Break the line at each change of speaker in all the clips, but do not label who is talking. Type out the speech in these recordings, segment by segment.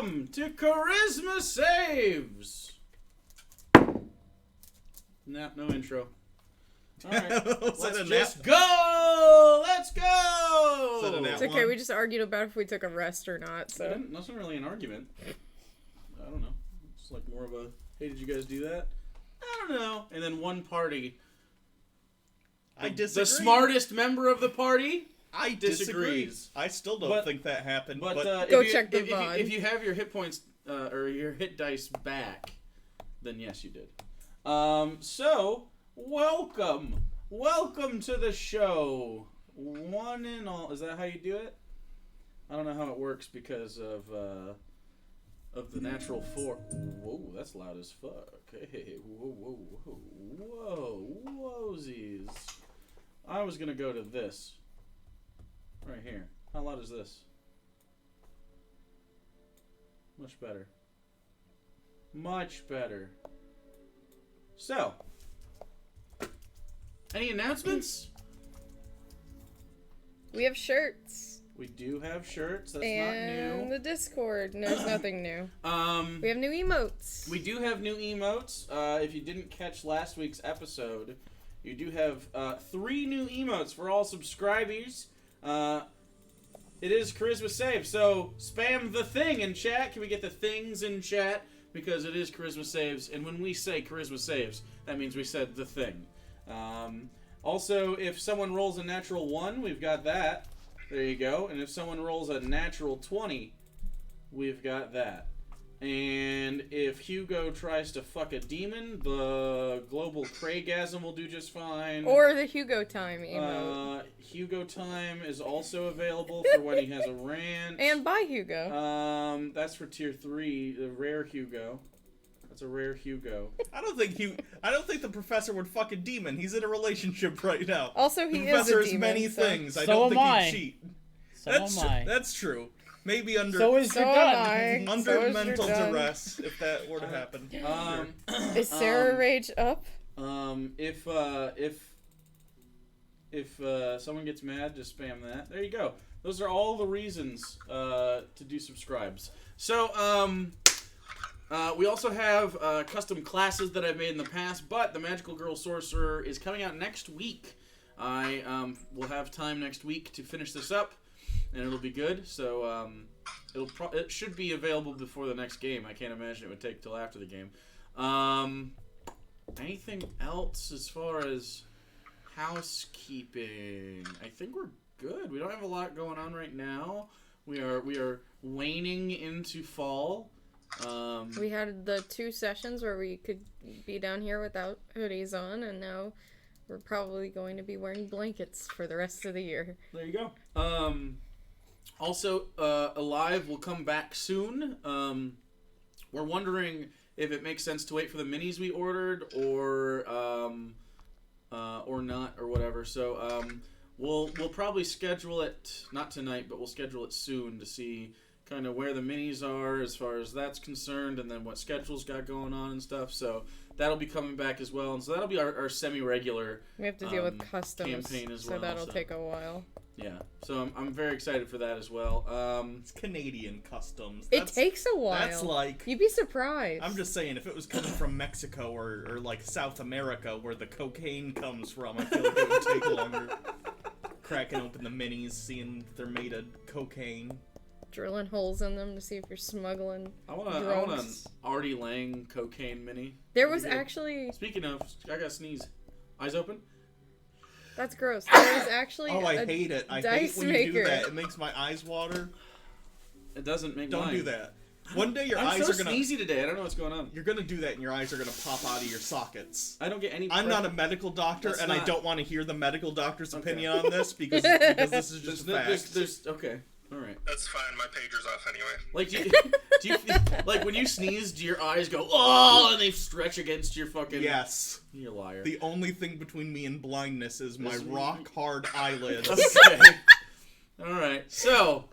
Welcome to Charisma Saves. No intro. All right, let's just go. Let's go.
It's okay. We just argued about if we took a rest or not. So
that's not really an argument. I don't know. It's like more of a, hey, did you guys do that? I don't know. And then one party.
I disagree.
The smartest member of the party.
I disagrees. I still don't think that happened.
But
go check the VOD.
If you have your hit points or your hit dice back, then yes, you did. So welcome to the show. One and all. Is that how you do it? I don't know how it works because of the natural four. Whoa, that's loud as fuck. Hey, whoa-sies. I was gonna go to this. Right here. How loud is this? Much better. Much better. So, any announcements?
we have shirts.
We do have shirts. That's
and
not new.
The Discord. No, there's nothing new. We have new emotes.
We do have new emotes. If you didn't catch last week's episode, you do have 3 new emotes for all subscribers. It is Charisma Save, so spam the thing in chat. Can we get the things in chat? Because it is Charisma Saves, and when we say Charisma Saves, that means we said the thing. Also, if someone rolls a natural 1, we've got that. There you go. And if someone rolls a natural 20, we've got that. And if Hugo tries to fuck a demon, the global Craigasm will do just fine.
Or the Hugo Time emote.
Hugo Time is also available for when he has a rant.
And by Hugo.
That's for tier 3, the rare Hugo. That's a rare Hugo.
I don't think the professor would fuck a demon. He's in a relationship right now.
Also, he is a demon.
The professor has many things. I
So
don't think
am
he'd cheat.
So am I.
That's true. Maybe under
Jurdan.
mental duress, if that were to happen.
Is Sarah Rage up?
If someone gets mad, just spam that. There you go. Those are all the reasons to do subscribes. So, we also have custom classes that I've made in the past, but the Magical Girl Sorcerer is coming out next week. I will have time next week to finish this up, and it'll be good. So it should be available before the next game. I can't imagine it would take till after the game. Anything else as far as housekeeping? I think we're good. We don't have a lot going on right now. We are waning into fall.
We had the 2 sessions where we could be down here without hoodies on, and now we're probably going to be wearing blankets for the rest of the year.
There you go. Also, Alive will come back soon. We're wondering if it makes sense to wait for the minis we ordered or not or whatever. So we'll probably schedule it, not tonight, but we'll schedule it soon to see kind of where the minis are as far as that's concerned, and then what schedules got going on and stuff. So that'll be coming back as well, and so that'll be our semi-regular.
We have to deal with customs,
campaign as
so
well,
that'll take a while.
Yeah, so I'm very excited for that as well.
It's Canadian customs.
It takes a while.
That's like...
You'd be surprised.
I'm just saying, if it was coming from Mexico or like South America, where the cocaine comes from, I feel like it would take longer. Cracking open the minis, seeing if they're made of cocaine.
Drilling holes in them to see if you're smuggling
I want an Artie Lang cocaine mini.
There was actually...
Speaking of, I gotta sneeze. Eyes open?
That's gross. There was actually
I hate it. I hate when you do that. It makes my eyes water.
It doesn't make
Don't
mine.
do that. One day your
I'm
eyes
so
are gonna...
sneezy today. I don't know what's going on.
You're gonna do that and your eyes are gonna pop out of your sockets.
I don't get any...
I'm not a medical doctor,
That's
and
not...
I don't want to hear the medical doctor's opinion on this because this is just fact.
Okay. All right.
That's fine. My pager's off anyway.
Like, do you feel, like when you sneeze, do your eyes go, oh, and they stretch against your fucking...
Yes.
You're a liar.
The only thing between me and blindness is my rock-hard eyelids.
Okay. All right. So,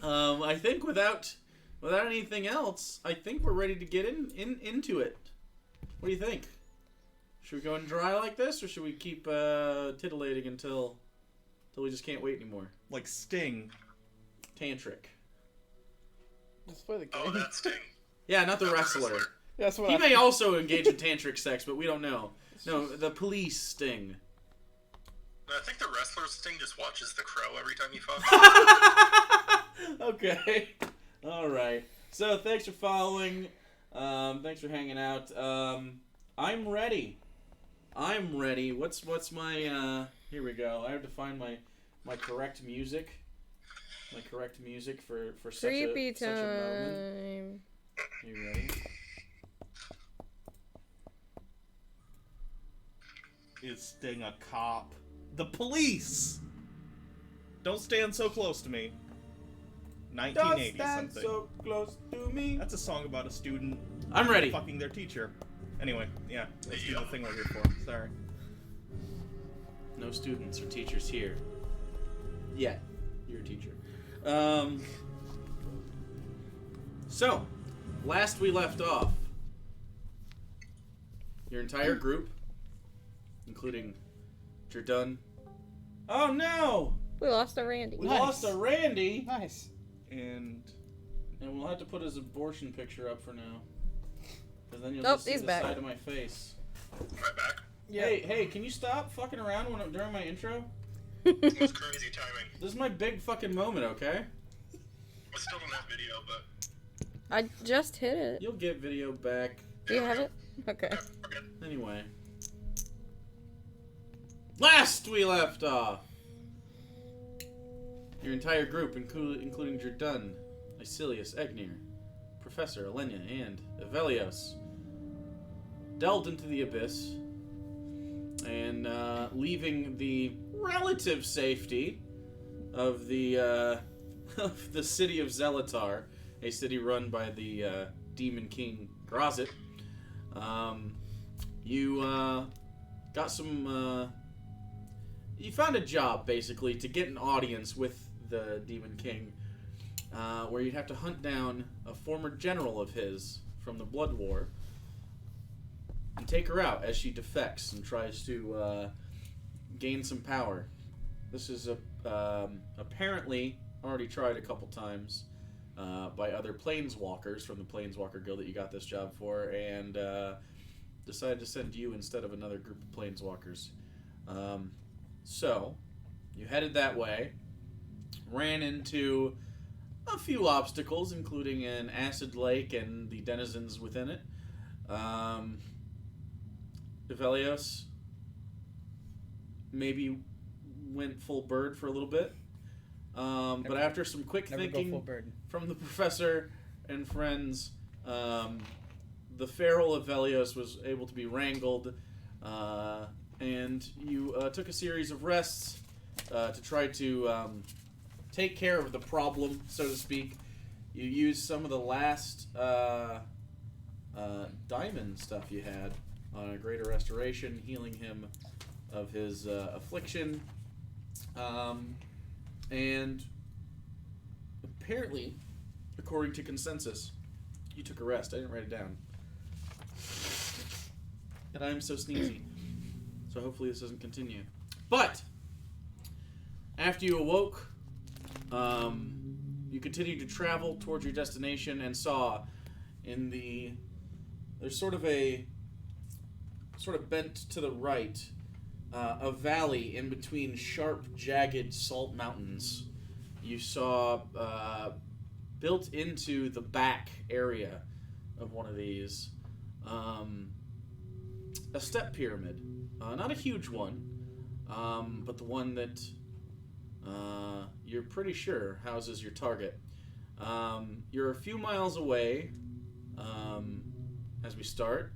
I think without anything else, I think we're ready to get into it. What do you think? Should we go and dry like this, or should we keep titillating until we just can't wait anymore?
Like Sting.
Tantric.
Just play the game.
Oh, that's Sting.
Yeah, not the
Not the
wrestler.
wrestler.
That's what
He
I
may also engage in tantric sex, but we don't know. No, the police Sting.
I think the wrestler Sting just watches The Crow every time he fucks.
Okay. All right. So thanks for following. Thanks for hanging out. I'm ready. What's my here we go. I have to find my correct music. My correct music for such
Creepy
such a moment.
time.
You ready?
Is Sting a cop? The police! Don't stand so close to me. 1980
Don't stand
something.
so close to me.
That's a song about a student
I'm ready.
fucking their teacher. Anyway, yeah, let's do
Yeah.
the thing we're here for. Sorry.
No students or teachers here. Yet. You're a teacher. So, last we left off, your entire group, including Jurdan. Oh no!
We lost a Randy.
We
Nice.
lost a Randy!
Nice.
And
And we'll have to put his abortion picture up for now. Because then you'll
Nope,
just see
he's
the
back.
side of my face.
Right back.
Hey, can you stop fucking around during my intro?
It was crazy timing.
This is my big fucking moment, okay?
I still don't have video, but
I just hit it.
You'll get video back.
Do you have it? Okay.
yeah, we're good.
Anyway. Last we left off. Your entire group, including Jurdan, Icillius, Egnir, Professor Elenya, and Ivellios, delved into the abyss, and leaving the relative safety of the of the city of Zelatar, a city run by the Demon King Grozit. You got some. You found a job basically to get an audience with the Demon King, where you'd have to hunt down a former general of his from the Blood War and take her out as she defects and tries to gain some power. This is apparently already tried a couple times by other planeswalkers from the Planeswalker Guild that you got this job for, and decided to send you instead of another group of planeswalkers. So, you headed that way, ran into a few obstacles, including an acid lake and the denizens within it. Ivellios maybe went full bird for a little bit. But after some quick
Never go full
thinking
bird.
from the professor and friends, the feral Ivellios was able to be wrangled, and you took a series of rests to try to take care of the problem, so to speak. You used some of the last diamond stuff you had on a greater restoration, healing him of his affliction. And apparently, according to consensus, you took a rest. I didn't write it down. And I'm so sneezy. So hopefully this doesn't continue. But, after you awoke, you continued to travel towards your destination and saw in there's sort of bent to the right, a valley in between sharp, jagged salt mountains. You saw, built into the back area of one of these, a step pyramid. Not a huge one, but the one that you're pretty sure houses your target. You're a few miles away as we start,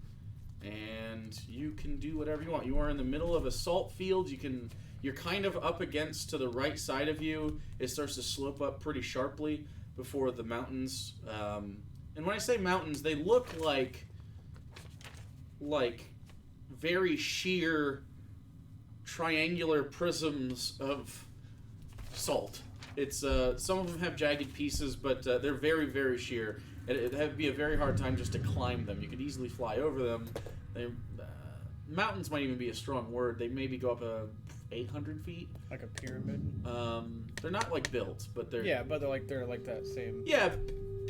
and you can do whatever you want. You are in the middle of a salt field. You're kind of up against to the right side of you. It starts to slope up pretty sharply before the mountains. And when I say mountains, they look like very sheer triangular prisms of salt. It's some of them have jagged pieces, but they're very, very sheer. It'd have to be a very hard time just to climb them. You could easily fly over them. Mountains might even be a strong word. They maybe go up 800 feet.
Like a pyramid.
They're not like built, but they're
Yeah, but they're like that same.
yeah,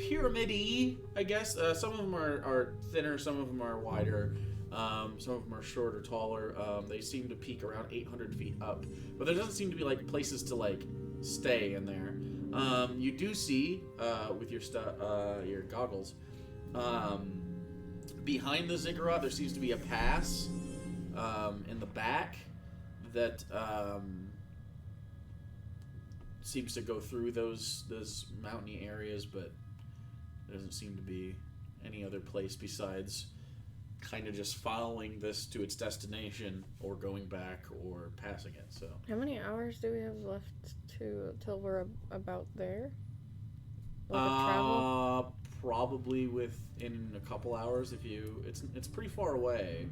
pyramid-y, I guess. Some of them are thinner, some of them are wider, some of them are shorter, taller. They seem to peak around 800 feet up, but there doesn't seem to be like places to like stay in there. You do see with your goggles behind the ziggurat there seems to be a pass in the back that seems to go through those mountainy areas, but there doesn't seem to be any other place besides kind of just following this to its destination or going back or passing it. So
How many hours do we have left till we're about there? Like of travel?
Probably within a couple hours. It's pretty far away.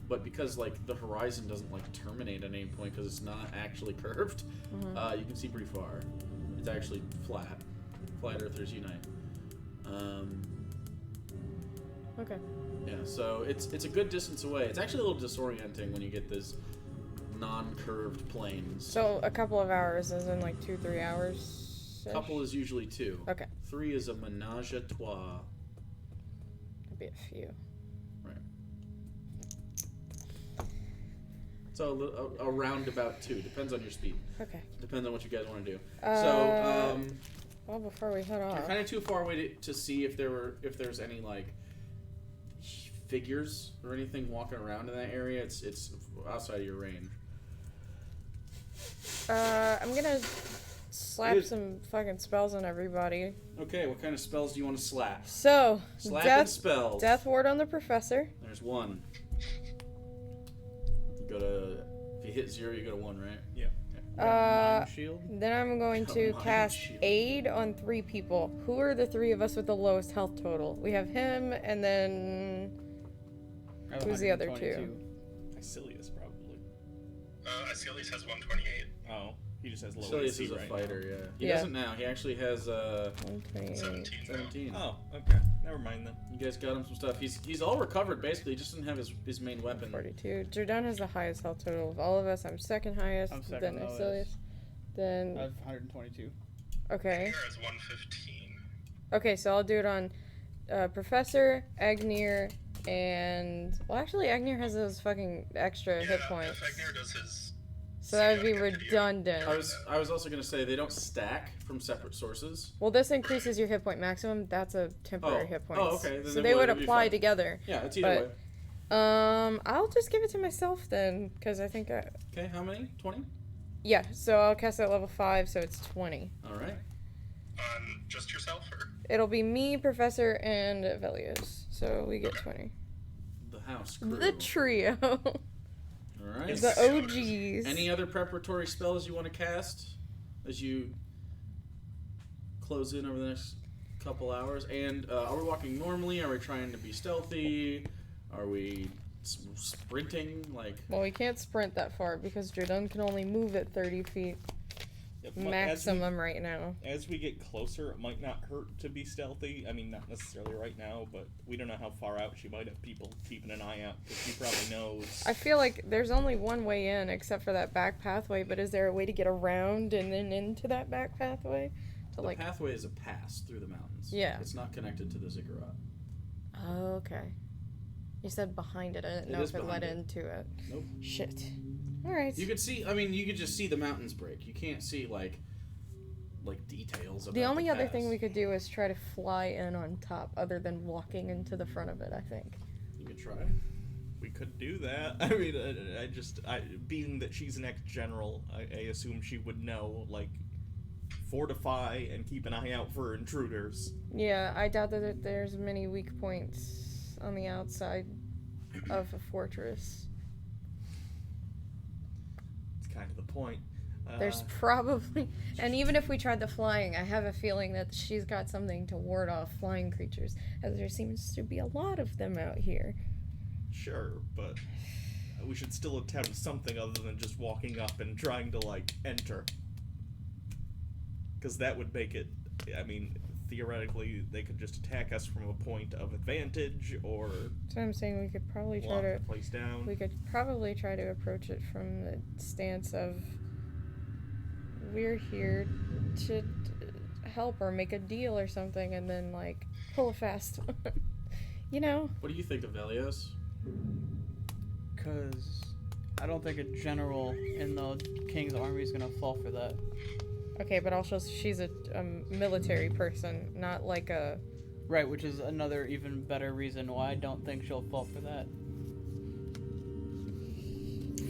But because like the horizon doesn't like terminate at any point because it's not actually curved, you can see pretty far. It's actually flat. Flat Earthers unite.
Okay.
Yeah, so it's a good distance away. It's actually a little disorienting when you get this non-curved plains.
So a couple of hours is in like 2-3 hours.
Couple is usually 2.
Okay.
3 is a menage a trois.
That'd be a few.
So a roundabout 2. Depends on your speed.
Okay.
Depends on what you guys want to do.
Well, before we head off,
You're kind of too far away to see if there's any like figures or anything walking around in that area. It's outside of your range.
I'm gonna slap some fucking spells on everybody.
Okay, what kind of spells do you want to slap?
So,
Slapping spells.
Death ward on the professor.
There's 1. You go to if you hit 0, you go to 1, right?
Yeah.
Mind shield.
Then I'm going to
Mind
cast
shield.
aid on 3 people. Who are the 3 of us with the lowest health total? We have him, and then
I have
who's the other
122.
2?
Icillius, probably.
Icillius has 128.
Oh, he just has low
Icillius
AC
is a
right
fighter,
now.
yeah. He
Yeah.
doesn't now. He actually has
128.
17 now.
17.
Oh, okay. Never mind then.
You guys got him some stuff. He's all recovered basically. He just doesn't have his main weapon.
42. Jurdan has the highest health total of all of us. I'm second highest.
I'm second
then
lowest.
Icillius. Then
I have 122.
okay.
Egnir has 115.
Okay, so I'll do it on Professor, Egnir, and well, actually, Egnir has those fucking extra hit points,
If Egnir does his...
so that would be
Gotta get to you.
redundant.
I was also gonna say they don't stack from separate sources.
Well, this increases your hit point maximum. That's a temporary
Oh.
hit point.
Oh, okay. Then
So
it
they would
would be
apply
fine.
together.
Yeah, it's either
But-
way.
I'll just give it to myself then, because I think
Okay, how many? 20?
yeah. So I'll cast at level 5, so it's 20.
All right.
On just yourself, or...
It'll be me, Professor, and Ivellios. So we get 20.
The house crew.
The trio.
All right.
The OGs.
Any other preparatory spells you want to cast as you close in over the next couple hours? And are we walking normally? Are we trying to be stealthy? Are we sprinting? Like,
Well, we can't sprint that far because Jurdan can only move at 30 feet
Yep,
maximum right now.
As we get closer, it might not hurt to be stealthy. I mean, not necessarily right now, but we don't know how far out she might have people keeping an eye out, because she probably knows.
I feel like there's only one way in except for that back pathway, but is there a way to get around and then into that back pathway? To
the pathway is a pass through the mountains.
Yeah.
It's not connected to the ziggurat.
Oh, okay. You said behind it. I didn't
It
know
is
if it led
behind it.
into it.
Nope.
Shit. Alright.
You could see, you could just see the mountains break. You can't see, like details about
The only other
pass.
thing we could do is try to fly in on top other than walking into the front of it, I think.
You could try.
We could do that. I mean, being that she's an ex-general, I assume she would know, like, fortify and keep an eye out for intruders.
Yeah, I doubt that there's many weak points on the outside of a fortress.
It's kind of the point.
There's probably, and even if we tried the flying, I have a feeling that she's got something to ward off flying creatures, as there seems to be a lot of them out here.
Sure, but we should still attempt something other than just walking up and trying to, like, enter. Because that would make it, I mean, theoretically, they could just attack us from a point of advantage, or
So I'm saying we could probably try
lock
to,
the place down.
we could probably try to approach it from the stance of, we're here to, help or make a deal or something, and then like pull a fast one. You know?
What do you think, Ivellios?
Because I don't think a general in the king's army is gonna fall for that.
Okay, but also she's a military person, not like a...
Right, which is another even better reason why I don't think she'll fall for that.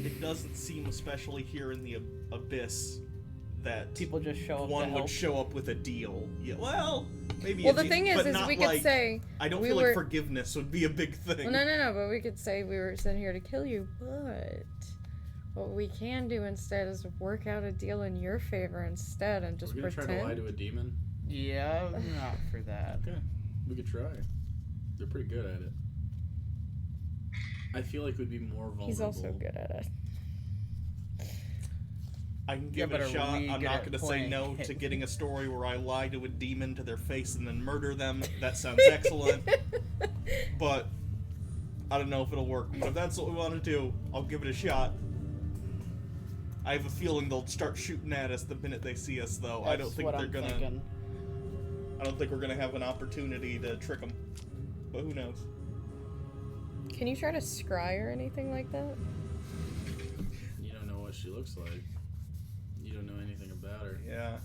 It doesn't seem, especially here in the Abyss, that
People just show up to
one
help.
would show up with a deal. Yeah, well, maybe.
Well,
a
the
deal,
thing is
but not
we
like,
could say...
I don't
we
feel
were-
like forgiveness would be a big thing.
Well, no, but we could say we were sent here to kill you, but... What we can do instead is work out a deal in your favor instead and just
We're gonna
pretend.
try to lie to a demon?
Yeah, I'm not for that.
Okay, we could try. They're pretty good at it. I feel like we'd be more vulnerable.
He's also good at it.
I can
Yeah,
give
but
it a
are
shot.
we
I'm
good
not
at
going to say
playing
no
it?
to getting a story where I lie to a demon to their face and then murder them. That sounds excellent. But I don't know if it'll work. But if that's what we want to do, I'll give it a shot. I have a feeling they'll start shooting at us the minute they see us, though. I don't
That's
think
what
they're
I'm
gonna.
thinking.
I don't think we're gonna have an opportunity to trick them. But who knows?
Can you try to scry or anything like that?
You don't know what she looks like. You don't know anything about her.
Yeah.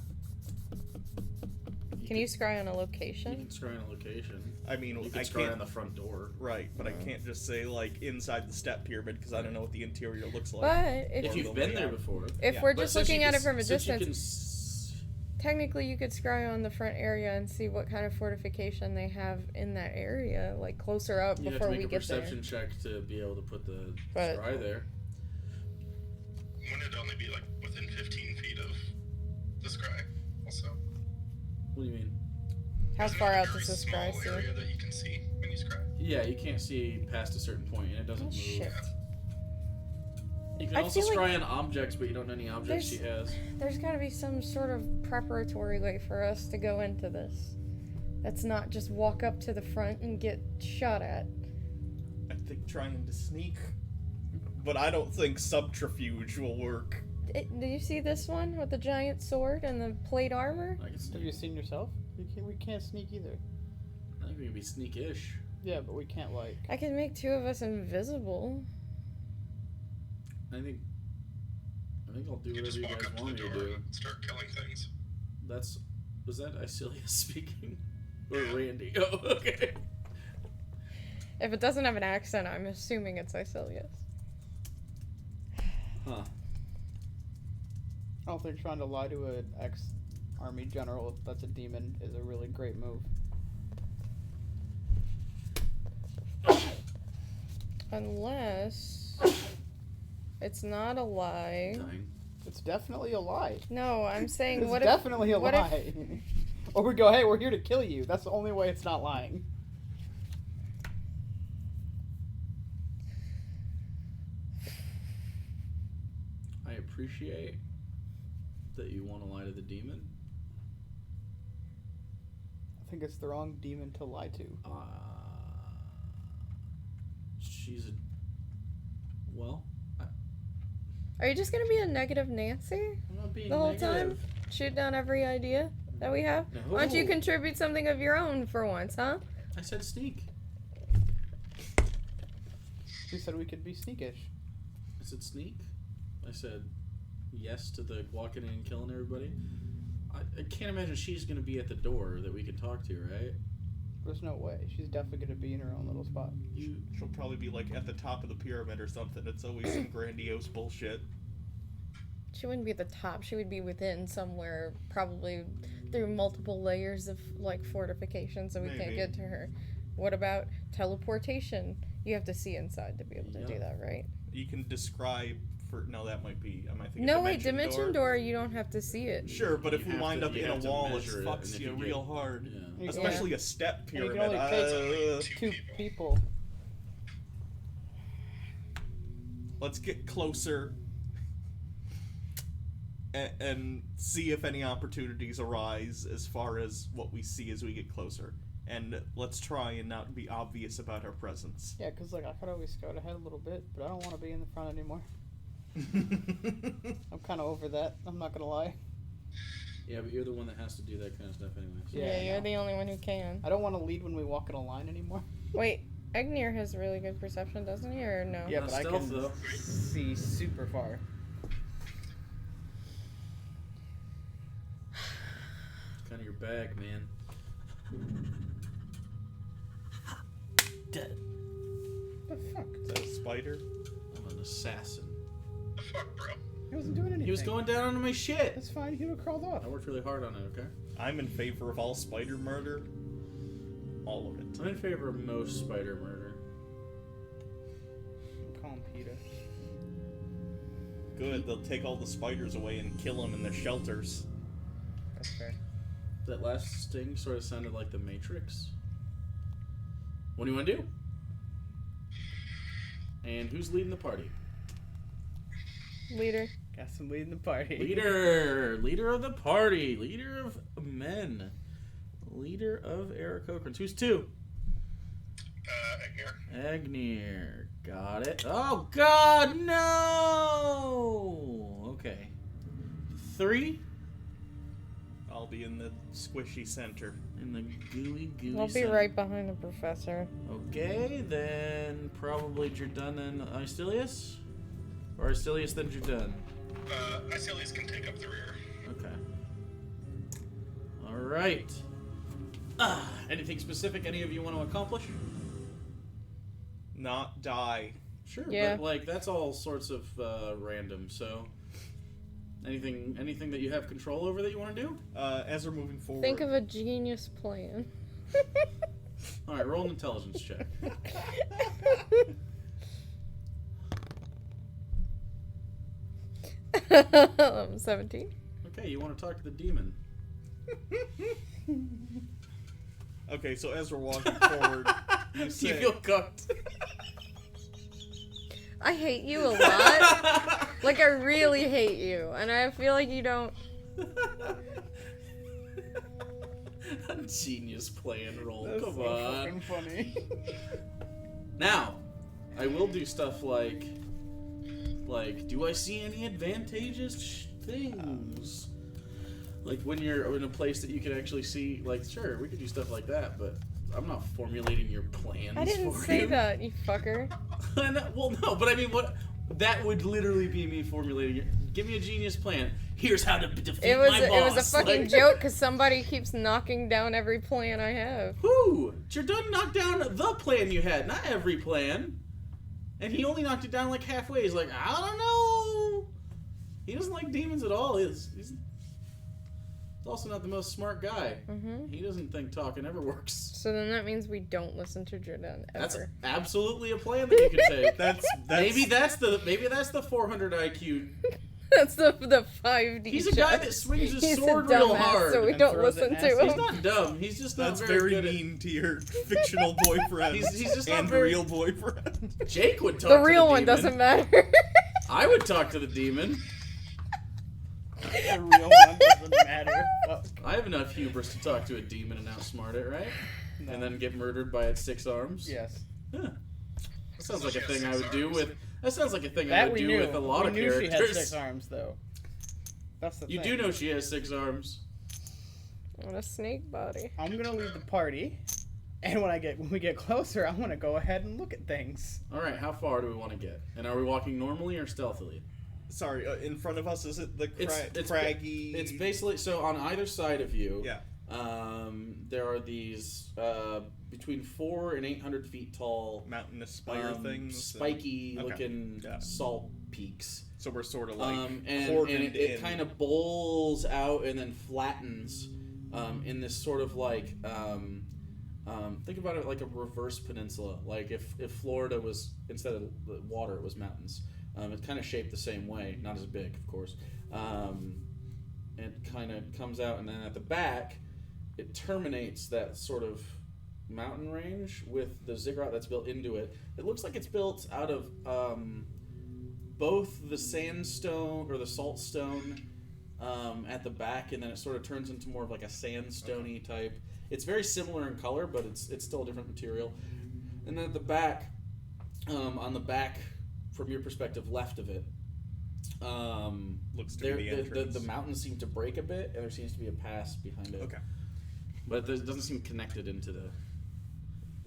Can you scry on a
You
location?
can scry on a location.
I mean,
You
I
can scry
can't.
on the front door.
Right, but I can't just say like inside the step pyramid because I don't know what the interior looks like.
But
If you've been there before.
if
Yeah,
we're
But
just
since
looking
you
at
can-
it from a
since you
distance,
can
technically you could scry on the front area and see what kind of fortification they have in that area, like closer up
You'd have
before
to
we
make a
get there.
perception check to be able to put the
But-
scry there.
Wouldn't it only be like within 15 feet of the scry? Also,
What do you mean?
How
Isn't
far
it a
out
very
does the
small
scry see?
area that you can see when you scry?
Yeah, you can't see past a certain point, and it doesn't
Oh,
move.
shit.
You can
I
also
feel like
scry on objects, but you don't know any objects she has.
There's got to be some sort of preparatory way for us to go into this. That's not just walk up to the front and get shot at.
I think trying to sneak, but I don't think subterfuge will work.
Do you see this one with the giant sword and the plate armor?
I can
Have
sneak.
you seen yourself? We can't sneak either.
I think we can be sneakish.
Yeah, but we can't like.
I can make two of us invisible.
I think I'll do
You
whatever
just
you
walk
guys
up to
want
the
me to
door
do.
and start killing things.
Was that Icillius speaking? Or Randy? Oh, okay.
If it doesn't have an accent, I'm assuming it's Icillius.
Huh.
I don't think trying to lie to an ex-army general that's a demon is a really great move.
Unless it's not a lie.
Dying.
It's definitely a lie.
No, I'm saying
It's
what
definitely a
what if-
lie. Or we go, hey, we're here to kill you. That's the only way it's not lying.
I appreciate that you want to lie to the demon.
I think it's the wrong demon to lie to.
She's a. Well,
Are you just gonna be a negative Nancy
I'm not being
the whole
negative.
time? Shoot down every idea that we have?
No.
Why don't you contribute something of your own for once, huh?
I said sneak.
She said we could be sneakish.
I said sneak. I said yes to the walking in and killing everybody. I can't imagine she's gonna be at the door that we can talk to, right?
There's no way. She's definitely gonna be in her own little spot.
She'll probably be like at the top of the pyramid or something. It's always some grandiose bullshit.
She wouldn't be at the top. She would be within somewhere, probably through multiple layers of like fortifications, so we can't
Maybe.
get to her. What about teleportation? You have to see inside to be able to do
Yeah.
that, right?
You can describe for no, that might be. I might think.
No, wait, dimension door. You don't have to see it.
Sure, but if
You
you
have
wind
to-
up
you
in a
have to
wall, it
measure it, and
fucks
if
you
you get-
real hard.
Yeah.
Especially a step
And you can
pyramid.
only take
Two
two
people.
people.
Let's get closer and see if any opportunities arise as far as what we see as we get closer. And let's try and not be obvious about our presence.
Yeah, because like I could always scout ahead a little bit, but I don't want to be in the front anymore. I'm kind of over that. I'm not gonna lie.
Yeah, but you're the one that has to do that kind of stuff anyway. So.
Yeah,
Yeah, I
you're
know.
the only one who can.
I don't want to lead when we walk in a line anymore.
Wait, Egnir has really good perception, doesn't he, or no?
Yeah,
Not
but I
stealth,
can
though.
see super far.
Kind of your bag, man. Dead.
The fuck?
Is that a spider?
I'm an assassin.
The fuck, bro?
He wasn't doing anything.
He was going down onto my shit.
That's fine. He would have crawled off.
I worked really hard on it, okay?
I'm in favor of all spider murder. All of it.
I'm in favor of most spider murder.
Call him Peter.
Good, they'll take all the spiders away and kill them in their shelters.
That's fair.
That last sting sort of sounded like the Matrix. What do you want to do? And who's leading the party?
Leader.
Got some lead in the party.
Leader of the party, leader of men, leader of Aarakocrans. Who's 2?
Egnir.
Egnir. Got it. Oh God, no. Okay. 3
I'll be in the squishy center.
in the gooey.
I'll be
center.
right behind the professor.
Okay, then probably Jurdan and Icillius, or Icillius then Jurdan.
Icillius can take up the rear.
Okay. All right. Anything specific any of you want to accomplish?
Not die.
Sure.
Yeah.
But like that's all sorts of random. So, anything that you have control over that you want to do?
As we're moving forward.
Think of a genius plan.
All right, roll an intelligence check.
17.
Okay, you want to talk to the demon.
Okay, so as we're walking forward,
Do you
say-
feel cooked?
I hate you a lot. Like, I really hate you. And I feel like you don't.
A genius plan roll.
That's
Come
so
on.
fucking funny.
Now, I will do stuff like, do I see any advantageous things? Like when you're in a place that you can actually see, like, sure, we could do stuff like that, but I'm not formulating your plans
I didn't
for
say
you.
that, you fucker.
Well, no, but I mean, what? That would literally be me formulating it. Give me a genius plan. Here's how to defeat
It was
my boss.
it was a fucking
Like,
joke because somebody keeps knocking down every plan I have.
Who? Jurdan knocked down the plan you had, not every plan. And he only knocked it down like halfway. He's like, I don't know. He doesn't like demons at all. He's also not the most smart guy.
Mm-hmm.
He doesn't think talking ever works.
So then that means we don't listen to Jurdan ever.
That's absolutely a plan that you could take.
That's
maybe that's the 400 IQ.
That's the 5D.
He's a guy that swings his
He's
sword
a
real
dumbass,
hard.
so we
and
don't
throws it
listen
nasty.
to
He's
him.
not dumb. He's just not
that's
very,
very
good
mean to your fictional boyfriend.
He's just not
and
very-
real boyfriend.
At Jake would talk
The
to
real
the
one
demon.
doesn't matter.
I would talk to the demon.
The real one doesn't matter. Fuck.
I have enough hubris to talk to a demon and outsmart it, right?
No.
And then get murdered by its 6 arms.
Yes.
Huh. That sounds like a
She has
thing I
6
would do
arms.
with. That sounds like a thing I
That
would
we
do
knew.
with a lot
we
of
knew
characters.
she had 6 arms, though. That's the
You
thing.
do know she has 6 arms.
What a snake body.
I'm gonna leave the party, and when we get closer, I want to go ahead and look at things.
All right, how far do we want to get? And are we walking normally or stealthily?
Sorry, in front of us, is it the
It's
craggy?
It's basically so on either side of you.
Yeah.
There are these between 400 and 800 feet tall
mountainous spire things.
spiky
Okay.
looking
Yeah.
salt peaks.
So we're sort of like
And
cordoned
it
in.
kind of bowls out and then flattens in this sort of like think about it like a reverse peninsula. Like if Florida was, instead of water, it was mountains. It's kind of shaped the same way, not as big, of course. It kind of comes out, and then at the back, it terminates that sort of mountain range with the ziggurat that's built into it. It looks like it's built out of both the sandstone or the saltstone at the back, and then it sort of turns into more of like a sandstony type. It's very similar in color, but it's still a different material. And then at the back, on the back, from your perspective, left of it,
Looks to be the entrance.
The mountains seem to break a bit, and there seems to be a pass behind it.
Okay.
But it doesn't seem connected into the...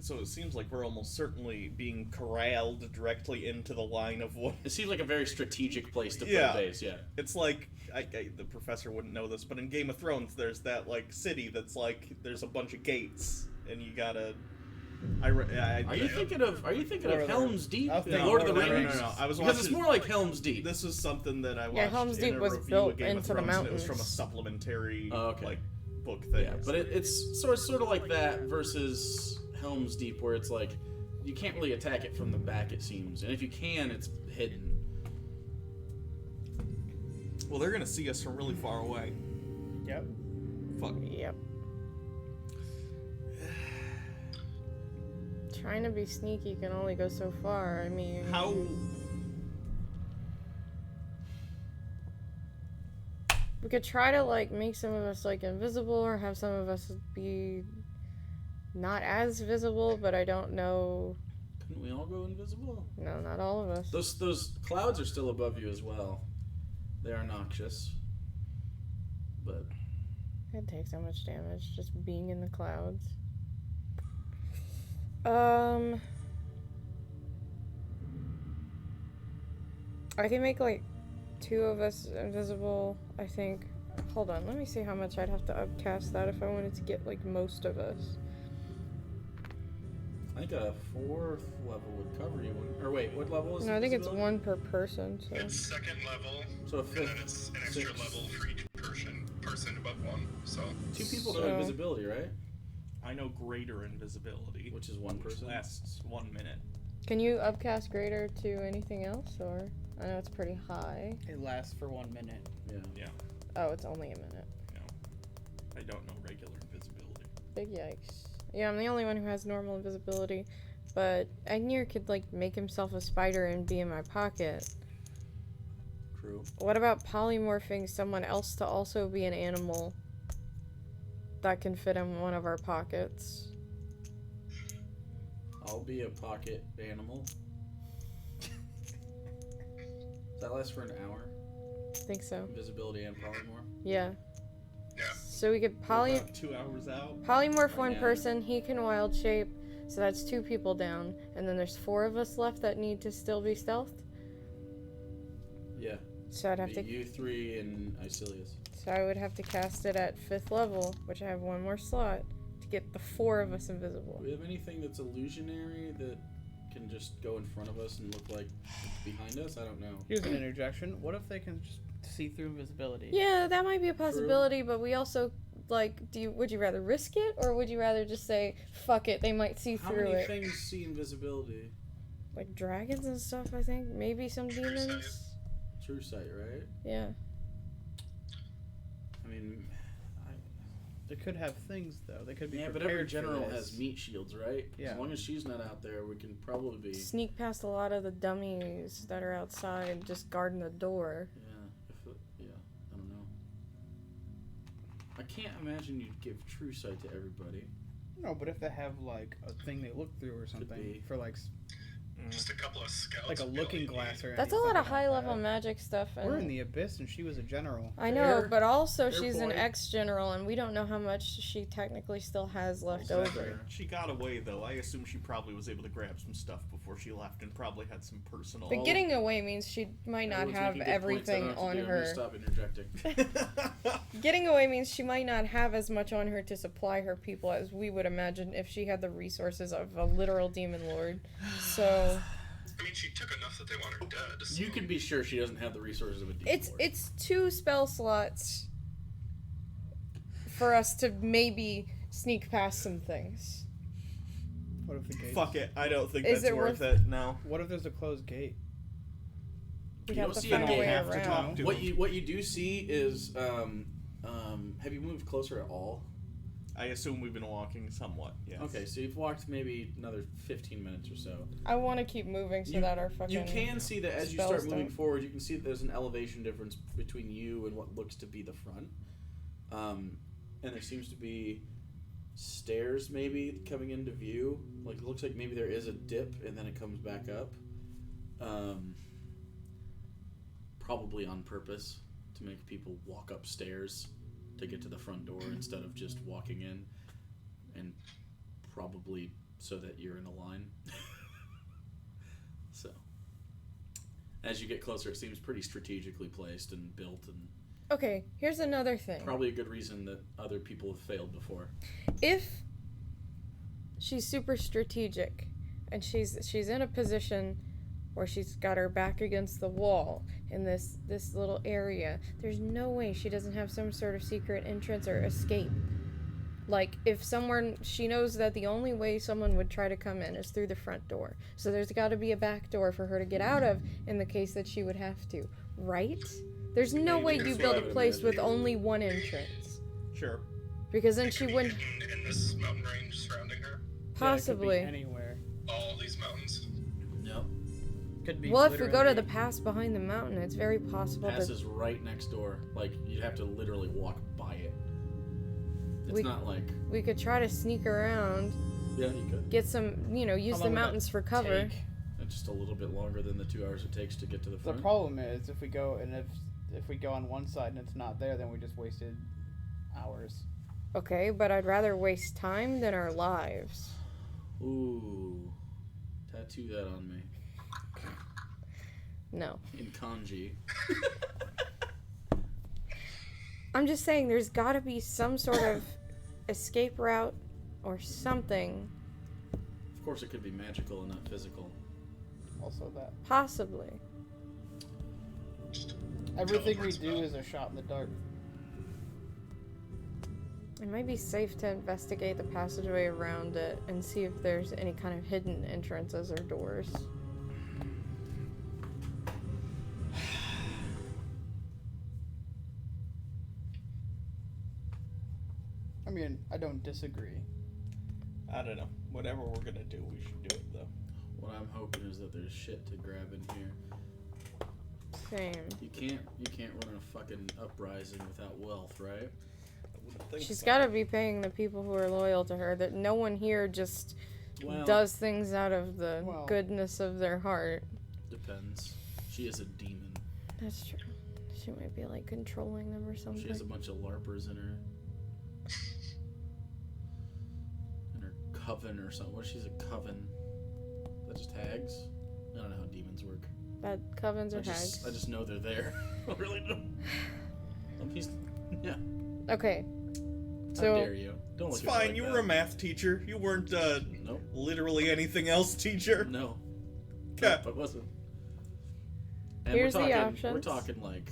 So it seems like we're almost certainly being corralled directly into the line of what...
It seems like a very strategic place to put
Yeah.
a base, yeah.
It's like, the professor wouldn't know this, but in Game of Thrones, there's that, like, city that's like, there's a bunch of gates, and you gotta...
Are you thinking of Helm's Deep?
I was thinking
Lord of the
Lord of the
Rings?
No. I was
Because it's
watching-
more like Helm's Deep.
This is something that I watched
Yeah, Helm's
in
Deep
a
was
review
built
of Game of
into the
Thrones, and it was from a
mountains.
supplementary,
Okay.
book thing.
Yeah, but it's sort of like that versus Helm's Deep, where it's like you can't really attack it from the back, it seems, and if you can, it's hidden.
Well, they're gonna see us from really far away.
Yep.
Fuck.
Yep. Trying to be sneaky can only go so far. I mean,
How...
we could try to like make some of us like invisible, or have some of us be not as visible. But I don't know.
Couldn't we all go invisible?
No, not all of us.
Those clouds are still above you as well. They are noxious, but
It takes so much damage just being in the clouds. I can make like 2 of us invisible, I think. Hold on, let me see how much I'd have to upcast that if I wanted to get like most of us.
I think a 4th level would cover you. Or wait, what level is it?
No, I think it's 1 per person, so.
It's 2nd level,
So a
and then
5th,
it's an extra
6th.
level for each person above 1. So
2 people know
So-
invisibility, right?
I know greater invisibility,
Which is 1 person.
lasts 1 minute.
Can you upcast greater to anything else, or? I know it's pretty high.
It lasts for 1 minute.
Yeah.
Oh, it's only a minute.
I don't know regular invisibility.
Big yikes. Yeah, I'm the only one who has normal invisibility, but Egnir could, like, make himself a spider and be in my pocket.
True.
What about polymorphing someone else to also be an animal that can fit in one of our pockets?
I'll be a pocket animal. Does that last for an hour?
I think so.
Invisibility and polymorph?
Yeah.
yeah,
So we could
We're about 2 hours out.
polymorph one
Yeah.
person, he can wild shape, so that's 2 people down, and then there's 4 of us left that need to still be stealthed.
Yeah.
So I'd have to
You 3 and Icillius.
So I would have to cast it at 5th level, which I have 1 more slot, to get the 4 of us invisible.
Do we have anything that's illusionary that can just go in front of us and look like behind us? I don't know.
Here's an interjection. What if they can just see through invisibility?
Yeah, that might be a possibility, but we also, like, would you rather risk it, or would you rather just say, fuck it, they might see
How
through
many
it?
things see invisibility?
Like dragons and stuff, I think. Maybe some
True sight.
demons.
True sight, right?
Yeah.
I mean,
They could have things though. They could be
yeah, but
prepared
every general
for this.
has meat shields, right?
Yeah.
As long as she's not out there, we can probably be.
Sneak past a lot of the dummies that are outside, just guarding the door.
Yeah, I don't know. I can't imagine you'd give true sight to everybody.
No, but if they have like a thing they look through or something
be.
for like
just a couple of scouts.
like a
would be all
looking
you
glass
need.
or
That's a
anything
lot of
like
high level
that.
magic stuff. And
We're in the abyss and she was a general.
I know,
Fair-
but also
fair
she's an
point.
ex-general, and we don't know how much she technically still has left
Also
over.
fair.
She got away, though. I assume she probably was able to grab some stuff before she left and probably had some personal...
But getting away means she might not
Everyone's
have
making good points, I don't
everything
have to
on
do. I'm
her.
gonna stop interjecting.
Getting away means she might not have as much on her to supply her people as we would imagine if she had the resources of a literal demon lord. So
I mean, she took enough that they want her dead. So.
You can be sure she doesn't have the resources of a demon lord.
it's 2 spell slots for us to maybe sneak past some things.
What if the gate?
Fuck it. I don't think
Is
that's
it
worth
worth-
it. No.
What if there's a closed gate?
We
You
have
don't
to
see
find
a
a
gate.
way
have to
around.
talk to
What
him.
you do see is have you moved closer at all?
I assume we've been walking somewhat, yes.
Okay, so you've walked maybe another 15 minutes or so.
I want to keep moving so that our fucking
You can see that as you
spells
start moving
don't-
forward, you can see that there's an elevation difference between you and what looks to be the front. And there seems to be stairs maybe coming into view. Like it looks like maybe there is a dip and then it comes back up. probably on purpose to make people walk upstairs to get to the front door instead of just walking in, and probably so that you're in a line. So, as you get closer, it seems pretty strategically placed and built, and
Okay, here's another thing.
probably a good reason that other people have failed before.
If she's super strategic and she's in a position where she's got her back against the wall in this little area, there's no way she doesn't have some sort of secret entrance or escape. Like, if she knows that the only way someone would try to come in is through the front door. So there's got to be a back door for her to get out of in the case that she would have to. Right? There's no way you build a place with only one entrance.
Sure.
Because then
It
she
could be
wouldn't...
hidden in this mountain range surrounding her.
Possibly.
Yeah, it could be anywhere.
All these mountains.
Yep.
Could be.
Well, if we go to
literally-
the pass behind the mountain, it's very possible
Pass
that...
is right next door. Like, you'd have to literally walk by it. It's not like...
We could try to sneak around,
Yeah, you could.
get some, use
How
the
long would
mountains
that
for cover.
take?
It's just a little bit longer than the 2 hours it takes to get to the
The
front.
problem is if we go if we go on one side and it's not there, then we just wasted hours.
Okay, but I'd rather waste time than our lives.
Ooh. Tattoo that on me.
No.
In kanji.
I'm just saying there's gotta be some sort of escape route or something.
Of course it could be magical and not physical.
Also that.
Possibly.
Everything we do is a shot in the dark.
It might be safe to investigate the passageway around it and see if there's any kind of hidden entrances or doors.
I mean, I don't disagree.
I don't know. Whatever we're gonna do, we should do it though.
What I'm hoping is that there's shit to grab in here.
Same.
You can't run a fucking uprising without wealth, right?
I wouldn't think
She's
so.
gotta be paying the people who are loyal to her, that no one here just
Well,
does things out of the
Well-
goodness of their heart.
depends. She is a demon.
That's true. She might be like controlling them or something.
She has a bunch of LARPers in her coven or something. What if she's a coven? That just hags? I don't know how demons work.
Bad covens or
I
hags.
just know they're there. I really don't. Yeah.
Okay.
How
So
dare you? Don't look
It's
at me
fine.
like
You
that.
were a math teacher. You weren't
Nope.
literally anything else teacher.
No.
Okay.
Nope, I wasn't. And
Here's the
we're
options.
talking like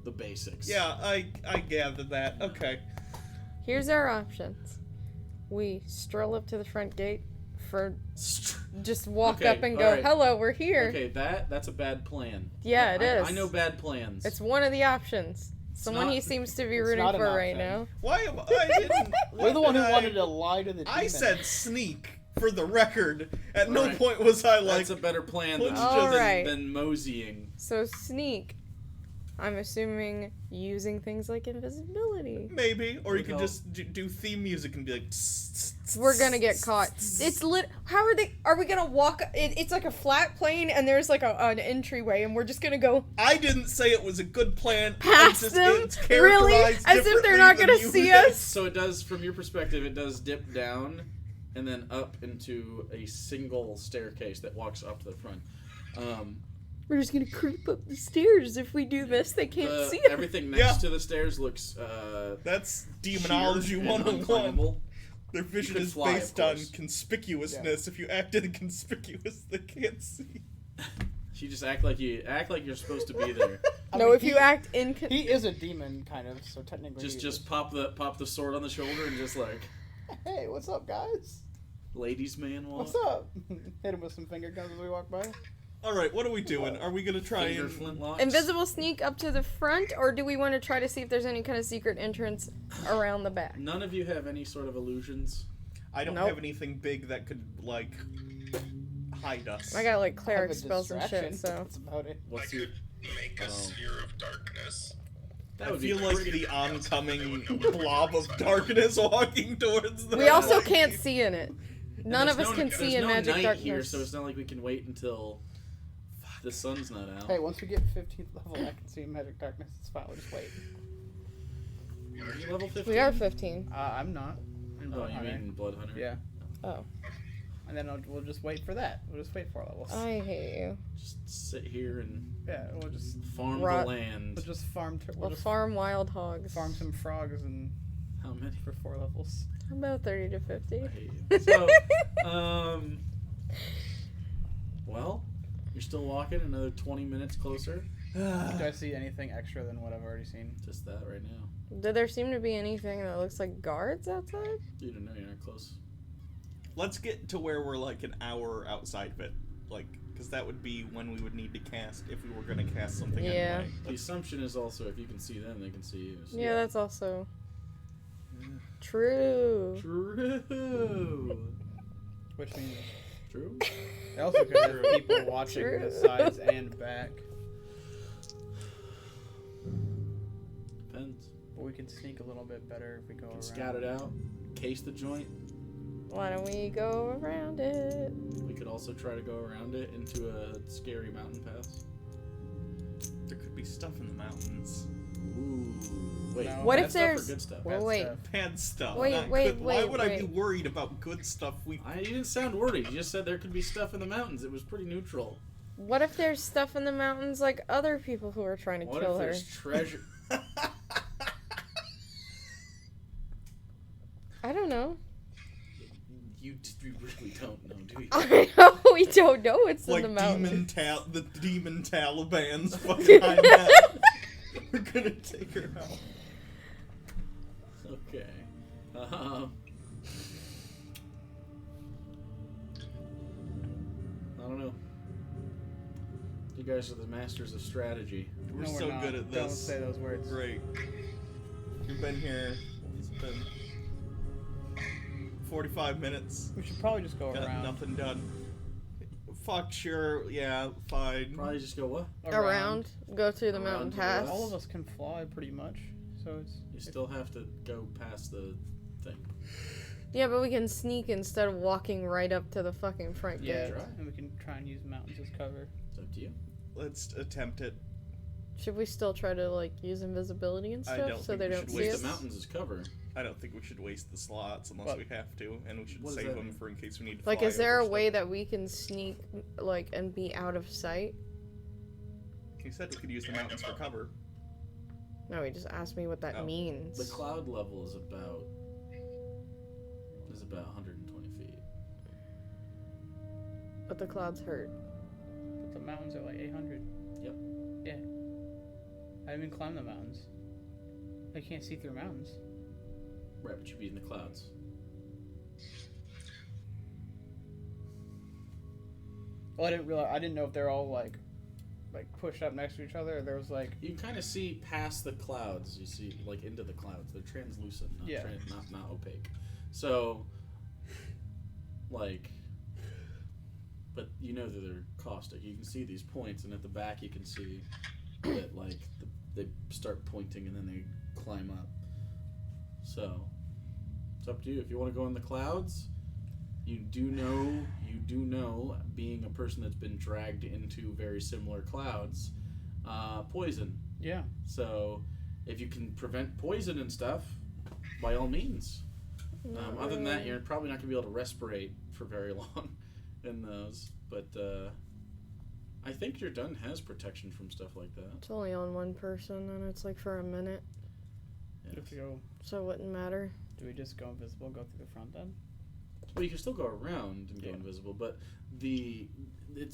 the basics.
Yeah, I gathered that. Okay.
here's our options. We stroll up to the front gate for just walk
Okay,
up and go,
alright.
hello, we're here.
Okay, that's a bad plan.
Yeah, it is.
I know bad plans.
It's one of the options. Someone
not-
he seems to be
it's
rooting
not
for
an
right
option.
now.
Why am I didn't?
We're the one who
I-
wanted to lie to the demon.
I said sneak for the record. At no
Alright.
point was I like.
That's a better plan than,
Let's
just- Alright.
than moseying.
So sneak. I'm assuming using things like invisibility.
Maybe, or you
Look
could
how-
just do theme music and be like.
We're gonna get caught. It's lit. How are we gonna walk? It's like a flat plane, and there's like an entryway, and we're just gonna go
I didn't say it was a good plan.
past
it's
them.
it's
Really?
characterized
As if they're
differently
not
than
gonna
you
see
did.
us?
So it does, from your perspective, it does dip down and then up into a single staircase that walks up to the front.
We're just gonna creep up the stairs. If we do this, they can't see us.
Everything next
Yeah.
to the stairs looks
That's
sheer
demonology
and
101.
unclimbable.
Their vision
could
is
fly, of
based on
course.
conspicuousness. If you act inconspicuous, they can't see.
You just act like you're supposed to be there.
I
No,
mean,
if you act in.
He is a demon, kind of. So technically.
Just pop the sword on the shoulder and just like
Hey, what's up, guys?
ladies man walk.
What's up? Hit him with some finger guns as we walk by.
All right, what are we doing? Are we gonna try
Finger
and?
flintlocks.
Invisible sneak up to the front, or do we want to try to see if there's any kind of secret entrance around the back?
None of you have any sort of illusions.
I don't
Nope.
have anything big that could like hide us.
I got like
I have
cleric
a
spells and
distraction,
shit, so.
that's about it.
I
What's your?
could make a sphere of darkness.
That
I
would be
feel like
pretty-
the oncoming blob of darkness walking towards them.
We also can't see in it. None of
There's
us can
there's
see in
no
magic
night
darkness.
here, so it's not like we can wait until. Fuck. The sun's not out.
Hey, once we get 15th level, I can see magic darkness. It's fine. We'll just wait.
Are you level 15?
We are 15.
I'm not.
Oh, you mean Blood Hunter?
Yeah.
Oh.
And then we'll just wait for that. We'll just wait for levels.
I hate you.
Just sit here and
Yeah, we'll just
farm
Rot.
the land.
we'll just farm.
We'll farm wild hogs.
farm some frogs and
How many?
for 4 levels.
About 30 to 50.
I hate you. So, well, you're still walking another 20 minutes closer.
Do I see anything extra than what I've already seen?
Just that right now.
Did there seem to be anything that looks like guards outside?
You don't know, you're not close.
Let's get to where we're like an hour outside of it. Like, because that would be when we would need to cast if we were going to cast something
Yeah.
anyway.
The assumption is also if you can see them, they can see you. So.
Yeah, that's also true.
True.
Which means
True.
I also could have people watching
True.
the sides and back.
Depends.
But we could sneak a little bit better if we go around.
Scout it out. Case the joint.
Why don't we go around it?
We could also try to go around it into a scary mountain pass.
There could be stuff in the mountains.
Ooh. Wait.
No.
What
bad
if
stuff or
there's-
good stuff?
Well,
Bad
wait.
stuff.
Bad stuff.
Wait,
not
wait,
good. Why
wait,
would I be
wait.
worried about good stuff?
You didn't sound worried. You just said there could be stuff in the mountains. It was pretty neutral.
What if there's stuff in the mountains like other people who are trying to
What
kill
if
her?
there's treasure?
I don't know.
You really don't know, do you?
I know we don't know what's
like
in the mountains.
the demon Taliban's fucking behind that. We're gonna take her out.
Okay. I don't know. You guys are the masters of strategy.
We're
No,
so
not.
good at this.
Don't say those words.
Great. You've been here. It's been 45 minutes.
We should probably just go
Got
around.
nothing done. Fuck, sure. Yeah, fine.
Probably just go what?
Around, go through the
Around
mountain
to the
pass.
west.
All of us can fly pretty much, so it's.
You still have to go past the thing.
Yeah, but we can sneak instead of walking right up to the fucking front
Yeah,
gate.
Try.
and we can try and use mountains as cover.
It's up to you.
Let's attempt it.
Should we still try to like use invisibility and
I
stuff
don't
so
think
they
we
don't
should
see
waste
us?
The mountains is cover.
I don't think we should waste the slots unless
What?
we have to, and we should
What does
save
that
them
mean?
for in case we need to
Like,
fly
is there a
over
way
stuff.
that we can sneak like and be out of sight?
He said we could use the mountains for cover.
No, he just asked me what that
Oh.
means.
The cloud level is about 120 feet.
But the clouds hurt.
But the mountains are like 800.
Yep.
Yeah. I didn't even climb the mountains. I can't see through mountains.
Right, but you'd be in the clouds.
Well, I didn't know if they're all like pushed up next to each other, or there was like.
You can kind of see past the clouds. You see, like, into the clouds. They're translucent, not,
Yeah.
not opaque. So, like, but you know that they're caustic. You can see these points, and at the back you can see that, like, they start pointing and then they climb up. So, it's up to you. If you want to go in the clouds, you do know, being a person that's been dragged into very similar clouds, poison.
Yeah.
So, if you can prevent poison and stuff, by all means. Other than that, you're probably not going to be able to respirate for very long in those. But I think Jurdan has protection from stuff like that.
It's only on one person, and it's like for a minute,
Yes.
If we go,
so it wouldn't matter.
do we just go invisible, go through the front then?
Well, you can still go around and go
Yeah.
invisible, but it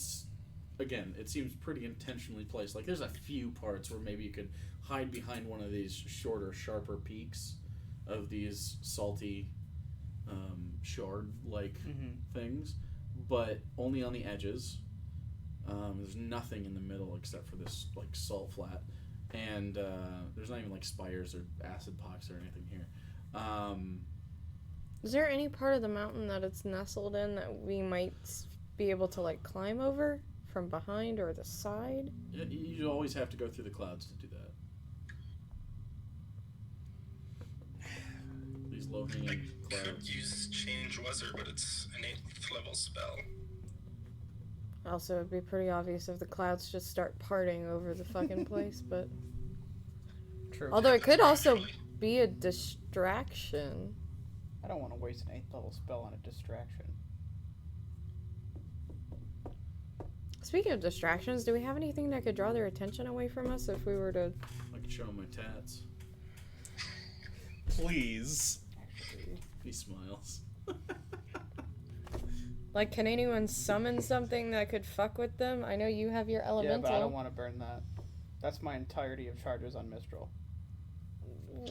seems pretty intentionally placed. Like, there's a few parts where maybe you could hide behind one of these shorter, sharper peaks of these salty, shard-like things, but only on the edges. There's nothing in the middle except for this, like, salt flat, and there's not even, like, spires or acid pox or anything here.
Is there any part of the mountain that it's nestled in that we might be able to like climb over from behind or the side?
You always have to go through the clouds to do that. These low-hanging
Could
clouds.
use Change Weather, but it's an 8th level spell.
Also, it'd be pretty obvious if the clouds just start parting over the fucking place, but...
True.
Although it could also be a distraction.
I don't want to waste an 8th level spell on a distraction.
Speaking of distractions, do we have anything that could draw their attention away from us if we were to...
I can show him my tats.
Please.
Actually,
He smiles.
Like, can anyone summon something that could fuck with them? I know you have your elemental.
yeah, but I don't want to burn that. That's my entirety of charges on Mistral.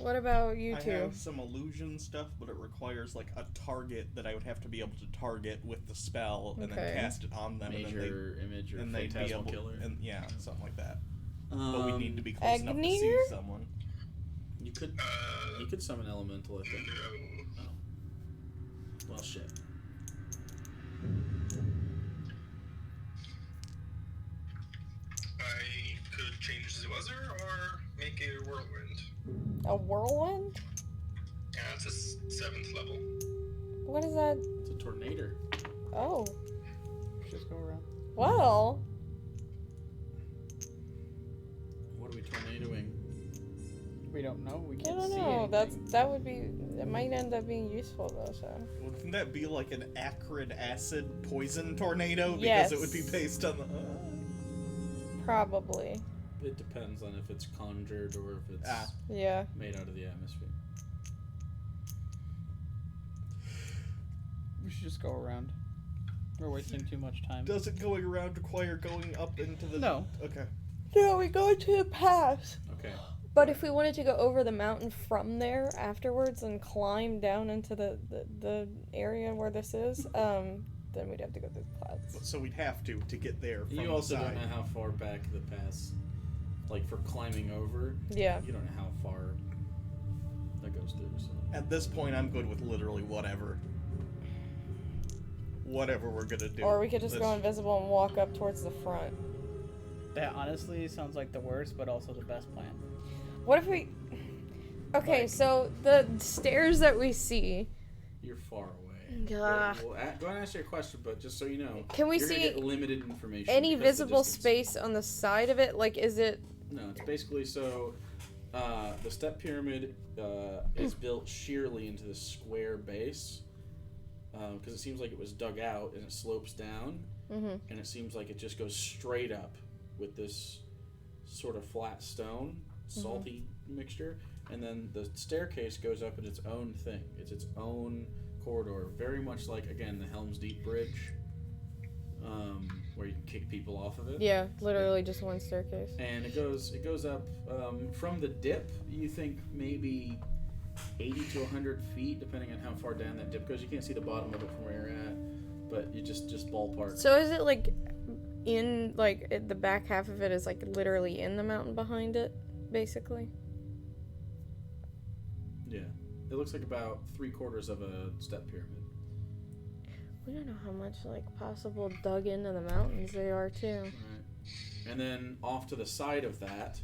What about you
I
two?
have some illusion stuff, but it requires like a target that I would have to be able to target with the spell and
Okay.
then cast it on them,
Major image or
and they'd be
phantasmal
able,
killer.
and yeah, something like that. But we need to be close enough to
Egnir?
see someone.
You could summon elemental, I think.
No.
Oh. Well, shit.
I could change the weather or make a whirlwind.
A whirlwind?
Yeah, it's a 7th level.
What is that?
It's a tornado.
Oh.
Just go around.
Well.
What are we tornadoing?
We don't know. We
I
can't
don't
see
know.
anything.
That would be... It might end up being useful, though, so...
Wouldn't that be like an acrid acid poison tornado? Because
Yes.
it would be based on the...
Probably.
It depends on if it's conjured or if it's
Yeah.
made out of the atmosphere.
We should just go around. We're wasting too much time.
Does it going around require going up into the...
No.
Okay.
No, we go to the pass.
Okay.
But if we wanted to go over the mountain from there afterwards and climb down into the area where this is, then we'd have to go through the clouds.
So we'd have to get there from
You also
the
don't
side.
know how far back the pass, like for climbing over,
Yeah.
you don't know how far that goes through. So.
At this point, I'm good with literally whatever. Whatever we're gonna do.
Or we could just go
Let's-
invisible and walk up towards the front.
That honestly sounds like the worst, but also the best plan.
What if we... Okay,
Like-
so the stairs that we see...
You're far away.
Ugh.
Go ahead and answer your question, but just so you know,
Can we
you're gonna
see
get limited information.
any
because of the
visible
distance.
space on the side of it? Like, is it...
No, it's basically so. The step pyramid is built sheerly into this square base because it seems like it was dug out and it slopes down,
Mm-hmm.
and it seems like it just goes straight up with this sort of flat stone, salty mixture, and then the staircase goes up in its own thing. It's its own corridor, very much like, again, the Helm's Deep Bridge, where you can kick people off of it.
Yeah, literally just one staircase.
And it goes up from the dip. You think maybe 80 to 100 feet, depending on how far down that dip goes. You can't see the bottom of it from where you're at, but you just ballpark.
So is it like in the back half of it is like literally in the mountain behind it, basically?
Yeah, it looks like about 3/4 of a step pyramid.
We don't know how much like possible dug into the mountains they are too.
Right. And then off to the side of that,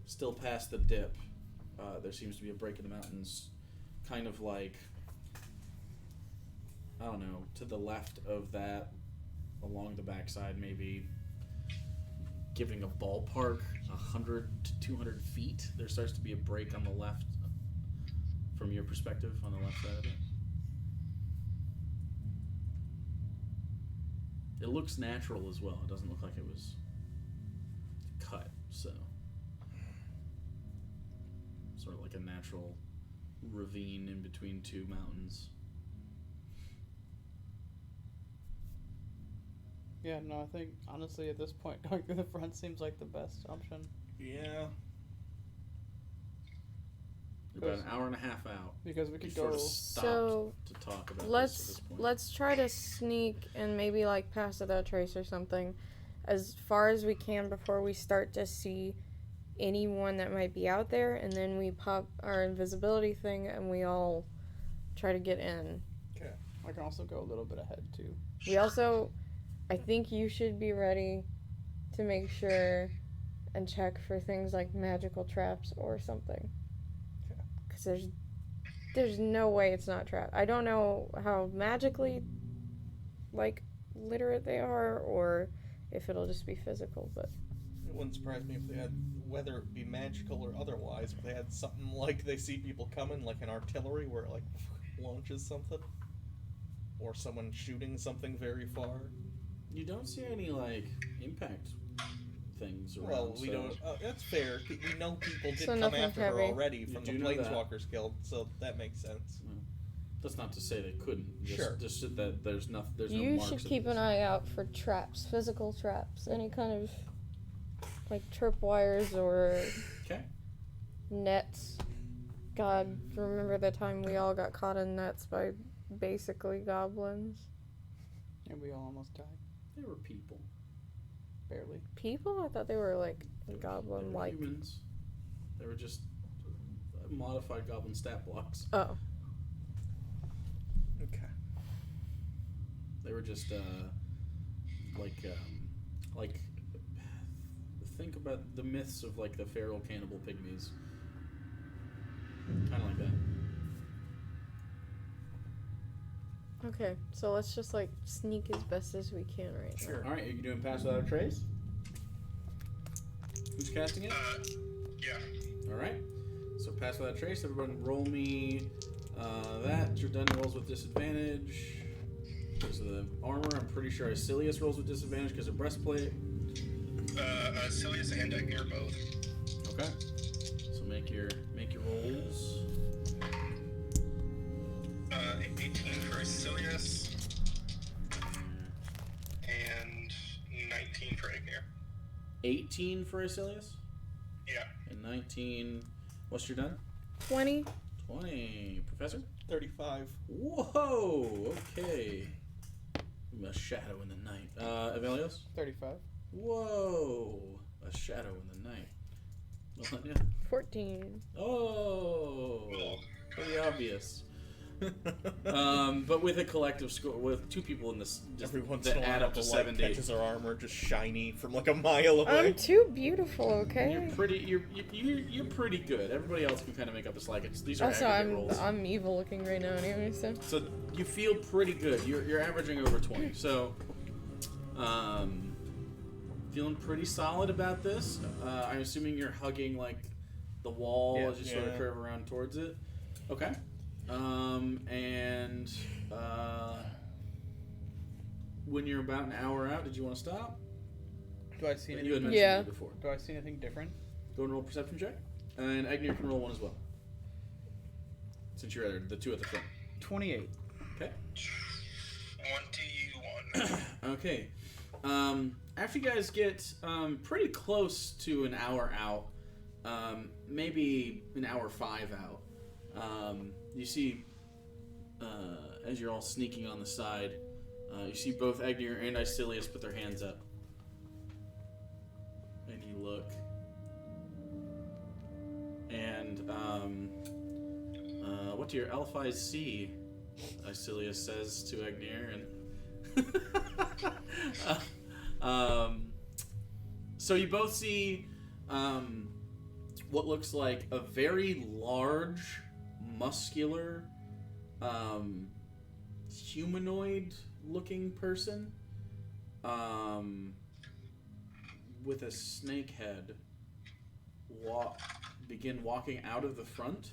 still past the dip, there seems to be a break in the mountains, kind of like, I don't know, to the left of that, along the backside, maybe giving a ballpark 100 to 200 feet. There starts to be a break on the left, from your perspective, on the left side of it. It looks natural as well. It doesn't look like it was cut, so sort of like a natural ravine in between two mountains.
Yeah, no, I think honestly at this point going through the front seems like the best option.
Yeah.
We're about an hour and a half out
Because we could
before
go.
it stopped
So,
to talk about this at this point.
Let's try to sneak and maybe like pass without trace or something as far as we can before we start to see anyone that might be out there, and then we pop our invisibility thing and we all try to get in.
Okay. I can also go a little bit ahead too.
We also, I think you should be ready to make sure and check for things like magical traps or something. Because there's no way it's not trapped. I don't know how magically, like, literate they are, or if it'll just be physical. But
It wouldn't surprise me if they had, whether it be magical or otherwise, if they had something like they see people coming, like an artillery where it like launches something, or someone shooting something very far.
You don't see any like impact things around.
Well, we
so-
don't. That's fair. We know people did
So
come
nothing
after her
heavy.
already
You
from the
do know that.
Planeswalkers Guild, so that makes sense.
That's not to say they couldn't. Just,
Sure.
Just that there's nothing. There's no
you
marks
should
of
keep
this.
an eye out for traps, physical traps, any kind of like tripwires or
Okay.
nets. God, remember the time we all got caught in nets by basically goblins?
And we all almost died.
They were people.
Barely.
People? I thought they were like
They were
goblin-like.
humans. They were just modified goblin stat blocks.
Oh,
Okay.
They were just like think about the myths of like the feral cannibal pygmies. Kind of like that.
okay. So let's just like sneak as best as we can right now.
Sure.
All right, are you doing Pass Without a Trace? Who's casting it?
Yeah.
All right. So Pass Without a Trace. Everyone, roll me that. Jurdan rolls with disadvantage because of the armor. I'm pretty sure Icillius rolls with disadvantage because of breastplate.
Icillius and Egnir both.
Okay. So make your rolls.
18 for Icillius and 19 for Egnir.
18 for Icillius
Yeah.
and 19. What's your done?
20.
20. Professor?
35.
Whoa. Okay. A shadow in the night. Ivellios?
35.
Whoa. A shadow in the night. Elenya?
14.
Oh.
Cool.
Pretty obvious. But with a collective score, with two people in this, just
Every once
that
in a
add
while,
up to
the light
70.
catches her armor just shiny from like a mile away.
I'm too beautiful, okay?
You're pretty. You're pretty good. Everybody else can kind of make up the slack. These are
Also,
aggregate rolls.
I'm evil looking right now anyway, so.
So you feel pretty good. You're averaging over 20. So, feeling pretty solid about this. I'm assuming you're hugging like the wall
Yeah.
as you sort of
Yeah.
curve around towards it. Okay. And when you're about an hour out, did you want to stop?
Do I see
You had
anything?
mentioned
Yeah.
it before.
Do I see anything different?
Go and roll a perception check, and Egnir can roll one as well. Since you're the two at the front.
28.
Okay.
21.
Okay. After you guys get pretty close to an hour out, maybe an hour 5 out, you see, as you're all sneaking on the side, you see both Egnir and Icillius put their hands up. And you look. And, what do your elf eyes see? Icillius says to Egnir, and so you both see what looks like a very large, muscular, humanoid-looking person with a snake head begin walking out of the front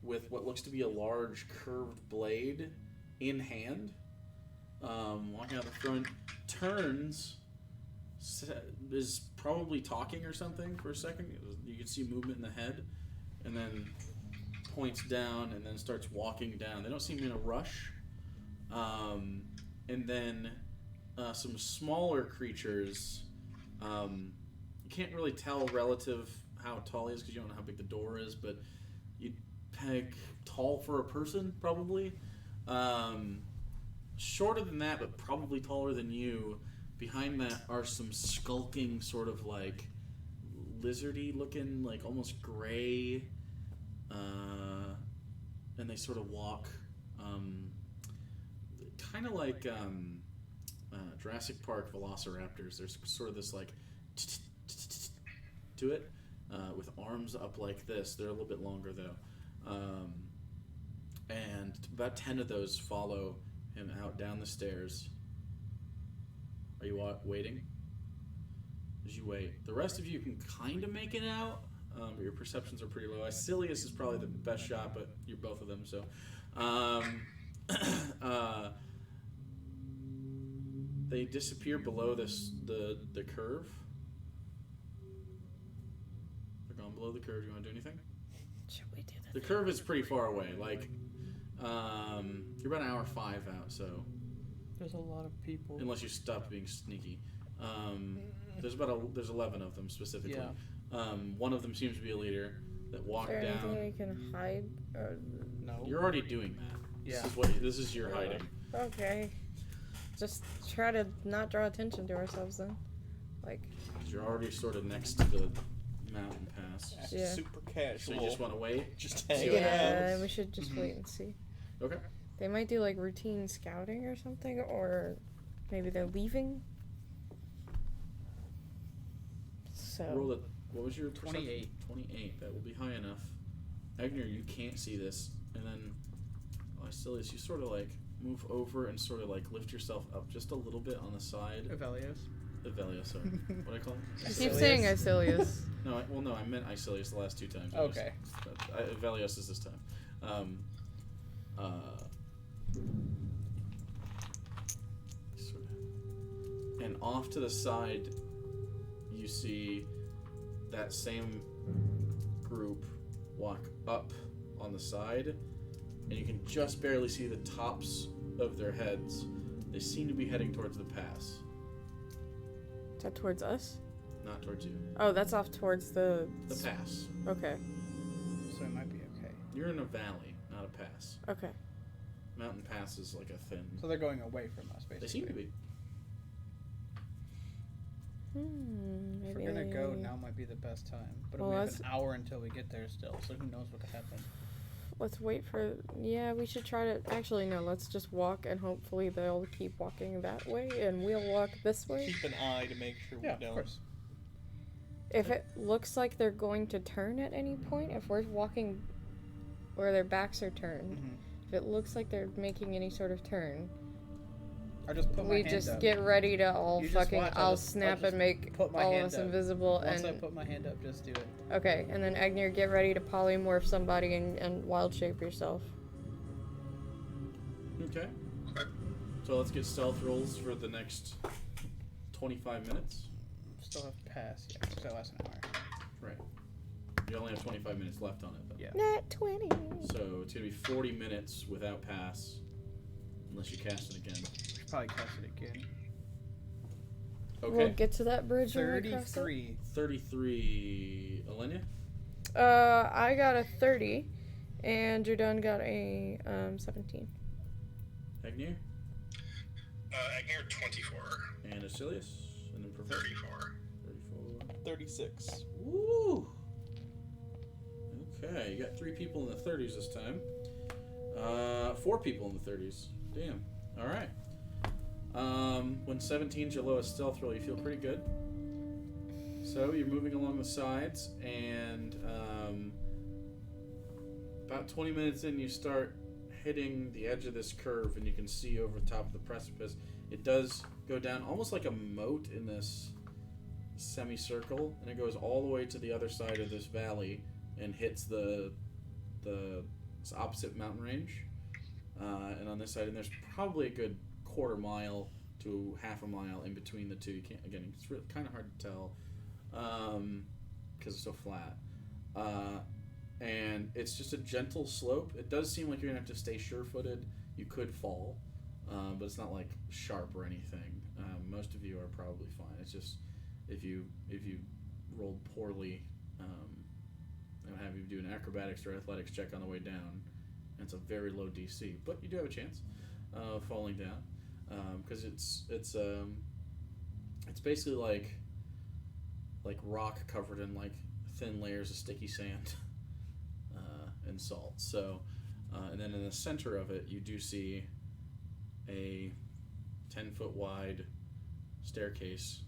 with what looks to be a large curved blade in hand. Walking out the front, turns, is probably talking or something for a second. You can see movement in the head, and then points down and then starts walking down. They don't seem in a rush. And then some smaller creatures. You can't really tell relative how tall he is because you don't know how big the door is, but you'd peg tall for a person, probably. Shorter than that, but probably taller than you. Behind that are some skulking, sort of like lizardy looking, like almost gray. And they sort of walk, kind of like Jurassic Park velociraptors. There's sort of this like to it, with arms up like this. They're a little bit longer though. And about 10 of those follow him out down the stairs Are you waiting? As you wait, the rest of you can kind of make it out, but your perceptions are pretty low. Icillius is probably the best shot, but you're both of them, so. They disappear below the curve. They're gone below the curve. Do you want to do anything?
Should we do
The curve is pretty far away. Like, you're about an hour 5 out, so.
There's a lot of people.
Unless you stop being sneaky. There's 11 of them specifically.
Yeah.
One of them seems to be a leader that walked
Is there
down.
anything we can hide?
No.
You're already doing that.
Yeah.
This is your hiding.
Okay. Just try to not draw attention to ourselves then. Like.
'Cause you're already sort of next to the mountain pass.
Yeah.
Super
So
casual.
you just want to wait?
Just
See
hang
what
out.
Yeah, we should just wait and see.
Okay.
They might do like routine scouting or something, or maybe they're leaving. So.
Roll it. What was your
28.
28. That will be high enough. Egnir, you can't see this. And then, Icillius, you sort of like move over and sort of like lift yourself up just a little bit on the side.
Evellios.
Evellios, sorry. What I call him?
You keep saying Icillius.
No, I meant Icillius the last 2 times.
Okay.
Evellios is this time. Sort of. And off to the side, you see that same group walk up on the side, and you can just barely see the tops of their heads. They seem to be heading towards the pass,
Is that towards us?
not towards you.
Oh, that's off towards the.
The pass.
Okay.
So it might be okay.
You're in a valley, not a pass.
Okay.
Mountain pass is like a thin.
So they're going away from us, basically.
They seem to be.
If
Maybe
we're gonna go,
they-
now might be the best time. But
Well,
we have
let's-
an hour until we get there still, so who knows what could happen.
Let's wait for. Yeah, we should try to. Actually, no. Let's just walk, and hopefully they'll keep walking that way, and we'll walk this way.
Keep an eye to make sure
Yeah,
we don't.
of course.
If it looks like they're going to turn at any point, if we're walking where their backs are turned, if it looks like they're making any sort of turn,
I just put my
we
hand
just
up.
get ready to all
You just
fucking.
watch,
I'll
just
snap and make
put my
all of
hand
us
up.
invisible,
Once I
and
put my hand up, just do it.
okay, and then Egnir, get ready to polymorph somebody and wild shape yourself.
Okay.
Okay.
So let's get stealth rolls for the next 25 minutes.
Still have to pass. Yeah, because that lasts an hour.
Right. You only have 25 minutes left on it, though.
Yeah.
Nat 20.
So it's going to be 40 minutes without pass, unless you cast it again.
Should probably cast it again.
Okay.
We'll get to that bridge when we cross it.
33.
33. Elenya?
I got a 30, and got a 17.
Egnir?
Egnir 24.
And Icillius? And then Professor?
34.
34.
36.
Woo! Okay, you got 3 people in the 30s this time. 4 people in the 30s. Damn. Alright. When 17's your lowest stealth roll, you feel pretty good. So you're moving along the sides, and about 20 minutes in, you start hitting the edge of this curve, and you can see over the top of the precipice. It does go down almost like a moat in this semicircle, and it goes all the way to the other side of this valley and hits the opposite mountain range. And on this side, and there's probably a good quarter mile to half a mile in between the two. You can't, again, it's really kind of hard to tell because it's so flat. And it's just a gentle slope. It does seem like you're gonna have to stay sure-footed. You could fall, but it's not like sharp or anything. Most of you are probably fine. It's just if you rolled poorly, and have you do an acrobatics or athletics check on the way down. And it's a very low DC, but you do have a chance of falling down because it's basically like rock covered in like thin layers of sticky sand and salt. So, and then in the center of it, you do see a 10-foot wide staircase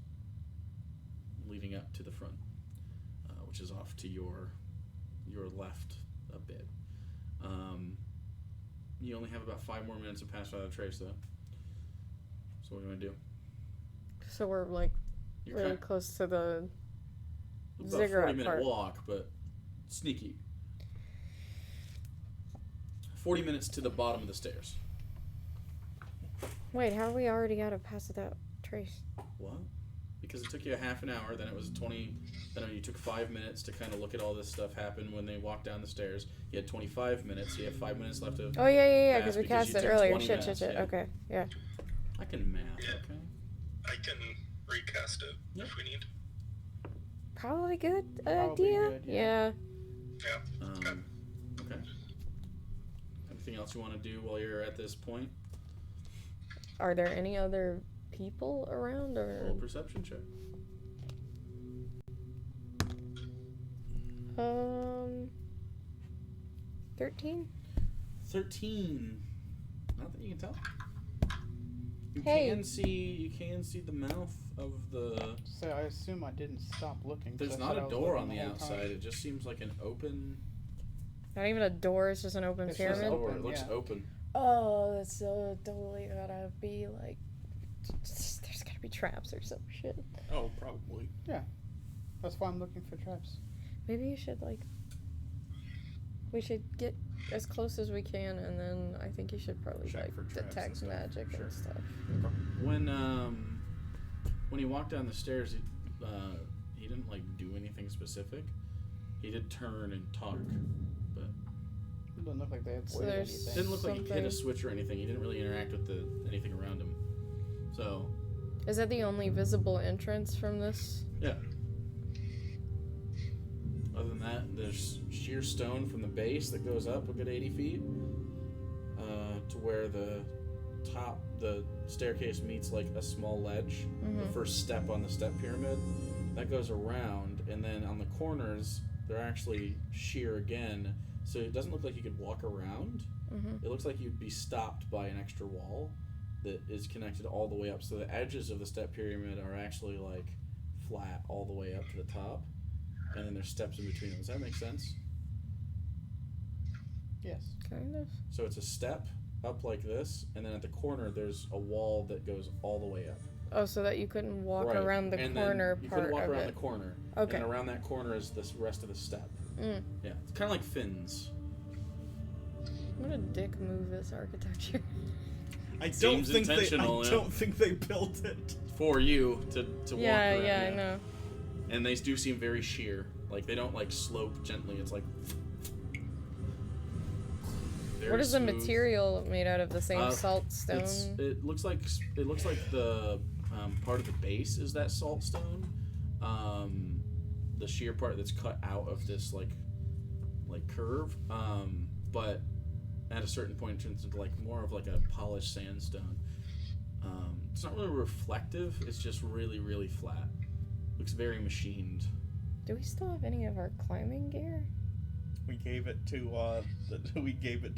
leading up to the front, which is off to your left a bit. You only have about 5 more minutes to pass without a trace, though. So what do you want to do?
So we're like
You're
really
kind
close to the
it's about a
ziggurat
40-minute
part.
walk, but sneaky. 40 minutes to the bottom of the stairs.
Wait, how are we already out of Pass Without Trace?
What? Because it took you a half an hour, then it was 20. Then you took 5 minutes to kind of look at all this stuff happen when they walked down the stairs. You had 25 minutes, so you have 5 minutes left to.
Oh yeah,
pass
because we
because
cast
you
it
took
earlier.
20
Shit.
minutes, yeah.
Okay, yeah.
I can math,
Yeah.
okay?
I can recast it if we need.
Probably good
Probably
idea.
good,
Yeah.
Yeah.
Okay. Anything else you want to do while you're at this point?
Are there any other people around or?
Roll perception check.
13.
13. Not that you can tell. You
Hey.
can see the mouth of the.
So I assume I didn't stop looking. 'cause
There's
I
not
said I
a
was
door
looking
on the
whole time.
outside. It just seems like an open.
Not even a door. It's just an open
It's just
pyramid.
Door.
open,
It looks
yeah.
open.
Oh, that's so totally gotta be like. There's gotta be traps or some shit.
Oh, probably.
That's why I'm looking for traps.
Maybe you should like. We should get as close as we can, and then I think you should probably
Check
like
for traps and
detect
stuff.
magic
Sure.
and stuff.
When he walked down the stairs, he didn't like do anything specific. He did turn and talk, but
It doesn't look like they
So
avoided
there's-
it
anything.
didn't look like he hit
Something-
a switch or anything. He didn't really interact with anything around him. So
Is that the only visible entrance from this?
yeah. Other than that, there's sheer stone from the base that goes up a good 80 feet to where the staircase meets like a small ledge. The first step on the step pyramid that goes around, and then on the corners they're actually sheer again. So it doesn't look like you could walk around. It looks like you'd be stopped by an extra wall that is connected all the way up. So the edges of the step pyramid are actually like flat all the way up to the top. And then there's steps in between them. Does that make sense?
Yes.
Kind of.
So it's a step up like this, and then at the corner there's a wall that goes all the way up.
Oh, so that you couldn't walk
Right.
around the
And
corner
then you
part
couldn't walk
of
around
it.
the corner.
Okay.
And around that corner is this rest of the step.
Mm.
Yeah, it's kind of like fins.
What a dick move, this architecture.
I don't
Seems
think
intentional, yeah.
don't think they built it.
For you to walk
Yeah,
around.
yeah, I know.
And they do seem very sheer. Like they don't like slope gently. It's like. Very
What is the
smooth.
material made out of? The same salt stone?
It looks like the part of the base is that salt stone. The sheer part that's cut out of this like curve. But at a certain point it turns into like more of like a polished sandstone. It's not really reflective. It's just really, really flat. Looks very machined.
Do we still have any of our climbing gear?
We gave it to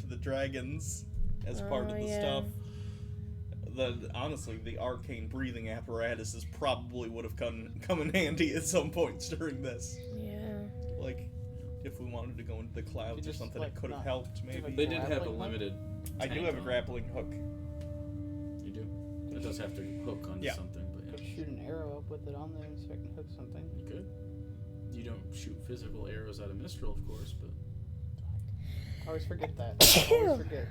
the dragons as part of the
yeah.
stuff. Honestly, the arcane breathing apparatuses probably would have come in handy at some points during this.
Yeah.
Like, if we wanted to go into the clouds or
just,
something,
like,
it could have
not
helped maybe.
like
They did have a
grappling hook?
limited.
I do
tank
have a
on.
grappling hook.
You do. It does have to hook onto
Yeah.
something, but
Could
yeah.
shoot an arrow up with it on there so I can hook something.
You could. You don't shoot physical arrows out of Mistral, of course, but
I always forget that. I always forget.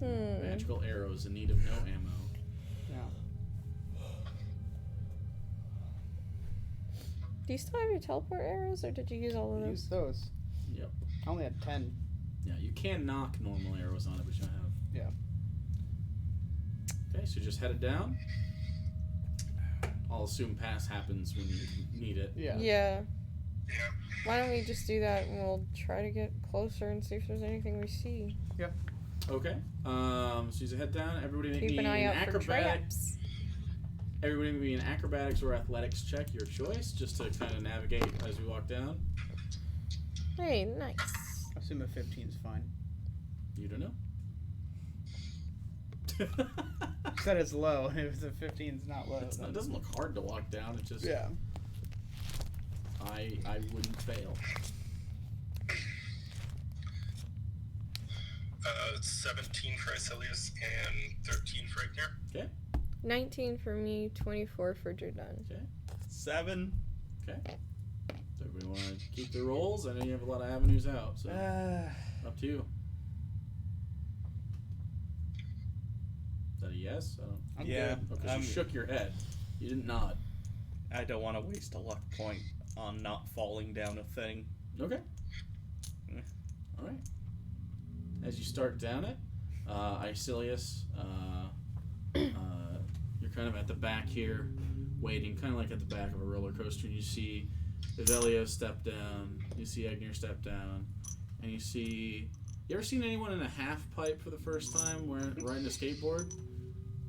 magical arrows in need of no ammo.
Yeah.
Do you still have your teleport arrows, or did you use all of those?
Use those.
Yep.
I only had 10.
Yeah, you can knock normal arrows on it, but you don't have.
Yeah.
Okay, so just headed down. I'll assume pass happens when you need it.
Yeah.
Yeah.
Yeah.
Why don't we just do that and we'll try to get closer and see if there's anything we see.
Okay. So you head down. Everybody make
Keep
me
an eye out for
acrobatics.
traps.
Everybody make me an acrobatics or athletics check, your choice, just to kind of navigate as we walk down.
Hey, nice.
I assume a 15 is fine.
You don't know.
You said it's low. If the 15 is not low.
It
then-
doesn't look hard to walk down. It just
Yeah.
I wouldn't fail.
17 for Icillius and 13 for Egnir.
Okay.
19 for me, 24 for Jurdan.
Okay.
7.
Okay. So everybody want to keep their rolls? I know you have a lot of avenues out, so up to you. Is that a yes? I don't.
Yeah.
Because you shook your head. You didn't nod.
I don't want to waste a luck point on not falling down a thing.
Okay. All right. As you start down it, Icillius, you're kind of at the back here, waiting, kind of like at the back of a roller coaster. And you see Ivellios step down. You see Egnir step down, and you see. You ever seen anyone in a half pipe for the first time, riding a skateboard?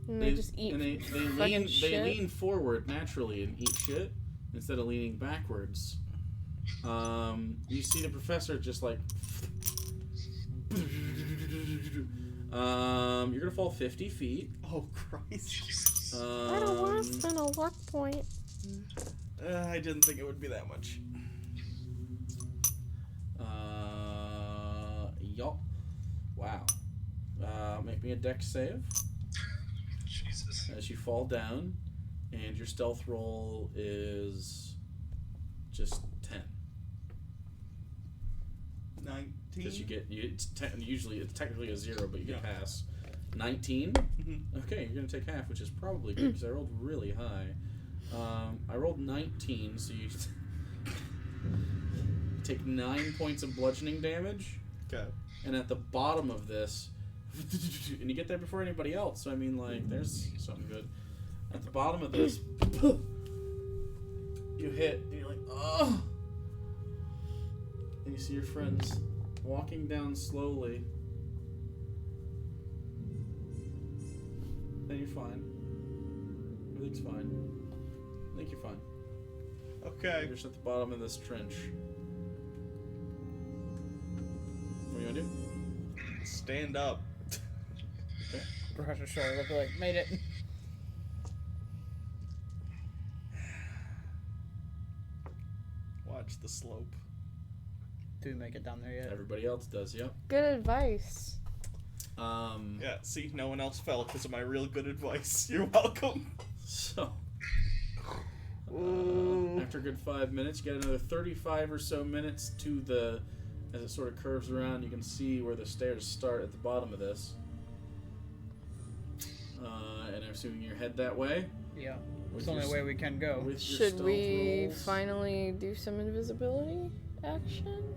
And they just eat.
And they lean forward naturally and eat shit instead of leaning backwards. You see the professor just like. You're gonna fall 50 feet.
Oh Christ!
I don't want to spend a luck point.
I didn't think it would be that much.
Yup. Wow. Make me a dex save
Jesus.
as you fall down, and your stealth roll is just 10.
19.
Because usually it's technically a 0, but you get pass. 19. Okay, you're gonna take half, which is probably good because I rolled really high. I rolled 19, so you take 9 points of bludgeoning damage.
Okay.
And at the bottom of this, and you get there before anybody else. So I mean, like, there's something good. At the bottom of this, you hit, and you're like, oh. And you see your friends walking down slowly. Then you're fine. Everything's fine. I think you're fine.
Okay.
You're just at the bottom of this trench. What do you want to do?
Stand up.
Okay.
Brush his shoulder, look like, made it.
Watch the slope.
Do we make it down there yet?
Everybody else does, yep.
Good advice.
Yeah, see, no one else fell because of my real good advice. You're welcome.
So, after a good 5 minutes, you get another 35 or so minutes to the, as it sort of curves around, you can see where the stairs start at the bottom of this. And I'm assuming you're head that way?
Yeah.
With
It's the only
your-
way we can go.
With your
Should
stealth
we
rolls.
finally do some invisibility action?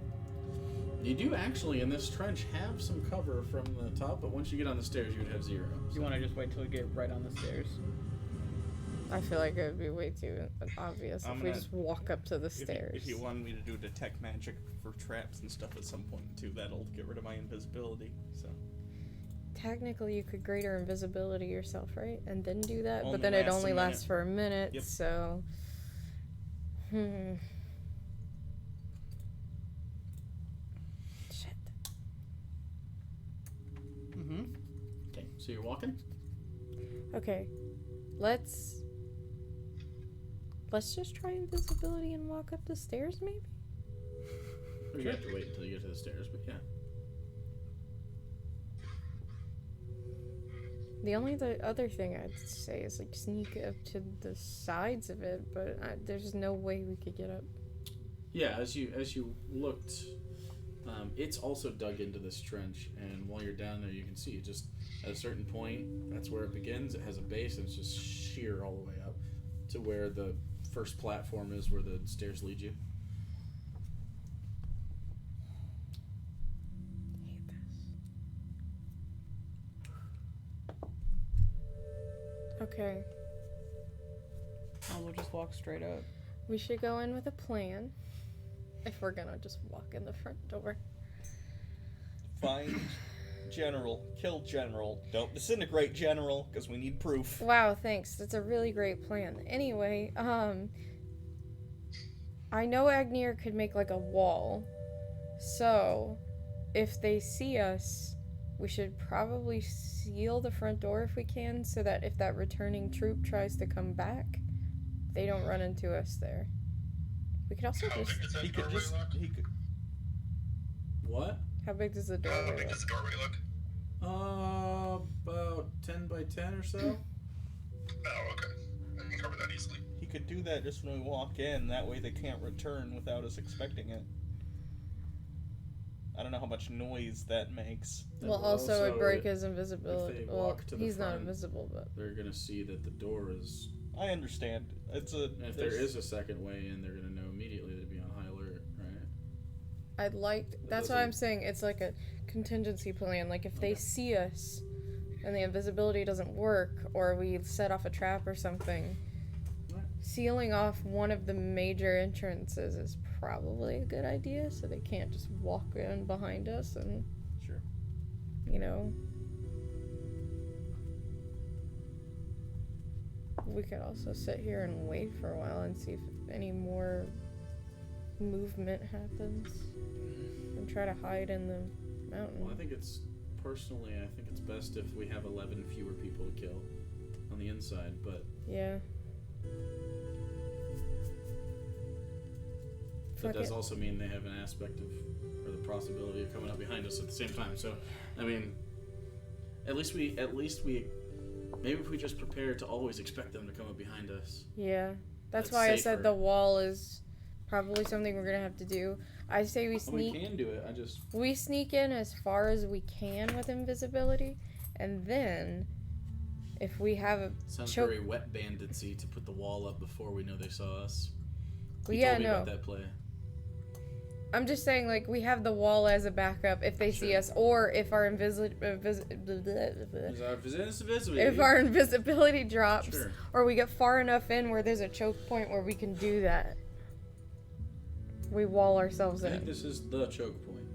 You do actually, in this trench, have some cover from the top, but once you get on the stairs, you would have 0.
You want to just wait till we get right on the stairs?
I feel like it would be way too obvious
I'm
if we
gonna-
just walk up to the
If
stairs.
you wanted me to do detect magic for traps and stuff at some point too, that'll get rid of my invisibility. So
Technically, you could greater invisibility yourself, right? And then do that,
Only
but then it
lasts a
only
minute.
lasts for a minute,
Yep.
so... Shit.
Mm-hmm.
Okay, so you're walking?
Okay, let's just try invisibility and walk up the stairs, maybe?
Or you have to wait until you get to the stairs, but yeah.
The only other thing I'd say is like sneak up to the sides of it, but there's no way we could get up.
Yeah, as you looked, it's also dug into this trench, and while you're down there, you can see it just at a certain point. That's where it begins. It has a base, and it's just sheer all the way up to where the first platform is, where the stairs lead you.
I hate this. Okay,
Oh, we'll just walk straight up.
we should go in with a plan. If we're gonna just walk in the front door.
find General, kill General. Don't disintegrate General, because we need proof.
Wow, thanks. That's a really great plan. Anyway, I know Egnir could make like a wall. So, if they see us, we should probably seal the front door if we can, so that if that returning troop tries to come back, they don't run into us there. We could also
How
just...
big is that
He could
doorway
just
look?
What?
How big does the
How
doorway
big
look?
does the doorway look?
About 10 by 10 or so.
Oh, okay. I can cover that easily.
He could do that just when we walk in. That way they can't return without us expecting it. I don't know how much noise that makes.
Well,
But
also it break his
if
invisibility.
they
Well,
walk to the
he's not
front,
invisible, but
they're gonna see that the door is.
I understand. It's a.
And if there is a second way in, they're gonna know immediately to be on high alert, right?
I'd like. That's why I'm saying it's like a contingency plan. Like if they see us, and the invisibility doesn't work, or we set off a trap or something, sealing off one of the major entrances is probably a good idea, so they can't just walk in behind us and,
Sure.
you know. We could also sit here and wait for a while and see if any more movement happens, and try to hide in the mountain.
Well, I think it's best if we have 11 fewer people to kill on the inside, but
Yeah.
that
Fuck
does
it.
also mean they have an aspect of, or the possibility of coming up behind us at the same time. So, I mean, at least we, maybe if we just prepare to always expect them to come up behind us.
Yeah. That's
That's
why I
safer.
said the wall is probably something we're gonna have to do. I say we
Well, we
sneak.
can do it. I just
We sneak in as far as we can with invisibility, and then if we have a
sounds
choke.
very wet banditsy to put the wall up before we know they saw us.
Well,
You
yeah,
told me
no.
about that play.
I'm just saying, like, we have the wall as a backup if they see
Sure.
us, or if our
Is our visibility?
if our invisibility drops,
Sure.
or we get far enough in where there's a choke point where we can do that. We wall ourselves
I think
in.
this is the choke point.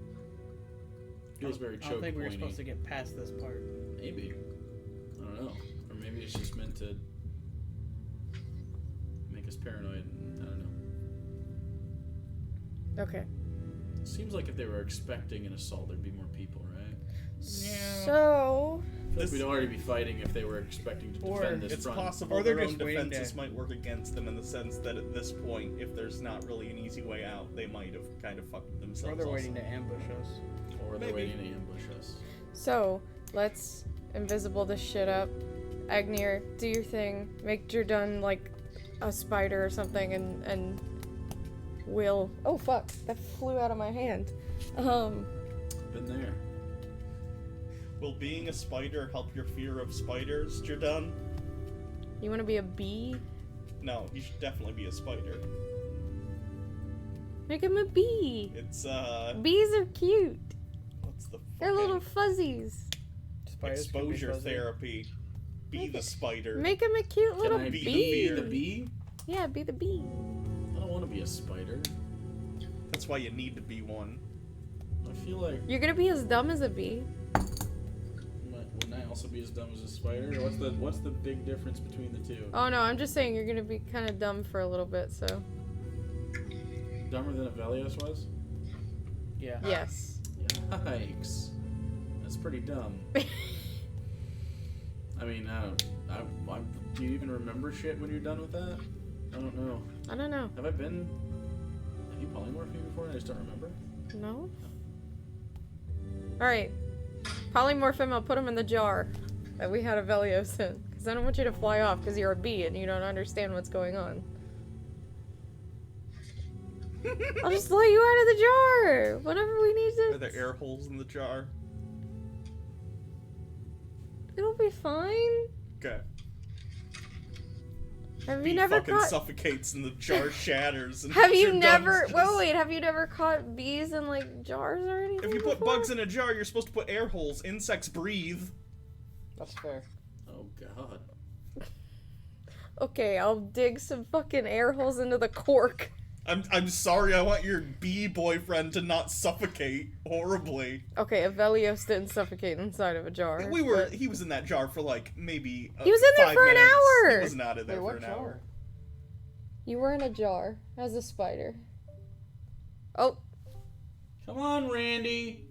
Feels very
I
choke
don't think we were
pointy.
supposed to get past this part.
Maybe. I don't know. Or maybe it's just meant to make us paranoid. I don't know.
Okay.
Seems like if they were expecting an assault, there'd be more people, right?
So,
I feel like we'd already be fighting if they were expecting to
Or
defend this
It's
front.
possible
Or they're
their own
just waiting
defenses
to-
might work against them in the sense that at this point, if there's not really an easy way out, they might have kind of fucked themselves.
Or they're waiting
also.
to ambush us.
Or they're
Maybe.
waiting to ambush us.
so let's invisible this shit up. Egnir, do your thing. Make Jurdan like a spider or something, and we'll. Oh fuck! That flew out of my hand.
Been there.
Will being a spider help your fear of spiders, Jurdan?
You want to be a bee?
No, you should definitely be a spider.
Make him a bee.
It's
Bees are cute.
what's the
They're
fucking
little fuzzies.
Spiders can be
exposure
fuzzy.
therapy? Be the spider.
Make him a cute
Can
little
I
be
bee.
the bee?
Yeah, be the bee.
I don't want to be a spider.
That's why you need to be one.
I feel like
You're gonna be as dumb as a bee.
wouldn't I also be as dumb as a spider? Or what's the big difference between the two?
Oh no, I'm just saying you're gonna be kind of dumb for a little bit. So
Dumber than Ivellios was?
Yeah.
yes.
Yikes. That's pretty dumb. I mean, do you even remember shit when you're done with that? I don't know.
I don't know.
Have you polymorphed me before and I just don't remember?
No. All right. Polymorph him. I'll put him in the jar that we had Ivellios in. Because I don't want you to fly off because you're a bee and you don't understand what's going on. I'll just let you out of the jar whenever we need
Are
it.
there air holes in the jar?
It'll be fine.
Okay.
Have
Bee
you never
fucking
caught?
suffocates and the jar shatters. And
Have you
Jurdan's
never?
just-
Wait. Have you never caught bees in like jars or anything?
If you put
before?
bugs in a jar, you're supposed to put air holes. Insects breathe.
That's fair.
Oh god.
Okay, I'll dig some fucking air holes into the cork.
I'm sorry. I want your bee boyfriend to not suffocate horribly.
Okay, Ivellios didn't suffocate inside of a jar. but-
He was in that jar for like maybe.
He was in there
5
for an
minutes.
hour!
He was not in there
Wait,
for
what
an
jar?
hour.
You were in a jar as a spider. Oh,
Come on, Randy.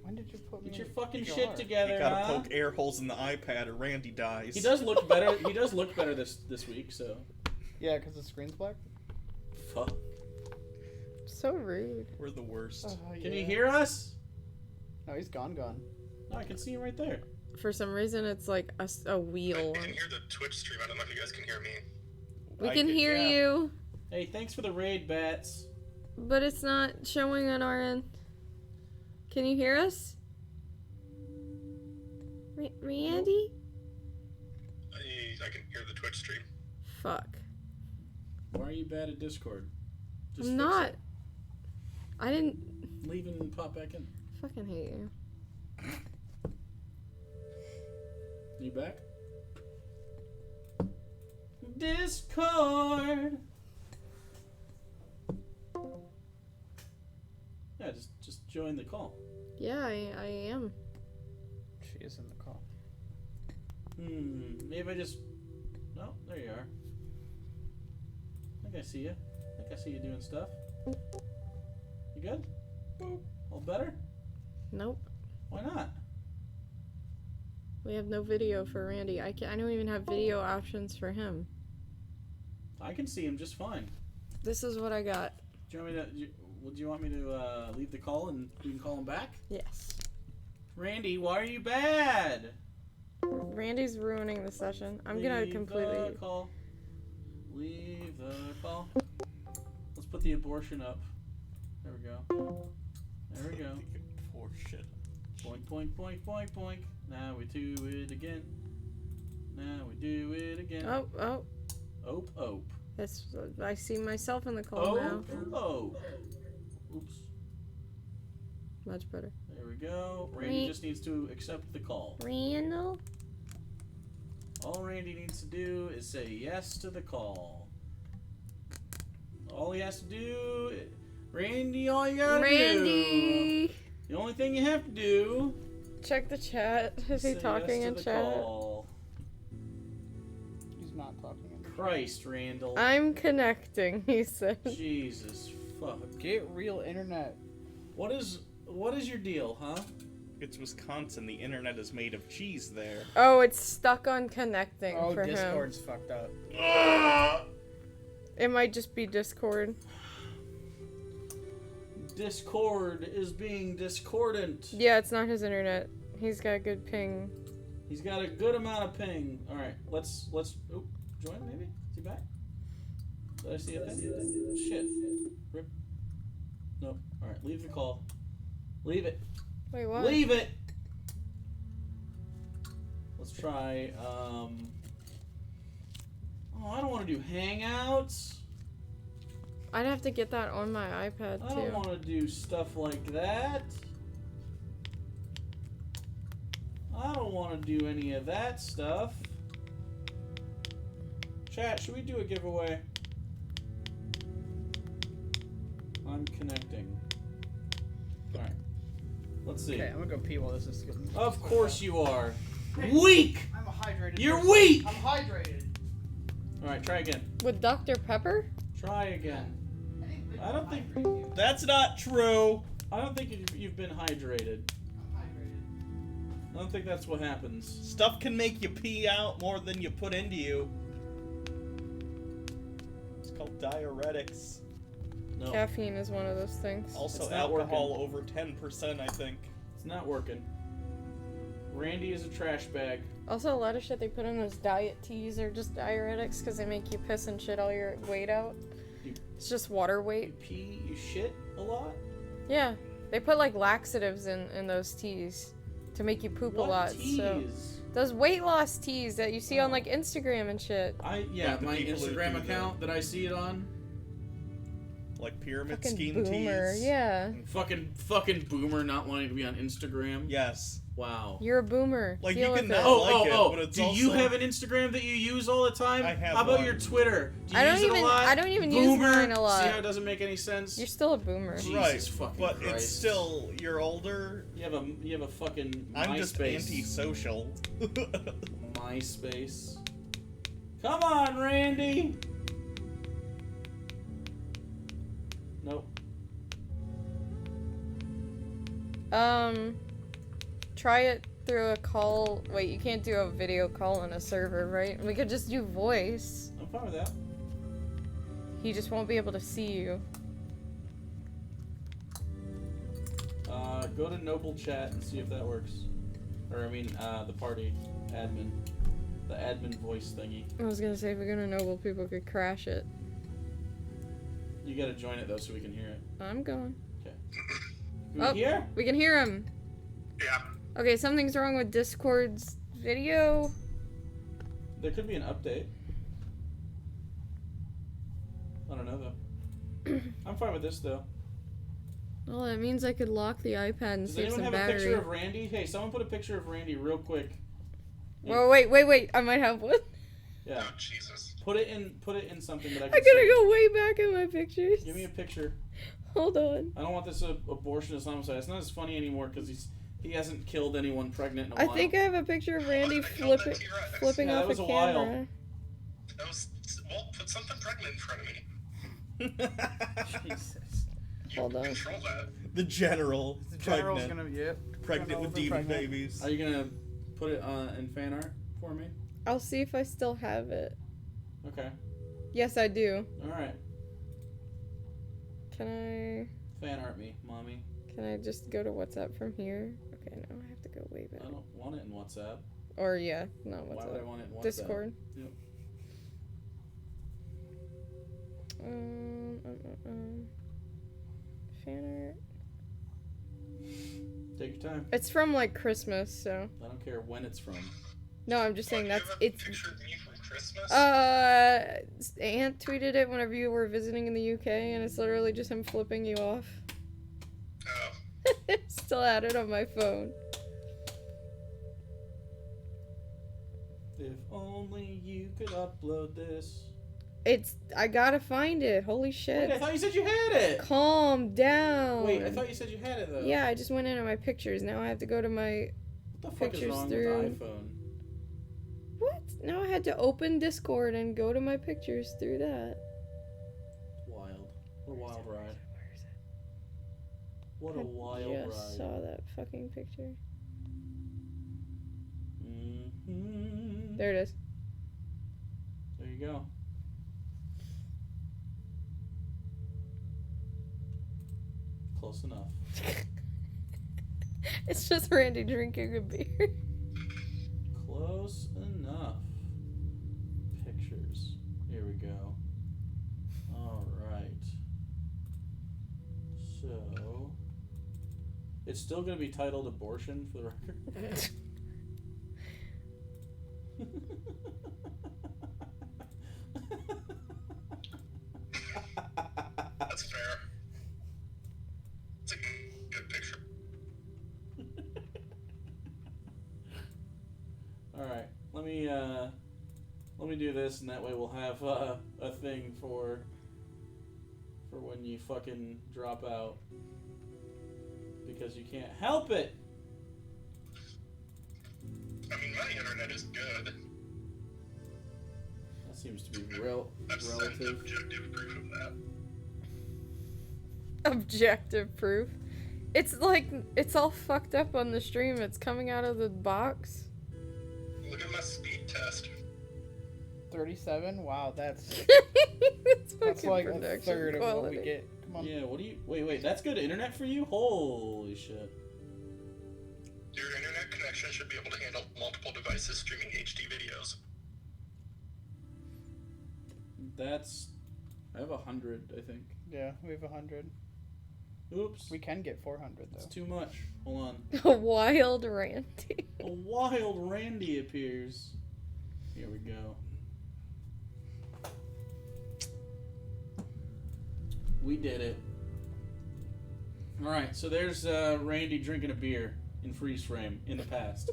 When did you put me
Get your
in
fucking
a jar?
shit together,
You gotta
huh?
poke air holes in the iPad or Randy dies.
He does look better. He does look better this week. So.
Yeah, because the screen's black.
Fuck.
so rude.
We're the worst.
Can you hear us?
No, he's gone.
No, I can see him right there.
For some reason, it's like a wheel.
I can hear the Twitch stream. I don't know if you guys can hear me.
We can hear
yeah.
you,
Hey, thanks for the raid, Bats.
but it's not showing on our end. Can you hear us? Randy?
I can hear the Twitch stream.
Fuck.
Why are you bad at Discord?
I'm
fix
not.
it.
I didn't
Leave and pop back in.
fucking hate you.
You back? Discord. Yeah, just join the call.
Yeah, I am.
She is in the call.
Maybe I just. No, there you are. I think I see you. I think I see you doing stuff. You good? All better?
Nope.
Why not?
We have no video for Randy. I don't even have video options for him.
I can see him just fine.
This is what I got.
Do you want me to? Do you want me to leave the call and we can call him back?
Yes.
Randy, why are you bad?
Randy's ruining the session. I'm gonna completely.
Leave the call. Leave the call. Let's put the abortion up. There we go. There we go.
Poor shit.
Boink, boink, boink, boink, boink. Now we do it again. Now we do it again.
Oh.
Ope, ope.
That's. I see myself in the call now.
Oh. Oops.
Much better.
There we go. Randy just needs to accept the call.
Randall?
All Randy needs to do is say yes to the call. All he has to do, Randy, all you gotta
Randy!
do. The only thing you have to do.
Check the chat. Is he
say
talking
yes
in
to the
chat?
call.
He's not talking in the chat.
Christ, Randall.
I'm connecting, he said.
Jesus fuck.
Get real internet.
What is your deal, huh?
It's Wisconsin. The internet is made of cheese there.
Oh, it's stuck on connecting
Oh,
for
Discord's fucked up.
him. It might just be Discord.
Discord is being discordant.
Yeah, it's not his internet. He's got a good ping.
He's got a good amount of ping. All right, let's. Oh, join maybe. Is he back? Did I see a thing? Shit. Rip. Nope. All right, leave the call. Leave it.
Wait, what?
Leave it. Let's try. Oh, I don't want to do Hangouts.
I'd have to get that on my iPad
I don't
too.
want to do stuff like that. I don't want to do any of that stuff. Chat, should we do a giveaway? I'm connecting. Alright. Let's see.
Okay, I'm gonna go pee while this is getting.
Of course you are.
Hey,
Weak!
I'm a hydrated.
You're
person.
weak!
I'm hydrated.
Alright, try again.
With Dr. Pepper?
Try again. I don't think
That's not true.
you've been hydrated. I don't think that's what happens.
Stuff can make you pee out more than you put into you. It's called diuretics.
No,
Caffeine is one of those things.
Also,
It's not
alcohol over 10%, I think.
it's not working. Randy is a trash bag.
Also, a lot of shit they put in those diet teas are just diuretics because they make you piss and shit all your weight out. It's just water
You
weight.
pee, you shit a lot?
Yeah, they put like laxatives in those teas to make you poop
What
a lot.
teas?
So those weight loss teas that you see on like Instagram and shit.
Yeah,
Like the
my
people who
Instagram
do
account that I see it on.
Like pyramid
Fucking
scheme
boomer.
teas.
Yeah,
Fucking boomer not wanting to be on Instagram.
Yes.
Wow.
you're a boomer.
Like,
Deal
you
with
can
it.
now-
Oh,
like it, but it's
Do you
also-
have an Instagram that you use all the time?
I have
How about
one.
your Twitter? Do you
I don't
use it
even-
a lot?
I don't even use
Boomer?
mine a lot.
See how it doesn't make any sense?
You're still a boomer.
Jesus
Right,
fucking
but
Christ.
it's still, you're older.
You have a fucking
I'm just
MySpace.
antisocial.
MySpace. Come on, Randy. Nope.
Try it through a call. Wait, you can't do a video call on a server, right? We could just do voice.
I'm fine with that.
He just won't be able to see you.
Go to Noble Chat and see if that works. Or, I mean, the party admin. The admin voice thingy.
I was gonna say, if we're gonna ennoble people could crash it.
You gotta join it, though, so we can hear it.
I'm going.
Okay. Can we hear?
We can hear him.
Yeah.
Okay, something's wrong with Discord's video.
There could be an update. I don't know, though. I'm fine with this, though.
Well, that means I could lock the iPad and
Does
save
anyone
some
have
battery.
a picture of Randy? Hey, someone put a picture of Randy real quick.
Well, wait. I might have one.
Yeah.
Oh, Jesus.
Put it in something that I
I
can
gotta
see.
go way back in my pictures.
Give me a picture.
Hold on.
I don't want this abortionist homicide. It's not as funny anymore because he hasn't killed anyone pregnant in a
I
while.
think I have a picture of Randy
What if I killed that
flipping
Yeah, that
off
was
a
a while.
camera.
That was, well, put something pregnant in front of me.
Jesus.
You
Hold on.
control that.
The general.
The general's
Pregnant.
gonna, yep.
Pregnant with demon
pregnant.
babies.
Are you gonna put it in fan art for me?
I'll see if I still have it.
Okay.
Yes, I do.
All right.
Can
Fan art me, mommy.
I just go to WhatsApp from here? Okay, no, I have to go way back.
I don't want it in WhatsApp.
Or yeah, not
Why would I
WhatsApp.
want it in WhatsApp?
Discord.
Yep.
Fan art.
Take your time.
It's from like Christmas, so.
I don't care when it's from.
No, I'm just saying
Do you
that's
have a
it's.
picture of me from Christmas?
Aunt tweeted it whenever you were visiting in the UK, and it's literally just him flipping you off.
Oh.
Still had it on my phone.
If only you could upload this.
I gotta find it. Holy shit.
Wait, I thought you said you had it.
Calm down.
Wait, I thought you said you had it though.
Yeah, I just went into my pictures. Now I have to go to my.
What the fuck is
pictures
wrong
through-
with the iPhone?
What? Now I had to open Discord and go to my pictures through that.
Wild. What a wild ride.
Where is it?
What a wild
I just
ride.
saw that fucking picture.
Mm-hmm.
There it is.
There you go. Close enough.
It's just Randy drinking a beer.
Close enough. Pictures. Here we go. Alright. So. It's still going to be titled Abortion for the record.
That's fair. It's a good picture.
Alright. Let me do this, and that way we'll have a thing for when you fucking drop out. Because you can't help it!
I mean, my internet is good.
That seems to be
I've sent
relative.
objective proof of that.
Objective proof. It's like, it's all fucked up on the stream. It's coming out of the box.
Look at my speed test.
37? Wow, that's
It's
that's
fucking
like a
production
third of what
quality.
we get. Come on.
Yeah, what do you... Wait, that's good internet for you? Holy shit.
Your internet connection should be able to handle multiple devices streaming HD videos.
That's... I have 100, I think.
Yeah, we have 100.
Oops.
We can get 400
It's
though.
too much. Hold on.
A wild Randy.
A wild Randy appears. Here we go. We did it. Alright, so there's Randy drinking a beer in freeze frame in the past.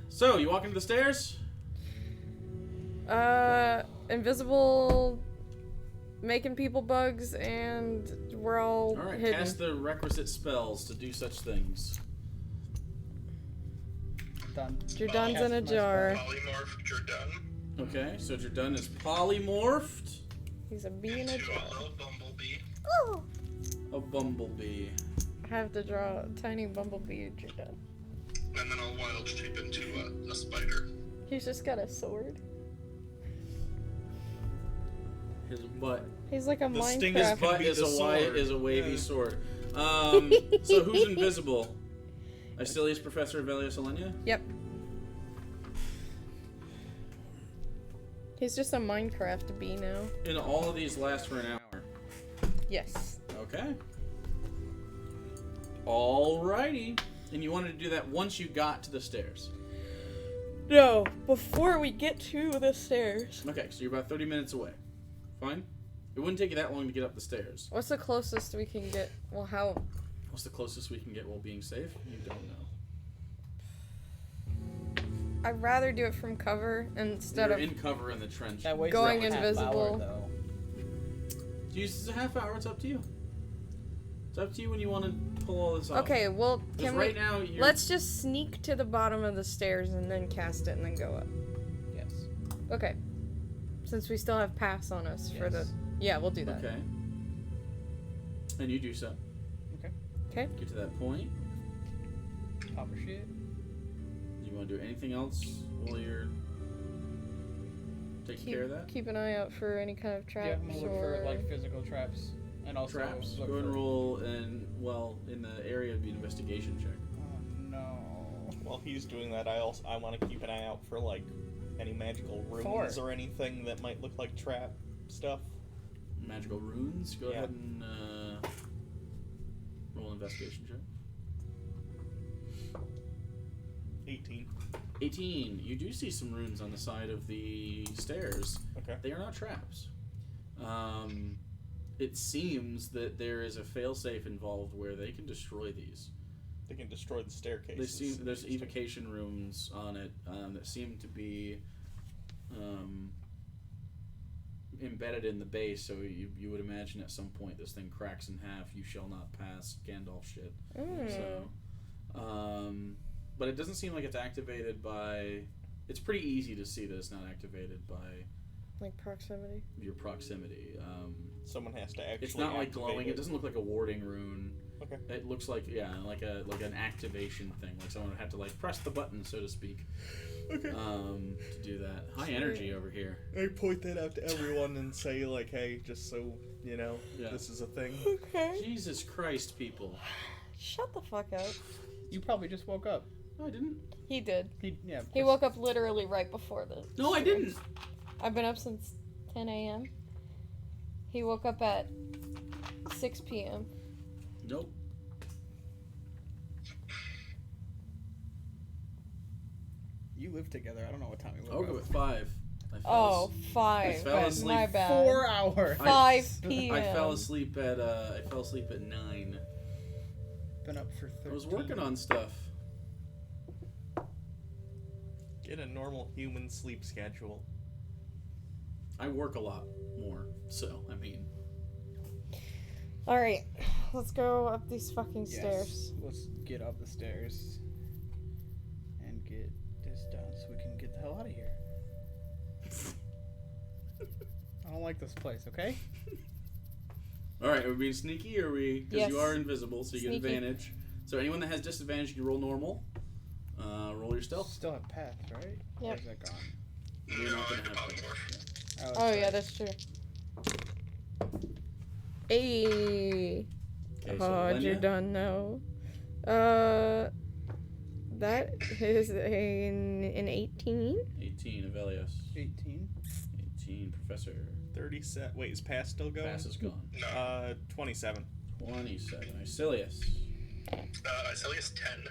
So, you walk into the stairs?
Invisible, making people bugs, and we're all
Alright,
hidden.
cast the requisite spells to do such things.
Done.
Jurdan's
Cast
in a
my
jar.
Polymorph Jurdan
Okay, so Jurdan is polymorphed.
He's a bee in a
into
jar.
a little bumblebee.
Oh!
A bumblebee.
I have to draw a tiny bumblebee Jurdan.
And then I'll wild shape into a spider.
He's just got a sword.
His butt.
He's like a
The sting is
Minecraft.
Can
Butt
be
is
the
a
sword.
wavy
Yeah.
sword. So who's invisible? Icillius, Professor Ivellios, Elenya?
Yep. He's just a Minecraft bee now.
And all of these last for an hour.
Yes.
Okay. Alrighty. And you wanted to do that once you got to the stairs.
No, before we get to the stairs.
Okay, so you're about 30 minutes away. Fine? It wouldn't take you that long to get up the stairs.
What's the closest we can get? Well, how?
What's the closest we can get while being safe? You don't know.
I'd rather do it from cover instead
You're
of
in cover in the trench.
That wastes
Going
like a half
invisible.
hour, though.
Do you use a half hour? It's up to you. It's up to you when you want to pull all this off.
Okay, well,
Because
can
right
we?
now you're...
Let's just sneak to the bottom of the stairs and then cast it and then go up.
Yes.
Okay. Since we still have pass on us for the.
Yes.
Yeah, we'll do that.
Okay. And you do so.
Okay.
Okay.
Get to that point.
Pop a shit.
Do you want to do anything else while you're taking care of that?
Keep an eye out for any kind of traps
Yeah, I'm gonna look
or.
for like physical traps and also
Traps.
look
Go and
for-
roll, and well, in the area would be an investigation check.
Oh no.
While he's doing that, I want to keep an eye out for like any magical runes
4.
or anything that might look like trap stuff.
Magical runes. Go
Yeah.
ahead and roll an investigation check.
18.
18. You do see some runes on the side of the stairs.
Okay.
They are not traps. It seems that there is a failsafe involved where they can destroy these.
They can destroy the staircase.
They seem there's evocation rooms on it that seem to be embedded in the base. So you would imagine at some point this thing cracks in half. You shall not pass. Gandalf shit. So, but it doesn't seem like it's activated by. It's pretty easy to see that it's not activated by
Like proximity.
your proximity.
Someone has to actually.
It's not like
activate
glowing. It doesn't look like a warding rune.
Okay.
It looks like like an activation thing. Like someone would have to like press the button, so to speak.
Okay.
To do that. High energy over here.
I point that out to everyone and say like, hey, just so you know,
Yeah.
this is a thing.
Okay.
Jesus Christ, people.
Shut the fuck up.
You probably just woke up.
No, I didn't.
He did.
Yeah.
He woke up literally right before this.
No, I didn't.
I've been up since 10 a.m. He woke up at 6 p.m.
Nope.
You live together. I don't know what time you
I'll
woke
go
up.
at 5. I fell
Oh,
as-
5.
I fell asleep.
My bad.
4 hours.
5 p.m.
I fell asleep at 9.
Been up for 13.
I was working on stuff.
Get a normal human sleep schedule.
I work a lot more, so I mean.
All right, let's go up these fucking
Yes.
stairs.
Let's get up the stairs and get this done so we can get the hell out of here. I don't like this place, okay?
All right, are we being sneaky, or are we? Because
Yes.
you are invisible, so you
Sneaky.
get advantage. So anyone that has disadvantage, you can roll normal. Roll your stealth.
Still have path, right? Or
Yep.
is that gone?
You're not gonna
the
have
polymorph.
Oh
sorry.
yeah, that's true. Hey.
Okay, so
Oh, you're
Elenya?
done now. That is an 18.
18, Ivellios.
18.
18, Professor.
37. Wait, is pass still going?
Pass is gone.
No.
27.
27. Icillius.
Icillius 10.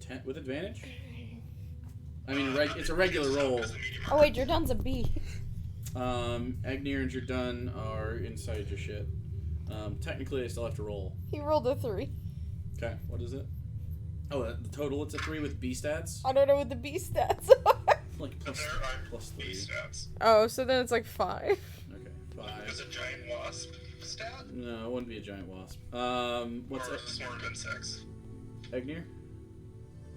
10 with advantage? I mean, it's a regular roll.
Oh wait, Jurdan's a bee.
Egnir and Jurdan are inside your shit. Technically, they still have to roll.
He rolled a 3.
Okay, what is it? Oh, the total, it's a 3 with B stats?
I don't know what the bee stats are.
Like
But there are
plus
B
3.
stats.
Oh, so then it's like 5.
Okay,
Is
5.
a giant wasp stat?
No, it wouldn't be a giant wasp. What's
or a
that?
swarm of insects?
Egnir?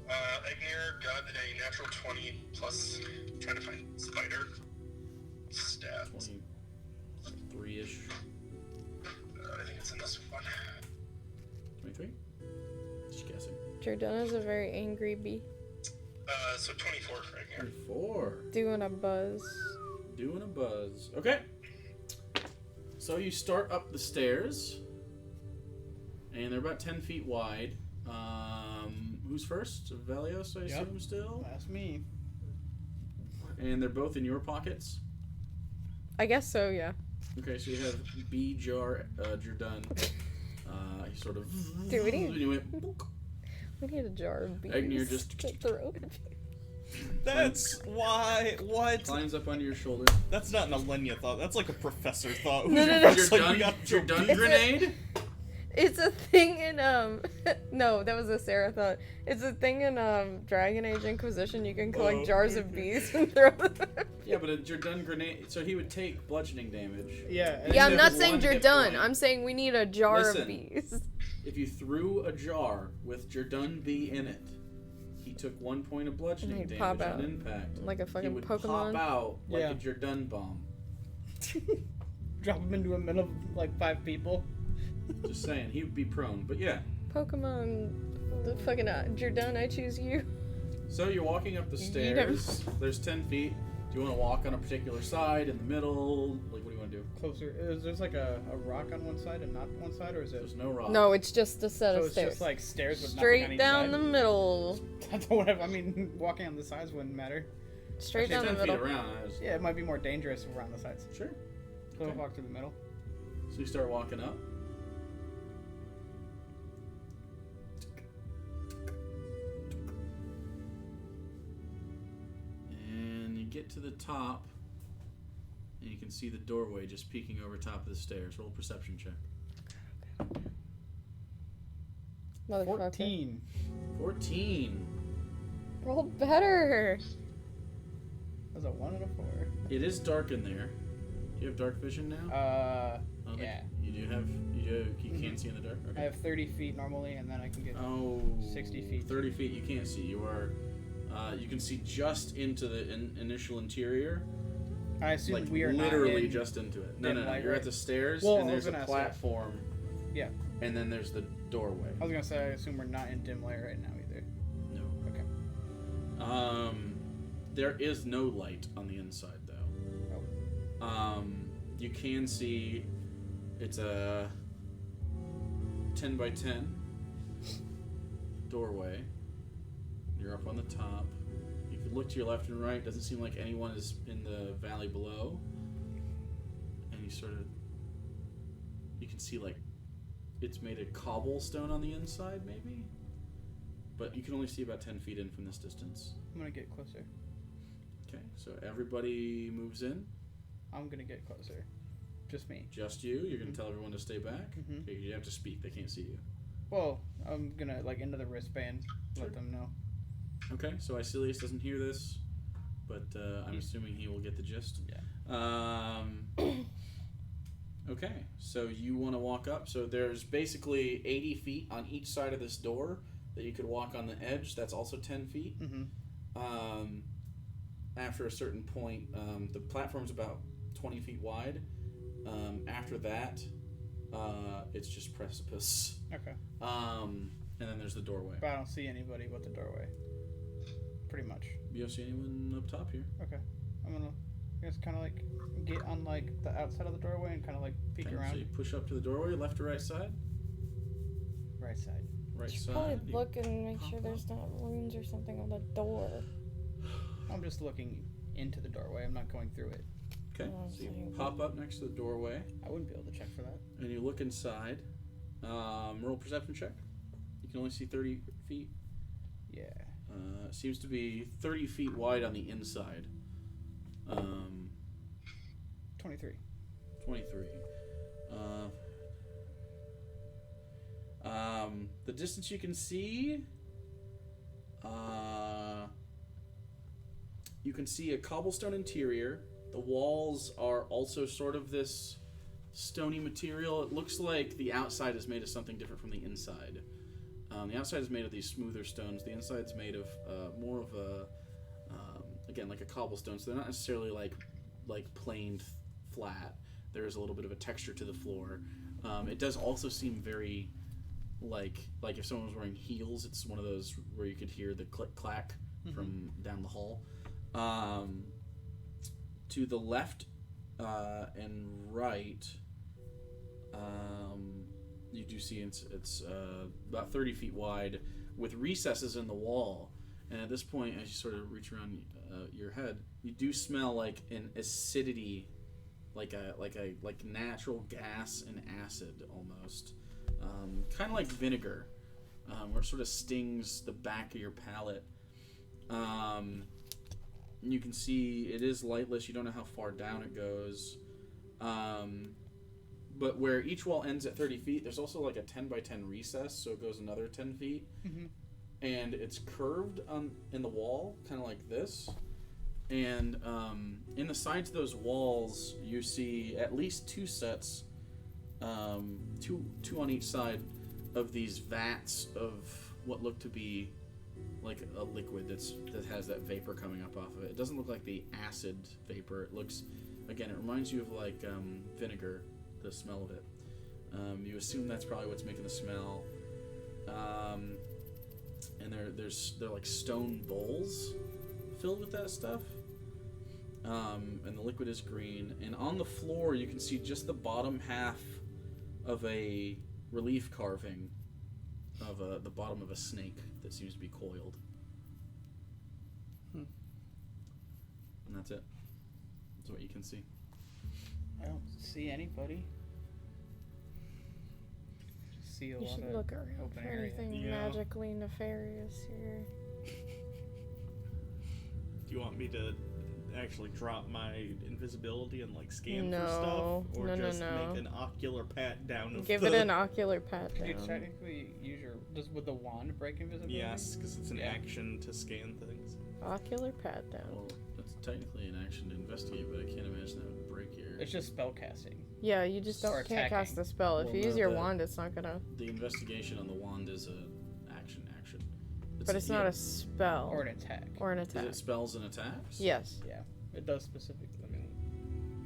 Egnir got a natural 20 plus, trying to find spider stat.
23-ish.
I think it's in this one.
23? Just guessing.
Jurdan is a very angry bee.
So 24 for Egnir.
24.
Doing a buzz.
Doing a buzz. Okay. So you start up the stairs, and they're about 10 feet wide. Who's first? Ivellios, I assume, still?
That's me.
And they're both in your pockets?
I guess so, yeah.
Okay, so you have B. Jurdan. He sort of...
Dude, we need-
and he went,
We need a jar of bees.
Egnir just-
to throw at you.
That's why. What?
climbs up onto your shoulder.
That's not an Elenya thought. That's like a professor thought.
No.
It's like, we got
Jurdan
bees.
grenade?
It's a thing in no, that was a Sarah thought. It's a thing in Dragon Age Inquisition. You can collect
Oh,
jars of bees and throw them.
Yeah, but a Jurdan grenade... So he would take bludgeoning damage.
Yeah.
Yeah, I'm
Except
not
for
saying
one
you're
hit
done.
point.
I'm saying we need a jar
Listen.
of bees.
If you threw a jar with Jurdan B in it, he took 1 point of bludgeoning
And he'd
damage
pop out.
on impact.
Like a
He
fucking
would
Pokemon.
pop out like
Yeah.
a Jurdan bomb.
Drop him into a middle of like 5 people.
Just saying, he would be prone. But yeah.
Pokemon, the fucking Jurdan, I choose you.
So you're walking up the
You never-
stairs. There's 10 feet. Do you want to walk on a particular side, in the middle? Like, what do you want to do?
Closer. Is there's like a rock on one side and not one side, or is it?
There's no rock.
No, it's just a set
So
of
it's
stairs.
just like stairs with
Straight
nothing on
down
each
the
side?
middle.
That's whatever. I mean, walking on the sides wouldn't matter.
Straight
Actually,
down the
10 feet
middle.
around. I was-
Yeah, it might be more dangerous around the sides.
Sure.
So
Okay.
walk through the middle.
So you start walking up. And you get to the top, and you can see the doorway just peeking over top of the stairs. Roll a perception check.
Motherfucker.
14.
14.
Roll better.
That's a 1 and a 4.
It is dark in there. Do you have dark vision now?
Uh,
I don't think-
yeah.
You can see in the dark?
I
Okay.
have 30 feet normally, and then I can get.
Oh,
60 feet.
30 feet you can't see. You are, you can see just into the initial interior.
I assume
Like
we are
literally
not in,
just into it. No,
dim
no, no.
light,
You're
right?
at the stairs,
Well,
and
I was
there's a
gonna ask that.
platform.
Yeah.
And then there's the doorway.
I was gonna say I assume we're not in dim light right now either.
No.
Okay.
There is no light on the inside though.
Oh.
You can see it's a 10 by 10 doorway. You're up on the top. You can look to your left and right. Doesn't seem like anyone is in the valley below. And you can see like it's made of cobblestone on the inside maybe. But you can only see about 10 feet in from this distance.
I'm gonna get closer.
Okay, so everybody moves in.
I'm gonna get closer. Just me.
Just you. You're gonna tell everyone to stay back.
Mhm.
Okay, you have to speak. They can't see you.
Well, I'm gonna like into the wristband.
Sure.
Let them know.
Okay, so Icillius doesn't hear this, but I'm assuming he will get the gist.
Yeah.
Okay, so you want to walk up. So there's basically 80 feet on each side of this door that you could walk on the edge. That's also 10 feet.
Mm-hmm.
After a certain point, the platform's about 20 feet wide. After that, it's just precipice.
Okay.
And then there's the doorway.
But I don't see anybody but the doorway. Pretty much.
You don't see anyone up top here?
Okay. I'm gonna, I guess, kind of like get on like the outside of the doorway and kind of like peek
Okay,
around.
so you push up to the doorway, left or right side?
Right side.
Right
Should
side.
probably
You
look and make
pop
sure
up.
there's not runes or something on the door.
I'm just looking into the doorway. I'm not going through it.
Okay,
Oh,
so you
sorry.
pop up next to the doorway,
I wouldn't be able to check for that.
and you look inside. Roll perception check. You can only see 30 feet.
Yeah.
Seems to be 30 feet wide on the inside.
23.
23. The distance you can see, you can see a cobblestone interior. The walls are also sort of this stony material. It looks like the outside is made of something different from the inside. The outside is made of these smoother stones. The inside's made of more of a, again, like a cobblestone. So they're not necessarily like planed flat. There's a little bit of a texture to the floor. It does also seem very like if someone was wearing heels. It's one of those where you could hear the click clack from down the hall. To the left and right, you do see it's about 30 feet wide with recesses in the wall. And at this point, as you sort of reach around your head, you do smell like an acidity, like natural gas and acid almost, kind of like vinegar, where it sort of stings the back of your palate. You can see it is lightless. You don't know how far down it goes. But where each wall ends at 30 feet, there's also like a 10 by 10 recess, so it goes another 10 feet.
Mm-hmm.
And it's curved in the wall, kind of like this. And in the sides of those walls, you see at least two sets, two on each side of these vats of what look to be like a liquid that has that vapor coming up off of it. It doesn't look like the acid vapor. It looks, again, it reminds you of like vinegar, the smell of it. You assume that's probably what's making the smell. And they're like stone bowls filled with that stuff. And the liquid is green. And on the floor, you can see just the bottom half of a relief carving of the bottom of a snake that seems to be coiled. And that's it. That's what you can see.
I don't see anybody. Just see a
You
lot
should
of
look around
open
for
area.
anything
Yeah.
magically nefarious here.
Do you want me to actually drop my invisibility and like scan
No.
for stuff, or
No, no,
just
no.
make an ocular pat down of
Give
the...
it an ocular pat
Could you
down.
technically use your... Would the wand break invisibility?
Yes, because it's an
Yeah.
action to scan things.
Ocular pat down.
Well, that's technically an action to investigate, but I can't imagine that would break your...
It's just spell casting.
Yeah, you just
Or
can't cast
attacking.
the spell. If
Well,
you
no,
use your
the-
wand, it's not gonna.
The investigation on the wand is a action.
But it's not a spell
Or an attack.
or an
Is
attack.
it spells and attacks?
Yes.
Yeah, it does specifically.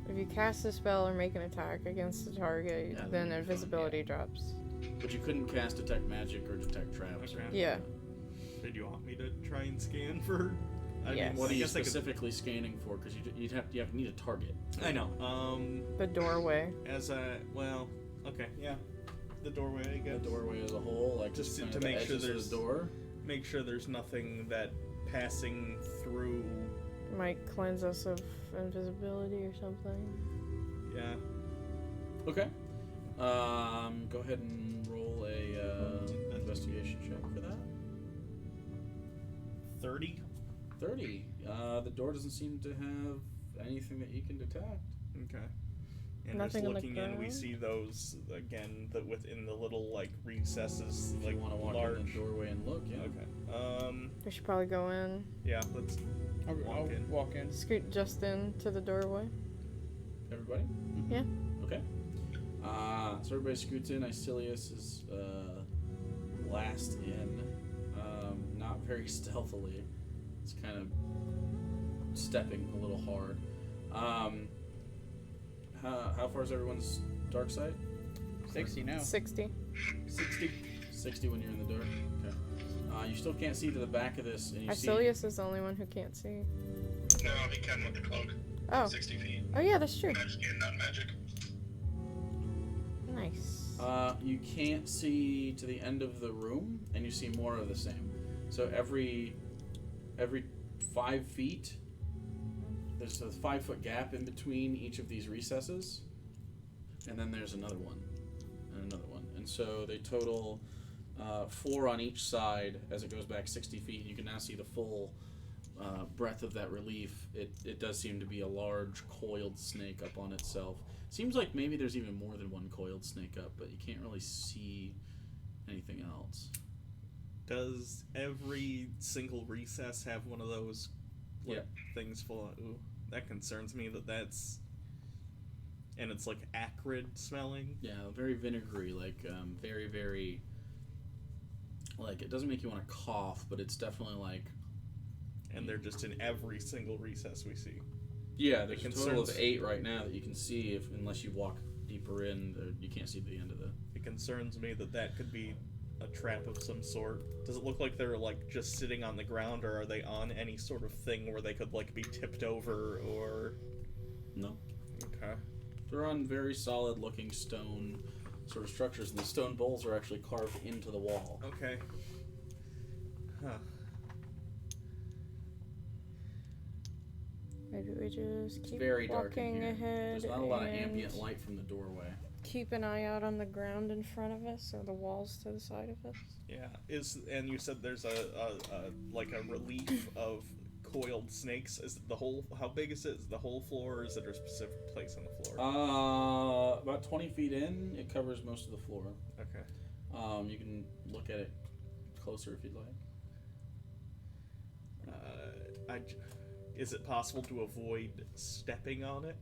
If you cast a spell or make an attack against the target,
Yeah,
then
then you're
invisibility drops.
But you couldn't cast detect magic or detect traps. Or
Okay.
Yeah.
Did you want me to try and scan for... I
Yes.
mean,
What are
I
you
guess I could...
specifically scanning for? Because you need a target.
I know.
The doorway.
As a... Well, okay, yeah. The doorway, I
The
guess.
doorway as a whole, like
Just
kind
to
of the
make sure
edges of
there's...
the door.
Make sure there's nothing that passing through...
Might cleanse us of invisibility or something.
Yeah.
Okay. Go ahead and roll a investigation check for that.
30?
30. The door doesn't seem to have anything that you can detect.
Okay. And
Nothing
just
on the
looking in, we
ground?
see those again that within the little like recesses,
If
like
you want to walk
large.
in the doorway and look, yeah.
Okay.
We should probably go in.
Yeah. Let's
I'll
walk in.
walk in.
Scoot just into the doorway.
Everybody?
Yeah.
Okay. So everybody scoots in. Icillius is last in. Not very stealthily. It's kind of stepping a little hard. How far is everyone's dark side?
60 now.
60.
60. 60 when you're in the door. Okay. You still can't see to the back of this, and you see.
Icillius is the only one who can't see.
No, he can with the cloak.
Oh.
60 feet.
Oh yeah, that's true.
Magic and not magic.
Nice.
You can't see to the end of the room, and you see more of the same. So every 5 feet, there's a 5-foot gap in between each of these recesses, and then there's another one, and another one, and so they total 4 on each side as it goes back 60 feet. And you can now see the full breadth of that relief. It does seem to be a large coiled snake up on itself. Seems like maybe there's even more than one coiled snake up, but you can't really see anything else.
Does every single recess have one of those like, things full of... Ooh, that concerns me that's... And it's like acrid smelling.
Yeah, very vinegary, like very, very... Like, it doesn't make you want to cough, but it's definitely like...
And they're just in every single recess we see.
Yeah, there's a total of
concerns-
8 right now that you can see, unless you walk deeper in, you can't see the end of the...
It concerns me that could be a trap of some sort. Does it look like they're like just sitting on the ground, or are they on any sort of thing where they could like be tipped over or...
No.
Okay.
They're on very solid looking stone sort of structures, and the stone bowls are actually carved into the wall.
Okay. Huh.
Maybe we just keep
Very dark in
walking
here.
ahead.
There's not a lot of
and
ambient light from the doorway.
Keep an eye out on the ground in front of us or the walls to the side of us.
Yeah. And you said there's a like a relief of coiled snakes. Is it the whole? How big is it? Is it the whole floor, or is there a specific place on the floor?
About 20 feet in, it covers most of the floor.
Okay.
You can look at it closer if you'd like.
Is it possible to avoid stepping on it?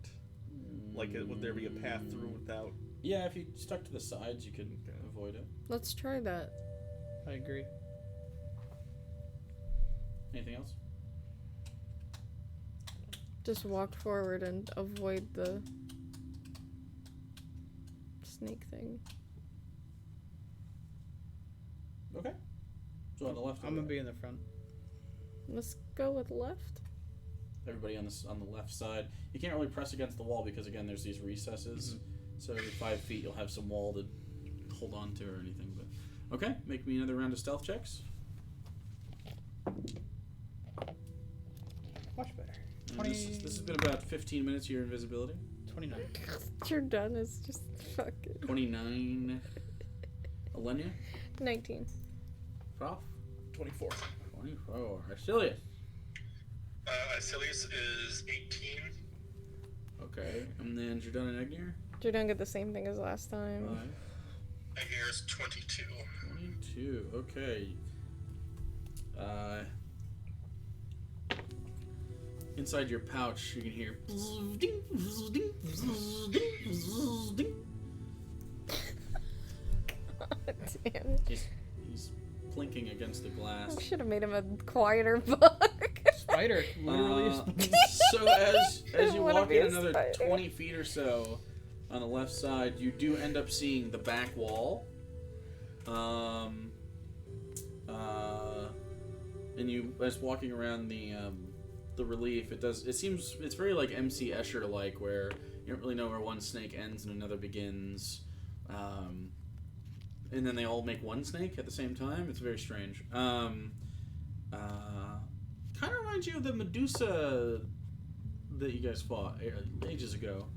Like, would there be a path through without?
Yeah, if you stuck to the sides, you could avoid it.
Let's try that.
I agree.
Anything else?
Just walk forward and avoid the snake thing.
Okay. So on the left.
I'm gonna be in the front.
Let's go with left.
Everybody on the left side. You can't really press against the wall because again, there's these recesses. So every 5 feet, you'll have some wall to hold on to or anything. But okay, make me another round of stealth checks.
Much better.
And this has been about 15 minutes of your invisibility.
29.
Jurdan is just fucking
29. Elenya?
19.
Prof?
24.
24. Icillius?
Icillius is 18.
Okay. And then Jurdan and Egnir?
Jurdan get the same thing as last time.
5.
Egnir is 22.
22. Okay. Inside your pouch, you can hear.
God damn it.
He's plinking against the glass.
I should have made him a quieter bug.
Spider, literally.
So as you
Wanna
walk
be
in
a
another
spider.
20 feet or so on the left side, you do end up seeing the back wall. And you, as walking around the relief, it's very like MC Escher like, where you don't really know where one snake ends and another begins. And then they all make one snake at the same time. It's very strange. Kind of reminds you of the Medusa that you guys fought ages ago.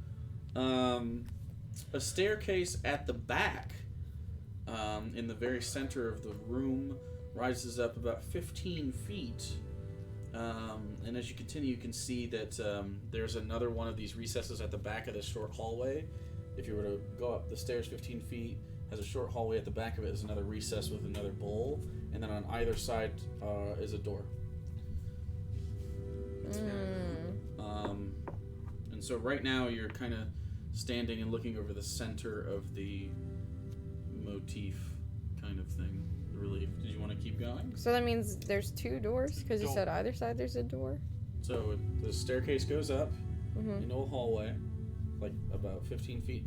A staircase at the back, in the very center of the room, rises up about 15 feet. And as you continue, you can see that there's another one of these recesses at the back of this short hallway. If you were to go up the stairs 15 feet, has a short hallway at the back of it is another recess with another bowl, and then on either side is a door. And so right now you're kind of standing and looking over the center of the motif kind of thing, the relief. Did you want to keep going?
So that means there's 2 doors? Because you said either side there's a door?
So the staircase goes up into a hallway, like about 15 feet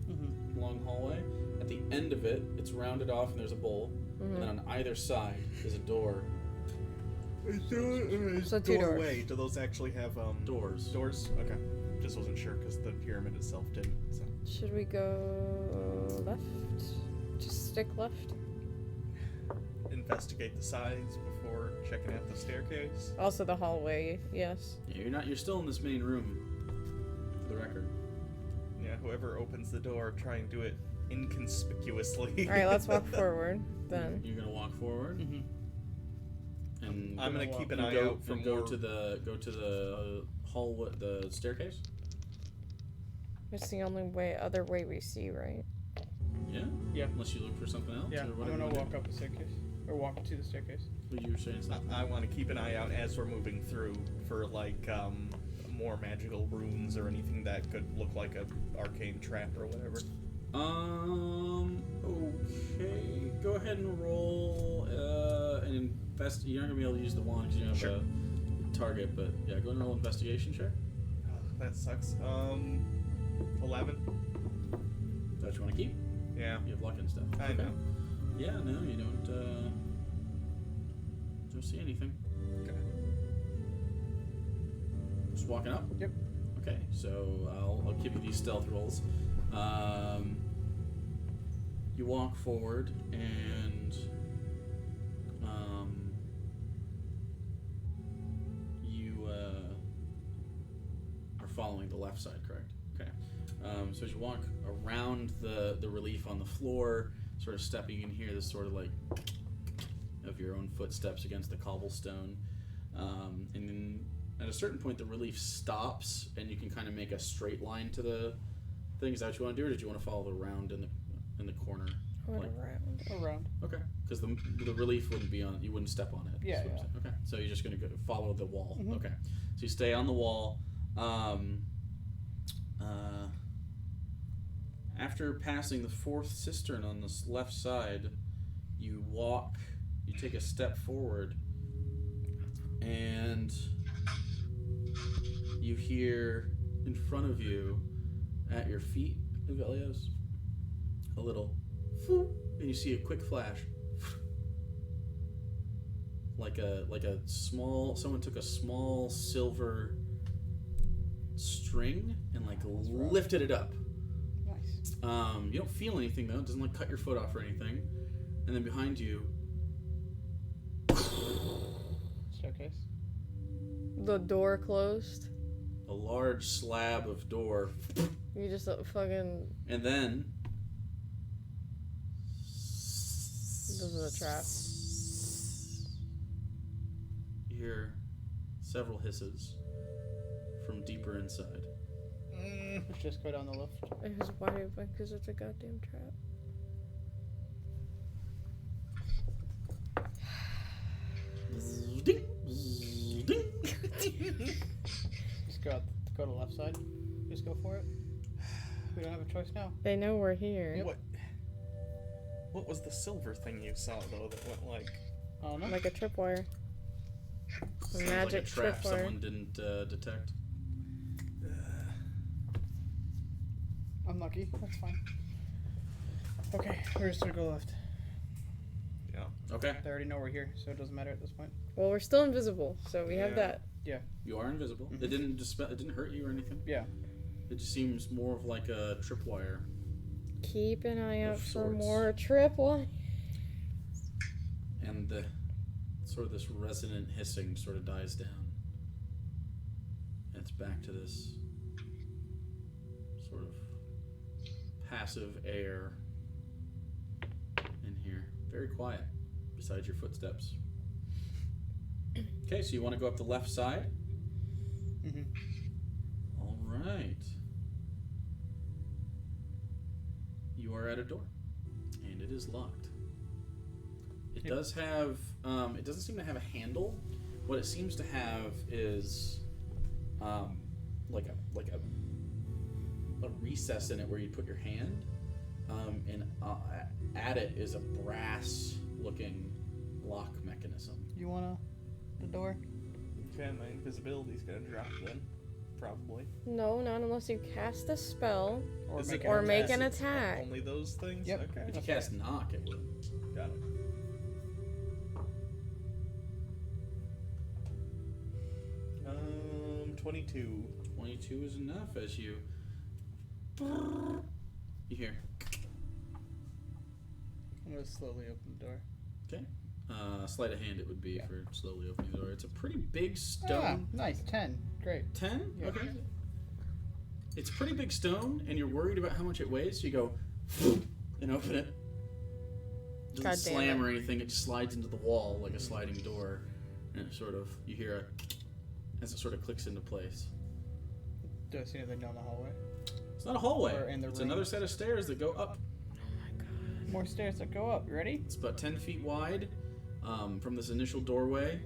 long hallway. At the end of it, it's rounded off and there's a bowl. And then on either side is a door.
So 2 doors.
Doorway. Do those actually have
Doors.
Doors? Okay. Just wasn't sure because the pyramid itself didn't. So.
Should we go left? Just stick left?
Investigate the sides before checking out the staircase.
Also the hallway, yes.
Yeah, you're still in this main room, for the record.
Yeah, whoever opens the door, try and do it inconspicuously.
Alright, let's walk forward then.
You're gonna walk forward. And
I'm gonna keep an
you
eye
go,
out for
and go
more.
to the hallway, the staircase.
It's the only other way we see, right?
Yeah.
Yeah.
Unless you look for something else.
Yeah,
or
I'm
whatever
gonna
you
walk up the staircase. Or walk to the staircase.
You were saying something.
I want to keep an eye out as we're moving through for like more magical runes or anything that could look like a arcane trap or whatever.
Okay. Go ahead and roll an invest. You're not gonna be able to use the wand because you don't have a target, but yeah, go ahead and roll investigation check.
That sucks. 11.
That you want to keep?
Yeah.
You have luck and stuff.
I know.
Yeah, no, you don't see anything.
Okay.
Just walking up?
Yep.
Okay, so I'll give you these stealth rolls. You You walk forward and you are following the left side, correct? Okay. So as you walk around the relief on the floor, sort of stepping in here, this sort of like of your own footsteps against the cobblestone, and then at a certain point the relief stops and you can kind of make a straight line to the thing. Is that what you want to do, or did you want to follow the round in the corner?
What
Like-
Around.
Okay, because the relief wouldn't be on, you wouldn't step on it.
Yeah,
is what I'm
yeah.
saying. Okay, so you're just gonna go follow the wall.
Mhm.
Okay, so you stay on the wall. After passing the fourth cistern on this left side, you take a step forward, and you hear in front of you, at your feet, Ivellios, a little, and you see a quick flash, like a small, someone took a small silver string and like lifted it up.
Nice.
You don't feel anything though. It doesn't like cut your foot off or anything. And then behind you,
Showcase.
The door closed.
a large slab of door,
You just fucking.
and then
This is a trap.
you hear several hisses from deeper inside.
Let's just go down the lift.
It was wide open because it's a goddamn trap.
Ding, ding.
Just go to the left side. Just go for it. We don't have a choice now.
They know we're here.
What was the silver thing you saw though that went like?
I don't know.
Like a tripwire.
Sounds
Magic
like a trap
tripwire.
someone didn't detect.
Unlucky. That's fine. Okay, we're just gonna go left.
Yeah.
Okay,
They already know we're here, so it doesn't matter at this point.
Well, we're still invisible, so we have
Yeah.
that.
you are invisible.
Mhm.
It didn't hurt you or anything.
Yeah.
It just seems more of like a tripwire.
Keep an eye out
Of
for
sorts.
more tripwire.
And the sort of this resonant hissing sort of dies down. And it's back to this sort of passive air in here. Very quiet beside your footsteps. Okay, so you want to go up the left side?
Mhm.
All right. You are at a door, and it is locked. It
Yep.
does have. It doesn't seem to have a handle. What it seems to have is, like a recess in it where you put your hand, and at it is a brass-looking lock mechanism.
You wanna the door?
Okay, my invisibility's gonna drop then, probably.
No, not unless you cast a spell.
Is
make
it
Or
an
make
attack.
an attack.
Only those things?
Yep.
Okay.
If you cast knock, it will.
Got it. 22.
22 is enough as you hear.
I'm gonna slowly open the door.
Okay. Sleight of hand it would be
Yeah.
for slowly opening the door. It's a pretty big
Ah,
stone.
nice. 10. Great.
10?
Yeah.
Okay. It's a pretty big stone, and you're worried about how much it weighs, so you go and open it. Doesn't
God damn
slam
it.
or anything, it just slides into the wall like a sliding door, and it sort of, you hear a, as it sort of clicks into place.
Do I see anything down the hallway?
It's not a hallway,
Or in the
it's
room.
another set of stairs that go up.
More stairs that go up. You ready?
It's about 10 feet wide from this initial doorway.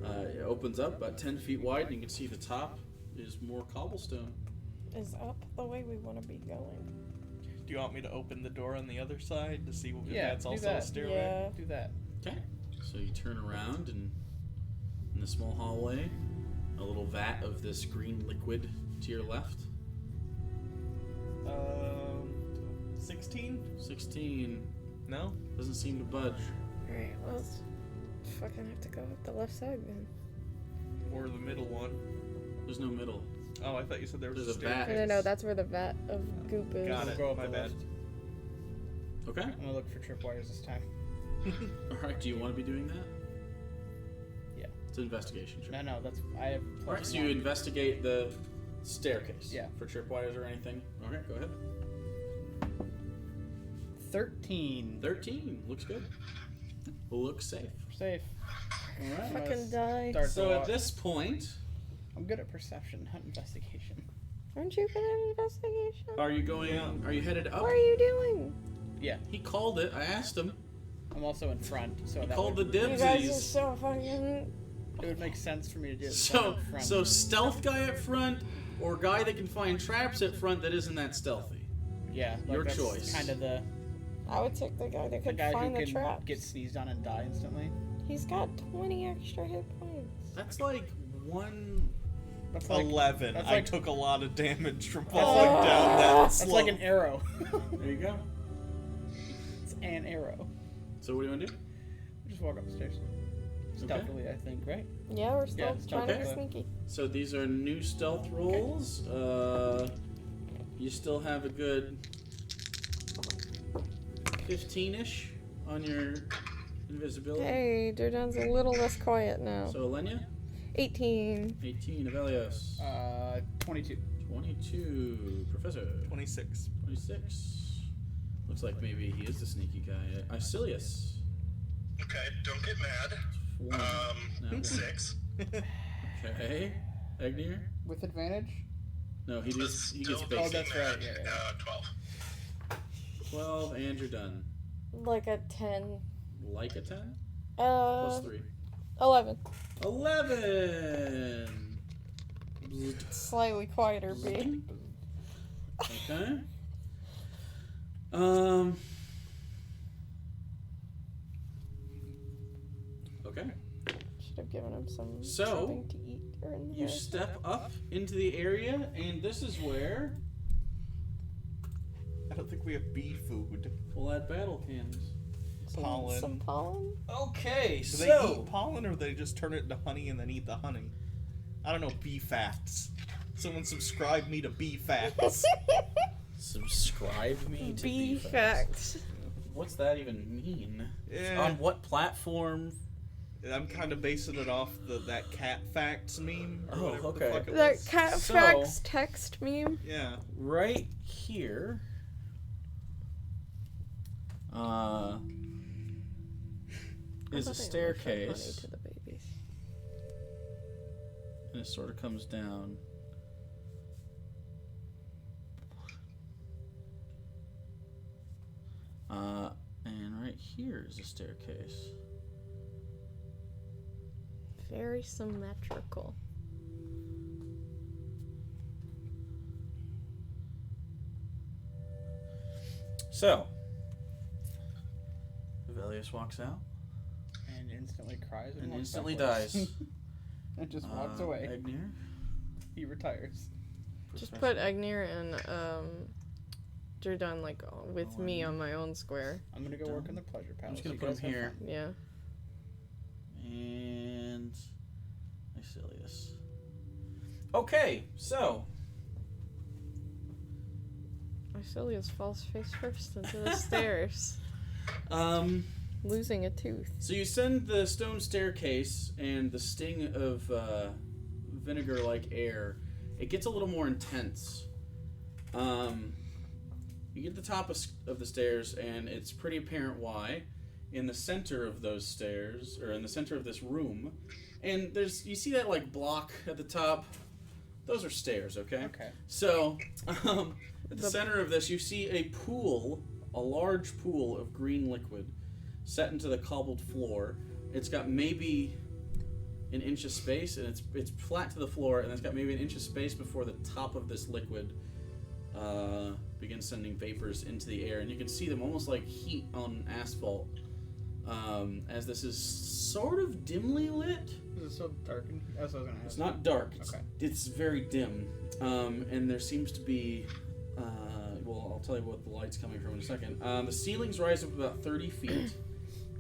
It opens up about 10 feet wide, and you can see the top is more cobblestone.
Is up the way we want to be going.
Do you want me to open the door on the other side to see if
Yeah,
that's
do
also
that.
a stairway?
Yeah.
Do that.
Okay. So you turn around, and in the small hallway, a little vat of this green liquid to your left.
16?
16
No?
doesn't seem to budge.
Alright, well, let's fucking have to go up the left side then.
Or the middle one?
There's no middle.
Oh, I thought you said there was
There's
a
a vat.
No,
staircase.
no, that's where the vat of goop is.
Got it.
Go up
My
the
bad.
left.
Okay.
I'm gonna look for tripwires this time.
All right. Do you want to be doing that?
Yeah.
It's an investigation. Sure.
No, that's I have.
All right. So you investigate the staircase.
Yeah.
For tripwires or anything. Okay. Go ahead.
13.
13. Looks good. Looks safe.
Safe.
All right.
Fucking die.
Start
So
the
at
walk.
this point,
I'm good at perception, not investigation.
Aren't you good at investigation?
are you going out? Are you headed up?
What are you doing?
Yeah,
He called it. I asked him.
I'm also in front, so
He
that
called the
would,
You guys are
dibsies.
so fucking.
it would make sense for me to do it.
So,
in front.
so stealth guy up front, or guy that can find traps at front that isn't that stealthy.
yeah, like
your
that's
choice.
Kind of the
I would take the guy that could
guy
find
who
the
can
traps.
get sneezed on and die instantly.
He's got 20 extra hit points.
That's like one.
That's like
11.
that's
I
like-
took a lot of damage from falling down that
that's
slope.
like an arrow.
There you go.
It's an arrow.
So what do you want to do?
Just walk up the stairs. Stealthily, I think, right?
Yeah, we're still
Yeah,
trying to be
okay.
sneaky.
So these are new stealth rolls. You still have a good 15-ish on your invisibility.
Hey, Jurdan's a little less quiet now.
So Elenya,
18.
18. Ivellios,
22.
22. Professor,
26.
26. Looks like maybe he is the sneaky guy. Icillius,
Okay, don't get mad.
1. No.
6.
Okay. Egnir?
With advantage?
No, he gets
Still
basic.
Oh, that's right, yeah, yeah.
12.
12, and you're done.
Like a 10.
Like a 10? Plus 3.
11.
11!
Slightly quieter, B.
Okay. Okay.
Should have given him some
So,
something to eat during
You
the
step up into the area, and this is where
I don't think we have bee food.
we'll add battle cans.
Pollen.
Some pollen.
Okay,
Do they
so
eat pollen or do they just turn it into honey and then eat the honey? I don't know, bee facts. Someone subscribe me to bee facts.
subscribe me to
Bee
Facts.
facts.
What's that even mean?
Yeah.
On what platform?
I'm kind of basing it off that cat facts meme. Or
Oh,
whatever
okay.
The fuck it
That
was.
cat
So-
facts text meme.
Yeah.
Right here. Is a
I thought they only fed honey
staircase,
to the babies.
and it sort of comes down. And right here is a staircase.
Very symmetrical.
So, Ivellios walks out
And instantly cries
and
walks
instantly
backwards.
dies.
And just walks away.
Egnir,
He retires.
Just
Professor.
put Egnir and Jurdan like with me on my own square.
I'm gonna go work in the pleasure palace.
I'm just gonna
You
put
guys
him
have
here.
fun.
Yeah.
And Icillius. Okay, so
Icillius falls face first into the stairs, losing a tooth.
so you send the stone staircase and the sting of vinegar-like air. It gets a little more intense. You get to the top of the stairs, and it's pretty apparent why. In the center of those stairs, or in the center of this room, and you see that like block at the top. Those are stairs, okay?
Okay.
So, at the center of this, you see a pool, a large pool of green liquid, set into the cobbled floor. It's got maybe an inch of space, and it's flat to the floor, and it's got maybe an inch of space before the top of this liquid begins sending vapors into the air, and you can see them almost like heat on asphalt, as this is sort of dimly lit.
Is it so darkened? That's what I was gonna ask.
It's not dark.
Okay.
It's very dim, and there seems to be. Well, I'll tell you what the light's coming from in a second. The ceilings rise up about 30 feet.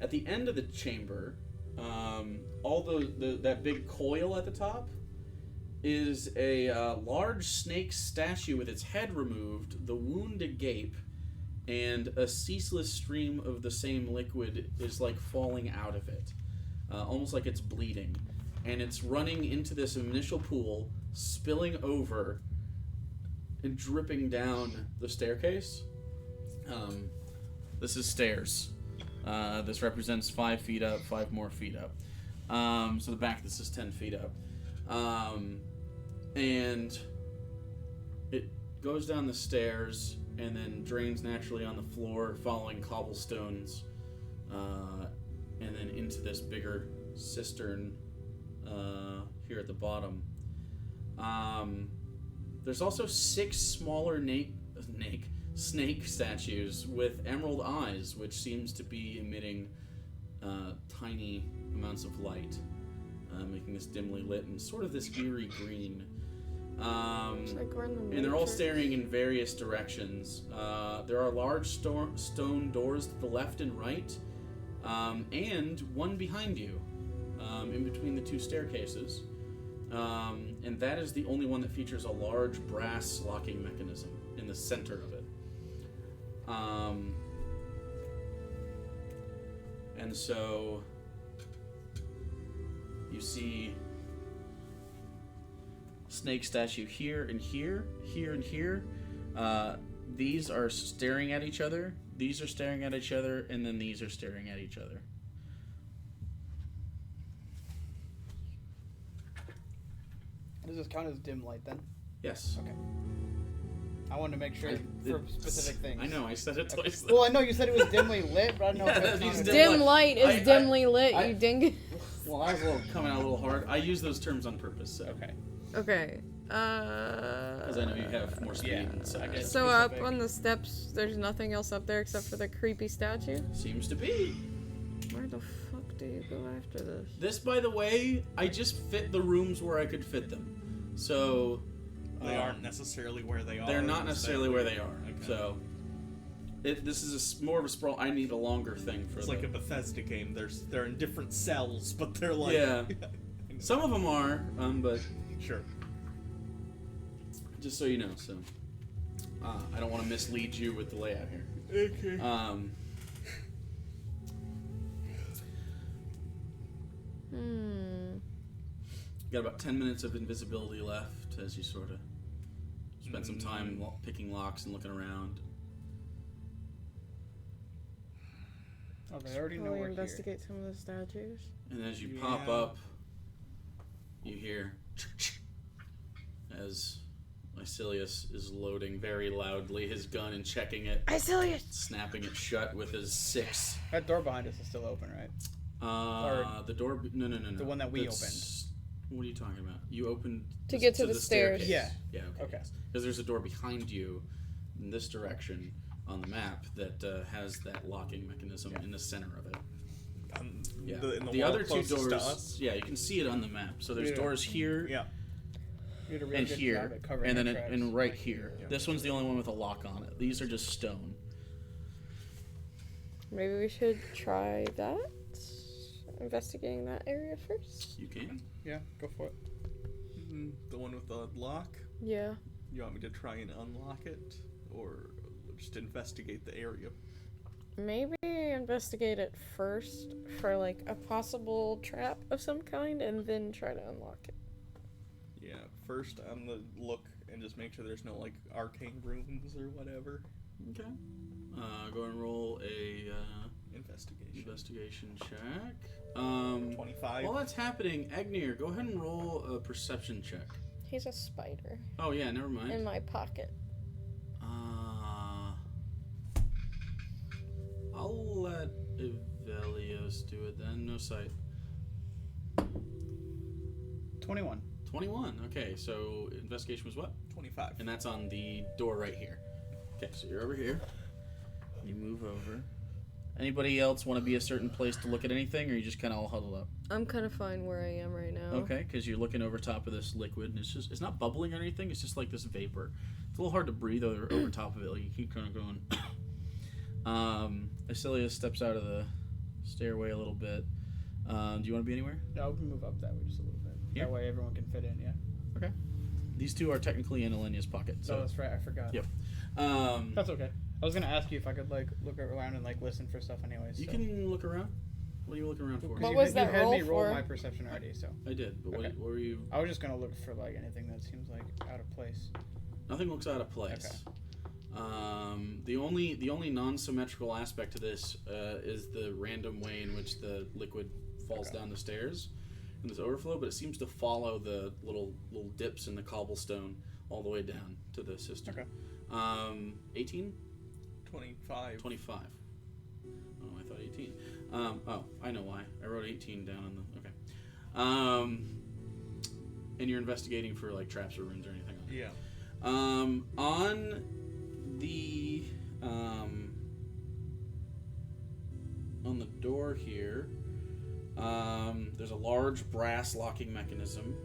At the end of the chamber, all that big coil at the top is a large snake statue with its head removed, the wound agape, and a ceaseless stream of the same liquid is like falling out of it, almost like it's bleeding, and it's running into this initial pool, spilling over and dripping down the staircase. This is stairs. This represents 5 feet up, 5 more feet up. So the back of this is 10 feet up. And it goes down the stairs and then drains naturally on the floor, following cobblestones, and then into this bigger cistern here at the bottom. There's also 6 smaller snake statues with emerald eyes, which seems to be emitting tiny amounts of light, making this dimly lit and sort of this eerie green.
It's like we're in the
And they're all
Matrix.
staring in various directions. There are large stone doors to the left and right, and one behind you, in between the 2 staircases. And that is the only one that features a large brass locking mechanism in the center of it. And so you see snake statue here and here, here and here. These are staring at each other. These are staring at each other, and then these are staring at each other.
Does this count as dim light then?
Yes.
Okay. I wanted to make sure for specific things.
I know, I said it twice.
Well, I know you said it was dimly lit, but I don't know
Yeah,
if
these
it's
Dim light is
I-
dimly lit,
I-
you dingus.
Well, I was coming out a little hard. I use those terms on purpose, so.
Okay.
Okay.
Because I know you have more speed and
I
size.
guess.
So up
Specific.
on the steps, there's nothing else up there except for the creepy statue?
Seems to be.
Where the fuck do you go after this?
This, by the way, I just fit the rooms where I could fit them. So.
They aren't necessarily where they are.
They're not necessarily where they are.
Okay.
So. This is more of a sprawl. I need a longer thing for
It's like a Bethesda game. They're in different cells, but they're like
Yeah. Some of them are, but
Sure.
just so you know, so. I don't want to mislead you with the layout here.
Okay.
Got about 10 minutes of invisibility left as you sort of spend some time picking locks and looking around.
Oh, they already know
Shall we
we're here.
investigate some of the statues?
And as you pop
Yeah.
up, you hear as Icillius is loading very loudly his gun and checking it,
Icillius!
snapping it shut with his 6.
That door behind us is still open, right?
The door. No.
The one that we
That's- What are you talking about? You opened
To get to the stairs.
staircase.
Yeah.
Yeah.
Okay.
Because there's a door behind you, in this direction on the map that has that locking mechanism in the center of it. Yeah.
In
The
wall
other 2
closest to
doors.
us?
Yeah, you can see it on the map. So there's
Yeah.
doors here
Yeah.
You did a really
and
good
here,
job at covering
and then
our tracks.
and right here. This one's the only one with a lock on it. These are just stone.
Maybe we should try that? Investigating that area first?
You can.
Yeah, go for it.
The one with the lock.
Yeah.
You want me to try and unlock it, or just investigate the area?
Maybe investigate it first for like a possible trap of some kind and then try to unlock it.
Yeah. First, I'm gonna look and just make sure there's no like arcane rooms or whatever.
Okay. Go and roll a
Investigation.
investigation check.
25.
While that's happening, Egnir, go ahead and roll a perception check.
He's a spider
Oh yeah, never mind.
in my pocket.
I'll let Ivellios do it then. No sight.
21.
21. Okay, so investigation was what?
25.
And that's on the door right here. Okay, so you're over here. You move over. Anybody else want to be a certain place to look at anything, or you just kind of all huddled up?
I'm kind of fine where I am right now.
Okay, because you're looking over top of this liquid, and it's not bubbling or anything. It's just like this vapor. It's a little hard to breathe over top of it. Like you keep kind of going. Icillius steps out of the stairway a little bit. Do you want to be anywhere?
No, we can move up that way just a little bit.
Here?
That way everyone can fit in, yeah.
Okay. These 2 are technically in Elenya's pocket.
So
So
that's right, I forgot.
Yep.
That's okay. I was gonna ask you if I could like look around and like listen for stuff anyways.
You
so.
can look around. What are you looking around for?
What
you,
was that
you had
roll
me roll
for?
my perception already, so
I did, but
Okay.
what were you?
I was just gonna look for like anything that seems like out of place.
Nothing looks out of place. The only non-symmetrical aspect to this is the random way in which the liquid falls down the stairs in this overflow, but it seems to follow the little dips in the cobblestone all the way down to the cistern.
Okay.
18?
25.
25. Oh, I thought 18. Oh, I know why. I wrote 18 down on the... Okay. And you're investigating for, like, traps or runes or anything like that.
Yeah.
On the... on the door here, there's a large brass locking mechanism.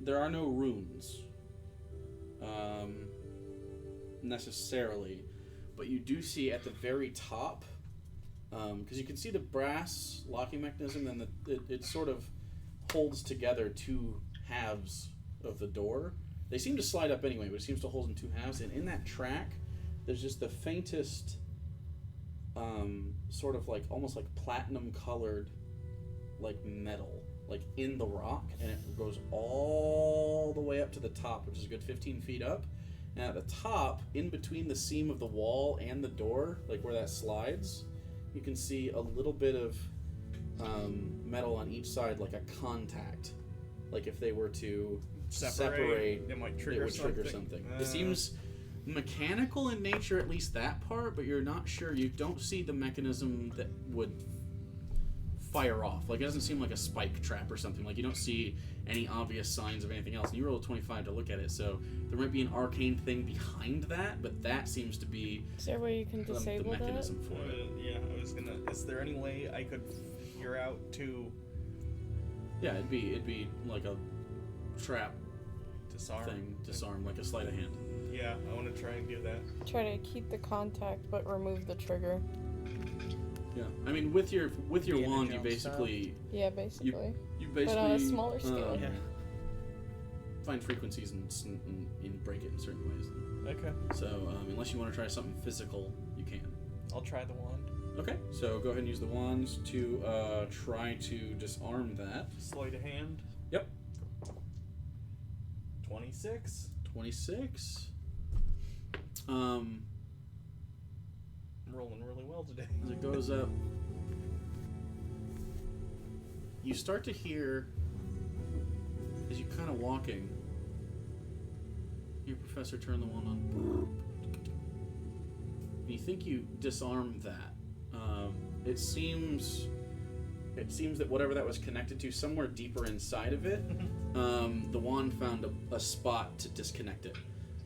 There are no runes, necessarily, but you do see at the very top, because you can see the brass locking mechanism, and it sort of holds together two halves of the door. They seem to slide up anyway, but it seems to hold in two halves, and in that track, there's just the faintest, sort of like, almost like platinum colored, like metal, like in the rock, and it goes all the way up to the top, which is a good 15 feet up. And at the top, in between the seam of the wall and the door, like where that slides, you can see a little bit of metal on each side, like a contact. Like if they were to separate
it might trigger,
it would trigger something. It seems mechanical in nature, at least that part, but you're not sure. You don't see the mechanism that would fire off. Like, it doesn't seem like a spike trap or something. Like, you don't see any obvious signs of anything else. And you roll a 25 to look at it, so there might be an arcane thing behind that, but that seems to be
Is there a way you can
the
disable that?
mechanism for it.
Yeah, I was gonna. Is there any way I could figure out to
Yeah, it'd be like a trap
disarm?
thing, disarm, like a sleight of hand.
Yeah, I want to try and do that.
Try to keep the contact, but remove the trigger.
Yeah, I mean, with your
Indiana
wand, you
Jones
basically
Yeah, basically.
you basically
But on a smaller scale.
Yeah.
find frequencies and break it in certain ways.
Okay.
So unless you want to try something physical, you can.
I'll try the wand.
Okay, so go ahead and use the wands to try to disarm that.
Sleight of hand.
Yep.
26.
26.
I'm rolling really well today.
As it goes up, you start to hear, as you're kind of walking, your professor turn the wand on. And you think you disarmed that. It seems that whatever that was connected to, somewhere deeper inside of it, the wand found a spot to disconnect it.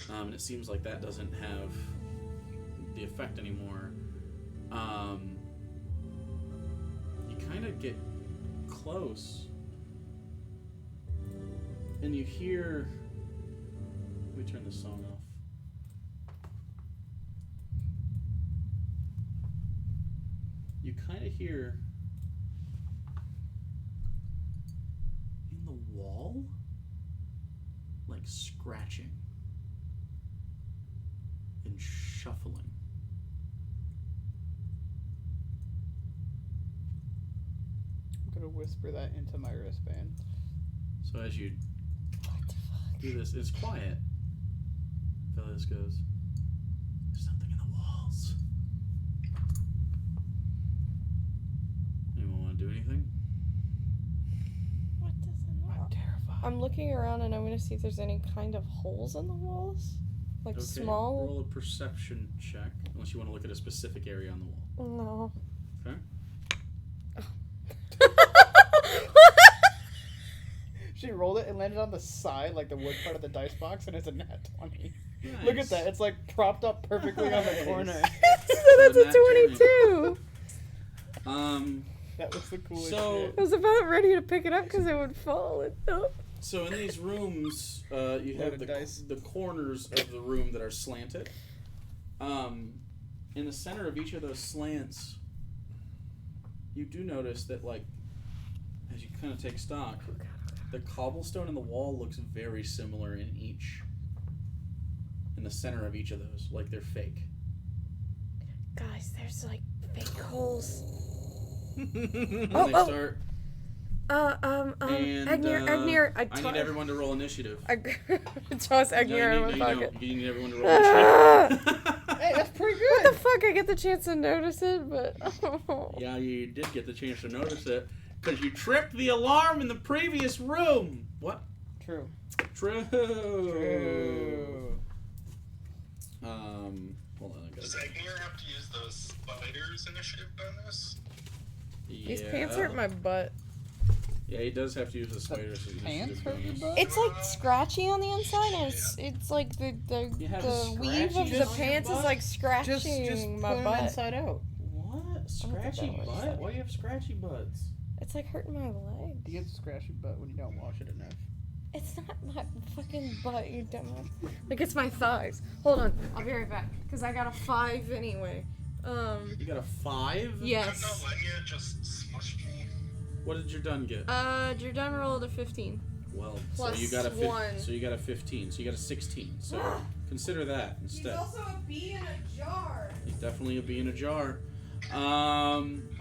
And it seems like that doesn't have the effect anymore. You kind of get close, and you hear. Let me turn this song off. You kind of hear in the wall, like scratching and shuffling.
I'm gonna whisper that into my wristband.
So as you do this, it's quiet. Ivellios goes, "There's something in the walls." Anyone want to do anything?
What does it
I'm
know?
terrified.
I'm looking around and I'm gonna see if there's any kind of holes in the walls. Like
Okay,
small.
roll a perception check, unless you want to look at a specific area on the wall.
No.
Okay.
She rolled it and landed on the side, like the wood part of the dice box, and it's a nat 20.
Nice.
Look at that. It's like propped up perfectly on the
Nice.
corner.
That's a
nat 20.
22.
That was the coolest
So-
shit.
I was about ready to pick it up because it would fall. And nope.
So in these rooms, you have
Loaded dice.
the corners of the room that are slanted. In the center of each of those slants, you do notice that, like, as you kind of take stock, The cobblestone in the wall looks very similar in the center of each of those, like they're fake.
Guys, there's like fake holes.
And they start.
Egnir,
I need everyone to roll initiative.
I toss Egnir out of my pocket.
You need everyone to roll initiative.
Hey, that's pretty good.
What the fuck? I get the chance to notice it, but
Yeah, you did get the chance to notice it because you tripped the alarm in the previous room. What?
True.
True. Hold on.
Does Egnir have to use those spiders initiative bonus?
These pants hurt my butt.
Yeah, he does have to use the spiders.
Pants hurt your butt?
It's like scratchy on the inside, and it's like the weave of the pants is like scratching
Just
my
put them
butt.
inside out.
What? Scratchy butt? Why do you have scratchy butts?
It's like hurting my leg.
You get scratchy butt when you don't wash it enough.
It's not my fucking butt, you dumbass. Like, it's my thighs. Hold on, I'll be right back. Because I got a 5 anyway.
You got a 5?
Yes.
No, Elenya just smushed me.
What did Jurdan get?
Jurdan rolled a 15.
Well,
Plus
so you got a
1.
So you got a 15. So you got a 16. So consider that instead.
He's also a bee in a jar.
He's definitely a bee in a jar.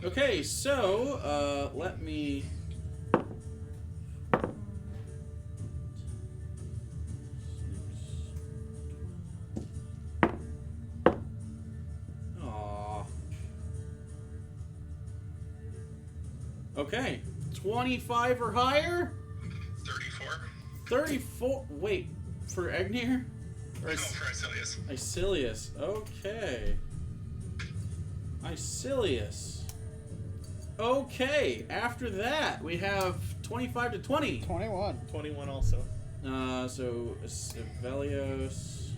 Okay, so let me. Okay, 25 or higher?
34.
34. Wait, for Egnir? Or
No, for Icillius.
Icillius. Okay. Icillius. Okay, after that, we have 25 to 20.
21.
21 also.
So Ivellios,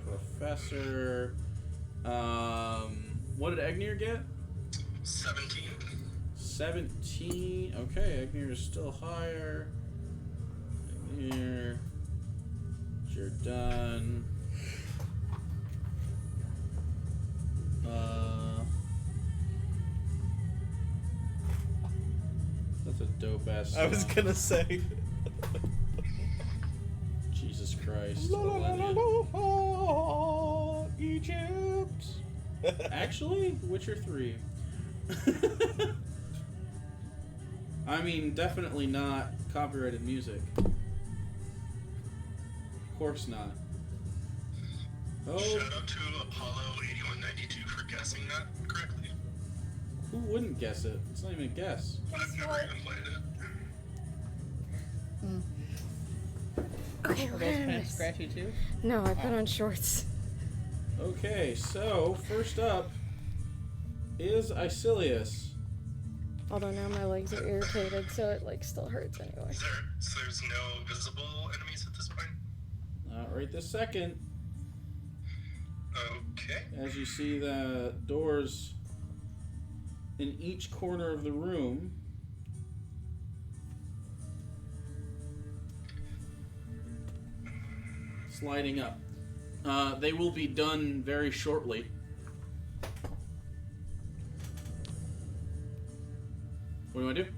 Professor. What did Egnir get?
17.
17. Okay, Egnir is still higher. Egnir. Jurdan. That's a dope ass song.
I was gonna say.
Jesus Christ.
La, la, la, la, la, la, Egypt.
Actually, Witcher 3. I mean, definitely not copyrighted music. Of course not. Oh,
Shout out to Apollo 8192 for guessing that correctly.
who wouldn't guess it? It's not even a guess.
I've never even played it.
Okay,
Are
we're
those
gonna
pants scratchy too?
No, I put on shorts.
Okay, so first up is Icillius.
Although now my legs are irritated, so it like still hurts anyway.
So there's no visible enemies at this point?
Not right this second.
Okay.
As you see the doors in each corner of the room. Sliding up. They will be done very shortly. What do you want to do?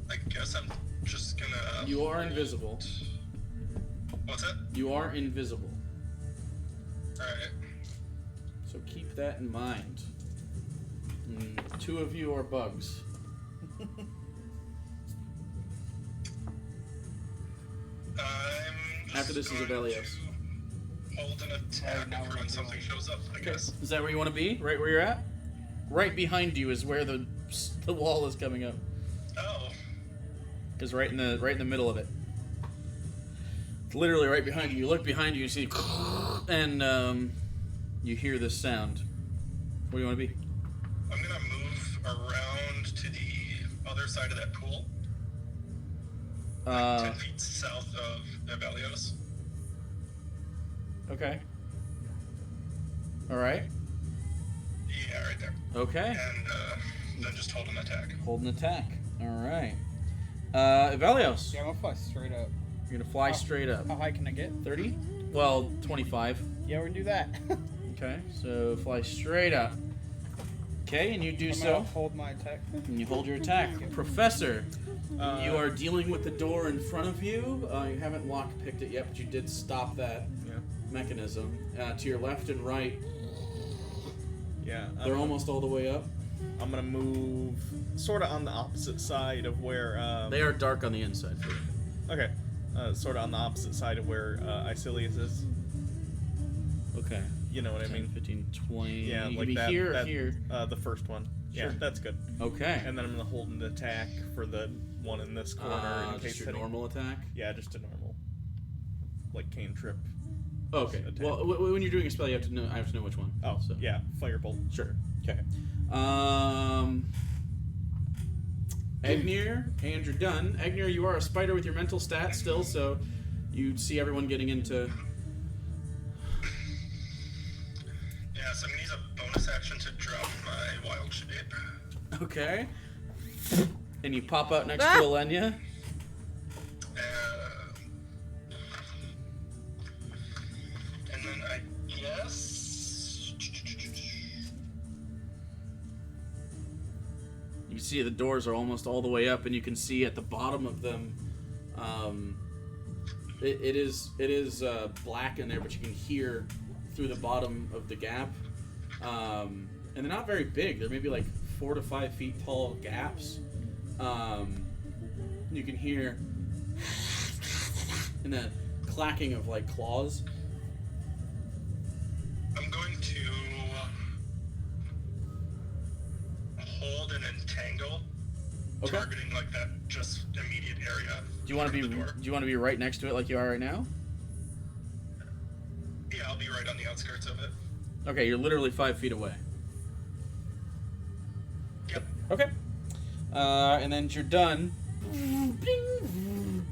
I guess I'm just gonna...
You are invisible.
What's that?
You are invisible.
Alright.
So keep that in mind. 2 of you are bugs. After this is Ivellios.
Hold an attack
now
for
we're
when something shows up, I guess.
Is that where you want to be? Right where you're at? Right behind you is where the wall is coming up.
Oh.
Is right in the middle of it. It's literally right behind you. You look behind you, you see, and you hear this sound. Where do you want to be?
I'm gonna move around to the other side of that pool. 10 feet south of Ivellios.
Okay. All right.
Yeah, right there.
Okay.
And then just hold an attack.
Hold an attack. All right. Ivellios.
Yeah, I'm gonna fly straight up.
You're gonna fly straight up.
How high can I get?
30? Well, 25.
Yeah, we can do that.
Okay, so fly straight up. Okay, and you do
I'm
so.
gonna hold my attack.
And you hold your attack. Professor, you are dealing with the door in front of you. You haven't lock-picked it yet, but you did stop that mechanism. To your left and right,
Yeah.
they're almost all the way up.
I'm gonna move sort of on the opposite side of where.
They are dark on the inside.
Okay. Sort of on the opposite side of where Icillius is.
Okay.
You know what
10,
I mean?
15, 20.
Yeah,
You
like
can be
that.
here or
that
here.
The first one.
Sure.
Yeah, that's good.
Okay.
And then I'm gonna hold an attack for the one in this corner in case
just your
any-
normal attack?
Yeah, just a normal, like cane trip.
Okay.
Attack.
Well, when you're doing a spell, you have to know. I have to know which one.
Oh,
So.
yeah, firebolt.
Sure. Okay. Egnir and Jurdan. Egnir, you are a spider with your mental stats still, so you see everyone getting into.
Yeah, so I'm gonna use a bonus action to drop my wild shape.
Okay. And you pop out next to
Ah!
Elenya.
And then I guess.
You see the doors are almost all the way up, and you can see at the bottom of them, it is black in there, but you can hear through the bottom of the gap. And they're not very big. They're maybe like 4 to 5 feet tall gaps. You can hear and the clacking of like claws.
I'm going to hold and entangle,
Okay.
targeting like that just immediate area.
Do you want to be?
the door.
Do you want to be right next to it like you are right now?
Yeah, I'll be right on the outskirts of it.
Okay, you're literally 5 feet away.
Yep.
Okay. And then you're done.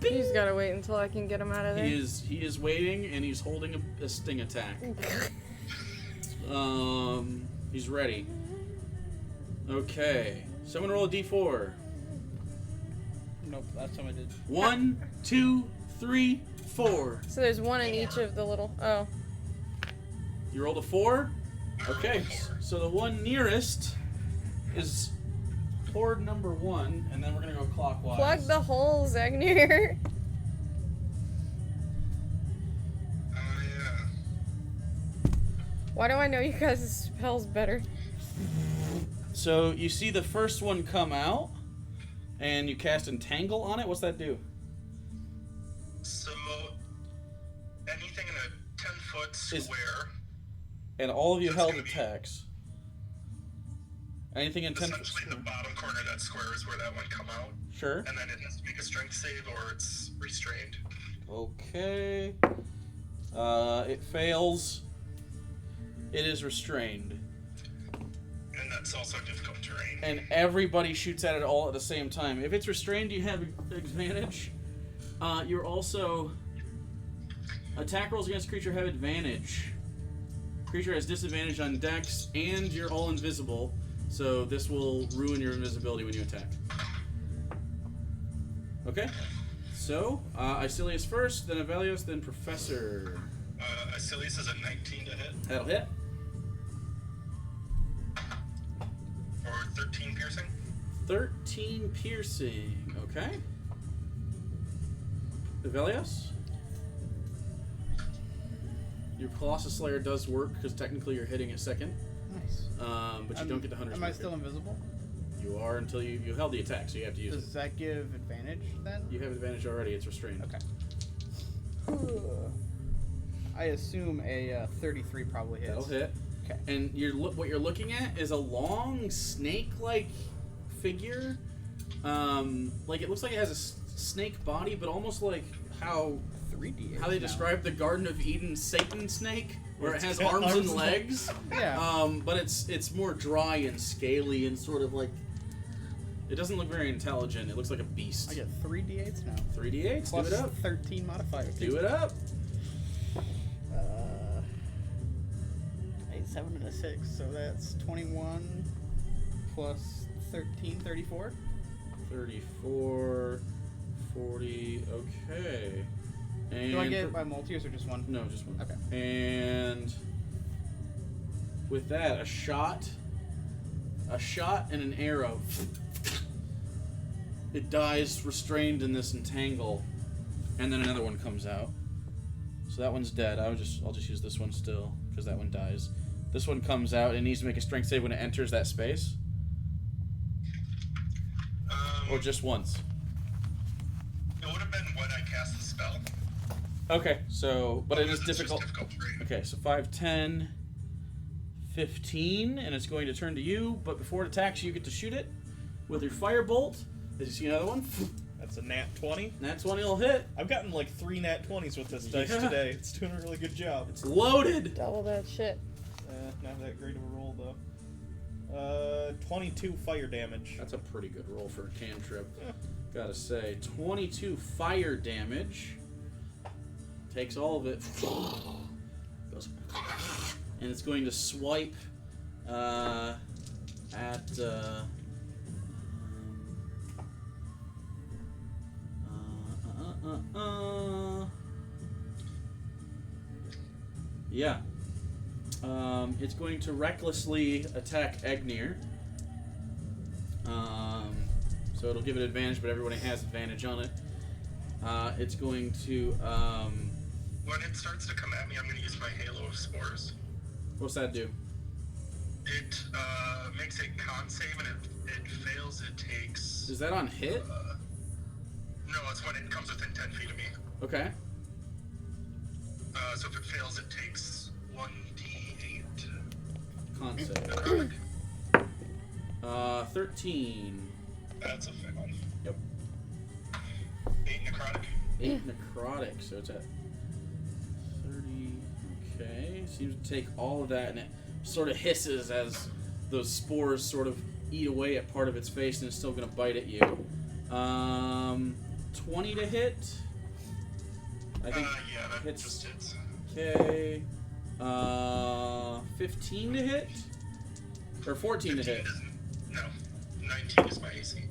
He's gotta wait until I can get him out of there.
He is waiting, and he's holding a sting attack. He's ready. Okay. Someone roll a d4.
Nope, that's what I did.
1, 2, 3, 4.
So there's one in each of the little. Oh.
You rolled a 4? Okay. So the one nearest is horde number 1, and then we're gonna go clockwise.
Plug the holes, Egnir.
Yeah.
Why do I know you guys' spells better?
So you see the first one come out, and you cast Entangle on it. What's that do?
So anything in a 10-foot square,
And all of you
That's
held
gonna be-
attacks. Anything in 10 foot
essentially
square?
the bottom corner of that square is where that one come out,
Sure.
and then it has to make a strength save or it's restrained.
Okay. It fails. It is restrained.
And that's also difficult terrain.
And everybody shoots at it all at the same time. If it's restrained, you have advantage. You're also... Attack rolls against creature have advantage. Creature has disadvantage on dex, and you're all invisible, so this will ruin your invisibility when you attack. Okay. So, Icillius first, then Ivellios, then Professor.
Icillius is a 19 to hit,
That'll hit.
or 13 piercing.
13 piercing. Okay. Ivellios? Your Colossus Slayer does work, because technically you're hitting it second.
Nice.
But you don't get the Hunter's
Am I
Mark.
still invisible?
You are until you held the attack, so you have to use
Does
it.
that give advantage then?
You have advantage already, it's restrained.
Okay. I assume a 33 probably hits.
That'll hit.
Okay.
And what you're looking at is a long snake-like figure. Like it looks like it has a snake body, but almost like how
3D.
they describe the Garden of Eden Satan snake, where it has arms
arms
and
and
legs.
Yeah.
But it's more dry and scaly and sort of like. It doesn't look very intelligent. It looks like a beast.
I get 3d8s now.
3d8s.
Plus
Do it up.
13 modifier.
Do it up.
8, 7, and a 6. So that's 21 plus 13, 34.
34, 40. Okay. And
Do I get by multis or just one?
No, just one.
Okay.
And with that, a shot and an arrow. It dies restrained in this entangle, and then another one comes out. So that one's dead. I'll just use this one still because that one dies. This one comes out and needs to make a strength save when it enters that space, or just once.
It would have been when I cast the spell.
Okay, so but it is
It's just
difficult.
difficult terrain.
Okay, so 5, 10, 15, and it's going to turn to you. But before it attacks you, get to shoot it with your firebolt. Did you see another one?
That's a nat 20.
Nat 20 will hit.
I've gotten like 3 nat 20s with this dice
Yeah.
today. It's doing a really good job.
It's loaded.
Double that shit.
Not that great of a roll though. 22 fire damage.
That's a pretty good roll for a cantrip.
Yeah.
Gotta say, 22 fire damage. Takes all of it. Goes, and it's going to swipe at. Yeah. It's going to recklessly attack Egnir. So it'll give it advantage, but everybody has advantage on it. It's going to.
When it starts to come at me, I'm going to use my Halo of Spores.
What's that do?
It makes a con save, and if it fails, it takes...
Is that on hit?
No, it's when it comes within 10 feet of me.
Okay.
So if it fails, it takes 1d8.
Concept.
Necrotic.
13.
That's a fail.
Yep.
8 necrotic.
8 necrotic, so it's at 30. Okay. Seems to take all of that, and it sort of hisses as those spores sort of eat away at part of its face, and it's still going to bite at you. 20 to hit. I think
Yeah, that
hits.
just hits.
Okay. 15 to hit? Or 14 to
15
hit?
doesn't... No. 19 is my AC.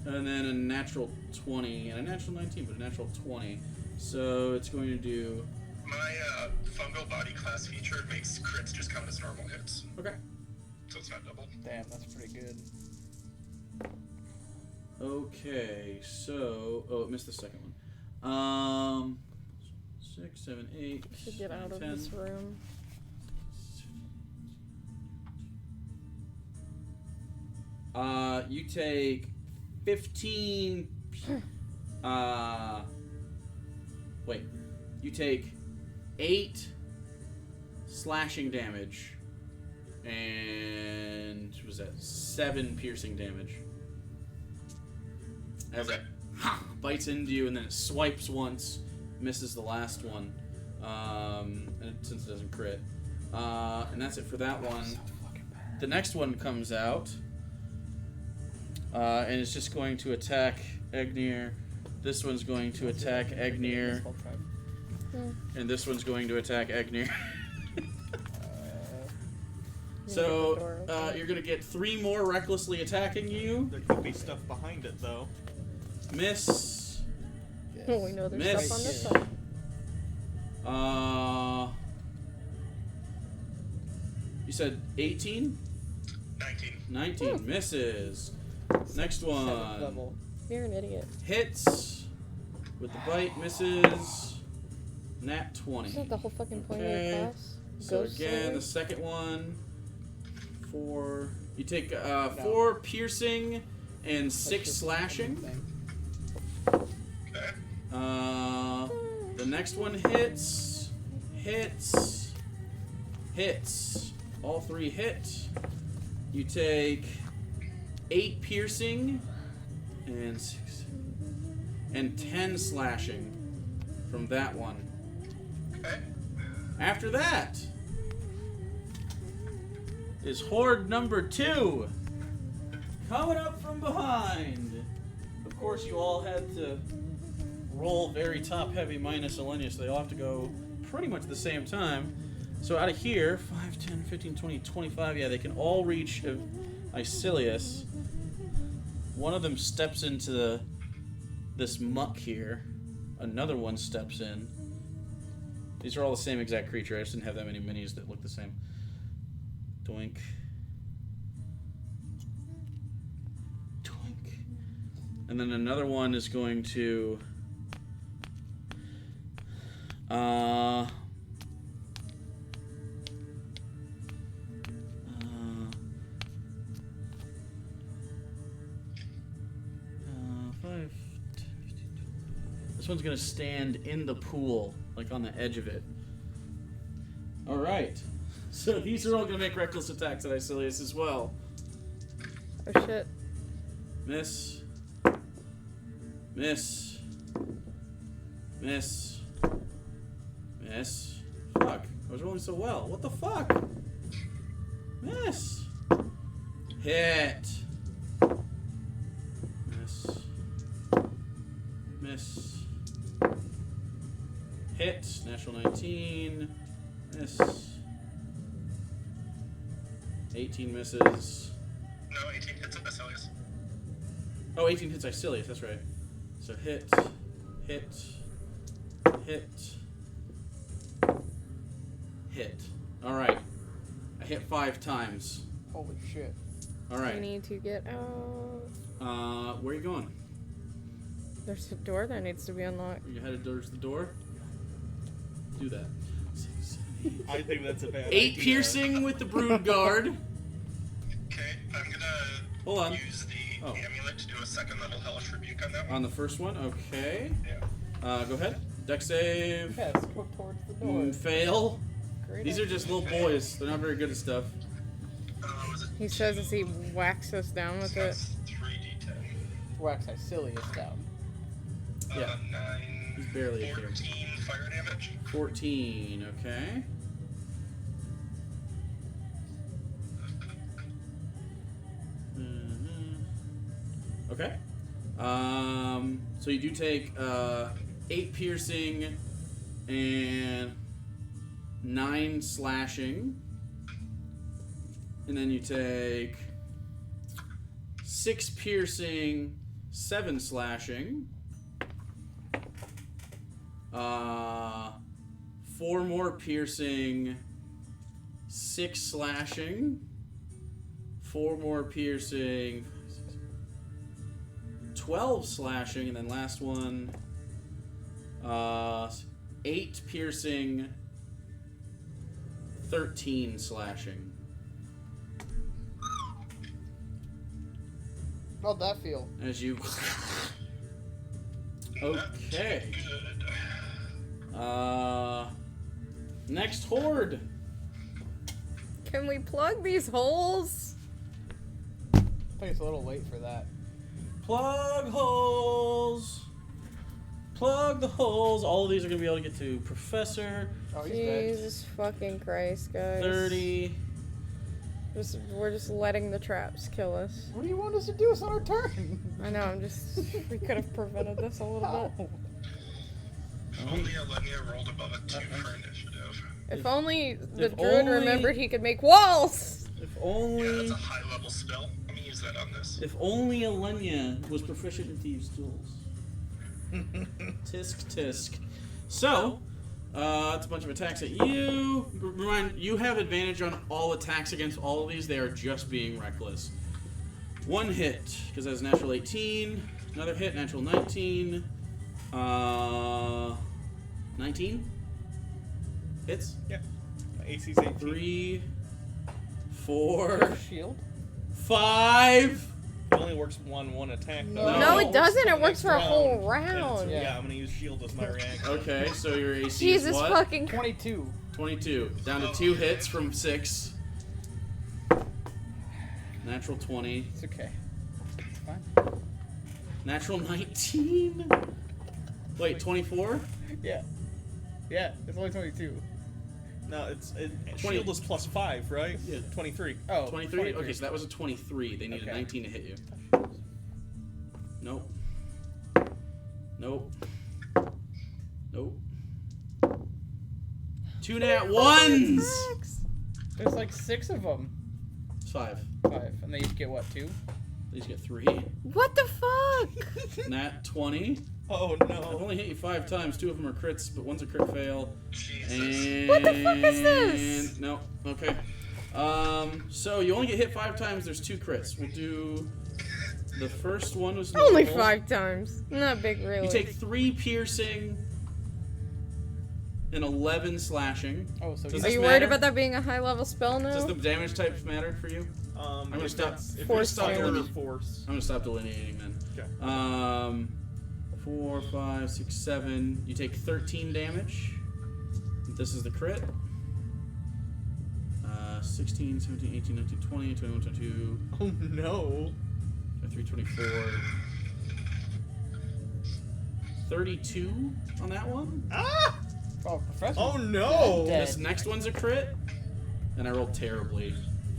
And then a natural 20, and a natural 19, but a natural 20. So it's going to do...
My fungal body class feature makes crits just count as normal hits.
Okay.
So it's not doubled.
Damn, that's pretty good.
Okay, so... Oh, it missed the second one. 6, 7, 8,
Should get out of
10.
this room.
You take 15... wait. You take 8 slashing damage. And... what was that? 7 piercing damage. As it bites into you, and then it swipes once, misses the last one, and since it doesn't crit. And that's it for that one. The next one comes out, and it's just going to attack Egnir. This one's going to attack Egnir, and this one's going to attack Egnir. So, you're going to get 3 more recklessly attacking you.
There could be stuff behind it though.
Miss.
Oh, we know there's
Miss.
stuff on this side.
You said 18?
19.
19 misses. Next
Seventh
one
level.
You're an idiot.
hits with the bite, misses. Nat 20.
Isn't that the whole fucking point
Okay.
of the class?
So
Ghost
again,
Slayer?
the second one, 4. You take 4 piercing and 6 slashing.
Okay.
The next one hits. All 3 hit. You take 8 piercing and 6 and 10 slashing from that one.
Okay.
After that is horde number 2 coming up from behind. Of course, you all had to roll very top heavy minus Elenya, so they all have to go pretty much at the same time. So out of here, 5, 10, 15, 20, 25, yeah, they can all reach Icillius. One of them steps into this muck here. Another one steps in. These are all the same exact creature. I just didn't have that many minis that look the same. Doink. Doink. And then another one is going to... 5... This one's going to stand in the pool, like on the edge of it. Alright. So these are all going to make reckless attacks at Icillius as well.
Oh shit.
Miss. Miss. Miss. Miss. Fuck. I was rolling so well. What the fuck? Miss. Hit. Miss. Miss. Hit. Natural 19. Miss. 18 misses.
No, 18 hits at Icillius.
Oh, 18 hits Icillius, that's right. So hit, hit, hit, hit. Alright. I hit 5 times.
Holy shit.
Alright.
We need to get out.
Where are you going?
There's a door that needs to be unlocked.
Are you headed towards the door? Do that. 6, 7, 8.
I think that's a bad
8
idea.
piercing with the brood guard.
Okay, I'm gonna
Hold on.
use the amulet to do a second level hellish rebuke on that one.
On the first one, okay.
Yeah.
Go ahead. Deck save.
Yeah, let's go towards the door.
Fail.
Great
These are just little boys. They're not very good at stuff.
Was it
He says as he whacks us down with it.
That's 3d10.
Wax Icillius down.
Yeah.
9,
He's barely a
14 fire damage.
14, okay. Okay. So you do take 8 piercing and 9 slashing. And then you take 6 piercing, 7 slashing. 4 more piercing, 6 slashing. 4 more piercing, 12 slashing, and then last one, 8 piercing, 13 slashing.
How'd that feel?
As you... Okay.
Good.
Next horde.
Can we plug these holes?
I think it's a little late for that.
Plug holes. Plug the holes. All of these are going to be able to get to Professor.
Oh, he's dead.
Jesus fucking Christ, guys.
30.
We're just letting the traps kill us.
What do you want us to do? It's on our turn.
I know, we could have prevented this a little bit.
If only Elenya rolled above a 2 for initiative.
If only the
If
druid
only-
remembered he could make walls!
If
Yeah,
only...
that's a high level spell. Let me use that on this.
If only Elenya was proficient in thieves' tools. Tisk tisk. So, it's a bunch of attacks at you. Remind you have advantage on all attacks against all of these. They are just being reckless. 1 hit because that's natural 18. Another hit, natural 19. 19 hits.
Yeah. My AC's 18.
3, 4,
Shield?
5.
It only works one attack though.
No.
No,
it
it doesn't. It works
Next
for a whole
And
round.
it's-
Yeah.
yeah, I'm gonna use shield as my reaction.
Okay, so your AC is
Jesus
what?
fucking
22.
22. Down to 2 hits from 6. Natural 20.
It's okay. It's fine.
Natural 19. Wait, 24?
Yeah. Yeah, it's only 22.
No, shield
20.
is +5, right?
Yeah.
23.
Oh,
23? Okay, so that was a 23. They needed
Okay.
19 to hit you. Nope. Nope. Nope. 2 nat 1s!
There's like 6 of them.
It's 5.
5. And they each get what, 2?
They just get 3.
What the fuck?
Nat 20.
Oh
I've
no.
only hit you 5 times. 2 of them are crits, but one's a crit fail.
Jesus.
And...
What the fuck is this?
No. Okay. So you only get hit 5 times. There's 2 crits. We'll do. The first one was
Only
normal.
5 times. Not big, really.
You take 3 piercing and 11 slashing.
Oh, so
Does
Are
this
you worried
matter?
about that being a high level spell now?
Does the damage types matter for you?
I'm
gonna stop-
If
Force
it's fire or
damage.
force.
I'm gonna stop delineating then.
Okay.
4, 5, 6, 7. You take 13 damage. This is the crit. 16, 17, 18, 19, 20, 21, 22,
Oh no.
23, 24. 32 on that one.
Ah!
Oh, Professor.
Oh no.
Dead.
This next one's a crit. And I rolled terribly.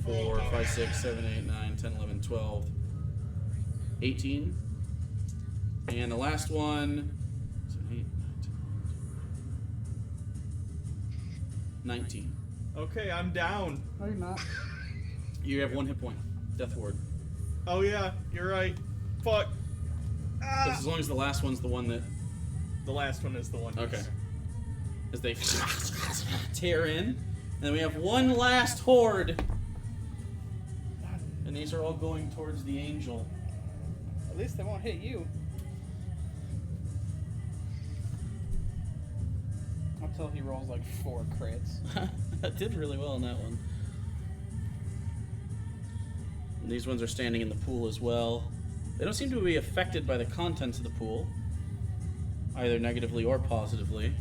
4, 5, 6, 7, 8, 9, 10, 11, 12, 18. And the last one. 7, 8, 9, 10, 19.
Okay, I'm down.
No, you're not.
You have 1 hit point. Death ward.
Oh yeah, you're right. Fuck.
But
Ah!
as long as the last one's the one that.
The last one is the one.
Okay. As they tear in. And then we have one last horde. And these are all going towards the angel.
At least they won't hit you. Until he rolls like 4 crits.
That did really well in that one. And these ones are standing in the pool as well. They don't seem to be affected by the contents of the pool, either negatively or positively.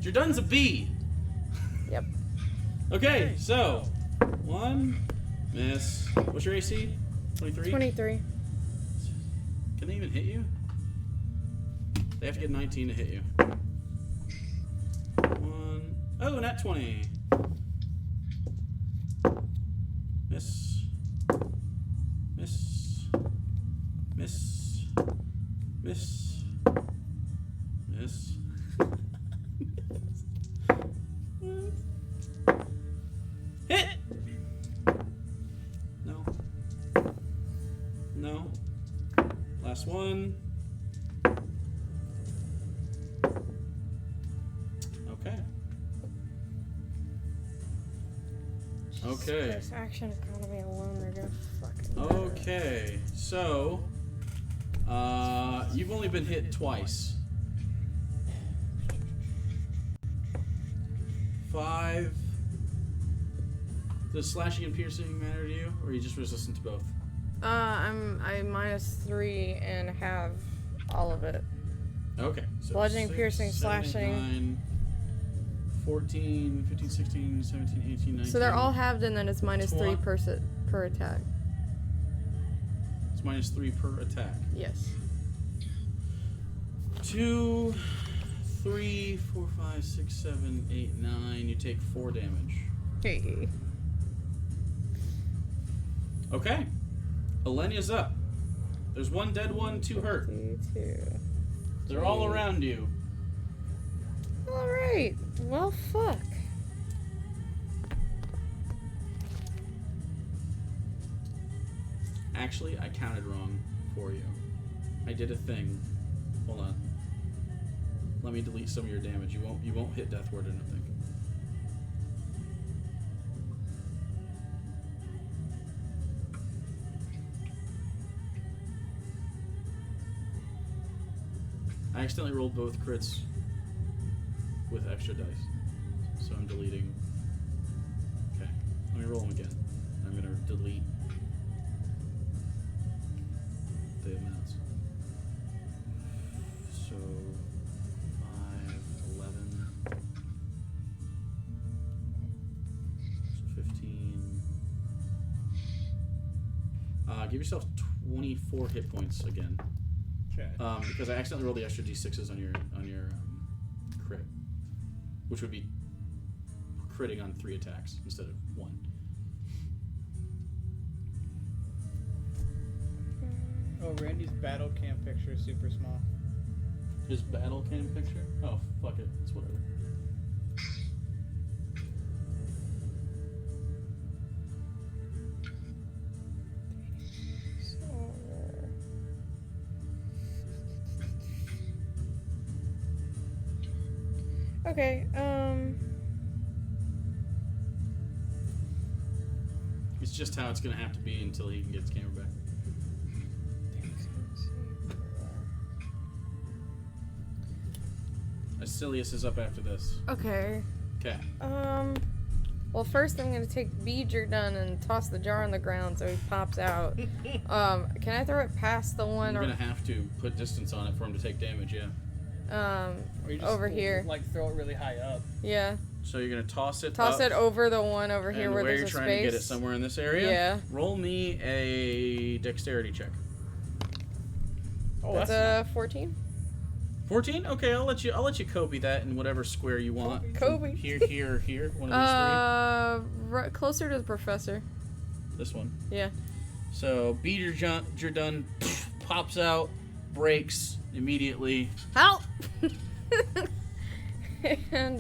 Jurdan's a bee.
Yep.
Okay, so 1 miss. What's your AC? 23.
23.
Can they even hit you? They have to get 19 to hit you. 1. Oh, nat 20. Miss. Miss. Miss. Miss. Miss. Hit! No. No. Last one. Okay. Okay.
This action economy alone, they're gonna fucking.
Okay. So, you've only been hit twice. 5. Does slashing and piercing matter to you, or are you just resistant to both?
I'm -3 and have all of it.
Okay. So
Bludgeoning,
6,
piercing,
7, 8,
slashing.
9, 14, 15, 16, 17, 18, 19.
So they're all halved, and then it's -3
Twen-
per attack.
It's -3 per attack.
Yes.
2, 3, 4, 5, 6, 7, 8, 9. You take 4 damage.
Hey.
Okay. Elenya's up. There's 1 dead one, 2 hurt.
2.
They're all around you.
Alright. Well, fuck.
Actually, I counted wrong for you. I did a thing. Hold on. Let me delete some of your damage. You won't hit death ward or nothing. I accidentally rolled both crits with extra dice. So I'm deleting. Okay. Let me roll them again. I'm gonna delete the amounts. So 5, 11. So 15. Give yourself 24 hit points again.
Okay.
Because I accidentally rolled the extra d6s on your crit, which would be critting on 3 attacks instead of 1.
Oh, Randy's battle cam picture is super small.
His battle cam picture? Oh, fuck it. It's whatever.
Okay,
just how it's gonna have to be until he can get his camera back. Icillius is up after this.
Okay.
Okay.
Well, first I'm gonna take Jurdan and toss the jar on the ground so he pops out. Can I throw it past the one?
You're gonna have to put distance on it for him to take damage, yeah.
Or you just,
over here.
Like throw it really high up.
Yeah.
So you're gonna toss it
Toss
up,
it over the one over here
and
where
where
there's
you're
a
trying
space.
to get it somewhere in this area.
Yeah.
Roll me a dexterity check.
Oh,
That's a 14.
14? Okay, I'll let you Kobe that in whatever square you want.
Kobe.
Here, one of these
Closer to the professor.
three. This one.
Yeah.
So Jurdan pops out, breaks immediately.
Help! And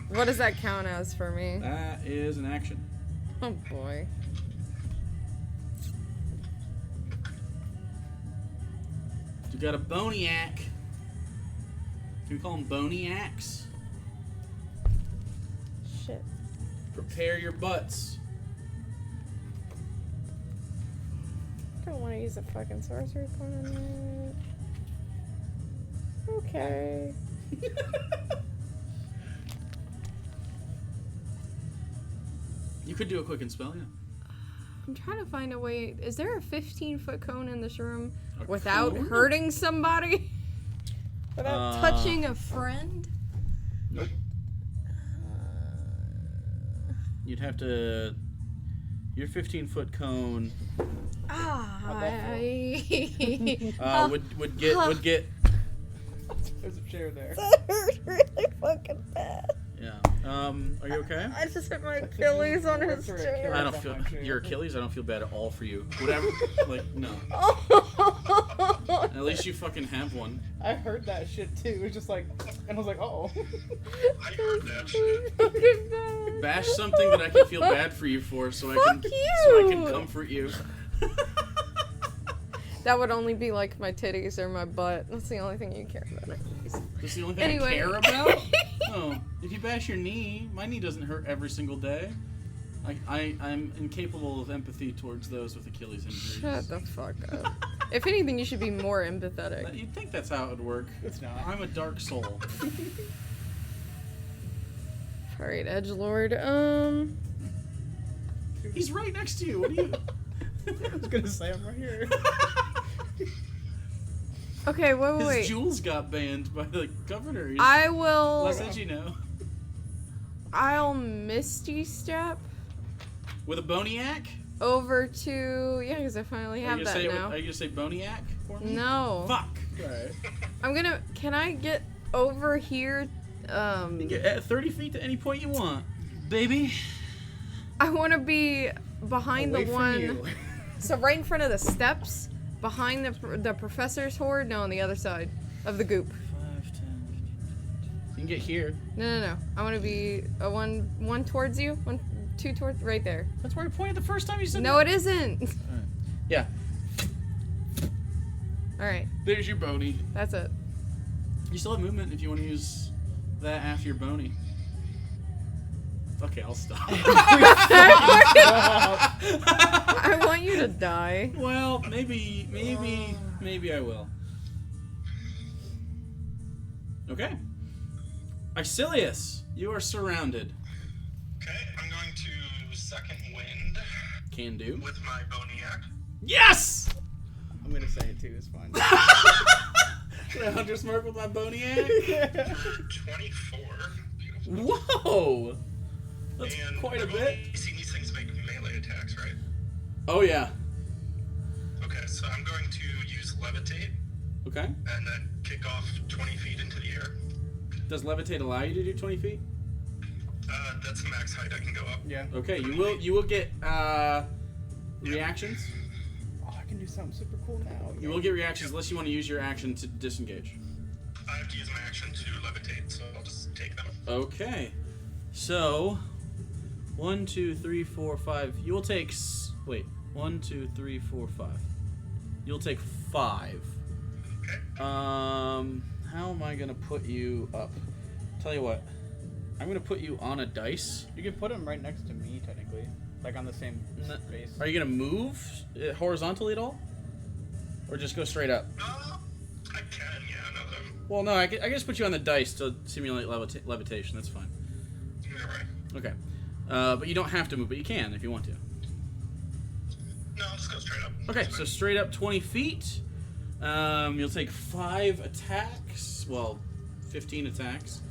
what does that count as for me?
That is an action.
Oh boy.
You got a Boniac. Can we call them Boniacs?
Shit.
Prepare your butts.
I don't want to use a fucking sorcery point on that. Okay.
You could do a quicken spell, yeah.
I'm trying to find a way. Is there a 15-foot cone in this room
A
without
cone?
hurting somebody? Without touching a friend?
Nope. You'd have to. Your 15-foot cone would get.
There's a chair there.
That hurt really fucking bad.
Yeah. Are you okay?
I just hit my Achilles on his chair.
I don't feel your Achilles. I don't feel bad at all for you. Whatever. Like no. At least you fucking have one.
I heard that shit too. It was just like, and I was like, oh.
I heard that shit.
Fucking bad.
Bash something that I can feel bad for you for, so I can
Fuck
so I can
you.
comfort you.
That would only be like my titties or my butt. That's the only thing you care about.
That's the only thing
Anyway.
I care about. Oh, if you bash your knee, my knee doesn't hurt every single day. I'm incapable of empathy towards those with Achilles injuries.
Shut the fuck up. If anything, you should be more empathetic.
You'd think that's how it would work.
It's not.
I'm a dark soul.
Alright, edgelord.
He's right next to you. What are you?
I was gonna say I'm right here.
Okay, wait.
His jewels got banned by the governor.
I will.
Less than you know.
I'll Misty Step
With a Boniac?
over to. Yeah, because I finally have that now.
Are you gonna say Boniac for me?
No.
Fuck. Alright.
I'm gonna. Can I get over here?
You can get at 30 feet to any point you want, baby.
I want to be behind
Away
the
from
one.
you.
So right in front of the steps, behind the professor's horde. No, on the other side of the goop.
5, 10. You can get here.
No. I want to be a one towards you, two towards right there.
That's where I pointed the first time you said
No, it isn't.
Yeah.
All right,
There's your bony.
that's it.
You still have movement if you want to use that after your bony. Okay, I'll stop.
I want you to die.
Well, maybe I will. Okay. Icillius, you are surrounded.
Okay, I'm going to second wind
Can do.
with my Boniac.
Yes!
I'm gonna say it too. It's fine.
Can I Hunter's Mark with my Boniac?
24. Beautiful.
Whoa! That's
And
quite a
I've
bit.
only seen these things make melee attacks, right?
Oh, yeah.
Okay, so I'm going to use levitate
Okay.
and then kick off 20 feet into the air.
Does levitate allow you to do 20 feet?
That's the max height I can go up.
Yeah.
Okay, you will get reactions.
Oh, I can do something super cool now.
You will get reactions unless you want to use your action to disengage.
I have to use my action to levitate, so I'll just take them.
Okay. So 1, 2, 3, 4, 5. You will take 1, 2, 3, 4, 5. You'll take 5.
Okay.
How am I gonna put you up? Tell you what. I'm gonna put you on a dice.
You can put him right next to me, technically. Like on the same space.
Are you gonna move horizontally at all, or just go straight up?
I can, yeah, no,
Well, no, I can just put you on the dice to simulate levitation. That's fine.
you're right.
Okay, but you don't have to move, but you can if you want to.
No, I'll just go straight up.
Okay, so straight up 20 feet. You'll take 5 attacks. Well, 15 attacks.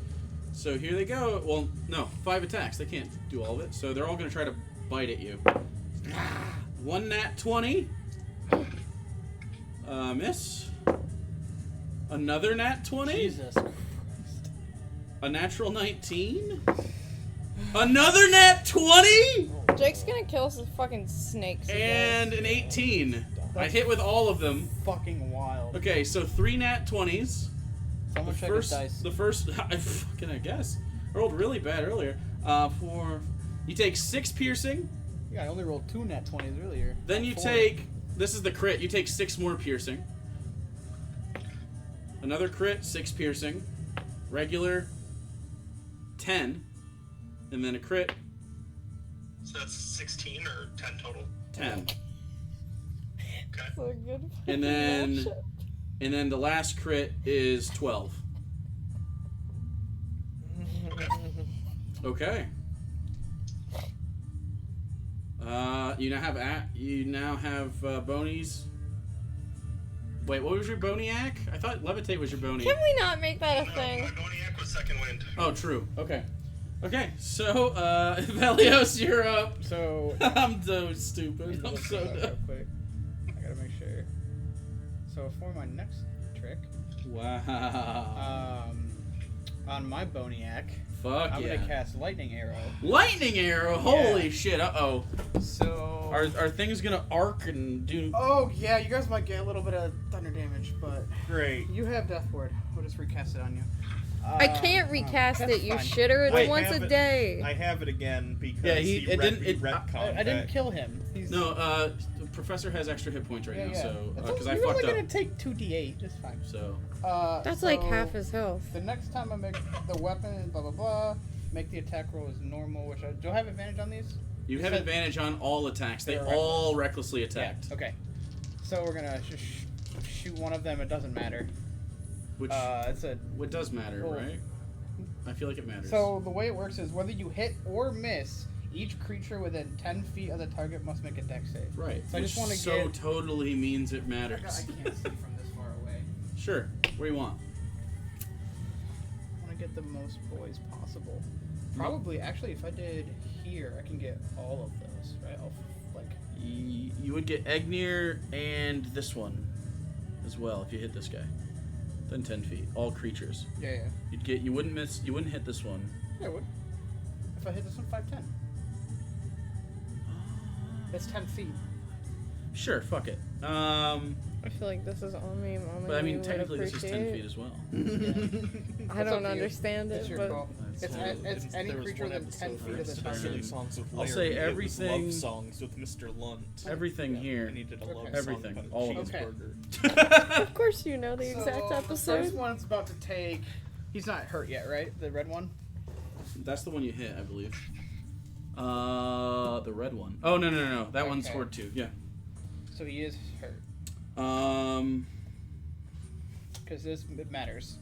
So here they go. Well, no, 5 attacks. They can't do all of it. So they're all going to try to bite at you. 1 nat 20. Miss. Another nat 20.
Jesus Christ.
A natural 19. Another nat 20.
Jake's gonna kill some fucking snakes.
And an 18. I hit with all of them.
Fucking wild.
Okay, so 3 nat 20s.
Someone check his dice.
The first, I guess. I rolled really bad earlier. You take 6 piercing.
Yeah, I only rolled 2 nat 20s earlier.
Then you
4.
take, this is the crit, you take 6 more piercing. Another crit, 6 piercing. Regular, 10. And then a crit,
So that's 16 or 10 total?
10.
Okay.
So good.
And then the last crit is 12.
Okay.
Okay. You now have bonies. Wait, what was your boniac? I thought levitate was your bony.
Can we not make that a
No,
thing?
my Boniac was second wind.
Oh, true. Okay. Okay. So, Ivellios, you're up.
So.
I'm so stupid. I'm
Look
so
it up real
dumb.
quick. I gotta make sure. So for my next trick,
Wow.
on my Boniac,
Fuck
I'm
yeah.
gonna cast Lightning Arrow.
Lightning arrow. Holy
Yeah.
shit. Uh oh.
So.
Are things gonna arc and do?
Oh yeah, you guys might get a little bit of thunder damage, but
Great.
you have Death Ward. We'll just recast it on you.
I can't recast
that's
it, you
fine.
shitter. It's
I
once
have
a
it-
day.
I have it again because
Yeah, he- it didn't- it-
retconned
I didn't
that.
kill him. He's,
No. The professor has extra hit points right
yeah,
now.
yeah.
So
It's
because
only-
I
you're
fucked
only
up.
gonna take 2d8, just fine.
So.
That's like
so
half his health.
The next time I make the weapon, blah blah blah, make the attack roll as normal. Which do I have advantage on these?
You have
said-
advantage on all attacks. They
They're
all recklessly attacked.
Yeah. Okay. So we're gonna just shoot one of them. It doesn't matter.
Which
It's a.
what does matter,
Roll.
right? I feel like it matters.
So the way it works is whether you hit or miss, each creature within 10 feet of the target must make a dex save.
right.
So I
Which
just want to
so
get.
totally means it
I
matters.
can't see from this far away.
Sure. What do you want?
I want to get the most boys possible. Probably, actually, if I did here, I can get all of those, right?
You would get Egnir and this one as well if you hit this guy. Then 10 feet. All creatures.
Yeah.
You wouldn't hit this one.
Yeah, I would. If I hit this one, 5'10". That's 10 feet.
Sure, fuck it.
I feel like this is on me, Mom.
But I mean,
would
technically this is 10
appreciate.
feet as well.
I
That's up
don't
to you.
understand
It's
it,
your
but
call. It's any
There was
creature
one
within 10
episode
feet
where
of the
instead of
target.
singing songs with
I'll
Larry,
say
it was
everything-
love songs with Mr. Lunt.
Everything
I
here.
needed a love
Okay.
song
Everything.
about a
All of
it.
cheeseburger.
of course you know the exact
So, the
episode.
first one's about to take. He's not hurt yet, right? The red one.
That's the one you hit, I believe. The red one. Oh, no. That one's
Okay.
Horde 2. Yeah.
So he is hurt because it matters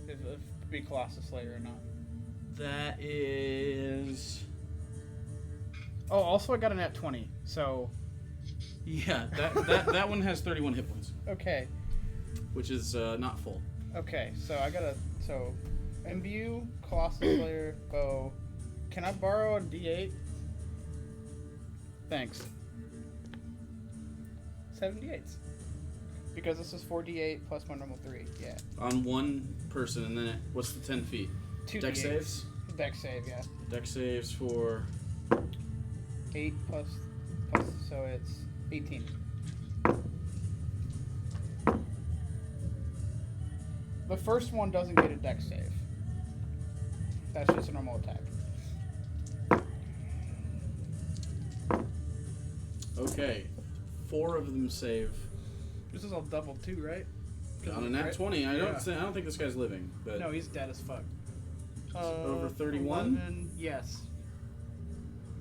if be Colossus Slayer or not.
That is...
Oh, also I got a nat 20. So
Yeah, that one has 31 hit points,
okay.
which is not full.
Okay, so I gotta imbue, Colossus Slayer, bow. Can I borrow a D8? Thanks. 78s. Because this is 4d8 plus my normal 3. Yeah.
On one person, and then what's the 10 feet?
2
Dex
D8s.
saves?
Dex save, yeah.
Dex saves for...
8 plus, so it's 18. The first one doesn't get a dex save. That's just a normal attack.
Okay. 4 of them save.
This is all double too, right?
On a nat
Right?
20, I
Yeah.
don't think this guy's living, but...
No, he's dead as fuck.
Over 31?
11, yes.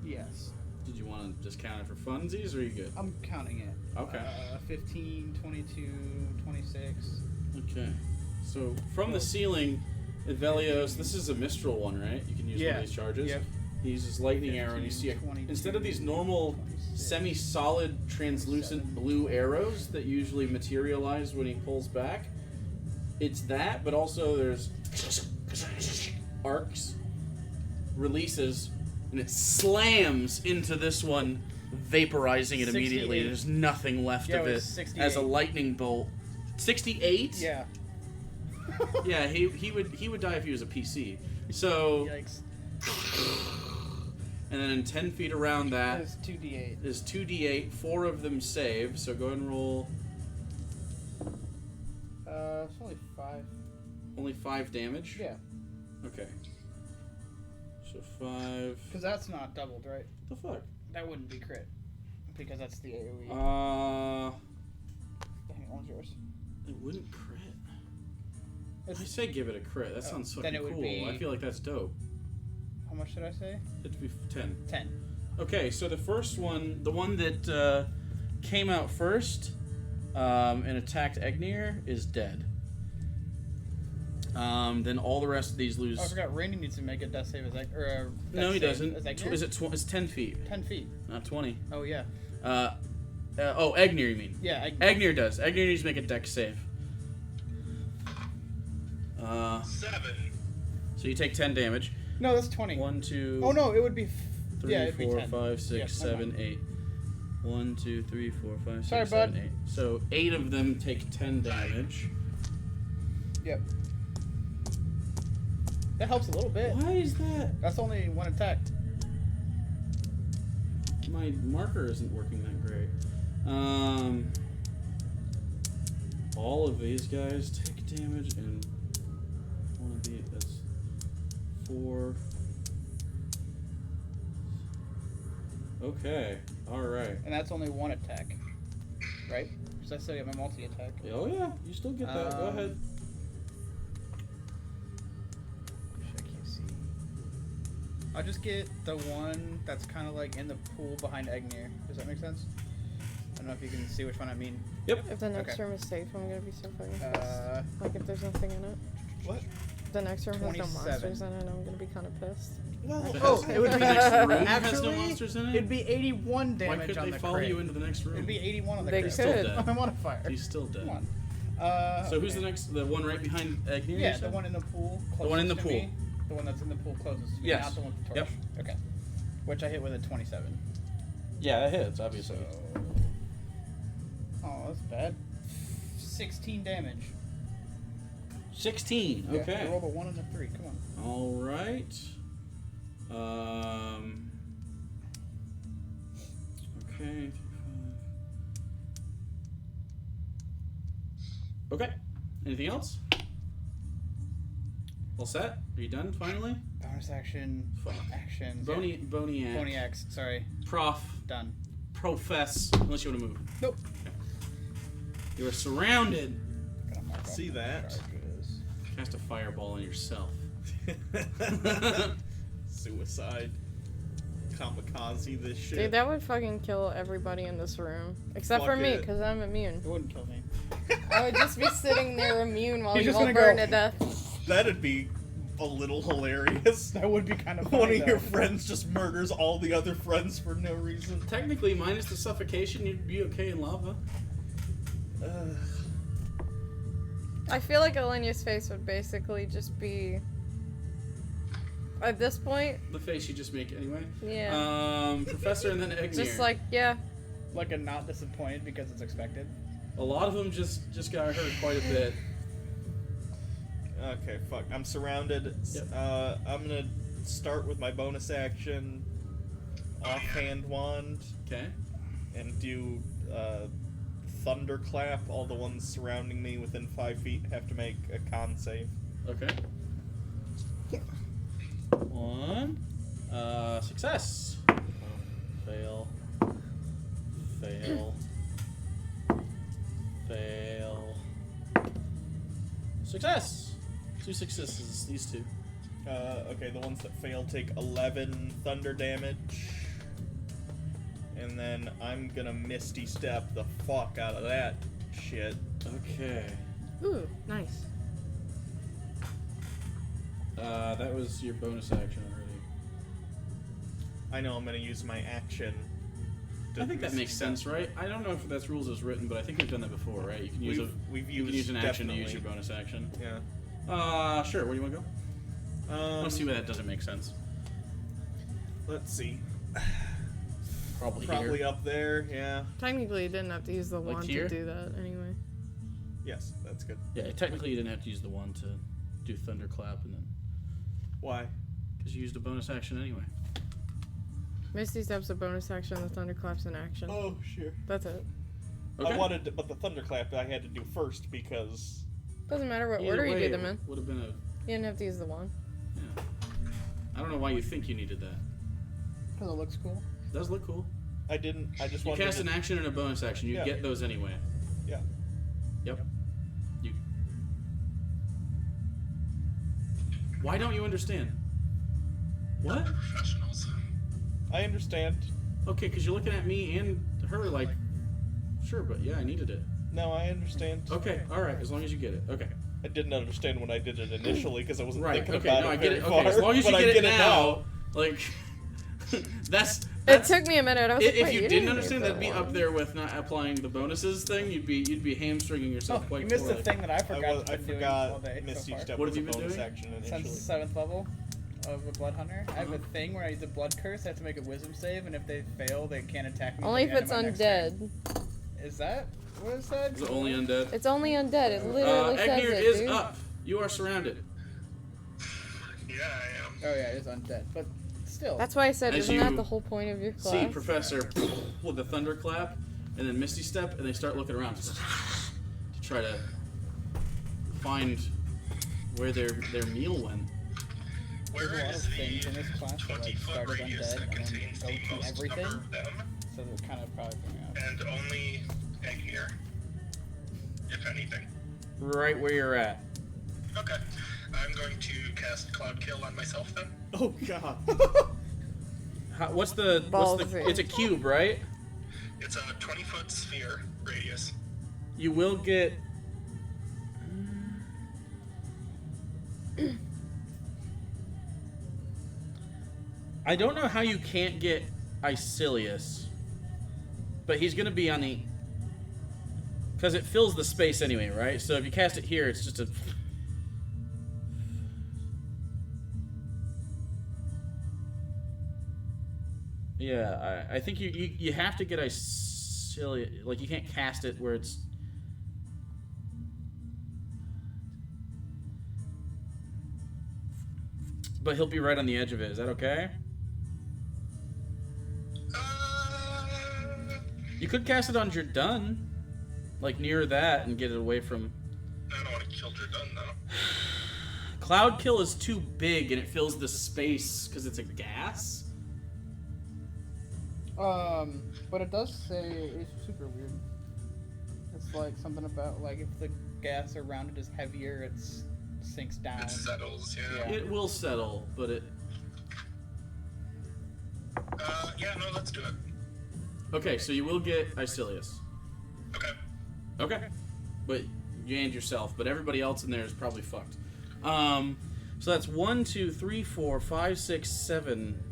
Yes.
Did you want to just count it for funsies, or are you good?
I'm counting it.
Okay.
15, 22, 26.
Okay. So from the ceiling, Ivellios, this is a Mistral one, right? You can use one of these charges.
Yep.
He uses lightning arrow, and you see,
22,
instead of these normal
26,
semi-solid, translucent
27.
blue arrows that usually materialize when he pulls back, it's that, but also there's arcs, releases, and it slams into this one, vaporizing it immediately.
68.
There's nothing left
Yeah,
of
it
it
was 68.
as a lightning bolt. 68?
Yeah.
Yeah, he would die if he was a PC. So,
Yikes.
and then 10 feet around that
That is 2d8.
is 2d8. 4 of them save. So go ahead and roll.
It's only 5.
Only 5 damage.
Yeah.
Okay. So 5.
Because that's not doubled, right?
The fuck?
That wouldn't be crit. Because that's the AoE. Dang, what was yours?
It wouldn't crit. I
It's,
say give it a crit. That sounds
then
fucking
it would
cool.
be-
I feel like that's dope.
how much did I say?
It'd be 10.
10.
Okay, so the first one, the one that came out first and attacked Egnir, is dead. Then all the rest of these lose.
Oh, I forgot. Randy needs to make a death save as
No, he doesn't.
As
Is it? It's 10 feet,
10 feet.
not 20.
Oh, yeah.
Egnir, you mean?
Yeah.
Egnir does. Egnir needs to make a dex save.
7.
So you take 10 damage.
No, that's 20.
1, 2.
Oh, no, it would be...
3,
yeah, it'd be
4,
10.
5, 6,
Yeah, never
7,
mind.
8. 1, 2, 3, 4, 5, 6,
Sorry,
7,
bud.
8. So 8 of them take 10 damage.
Yep. That helps a little bit.
Why is that?
That's only one attack.
My marker isn't working that great. All of these guys take damage, and one of these, that's 4. Okay, alright.
And that's only one attack. Right? Because I still get my multi-attack.
Oh yeah, you still get that. Go
Um,
ahead.
I can't see. I'll just get the one that's kind of like in the pool behind Egnir. Does that make sense? I don't know if you can see which one I mean.
Yep.
If the next
Okay.
room is safe, I'm gonna be so fucking pissed. Like if there's nothing in it.
What?
If the next room has no
27.
monsters in it, I'm gonna be kind of pissed.
Well,
Oh, it would be
The next room has no
actually,
monsters in it?
it'd be 81
Why
damage
couldn't
on
they
the
follow
crit.
you into the next room?
It'd be 81 on the
They
crit.
Still
could.
dead.
I'm modifier.
He's still dead.
Come on.
So who's
Okay.
the next? The one right behind Egnir? you
Yeah, the
said?
one in the pool. Closest
The one in the
to
pool.
Me. The one that's in the pool closest to me.
Yes.
Not the one with the
Yep.
torch. Okay. Which I hit with a 27.
Yeah, that hits, obviously.
So. Oh, that's bad. 16 damage.
16.
Yeah,
Okay.
I rolled a 1 and a 3. Come on.
All right. Okay. 3, 5. Okay. Anything else? All set? Are you done finally?
Bonus action.
Fuck.
Action.
Boniac.
Boniac. Sorry.
Prof.
Done.
Profess. Unless you want to move.
Nope.
You are surrounded.
Gotta mark off
See
my
that?
charges.
Cast a fireball on yourself.
Suicide. Kamikaze this shit.
Dude, that would fucking kill everybody in this room. Except for
Fuck
me,
it.
because I'm immune.
It wouldn't kill me.
I would just be sitting there immune while
He's
you
just
all
gonna
burn
go-
to death.
That'd be a little hilarious.
That would be kind of funny.
One of your
though.
friends just murders all the other friends for no reason.
Technically, minus the suffocation, you'd be okay in lava.
I feel like Elenya's face would basically just be... At this point,
The face you just make anyway.
yeah.
Professor and then Egnir.
Just like, yeah.
Like a not disappointed because it's expected.
A lot of them just got hurt quite a bit.
Okay, fuck. I'm surrounded.
Yep.
I'm gonna start with my bonus action, offhand wand,
Okay.
and do thunderclap. All the ones surrounding me within 5 feet have to make a con save.
Okay. 1. Success. Fail. Fail. Fail. Success. 2 successes. These 2.
Okay, the ones that fail take 11 thunder damage. and then I'm gonna Misty Step the fuck out of that shit.
Okay.
Ooh, nice.
That was your bonus action already.
I know I'm gonna use my action.
I think that makes sense, right? I don't know if that's rules as written, but I think we've done that before, right? You can use
We've
you can
used
use an action to
definitely.
use your bonus action.
Yeah.
Sure. Where do you want to go? Let's see where that doesn't make sense.
Let's see.
Probably
Probably
here.
up there, yeah.
Technically, you didn't have to use the
Like
wand
here?
to do that anyway.
Yes, that's good.
Yeah, technically you didn't have to use the one to do Thunderclap, and then
Why?
because you used a bonus action anyway.
Misty Step's a bonus action, the Thunderclap's an action.
Oh, sure.
That's it.
Okay.
I wanted to, but the Thunderclap I had to do first because...
Doesn't matter what
Either
order you
way,
do them in.
Would have been a.
You didn't have to use the wand.
Yeah. I don't know why you think you needed that.
Because it looks cool.
It does look cool.
I didn't, I just
You
wanted
cast
to...
an action and a bonus action. You
Yeah.
get those anyway.
Yeah.
Yep. You. Why don't you understand? What?
We're professionals.
I understand.
Okay, because you're looking at me and her like, sure, but yeah, I needed it.
No, I understand.
Okay, all right, as long as you get it. Okay.
I didn't understand when I did it initially because I wasn't
Right.
thinking
Okay.
about
No,
it
I get
very
it.
far.
Okay. As long as you
but
get
I
it now, like, that's.
It took me a minute. I was like,
If
wait,
you
you
didn't
use
understand,
the
that'd be
wand.
up there with not applying the bonuses thing. You'd be hamstringing yourself
Oh,
quite
you missed the
poorly.
thing that I forgot.
I
been doing all
forgot
day
Misty
so far.
Step
What
was
have
a
you been
bonus
doing?
action
Since
initially.
7th level of a Blood Hunter, I have a
Uh-huh.
thing where I use a Blood Curse. I have to make a Wisdom save, and if they fail, they can't attack me.
Only if
till the
it's
end of my next
undead.
turn. Is that? What is that?
Is it only undead?
It's only undead. It literally says
Egnir
it,
is
dude.
up. You are surrounded.
Yeah, I am.
Oh yeah, it is undead, but still.
That's why I said,
As
isn't
you
that the whole point of your class?
See Professor with the thunderclap, and then Misty Step, and they start looking around to try to find where their meal went.
There's a
Where
lot
is
of things in
the
this class that like
20-foot
start as
radius
undead
that
and then
contains
go
the
to
most
everything,
number of them,
so they're kind of probably coming out.
and only Egnir, if anything?
Right where you're at.
Okay. I'm going to cast Cloud Kill on myself then.
Oh god.
What's the
Ballsy.
it's a cube, right?
It's a 20-foot sphere radius.
You will get I don't know how you can't get Icillius, but he's gonna be on the because it fills the space anyway, right? So if you cast it here, it's just a yeah. I think you have to get Icillius, like you can't cast it where it's. But he'll be right on the edge of it. Is that okay? You could cast it on Jurdan, like near that, and get it away from.
I don't want to kill Jurdan though.
Cloud Kill is too big and it fills the space because it's a gas.
But it does say it's super weird. It's like something about like if the gas around it is heavier, it sinks down.
It settles, yeah.
Yeah.
It will settle, but it.
Yeah, no, let's do it.
Okay, so you will get Icillius.
Okay.
Okay. But you and yourself, but everybody else in there is probably fucked. So that's 1, 2, 3, 4, 5, 6, 7,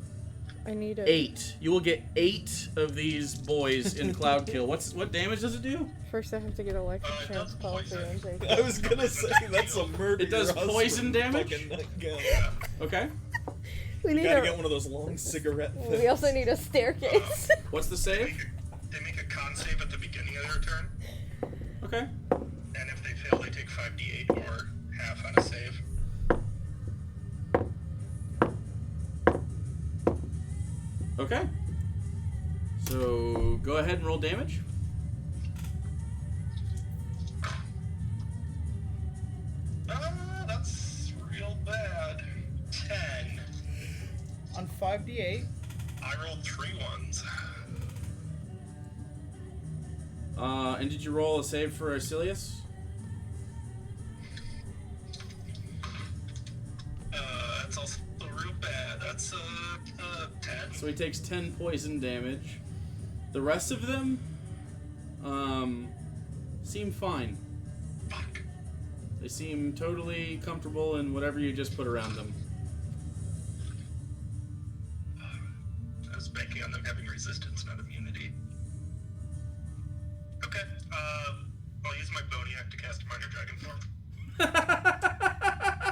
I need it.
8. You will get 8 of these boys in Cloud Kill. What damage does it do?
First, I have to get electric
it
chance
does
call through and
poison.
take
I
it.
was gonna say that's a murder.
It does
your
poison
husband
damage?
fucking nutgun.
Yeah.
Okay.
We
You
need
gotta
a.
get one of those long cigarette things.
We also need a staircase.
What's the save?
They make a con save at the beginning of their turn,
Okay.
and if they fail, they take 5d8 or half on a save.
Okay. So go ahead and roll damage.
That's real bad. 10.
On 5d8,
I rolled 3 ones.
And did you roll a save for Icillius?
That's also real bad. That's 10.
So he takes 10 poison damage. The rest of them seem fine.
Fuck.
They seem totally comfortable in whatever you just put around them.
I was banking on them having resistance, not immunity. Okay, I'll use my Boniac to cast Minor Dragon Form.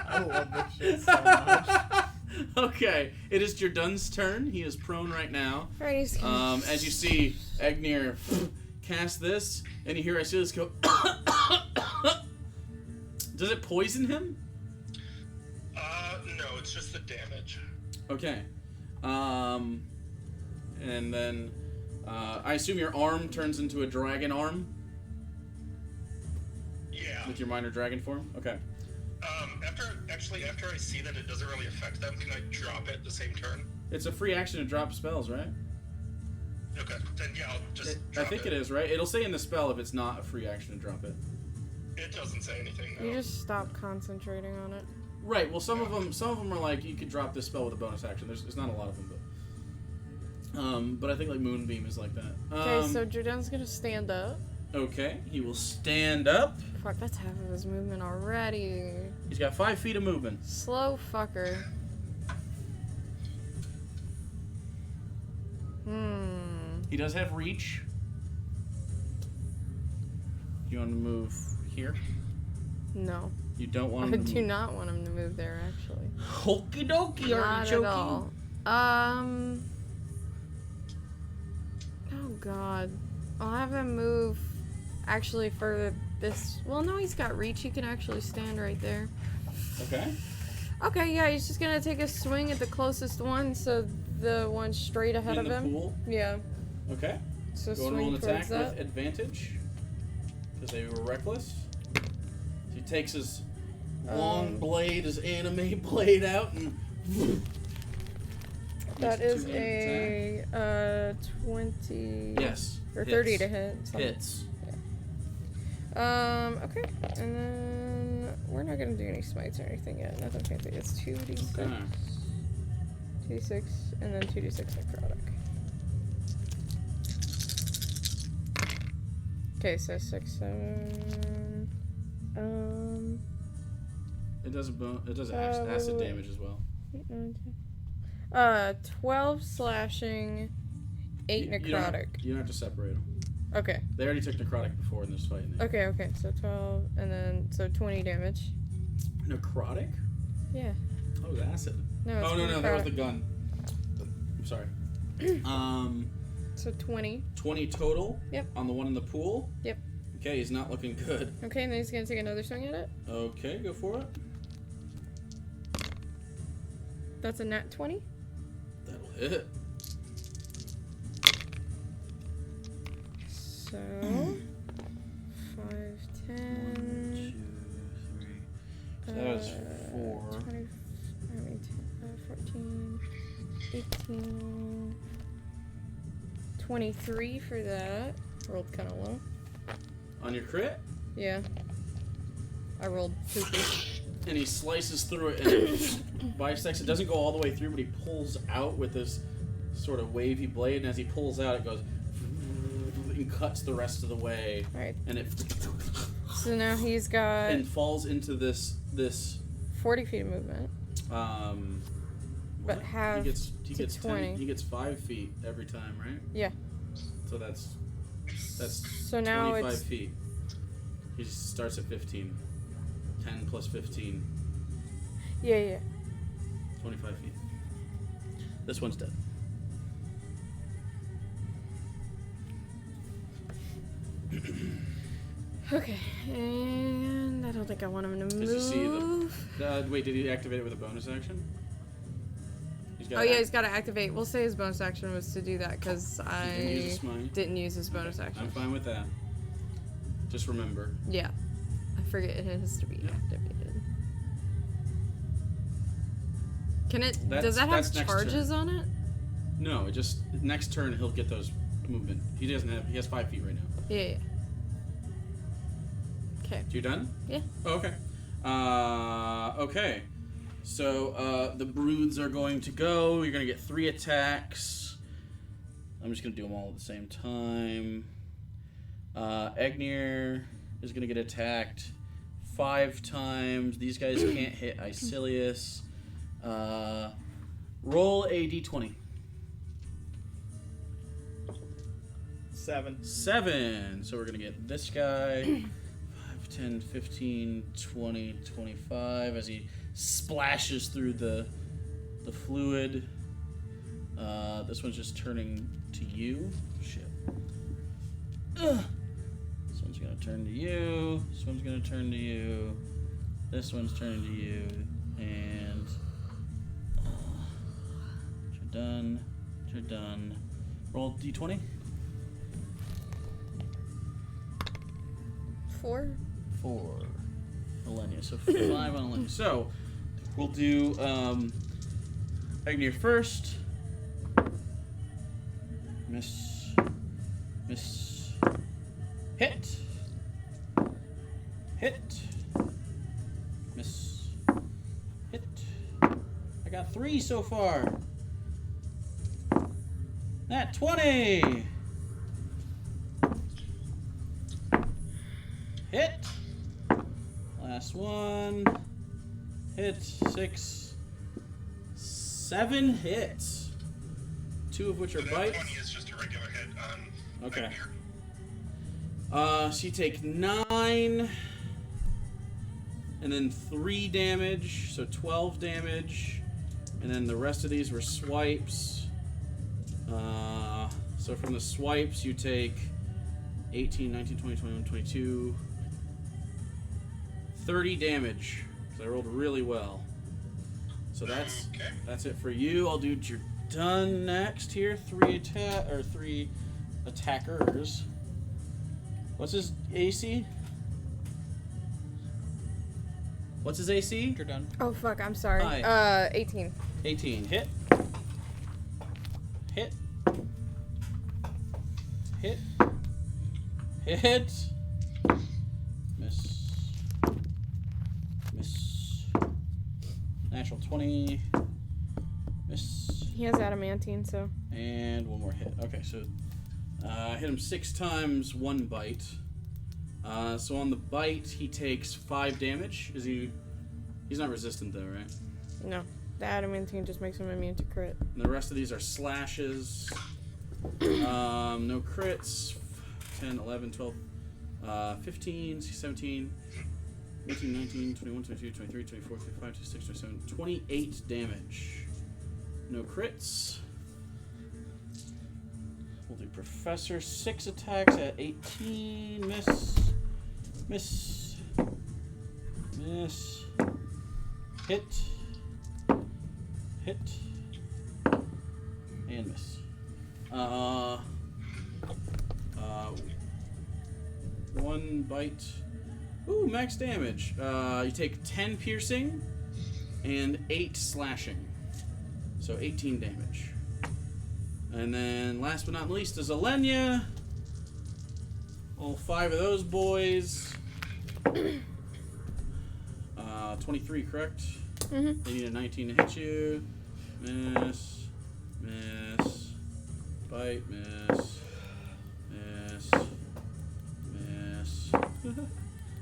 I love this shit so much.
Okay, it is Jurdan's turn. He is prone right now.
Alright, he's
As you see Egnir cast this, and you hear Icillius go. Does it poison him?
No, it's just the damage.
Okay. And then I assume your arm turns into a dragon arm
Yeah.
with your minor dragon form. Okay.
After I see that it doesn't really affect them, can I drop it the same turn?
It's a free action to drop spells, right?
Okay, then yeah, I'll just
I
drop
think it is, right? It'll say in the spell if it's not a free action to drop it.
It doesn't say anything, no.
You just stop concentrating on it.
Right. Well, some of them are like you could drop this spell with a bonus action. There's not a lot of them, but I think like Moonbeam is like that.
Okay, so Jurdan's gonna stand up.
Okay, he will stand up.
Fuck, that's half of his movement already.
He's got 5 feet of movement.
Slow fucker.
He does have reach. You want to move here?
No.
You don't want
I
him to
do
move.
not want him to move there, actually.
Okie dokie,
Not at all. Oh god. I'll have him move actually for this. Well, no, he's got reach. He can actually stand right there.
Okay.
Okay, yeah, he's just gonna take a swing at the closest one, so the one straight ahead
In
of
the
him.
pool.
Yeah.
Okay.
So
Go and roll
swing
an
towards
attack
that.
with advantage. Because they were reckless. He takes his long blade, his anime blade out, and
That
makes
is
two-handed
a 20
yes.
or
hits.
30 to hit. So.
Hits.
Okay, and then we're not gonna do any smites or anything yet. Nothing fancy. It's 2d6,
Okay.
2d6, and then 2d6 necrotic. Okay, so 6, 7.
It does acid damage as well.
8, 9, 10. 12 slashing, 8 necrotic.
You don't have to separate them.
Okay.
They already took necrotic before in this fight.
Okay, so 12, and then, so 20 damage.
Necrotic?
Yeah.
Oh, it was acid.
No, it's
No, that was
necrotic.
the gun. I'm sorry.
So 20.
20 total?
Yep.
On the one in the pool?
Yep.
Okay, he's not looking good.
Okay, and then he's gonna take another swing at it.
Okay, go for it.
That's a nat 20.
That'll hit.
So 5, 10.
So that was 4.
20, 14, 18, 23 for that. Rolled kind of low.
On your crit?
Yeah. I rolled poopy.
And he slices through it and it bisects. It doesn't go all the way through, but he pulls out with this sort of wavy blade, and as he pulls out, it goes and cuts the rest of the way.
Alright.
And it
So now he's got
and falls into this
40 feet of movement. But
what?
half
he
to
gets
20.
He gets 5 feet every time, right?
Yeah.
So that's
So now
25
it's
feet. He starts at 15. 10 plus 15.
yeah.
25 feet. This one's dead.
Okay, and I don't think I want him to move.
Does he see wait, did he activate it with a bonus action?
Oh yeah, he's got to activate. We'll say his bonus action was to do that because
didn't use his smite.
didn't use his bonus action.
I'm fine with that. Just remember.
Yeah, I forget it has to be activated. Can it? Does that have
that's next
charges
turn.
on it?
No, it just next turn he'll get those movement. He doesn't have. He has 5 feet right now.
Yeah. Okay.
You done?
Yeah.
Oh, okay. Okay. So the broods are going to go. You're going to get 3 attacks. I'm just going to do them all at the same time. Egnir is going to get attacked 5 times. These guys can't hit Icillius. Roll a d20.
7.
7. So we're going to get this guy 5, 10, 15, 20, 25 as he splashes through the fluid. This one's just turning to you. Shit. Ugh. This one's going to turn to you. This one's going to turn to you. This one's turning to you. And Jurdan. Roll d20.
4.
4. Elenya. So 5 on Elenya. So we'll do Egnir first. Miss. Hit. Miss. Hit. I got 3 so far. Nat 20. Hit. Last one. Hit. 6. 7 hits. 2 of which are
So that
bites.
20 is just a regular hit on
Okay.
Egnir.
So you take 9, and then 3 damage, so 12 damage, and then the rest of these were swipes. So from the swipes, you take 18, 19, 20, 21, 22, 30 damage. So I rolled really well. So that's it for you. I'll do Jurdan next here. 3 attackers. What's his AC? What's his AC?
You're done.
Oh fuck, I'm sorry.
Hi.
18.
18. Hit. Miss. Natural 20. Miss.
He has adamantine, so.
And one more hit. Okay, so hit him 6 times, 1 bite. So on the bite, he takes 5 damage. He's not resistant though, right?
No. The adamantine just makes him immune to crit.
And the rest of these are slashes. No crits. 10, 11, 12, 15, 17, 18, 19, 21, 22, 23, 24, 25, 26, 27, 28 damage. No crits. We'll do Professor. 6 attacks at 18. Miss. Hit. And miss. 1 bite. Ooh, max damage. You take 10 piercing and 8 slashing. So 18 damage. And then last but not least is Elenya. All 5 of those boys. 23, correct?
Mm-hmm.
They need a 19 to hit you. Miss. Bite, miss.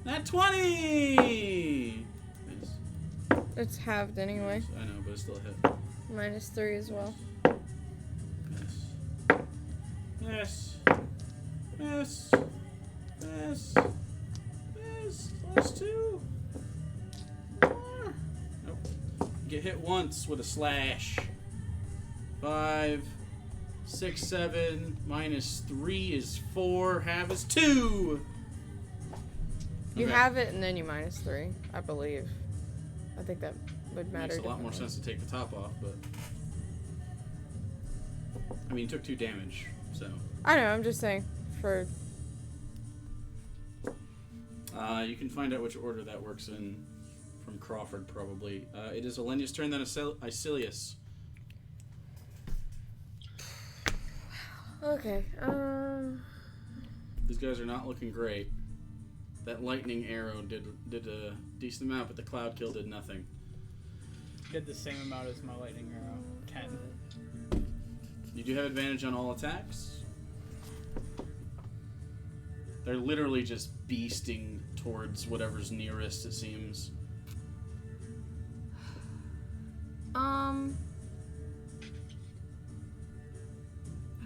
Not 20! Miss.
It's halved anyway.
I know, but it's still a hit.
-3 as well.
Miss. Last 2. More. Nope. Get hit once with a slash. 5, 6, 7. -3 is 4. Half is 2.
You
Okay.
have it and then you -3, I believe. I think that would matter.
Makes a lot more
differently.
sense to take the top off, but I mean, you took 2 damage, so
I know, I'm just saying. For
you can find out which order that works in from Crawford, probably. It is Elenia's turn, then Icillius.
okay.
These guys are not looking great. That lightning arrow did a decent amount, but the cloud kill did nothing.
Did the same amount as my lightning arrow. 10.
You do have advantage on all attacks. They're literally just beasting towards whatever's nearest, it seems.
I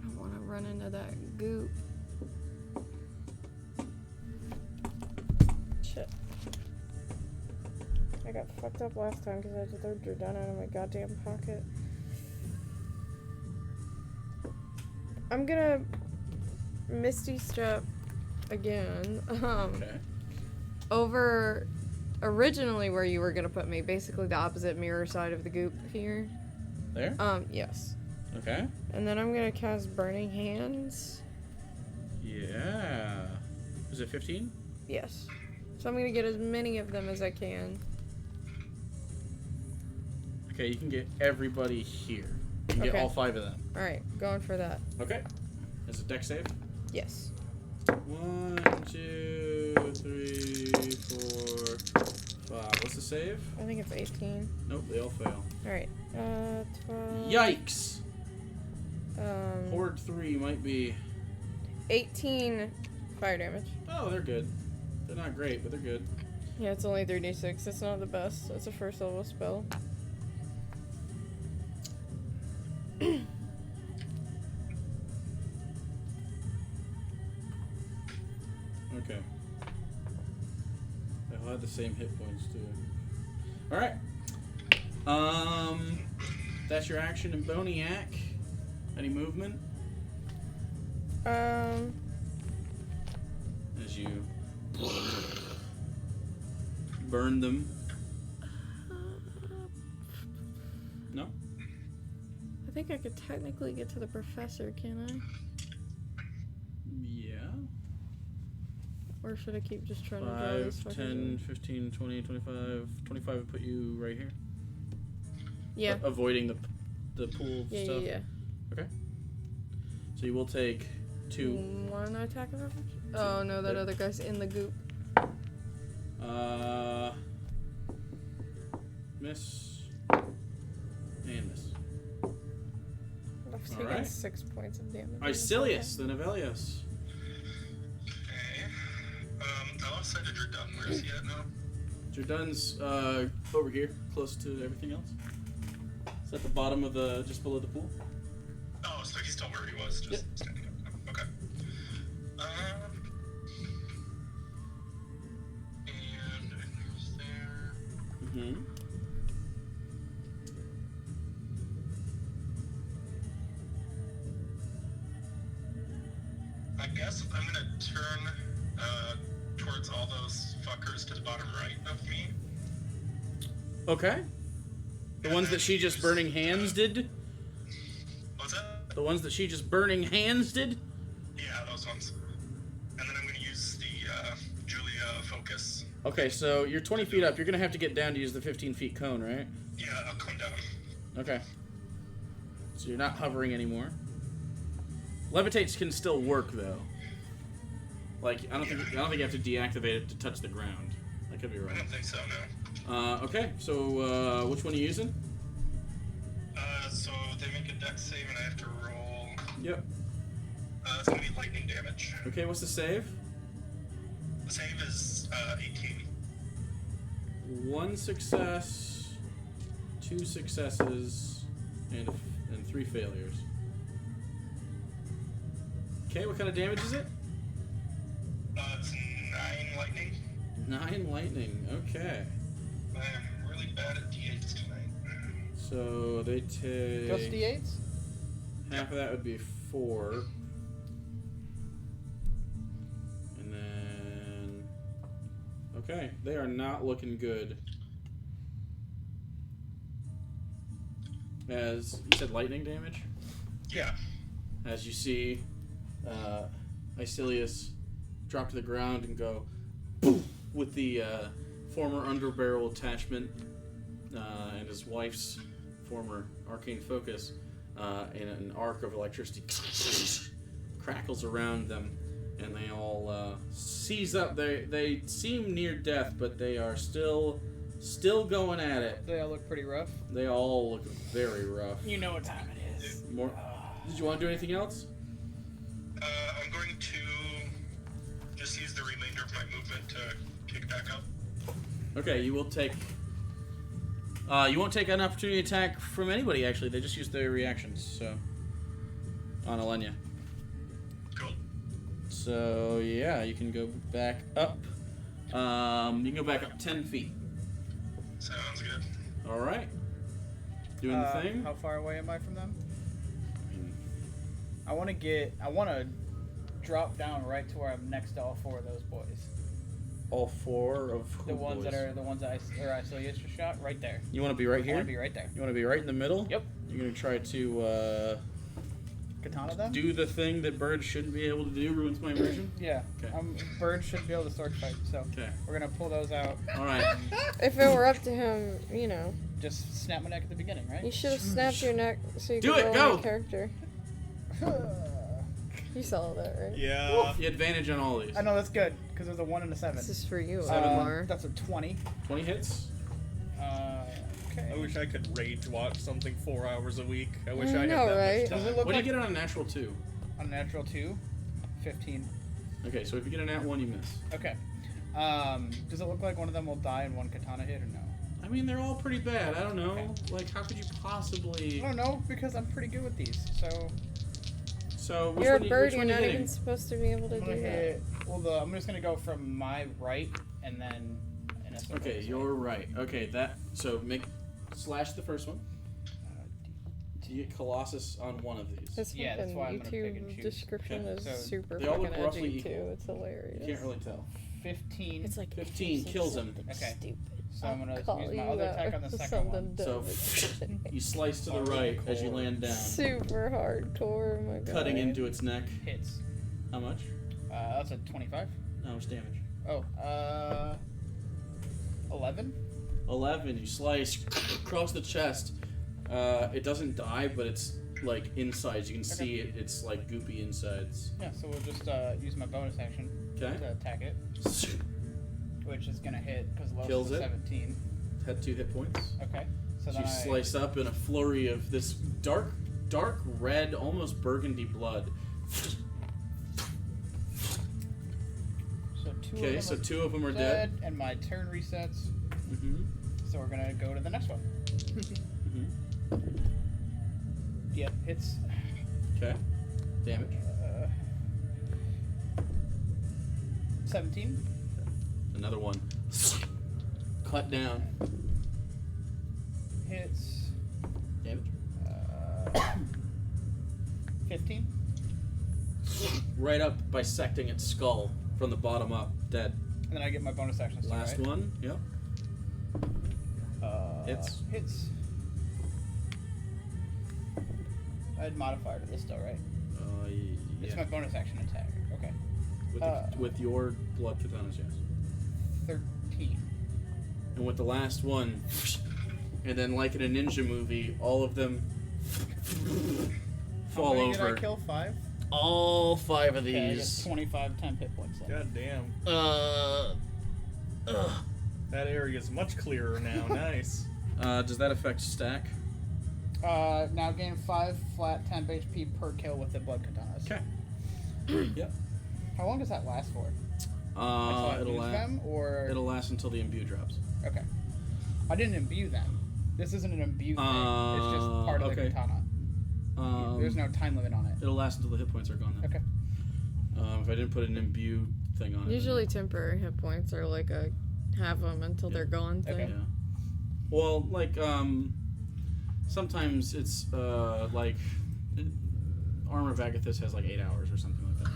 don't want to run into that goop. Shit. I got fucked up last time because I had to throw Jurdan out of my goddamn pocket. I'm gonna Misty Step again.
Okay.
Over originally where you were gonna put me, basically the opposite mirror side of the goop here.
There?
Yes.
Okay.
And then I'm gonna cast Burning Hands.
Yeah. Is it 15?
Yes. So I'm gonna get as many of them as I can.
Okay, you can get everybody here. You can get
Okay.
all 5 of them.
Alright, going for that.
Okay. Is it deck save?
Yes.
1, 2, 3, 4, 5. What's the save?
I think it's 18.
Nope, they all fail.
Alright. 12.
Yikes!
Um,
Horde 3 might be...
18 fire damage.
Oh, they're good. They're not great, but they're good.
Yeah, it's only 3d6. It's not the best. It's a first level spell.
Okay. They'll have the same hit points too. Alright. That's your action in Boniac. Any movement? As you burn them. No?
I think I could technically get to the professor, can I?
Yeah.
Or should I keep just trying to draw these
5,
fuckers
10,
in?
15, 20, 25. 25 would put you right here.
Yeah.
Avoiding the pool
Yeah,
stuff.
yeah.
Okay. So you will take 2.
One attack of average? Oh no, that
There.
other guy's in the goop.
Miss. And miss.
I've taken
Alright.
6 points of damage.
Icillius, then Ivellios.
Okay. I lost sight of Jurdan. Where is he at now?
Jurdan's over here, close to everything else. It's at the bottom of the, just below the pool.
Oh, so he's still where he was, just standing up. Okay. And Egnir's there.
Mm-hmm.
I guess I'm gonna turn towards all those fuckers to the bottom right of me.
Okay. The ones that she just burning hands did?
What's that?
The ones that she just burning hands did?
Yeah, those ones. And then I'm gonna use the Julia focus.
Okay, so you're 20 feet up. You're going to have to get down to use the 15 feet cone, right?
Yeah, I'll come down.
Okay. So you're not hovering anymore. Levitates can still work, though. Like, I don't think you have to deactivate it to touch the ground. I could be
I
wrong.
don't think so, no.
Okay, so which one are you using?
So they make a dex save and I have to roll.
Yep.
It's gonna be lightning damage.
Okay, what's the save?
The save is 18.
1 success, 2 successes, and 3 failures. Okay, what kind of damage is it?
It's 9 lightning.
9 lightning. Okay.
I am really bad at d8s tonight.
So they take
Just D8s?
half of that would be 4. And then okay, they are not looking good. As you said, lightning damage.
Yeah.
As you see, Icillius drop to the ground and go poof, with the former underbarrel attachment and his wife's former arcane focus, and an arc of electricity crackles around them, and they all seize up. They seem near death, but they are still going at it.
They all look pretty rough.
They all look very rough.
You know what time it is.
More Did you want to do anything else?
I'm going to just use the remainder of my movement to kick back up.
Okay, you will take... you won't take an opportunity attack from anybody, actually. They just use their reactions, so... On Elenya.
Cool.
So, yeah, you can go back up. You can go back up 10 feet.
Sounds good.
Alright. Doing the thing.
How far away am I from them? I want to drop down right to where I'm next to all four of those boys.
All four of who
The ones
boys?
that Icillius just shot, right there.
You want to be right
I
here?
want to be right there.
You want to be right in the middle?
Yep.
You're going to try to
Katana them?
do the thing that birds shouldn't be able to do, ruins my immersion?
Yeah.
Okay.
Birds should be able to sword fight, so
Okay.
we're going to pull those out.
Alright.
If it were up to him, you know,
Just snap my neck at the beginning, right?
you should have snapped your neck so you
Do
could
it,
roll
go!
on a character. You saw that, right?
Yeah.
The advantage on all these.
I know, that's good, because there's a 1 and a 7.
This is for you,
Seven.
Omar.
That's a 20.
20 hits?
Okay.
I wish I could rage watch something 4 hours a week. I wish
I
I had
know,
that
right?
much time.
Does it look
What do you
like
get on a natural 2?
a natural 2? 15.
Okay, so if you get a nat 1, you miss.
Okay. Does it look like one of them will die in one katana hit or no?
I mean, they're all pretty bad. I don't know.
Okay.
Like, how could you possibly...
I don't know, because I'm pretty good with these, so...
So, which
You're a
one,
bird,
which
you're
one
not
you
even
hitting?
supposed to be able to
I'm
do
gonna
that.
hit... Well, I'm just gonna go from my right, and then... in a circle
Okay,
this way.
you're right. Okay, that... So, slash the first one. You get Colossus on one of these.
His
Yeah, that's
fucking
why I'm gonna pick and
YouTube
choose.
description
Okay.
is
So,
super
they all
fucking
look roughly
edgy
equal.
too. It's hilarious.
You can't really tell.
15.
It's like
15
if you
kills
say
him.
something
Okay.
Stupid.
So I'm gonna
I'll call
use my
you
other
out
attack on the
for
second one.
something
So,
dumb.
you slice to the right as you land down,
Super hardcore, oh my god.
cutting into its neck.
Hits.
How much?
That's a 25.
How much damage?
Oh, 11?
11. You slice across the chest. It doesn't die, but it's like insides. You can see it. It's like goopy insides.
Yeah, so we'll just use my bonus action
Okay.
to attack it, which is gonna hit because lowest
Kills
is
it.
17.
Had 2 hit points.
Okay, so
So
then
you slice up in a flurry of this dark red, almost burgundy blood.
So two.
Okay,
of
so
them
2 of them
are
are dead.
and my turn resets.
Mm-hmm.
So we're gonna go to the next one. Yep, hits.
Okay. Damage.
17.
Another one. Cut down.
Hits.
Damage.
15.
Right up, bisecting its skull from the bottom up. Dead.
And then I get my bonus action still,
Last
right?
one. Yep. Hits.
Hits. I had modifier to this still, right? It's my
Yeah.
bonus action attack. Okay.
With your blood katanas, yes.
13.
And with the last one, and then like in a ninja movie, all of them fall
How many
over.
did I kill? 5?
All 5 of
Okay, I get
these.
25 temp hit points then.
God damn.
Ugh.
That area is much clearer now. Nice.
Does that affect stack?
Now gain 5 flat temp HP per kill with the blood katanas.
Okay. Yep.
How long does that last for? Until I
It'll
lose
last.
them, or
It'll last until the imbue drops.
okay. I didn't imbue them. This isn't an imbue thing. It's just part of the
okay.
katana. There's no time limit on it.
It'll last until the hit points are gone. Then.
Okay.
If I didn't put an imbue thing on it.
Usually temporary hit points are like a have them until they're gone thing.
Okay.
Yeah. Well, like sometimes it's like Armor of Agathis has like 8 hours or something like that,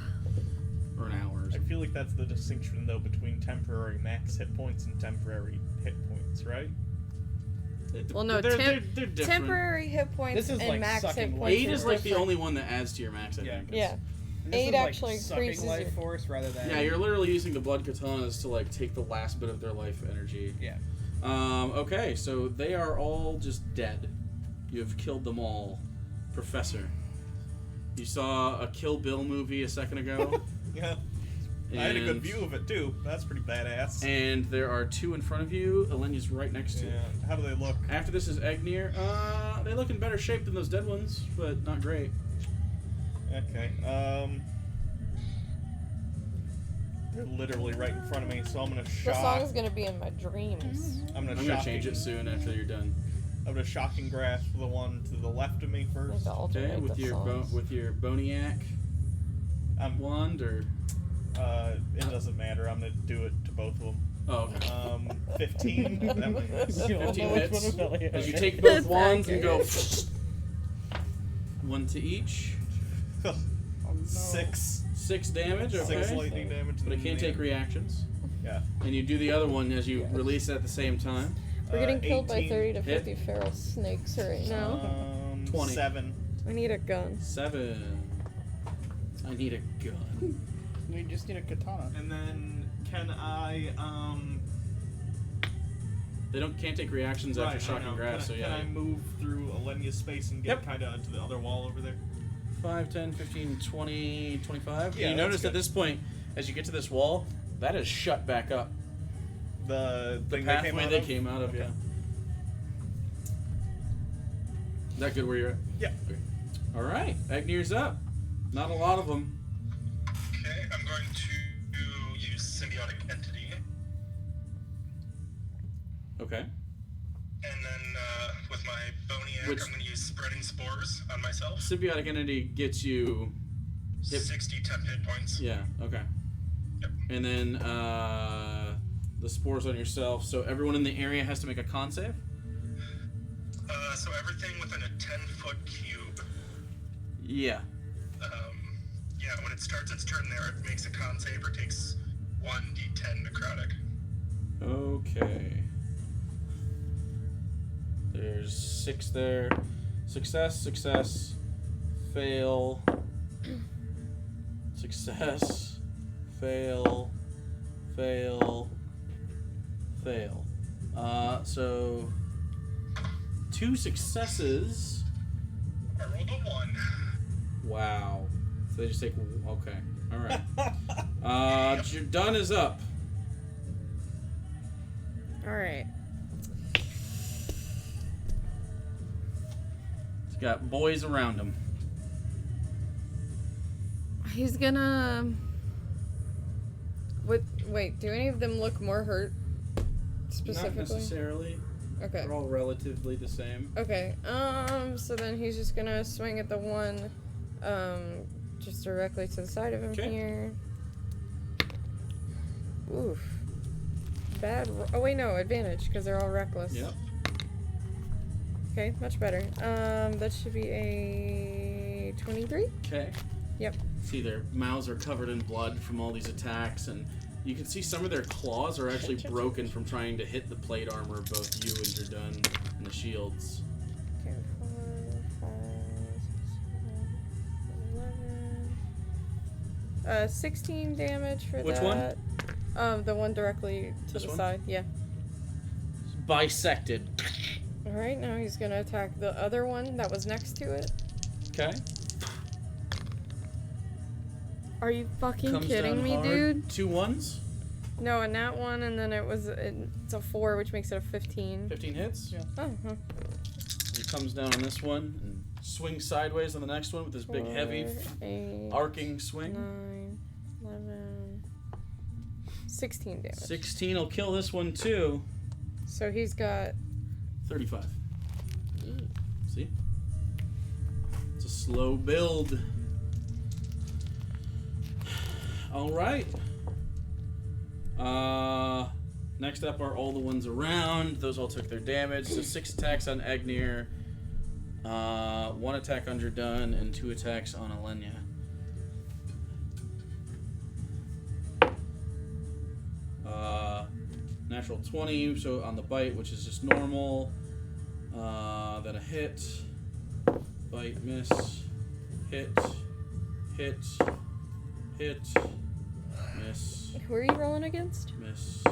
or an hour. Or
I
something.
feel like that's the distinction, though, between temporary max hit points and temporary hit points, right?
Well, no,
they're different.
temporary hit points
This is
and
like
max
sucking
hit
life.
points.
8
are
is like the
different.
only one that adds to your max. I
Yeah.
think.
Yeah.
And this
8
is like
actually
sucking
increases
life
your-
force rather than.
Yeah, you're literally using the blood katanas to like take the last bit of their life energy.
Yeah.
Okay, so they are all just dead. You have killed them all, Professor. You saw a Kill Bill movie a second ago.
Yeah. I had a good
and-
view of it, too. That's pretty badass.
And there are 2 in front of you. Elenya's right next to you.
Yeah. How do they look?
After this is Egnir. They look in better shape than those dead ones, but not great.
Okay. They're literally right in front of me, so I'm gonna
The
shock.
song's gonna be in my dreams.
I'm
I'm gonna change it soon after you're done.
I'm gonna shocking grasp the one to the left of me
Like
first.
to alternate
Okay, with
the
your
songs.
with your boniac wand or
It doesn't matter. I'm gonna do it to both of them.
oh, okay.
15. That one is-
15 hits.
Elenya.
As you take both
That's
wands and go
accurate.
one to each.
Oh, no.
6
6 damage. Okay.
6 lightning damage.
But it can't take reactions.
Yeah.
And you do the other one as you release it at the same time.
We're getting killed by
18
30 to
hit.
50 feral snakes right now.
20.
7.
I need a gun.
7. I need a gun.
We just need a katana.
And then can I
Can't take reactions after
I
shocking
know.
grasp. So
Can
yeah.
I move through Elenya's space and get
Yep.
kind of to the other wall over there?
5, 10, 15, 20, 25.
Yeah,
you
that's
notice
good.
at this point, as you get to this wall, that is shut back up.
The
The
thing
pathway
they
they
came out of?
came out of, yeah. Is that good where you're at?
Yeah.
Okay. All right, Egnir's up. Not a lot of them.
Okay, I'm going to use symbiotic entity,
Okay.
and then with my boniac,
Which-
I'm going to use spreading spores on myself.
Symbiotic entity gets you. Yep.
60 temp hit points.
Yeah. Okay.
Yep.
And then the spores on yourself. So everyone in the area has to make a con save.
So everything within a 10-foot cube.
Yeah.
Yeah, when it starts its turn there, it makes a con save or takes 1d10 necrotic.
Okay. There's 6 there. Success, success, fail, success, fail, fail, fail. So 2 successes.
I rolled a 1.
Wow. So they just take. Okay. All right. Jurdan is up.
Alright.
He's got boys around him.
He's gonna. Wait, do any of them look more hurt?
Not
Specifically?
necessarily.
Okay.
They're all relatively the same.
Okay, so then he's just gonna swing at the one, just directly to the side of him
Okay.
here. Oof. Oh wait, no, advantage, because they're all reckless.
Yep.
Okay, much better. That should be a 23?
Okay.
Yep.
See, their mouths are covered in blood from all these attacks, and you can see some of their claws are actually broken from trying to hit the plate armor of both you and Jurdan and the shields.
Okay, 4, 5, 6, 11. 16 damage for
Which
that. The one directly to
This
the
one?
side, yeah.
Bisected.
Alright, now he's gonna attack the other one that was next to it.
Okay.
Are you fucking
Comes
kidding
down
me,
hard.
dude?
2 1s.
No, and that one, and then it's a 4, which makes it a 15.
15 hits.
Yeah.
Oh, huh.
He comes down on this one and swings sideways on the next one with this big, heavy,
4, 8,
arcing swing.
9, 11, 16 damage.
16 will kill this one too.
So he's got
35. See? It's a slow build. Alright. Next up are all the ones around. Those all took their damage. So 6 attacks on Egnir, 1 attack on Jurdan, and 2 attacks on Elenya. Natural 20, so on the bite, which is just normal. Then a hit. Bite, miss. Hit. Hit. Hit. Miss.
Who are you rolling against?
Miss.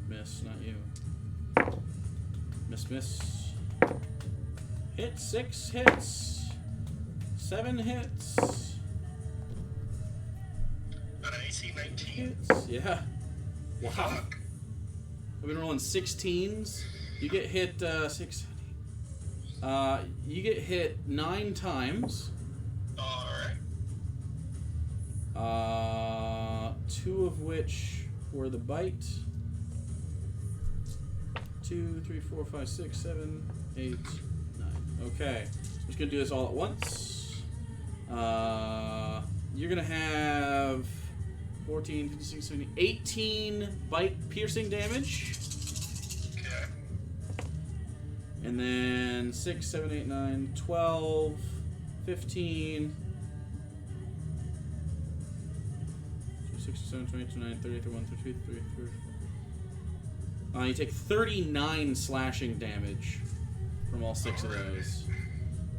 Miss, not you. Miss, miss. Hit, 6 hits. 7 hits.
On an AC 19.
Hits. Yeah. Wow.
Fuck.
I've been rolling 16s. You get hit, 6. You get hit 9 times.
Alright.
2 of which were the bite. 2, 3, 4, 5, 6, 7, 8, 9. Okay. I'm just going to do this all at once. You're going to have 14, 15, 16, 17, 18 bite piercing damage.
Okay.
And then 6, 7, 8, 9, 12, 15, 67, 28, 29, 30, 31, 32, 33, 34. You take 39 slashing damage from all 6 of those.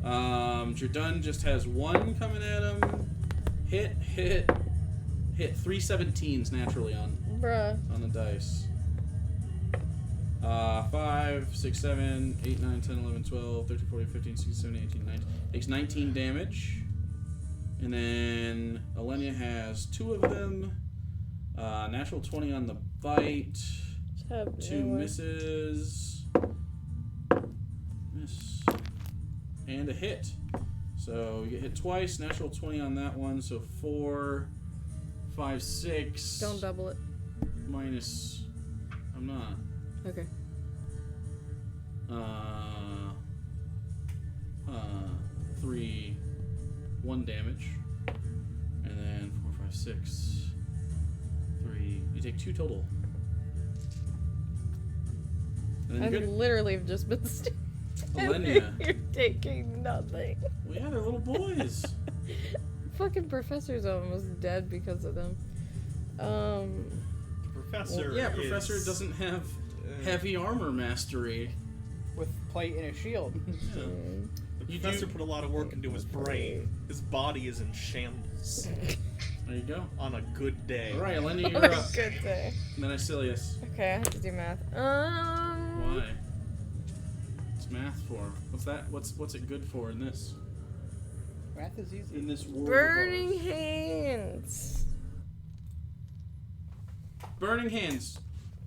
Jurdan just has 1 coming at him. Hit. 3 17s naturally on the dice. 5, 6, 7, 8, 9, 10, 11, 12, 13, 14, 15, 16, 17, 18, 19. Takes 19 damage. And then Elenya has 2 of them. Natural 20 on the bite. 2 misses. Miss. And a hit. So you get hit twice. Natural 20 on that one. So 4, 5, 6.
Don't double it.
Minus. I'm not.
Okay.
3, 1 damage. And then 4, 5, 6, 3. You take 2 total. And
I
then you're good.
literally have just been
Elenya.
You're taking nothing.
Well, yeah, they're little boys.
Fucking professor's almost dead because of them.
Professor.
Well, yeah, Professor doesn't have heavy armor mastery.
With plate and a shield.
Yeah.
The professor put a lot of work into his brain. His body is in shambles.
There you go.
On a good day.
All right, Elenya,
On
you're
a
up.
good day.
And then Icillius.
Okay, I have to do math.
Why? What's math for? What's that? What's it good for in this?
Math is easy.
In this world.
Burning
of ours?
hands.
Burning hands.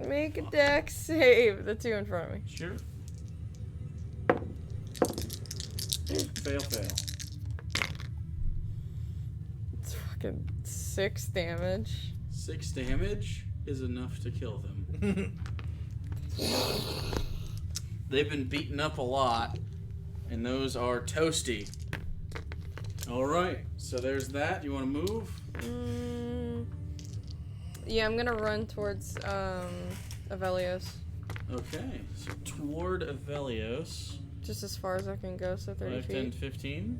Make a dex save. The 2 in front of me.
Sure. Fail.
It's fucking 6 damage.
6 damage is enough to kill them. They've been beaten up a lot, and those are toasty. All right, so there's that. You want to move?
Yeah, I'm gonna run towards Ivellios.
Okay, so toward Ivellios.
Just as far as I can go, so 30
5,
feet.
10, 15,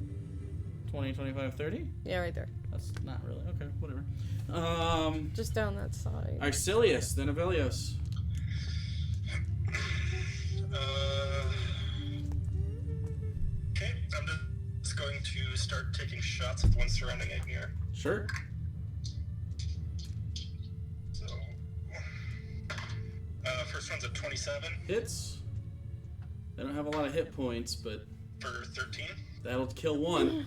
20, 25, 30?
Yeah, right there.
That's not really. Okay, whatever.
Just down that side.
Icillius, then Ivellios.
Okay, I'm just going to start taking shots at the one surrounding Egnir.
Sure.
So, first one's a 27
Hits. They don't have a lot of hit points, but
for 13.
that'll kill one.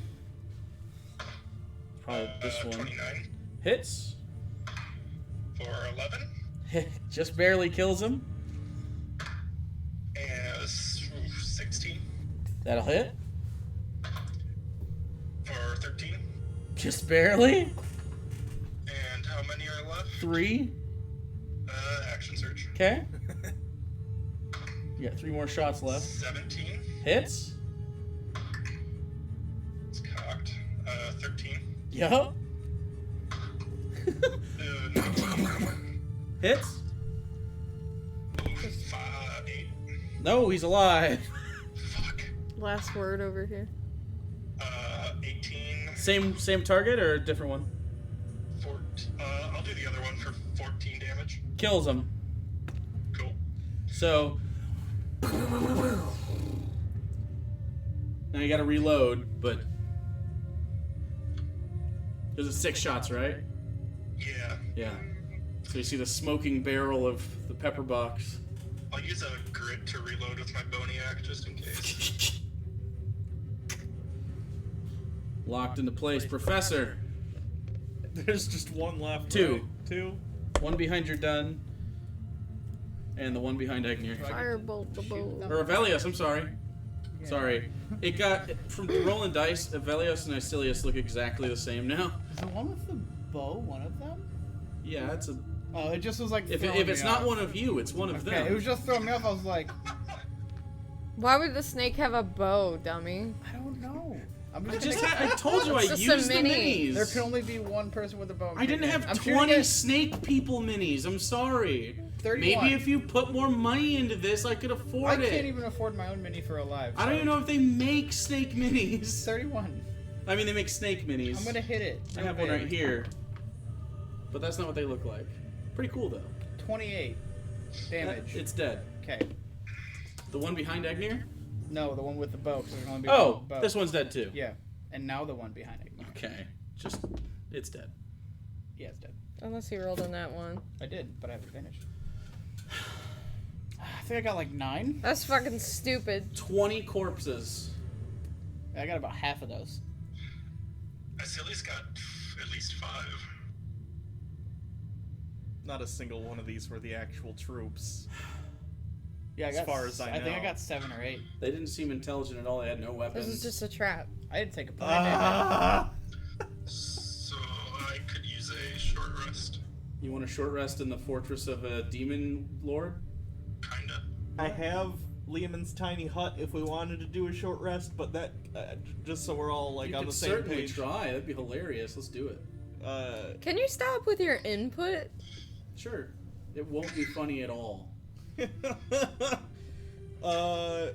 Probably this one.
29
Hits.
for 11.
Just barely kills him.
And 16
That'll hit.
for 13.
Just barely.
And how many are left?
3.
Action search.
Okay. You got 3 more shots left.
17.
Hits.
It's cocked. 13.
Yup.
19.
Hits.
8.
No, he's alive.
Fuck.
Last word over here.
18.
Same target or a different one?
14. I'll do the other one for 14 damage.
Kills him.
Cool.
So now you gotta reload, but there's a 6 shots, right?
Yeah.
Yeah. So you see the smoking barrel of the pepper box.
I'll use a grit to reload with my boniac just in case.
Locked into place. Professor.
There's just one left.
2.
Right? 2.
One behind Jurdan. And the one behind Egnir.
Firebolt the bow.
Or Ivellios, I'm sorry.
Yeah.
Sorry. It got, from rolling dice, Ivellios and Icillius look exactly the same now.
Is the one with the bow one of them?
Yeah, it's a.
Oh, it just was like.
If
throwing
it's
me
not
off.
one of you, it's one of
Okay,
them.
it was just throwing me off. I was like,
Why would the snake have a bow, dummy?
I don't know.
I told you I
It's just a
used the
mini.
minis.
There can only be one person with a bow.
I didn't have
I'm
20 snake people minis. I'm sorry.
31.
Maybe if you put more money into this, I could afford
I
it.
can't even afford my own mini for Alive.
I don't even know if they make snake minis.
31.
I mean, they make snake minis.
I'm gonna hit it.
I have one right here. But that's not what they look like. Pretty cool, though.
28 damage.
It's dead.
Okay.
The one behind Egnir?
No, the one with the bow. 'Cause there's only be
Oh,
one bow.
this one's dead, too.
Yeah. And now the one behind it.
Okay. It's dead.
Yeah, it's dead.
Unless he rolled on that one.
I did, but I have advantage. I think I got like 9.
That's fucking stupid.
20 corpses.
I got about half of those.
Icillius got at least 5.
Not a single one of these were the actual troops.
Yeah,
As far as I
think I
know.
got 7 or 8.
They didn't seem intelligent at all. They had no weapons.
This is just a trap.
I didn't take a point.
So I could use a short rest.
You want a short rest in the fortress of a demon lord?
Kinda.
I have Liamon's tiny hut if we wanted to do a short rest, but that just so we're all like
You
on
could
the same
certainly
page.
try. That'd be hilarious. Let's do it.
Can you stop with your input?
Sure. It won't be funny at all.
I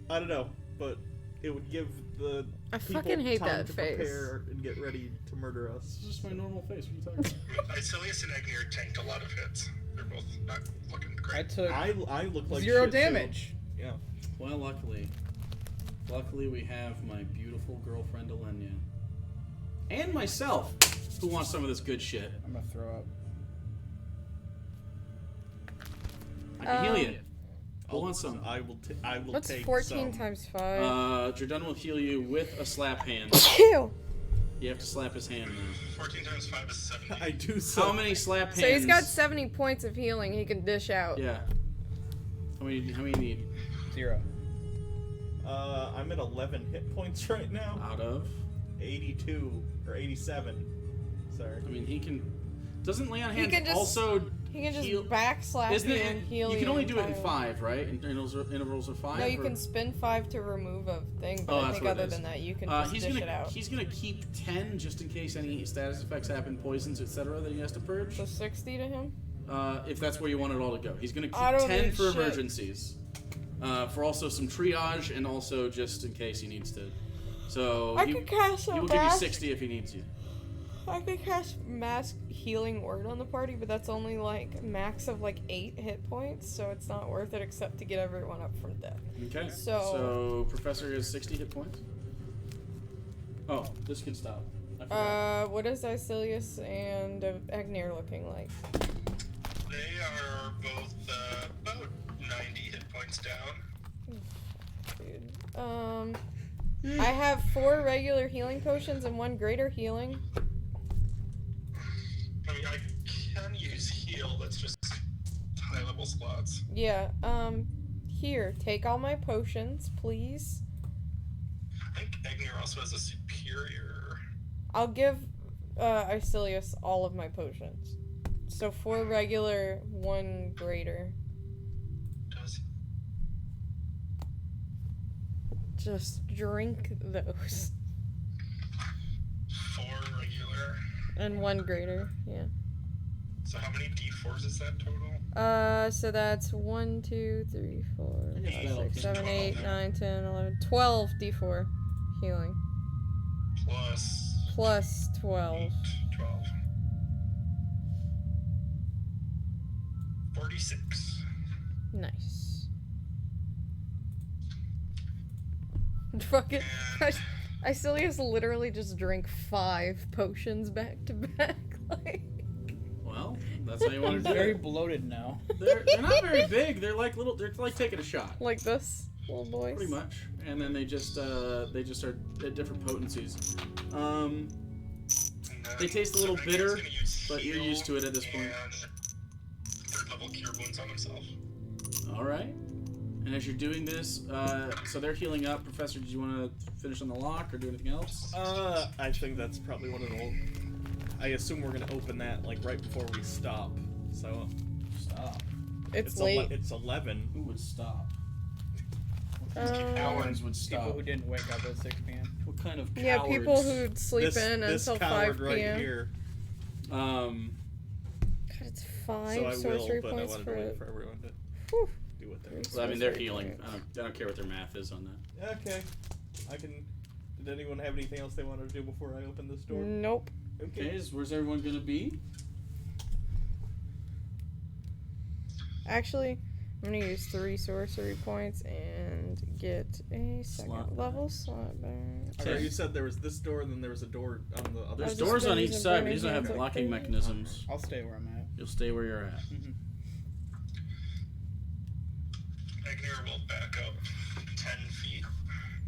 don't know, but it would give the
I
people
fucking hate
time
that
to
face.
prepare and get ready to murder us.
This is just my normal face. What are you talking about?
Icillius and Egnir tanked a lot of hits. They're both not looking
I
great.
took
I look like
0
shit, too.
damage.
Yeah.
Well, luckily we have my beautiful girlfriend Elenya. And myself, who wants some of this good shit.
I'm gonna throw up.
I can heal you. Who wants some?
I will
What's
take
14
some.
times 5?
Jurdan will heal you with a slap hand.
Ew!
You have to slap his hand now.
14 times 5 is 70.
I do so.
How many slap hands?
So he's got 70 points of healing he can dish out.
Yeah. How many do you need?
0.
I'm at 11 hit points right now.
Out of?
82 or 87. Sorry.
I mean, he can. Doesn't lay on
He
hands
can just-
also
He can just
heal?
backslap
Isn't
you
it?
and heal
You
you.
can only do it in
entirely.
5, right? Intervals of 5.
No, you
or-
can spin 5 to remove a thing, but
Oh,
I
that's
think
what it
other
is.
than that, you can just
He's
dish
gonna
it out.
he's gonna keep 10 just in case any status effects happen, poisons, etc. that he has to purge.
So 60 to him?
If that's where you want it all to go, he's gonna keep
I don't
10
need
for
shit.
emergencies, for also some triage and also just in case he needs to. So
I could cast a
he will give you
mask.
60 if he needs you.
I could cast mass healing word on the party, but that's only like max of like 8 hit points, so it's not worth it except to get everyone up from death.
Okay.
So-
Professor has 60 hit points. Oh, this can stop. I forgot.
What is Icillius and Egnir looking like?
They are both about 90 hit points down.
Dude. I have 4 regular healing potions and 1 greater healing.
I mean, I can use heal, that's just high level slots.
Yeah, here, take all my potions, please.
I think Egnir also has a superior.
I'll give Icillius all of my potions. So 4 regular, 1 greater.
Does
Just drink those.
4 regular.
And 1 greater, yeah.
So how many d4s is that total?
So that's 1, 2, 3, 4,
I guess
5,
that'll
6,
be
7, 8,
12.
9, 10, 11, 12 d4 healing. Plus 12.
12. 46.
Nice. Fucking Icillius literally just drank 5 potions back to back. Like,
Well, that's how you want
I'm
to do
very
it.
bloated now.
They're not very big. They're like little. They're like taking a shot.
like this, little boys.
Pretty much, and then they just are at different potencies.
And
They taste a little
Egnir's
bitter,
gonna use
but you're
heal
used to it at this point.
And 3rd level cure wounds on himself.
All right. And as you're doing this, so they're healing up. Professor, did you want to finish on the lock or do anything else?
I think that's probably one of the I assume we're gonna open that like right before we stop. So
Stop.
It's late.
It's 11.
Who would stop?
Um,
Cowards would
People
stop.
who didn't wake up at 6 p.m.
What kind of cowards?
yeah, people who'd sleep in
this
until
coward
5
right
p.m.
here.
God, it's 5
So I will,
sorcery
but I
points
wanted
for
to wait
it.
for everyone to
Whew.
do what they're.
Well, I mean, they're
Sorcery
healing.
points.
I don't care what their math is on that.
Okay, I can. Did anyone have anything else they wanted to do before I open this door?
Nope.
Okay, where's everyone gonna be?
Actually, I'm gonna use 3 sorcery points and get a second
Slot
level
back.
slot back.
Sorry, you said there was this door, and then there was a door on the other
I've
There's
just
doors
been
on each
using
side, but
burning
these don't have
hands like
blocking
crazy.
mechanisms.
I'll stay where I'm at.
You'll stay where you're at.
Mm-hmm.
Egnir will back up 10 feet.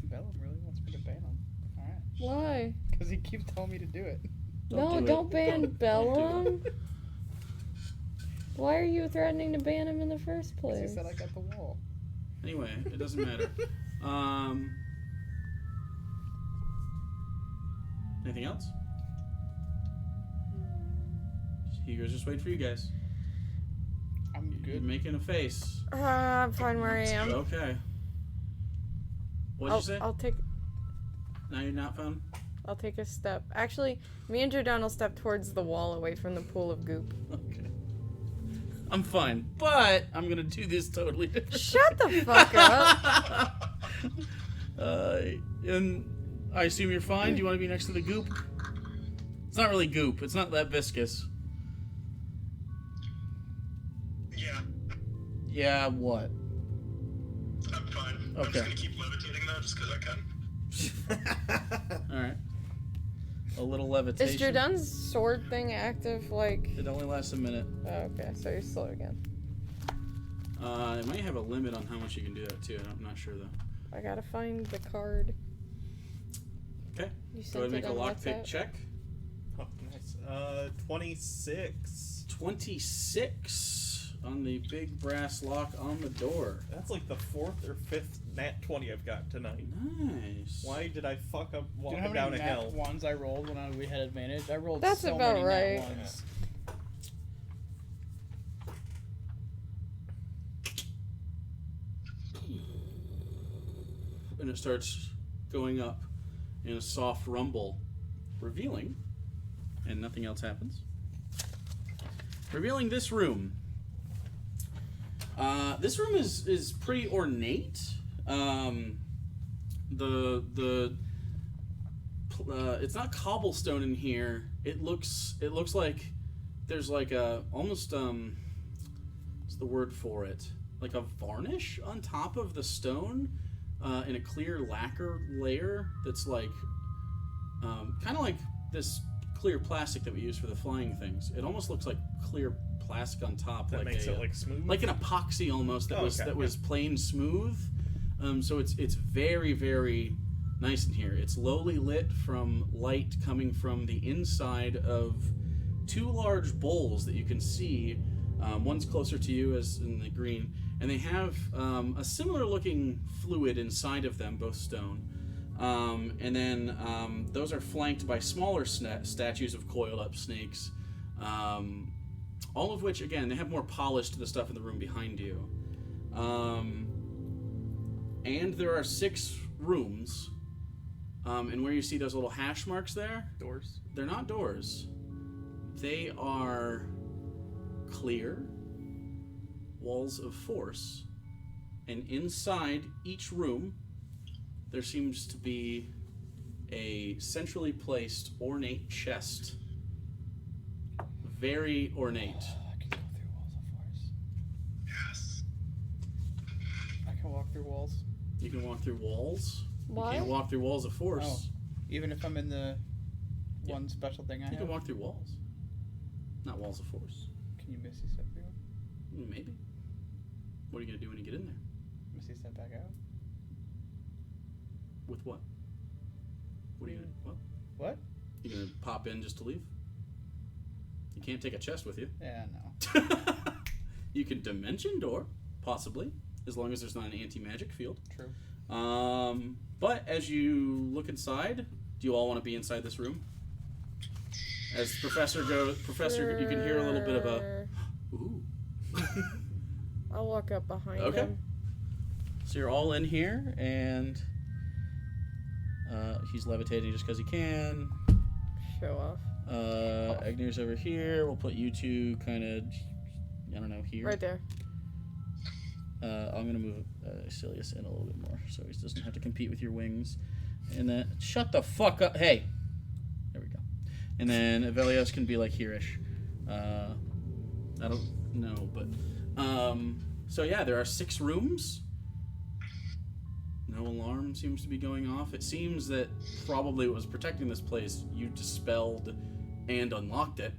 Bellum really wants me to ban him. Alright.
Why?
Because he keeps telling me to do it.
No,
do it.
don't ban
Don't do
Bellum. Why are you threatening to ban him in the first
Because he
place?
said I got the wall.
Anyway, it doesn't matter. Anything else? He goes, just wait for you guys.
I'm
You're
good.
making a face.
I'm fine where I am.
Okay. What'd you say?
I'll take
Now you're not found?
I'll take a step. Actually, me and Jurdan will step towards the wall away from the pool of goop.
Okay. I'm fine, but I'm gonna do this totally different.
Shut the fuck up.
And I assume you're fine? Do you want to be next to the goop? It's not really goop. It's not that viscous.
Yeah,
Yeah, what?
I'm fine. I'm
Okay.
just gonna keep levitating though, just because I can.
Alright. A little levitation.
Is Jurdan's sword thing active? Like,
It only lasts a minute.
oh, okay, so you're slow again.
It might have a limit on how much you can do that too. I'm not sure though.
I gotta find the card.
Okay.
You
Go
sent
ahead and make
it
a
on
lockpick
WhatsApp?
check.
Oh, nice. 26.
26 on the big brass lock on the door.
That's like the 4th or 5th nat 20 I've got tonight.
Nice.
Why did I fuck up
Do you know
walking
how
down
many
a
nat
hill?
ones I rolled when we had advantage? I rolled
That's
so
about
many
right.
nat ones.
And it starts going up in a soft rumble, revealing, and nothing else happens. Revealing this room. This room is pretty ornate. It's not cobblestone in here. It looks like there's like a almost what's the word for it? Like a varnish on top of the stone. In a clear lacquer layer that's like kind of like this clear plastic that we use for the flying things. It almost looks like clear plastic on top,
That
like
makes it like smooth.
like an epoxy almost that
Oh,
was
okay,
that was plain smooth. So it's very, very nice in here. It's lowly lit from light coming from the inside of 2 large bowls that you can see. One's closer to you, as in the green, and they have a similar looking fluid inside of them, both stone. And then those are flanked by smaller statues of coiled up snakes. All of which, again, they have more polish to the stuff in the room behind you. And there are 6 rooms. And where you see those little hash marks there,
doors.
they're not doors. They are clear walls of force. And inside each room, there seems to be a centrally placed ornate chest. Very ornate.
I can go through walls of force.
Yes.
I can walk through walls.
You can walk through walls.
Why?
You can't walk through walls of force.
Oh. Even if I'm in the
Yeah.
one special thing I
You
have?
can walk through walls. Not walls of force.
Can you Misty step through one?
Maybe. What are you going to do when you get in there?
Misty step back out?
With what? What are you going to... What?
What?
You going to pop in just to leave? You can't take a chest with you.
Yeah, no.
You can dimension door, possibly, as long as there's not an anti-magic field.
True.
But as you look inside, do you all want to be inside this room? As Professor goes, you can hear a little bit of a ooh.
I'll walk up behind
Okay.
him.
So you're all in here, and he's levitating just because he can.
Show off.
Egnir's over here. We'll put you two kind of, I don't know, here.
Right there.
I'm gonna move Icillius in a little bit more, so he doesn't have to compete with your wings. And then shut the fuck up. Hey, there we go. And then Ivellios can be like here-ish. I don't know, but so yeah, there are 6 rooms. No alarm seems to be going off. It seems that probably what was protecting this place, you dispelled and unlocked it,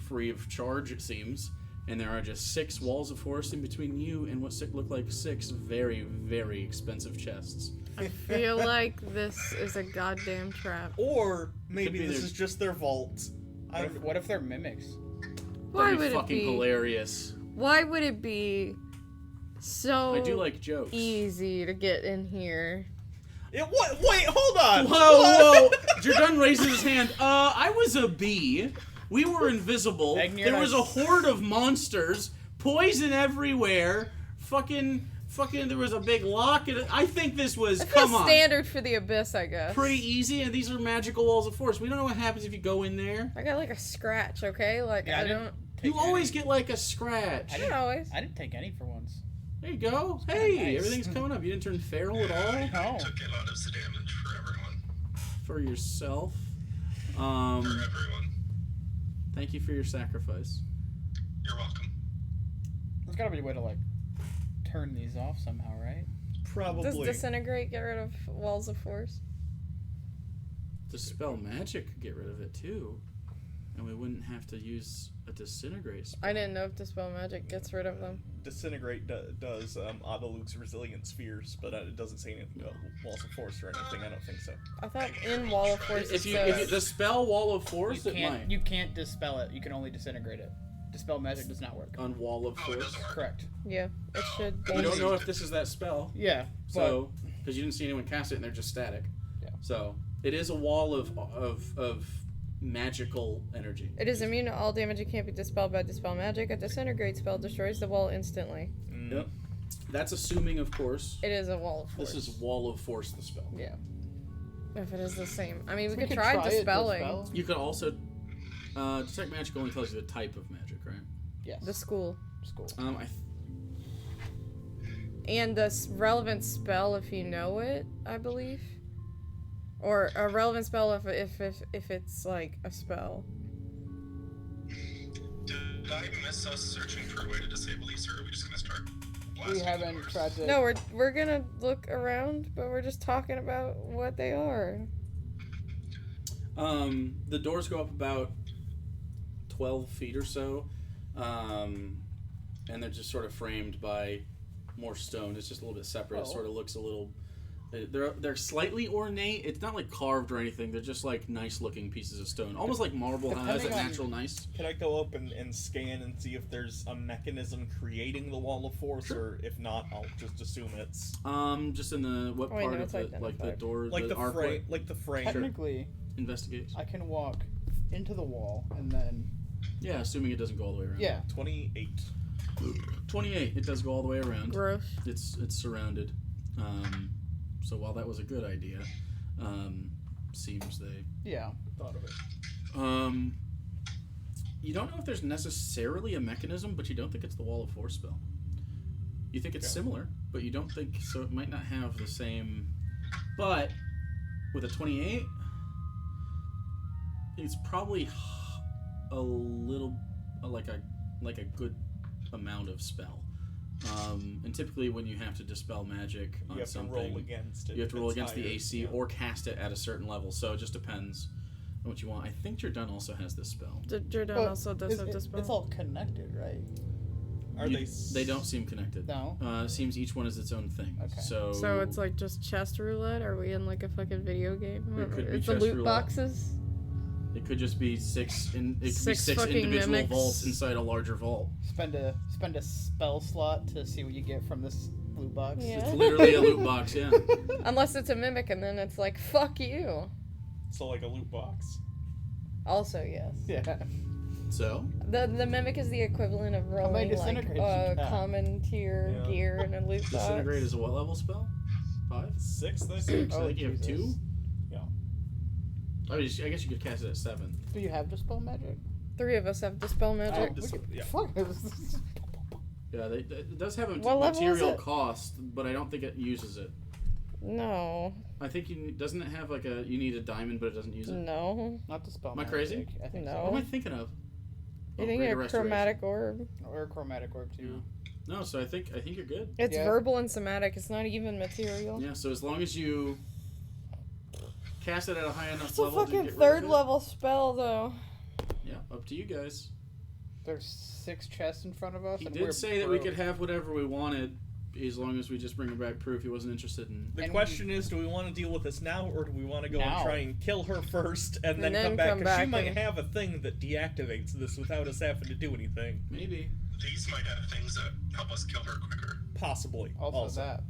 free of charge, it seems. And there are just 6 walls of forest in between you and what look like 6 very, very expensive chests.
I feel like this is a goddamn trap.
Or maybe
Could be
this
their-
is just their vault.
What if they're mimics?
Why
That'd be
would it
fucking
be?
hilarious.
Why would it be so
I do like jokes.
easy to get in here?
What? Wait, hold on.
Whoa! Jurdan raises his hand. I was a bee. We were invisible.
Egnir
There was
has-
a horde of monsters. Poison everywhere. Fucking. There was a big lock. I think this was.
That's
Come on.
standard for the abyss, I guess.
Pretty easy, and these are magical walls of force. We don't know what happens if you go in there.
I got like a scratch, okay? Like
Yeah,
I
didn't
don't.
You
take
always
any.
get like a scratch.
Not always.
I didn't take any for once.
There you go.
kinda
Hey,
nice.
everything's coming up. You didn't turn feral at all
No.
Took a lot of the damage for everyone.
for yourself.
For everyone.
Thank you for your sacrifice.
You're welcome.
There's gotta be a way to like turn these off somehow, right?
Does
Probably.
disintegrate get rid of walls of force?
Dispel magic could get rid of it too, and we wouldn't have to use a disintegrate spell.
I didn't know if dispel magic gets rid of them.
Disintegrate does Autoluke's resilient spheres, but it doesn't say anything about walls of force or anything. I don't think so.
I thought in wall of force it
If you
says
dispel wall of force, it might.
You can't dispel it. You can only disintegrate it. Dispel magic does not work.
On wall of
Oh, it
force.
doesn't work.
Correct.
yeah, it should.
We don't know if this is that spell,
Yeah.
so because you didn't see anyone cast it and they're just static.
Yeah.
So it is a wall of magical energy.
It is immune to all damage. It can't be dispelled by dispel magic. A disintegrate spell destroys the wall instantly.
Yep. That's assuming, of course.
It is a wall of force.
This is wall of force. The spell.
Yeah. If it is the same. I mean, we
We
could
could
try
try it,
dispelling.
dispel.
You could also detect magic only tells you the type of magic, right?
Yes.
The school.
School.
And the relevant spell if you know it, I believe. Or a relevant spell if it's like a spell.
Did I miss us searching for a way to disable these, or are we just gonna start
We
blasting
haven't
doors?
tried to.
No, we're gonna look around, but we're just talking about what they are.
The doors go up about 12 feet or so, and they're just sort of framed by more stone. It's just a little bit separate. It
Oh.
sort of looks a little. They're slightly ornate. It's not like carved or anything. They're just like nice looking pieces of stone, almost like marble. How it has that
Depending on-
natural nice.
Can I go up and scan and see if there's a mechanism creating the wall of force, or if not, I'll just assume it's
Just in the what
Oh, wait,
part
no,
of
it's
the like the
identified.
door,
like the
archway
frame, like the frame.
Technically,
investigates.
I can walk into the wall and then.
Yeah, assuming it doesn't go all the way around.
Yeah.
28.
28. It does go all the way around.
Gross.
It's surrounded. So while that was a good idea, seems they
Yeah.
Thought of it.
you don't know if there's necessarily a mechanism, but you don't think it's the wall of force spell. You think it's similar, but you don't think so. It might not have the same. But with a 28, it's probably a little like a good amount of spell. And typically, when you have to dispel magic on
You have
something,
to roll against it.
you have to
if
roll
it's
against the
higher.
AC
Yeah.
or cast it at a certain level. So it just depends on what you want. I think Jurdan also has this spell.
Jurdan
But
also does have dispel.
It's all connected, right?
Are
You-
they?
They don't seem connected.
No.
It seems each one is its own thing.
Okay.
So
So it's like just chest roulette? Are we in like a fucking video game?
It could be
It's the
chest
loot
roulette.
boxes?
it could just be six. It could be
Six
six
fucking
individual
mimics.
vaults inside a larger vault.
Spend a spell slot to see what you get from this loot box.
Yeah.
It's literally a loot box. Yeah.
Unless it's a mimic and then it's like, fuck you.
So like a loot box.
Also, yes.
Yeah.
So
The mimic is the equivalent of rolling like
disintegrate you can have?
common tier
Yeah.
gear and a loot box.
disintegrate is a what level spell? 5?
6, I think.
6.
Oh,
I think you have
Jesus.
2.
Yeah.
I mean, I guess you could cast it at 7.
Do you have Dispel Magic?
3 of us have Dispel Magic.
Yeah.
Fuck.
Yeah, it does have a
What level is
material
it?
cost, but I don't think it uses it.
No.
I think doesn't it have like you need a diamond, but it doesn't use it?
No.
Not Dispel
Am I
Magic.
crazy?
I think
No.
What am I thinking of?
You
Oh,
think
Greater
a
Restoration.
chromatic orb?
so. Or Chromatic Orb too.
No, so I think you're good.
It's
Yeah.
verbal and somatic. It's not even material.
Yeah, so as long as you cast it at a high enough
It's a
level to
fucking
get rid
third
of it.
level spell, though.
Yeah, up to you guys.
There's 6 chests in front of us.
He
and
did
we're
say that we
broke.
could have whatever we wanted, as long as we just bring him back proof he wasn't interested in.
The
And
question is, do we want to deal with this now, or do we want to go
Now.
and try and kill her first, and then
then
come back?
come
Because she
back
might
and-
have a thing that deactivates this without us having to do anything.
Maybe.
These might have things that help us kill her quicker.
Possibly.
Also, that.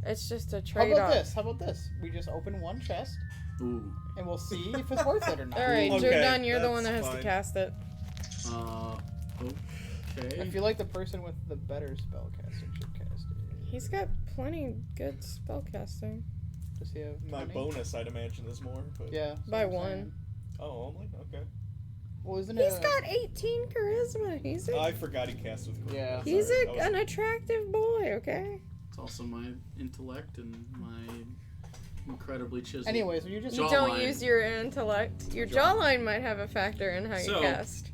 It's just a
How
trade-off.
about this? How about this? We just open one chest,
Ooh.
and we'll see if it's worth it or not.
All right,
Okay,
Jurdan, you're the one that
that's
has to
fine.
cast it.
Okay.
I feel like the person with the better spellcasting should cast it.
He's got plenty good spellcasting.
Does he have
My
20?
bonus, I'd imagine, is more. But...
Yeah. that's
By
what I'm
one.
saying.
Oh, only? Okay.
Well, isn't
He's
it?
got 18 charisma. He's a,
I forgot he cast with.
Yeah.
he's
Sorry,
a, an attractive boy, okay?
It's also my intellect and my incredibly chiseled.
Anyways, you just
You
Jawline.
don't use your intellect. Your jawline might have a factor in how
So-
you cast.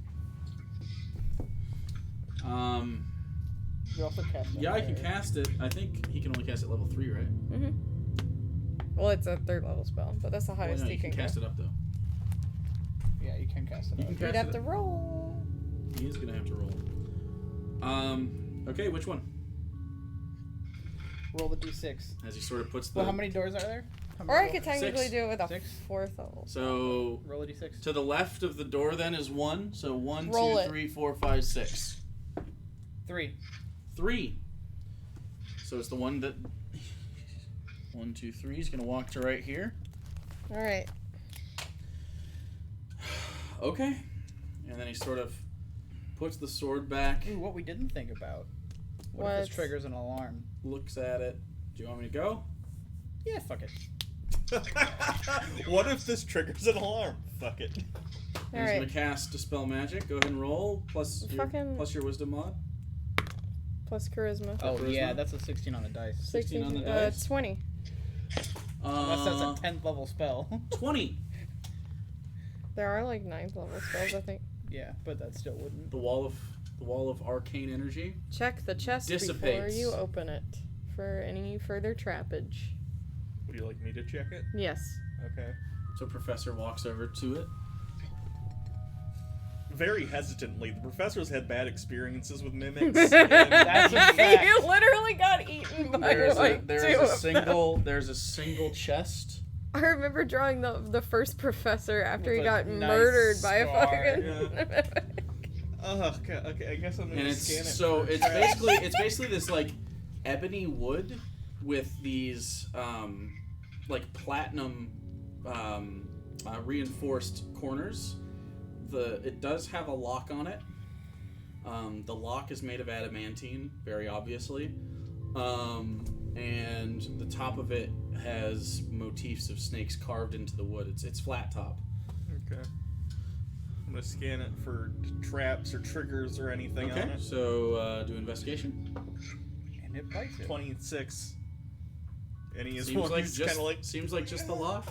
you also cast.
Yeah, I
it,
can
right?
cast it. I think he can only cast it level 3, right?
Mm-hmm. Well, it's a third level spell, but that's the
Well,
highest
no,
he
you
can
can cast
go.
it up though.
Yeah, you can cast it.
You
out.
can
You'd
cast
have
it
to
up.
roll.
He is gonna have to roll. Okay, which one?
Roll the d6.
As he sort of puts the.
Well, how many doors are there? How
Or I
many
could
doors?
technically
6.
do it with a
6?
fourth level.
So
Roll a d6.
to the left of the door then is 1. So 1,
Roll
2,
it.
3, 4, 5, 6.
3.
3. So it's the one that 1, 2, 3 is gonna walk to right here.
All right.
Okay. And then he sort of puts the sword back,
Ooh, what we didn't think about. What if
What?
this triggers an alarm?
looks at it. Do you want me to go?
Yeah, fuck it.
What if this triggers an alarm? Fuck it.
All
He's
right.
gonna cast Dispel Magic. Go ahead and roll. Plus your wisdom mod.
Plus charisma.
Oh
charisma?
yeah, that's a 16 on the dice.
16 on the dice.
20.
Unless that's a 10th level spell.
20.
There are like 9th level spells, I think.
Yeah, but that still wouldn't.
The wall of arcane energy.
Check the chest before
Dissipates.
you open it for any further trappage.
Would you like me to check it?
Yes.
Okay.
So Professor walks over to it.
Very hesitantly. The professor's had bad experiences with mimics.
That's a fact.
You literally got eaten by like two of them.
there's a single chest.
I remember drawing the first professor after
With
he
a
got
nice
murdered by a
scar.
fucking.
Okay, I guess I'm gonna
And
scan it.
so
for
it's
traps.
basically this like ebony wood with these like platinum reinforced corners. It does have a lock on it. The lock is made of adamantine, very obviously, and the top of it has motifs of snakes carved into the wood. It's flat top.
Okay. I'm gonna scan it for traps or triggers or anything
Okay,
on it.
so do investigation.
And it bites it.
26. And he is
Seems
one
like
who's
just
kind of like.
seems like just the lock.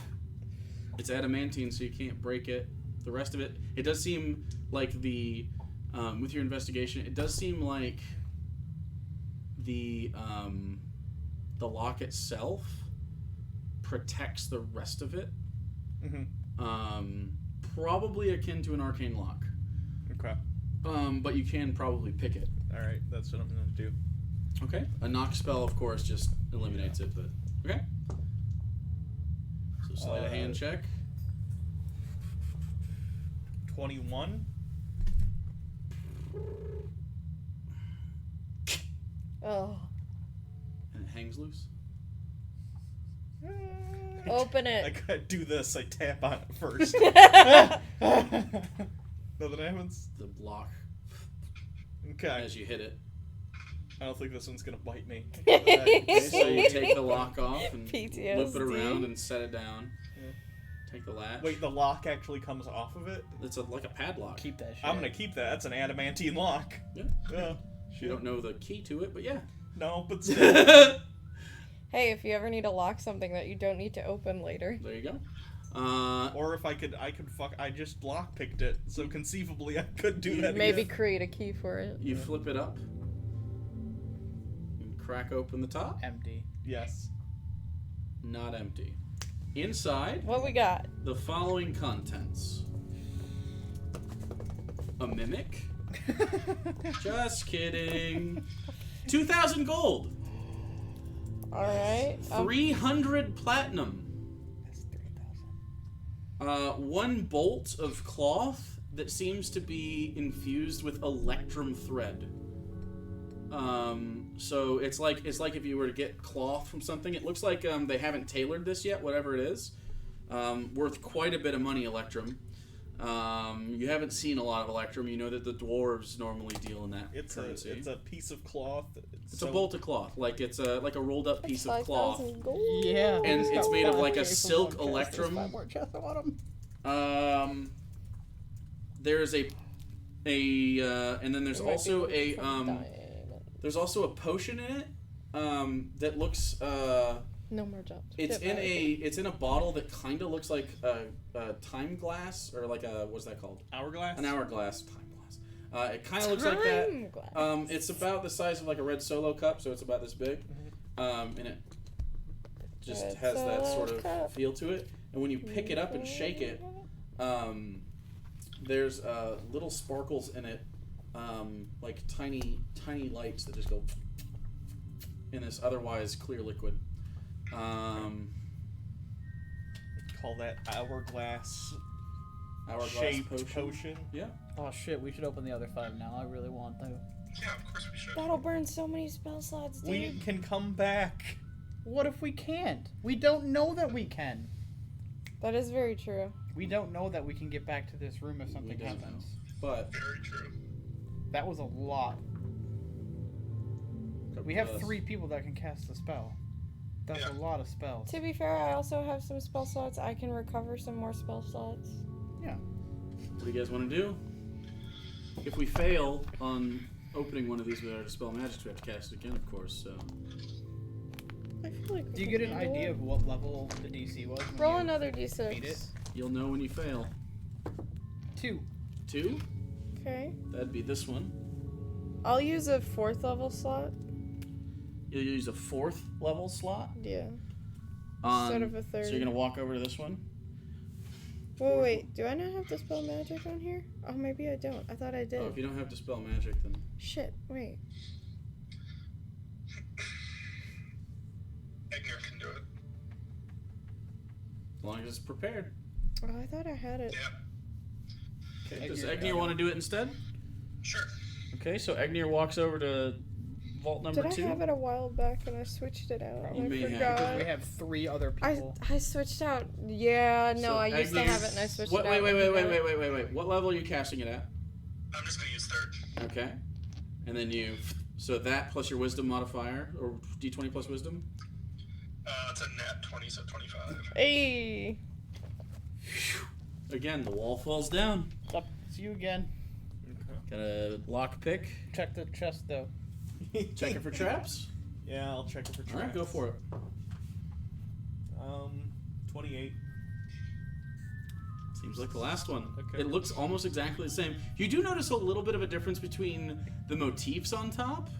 It's adamantine, so you can't break it. The rest of it, it does seem like with your investigation, it does seem like the lock itself protects the rest of it.
Mm-hmm.
Probably akin to an arcane lock.
Okay.
But you can probably pick it.
All right, that's what I'm gonna do.
Okay. A knock spell, of course, just eliminates it. But okay. So sleight of hand check.
21.
Oh.
And it hangs loose.
Open
I
it.
gotta do this. I tap on it first. Nothing happens.
The block
Okay.
as you hit it.
I don't think this one's gonna bite me.
Okay, so you take the lock off and
PTSD.
loop it around and set it down.
Yeah.
Take the latch.
Wait, the lock actually comes off of it?
It's like a padlock.
Keep that shit.
I'm gonna keep that. That's an adamantine lock.
Yeah.
Yeah.
You don't know the key to it, but yeah.
No, but still.
Hey, if you ever need to lock something that you don't need to open later.
There you go.
Or if I could I just lockpicked it, so conceivably I could do that
Maybe
again.
create a key for it.
You flip it up. And crack open the top.
Empty.
Yes.
Not empty. Inside,
What we got?
the following contents. A mimic. Just kidding. 2,000 gold.
Alright.
300 platinum.
That's 3,000.
1 bolt of cloth that seems to be infused with electrum thread. So it's like if you were to get cloth from something. It looks like they haven't tailored this yet, whatever it is. Worth quite a bit of money, electrum. You haven't seen a lot of electrum. You know that the dwarves normally deal in that currency.
It's a piece of cloth.
It's a bolt of cloth, like it's a rolled up piece of cloth.
5,000 gold.
Yeah.
And
just
it's
got
made of
one
like a
chest,
silk
one chest.
electrum.
There's 5 more chests. I want them.
There's and then there's also there's also a potion in it that looks
No more jobs.
it's
Get back.
it's in a bottle that kind of looks like a time glass, or like a, what's that called?
Hourglass?
An hourglass. Time glass. It kind of looks like that.
Time glass.
It's about the size of like a red Solo cup, so it's about this big. And it just
Red
has that
Solo
sort of
cup.
feel to it. And when you pick it up and shake it, there's little sparkles in it, like tiny lights that just go in this otherwise clear liquid.
Call that hourglass
Hourglass
potion.
Yeah.
Oh shit, we should open the other 5 now. I really want to.
Yeah, of course we should.
That'll burn so many spell slots, dude.
We can come back.
What if we can't? We don't know that we can.
That is very true.
We don't know that we can get back to this room if something
We don't
happens.
But
Very true.
That was a lot. We have
Plus-
3 people that can cast the spell. That's
Yeah.
a lot of spells.
To be fair, I also have some spell slots. I can recover some more spell slots.
Yeah.
What do you guys want to do? If we fail on opening one of these with our Dispel Magic, we have to cast it again, of course, so...
I feel like we
Do you
can
get an
handle
idea
it.
of what level the DC was? when
Roll
you
another
beat it?
d6.
You'll know when you fail.
2.
2?
Okay.
That'd be this one.
I'll use a 4th level slot.
You'll use a 4th level slot.
Yeah.
On,
Instead of a
So
3rd.
you're going to walk over to this one?
Wait. Do I not have Dispel Magic on here? Oh, maybe I don't. I thought I did.
Oh, if you don't have Dispel Magic, then...
Shit. Wait.
Egnir can do it.
As long as it's prepared.
Oh, I thought I had it.
Yeah,
Okay, does
Egnir got
Egnir
it.
want to do it instead?
sure.
Okay, so Egnir walks over to vault number
Did
2.
I have it a while back and I switched it out?
You
I
may have.
forgot.
We have 3 other
I
people.
switched out. Yeah, no,
So
I used to
Egnir-
have it and I switched
Wait,
it out.
wait. What level are you casting it at?
I'm just gonna use third.
Okay. And then you... So that plus your wisdom modifier, or d20 plus wisdom?
It's a nat 20, so 25.
Hey.
Again, the wall falls down.
Up, it's you again.
Got a lock pick.
Check the chest though.
Check it for traps.
Yeah, I'll check it for traps.
Alright, go for it.
28.
Seems like the last one.
Okay.
It looks almost exactly the same. You do notice a little bit of a difference between the motifs on top.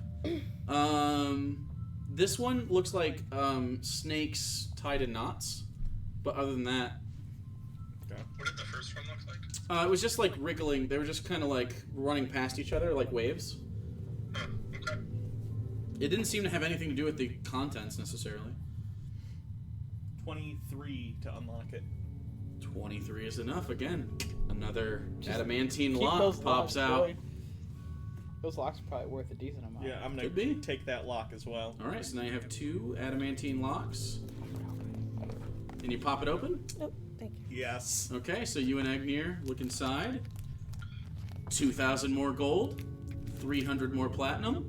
This one looks like snakes tied in knots. But other than that,
What did the first one look like?
it was just like wriggling. They were just kind of like running past each other like waves.
Oh, okay.
It didn't seem to have anything to do with the contents necessarily.
23 to unlock it.
23 is enough. Again, another
Just
adamantine
Keep
lock
those
pops
locks,
out.
boy. Those locks are probably worth a decent amount.
Yeah, I'm
Could
gonna
be.
take that lock as well.
All right, so now you have 2 adamantine locks. And you pop it open?
Oh, thank you.
Yes.
Okay, so you and Egnir look inside. 2,000 more gold. 300 more platinum.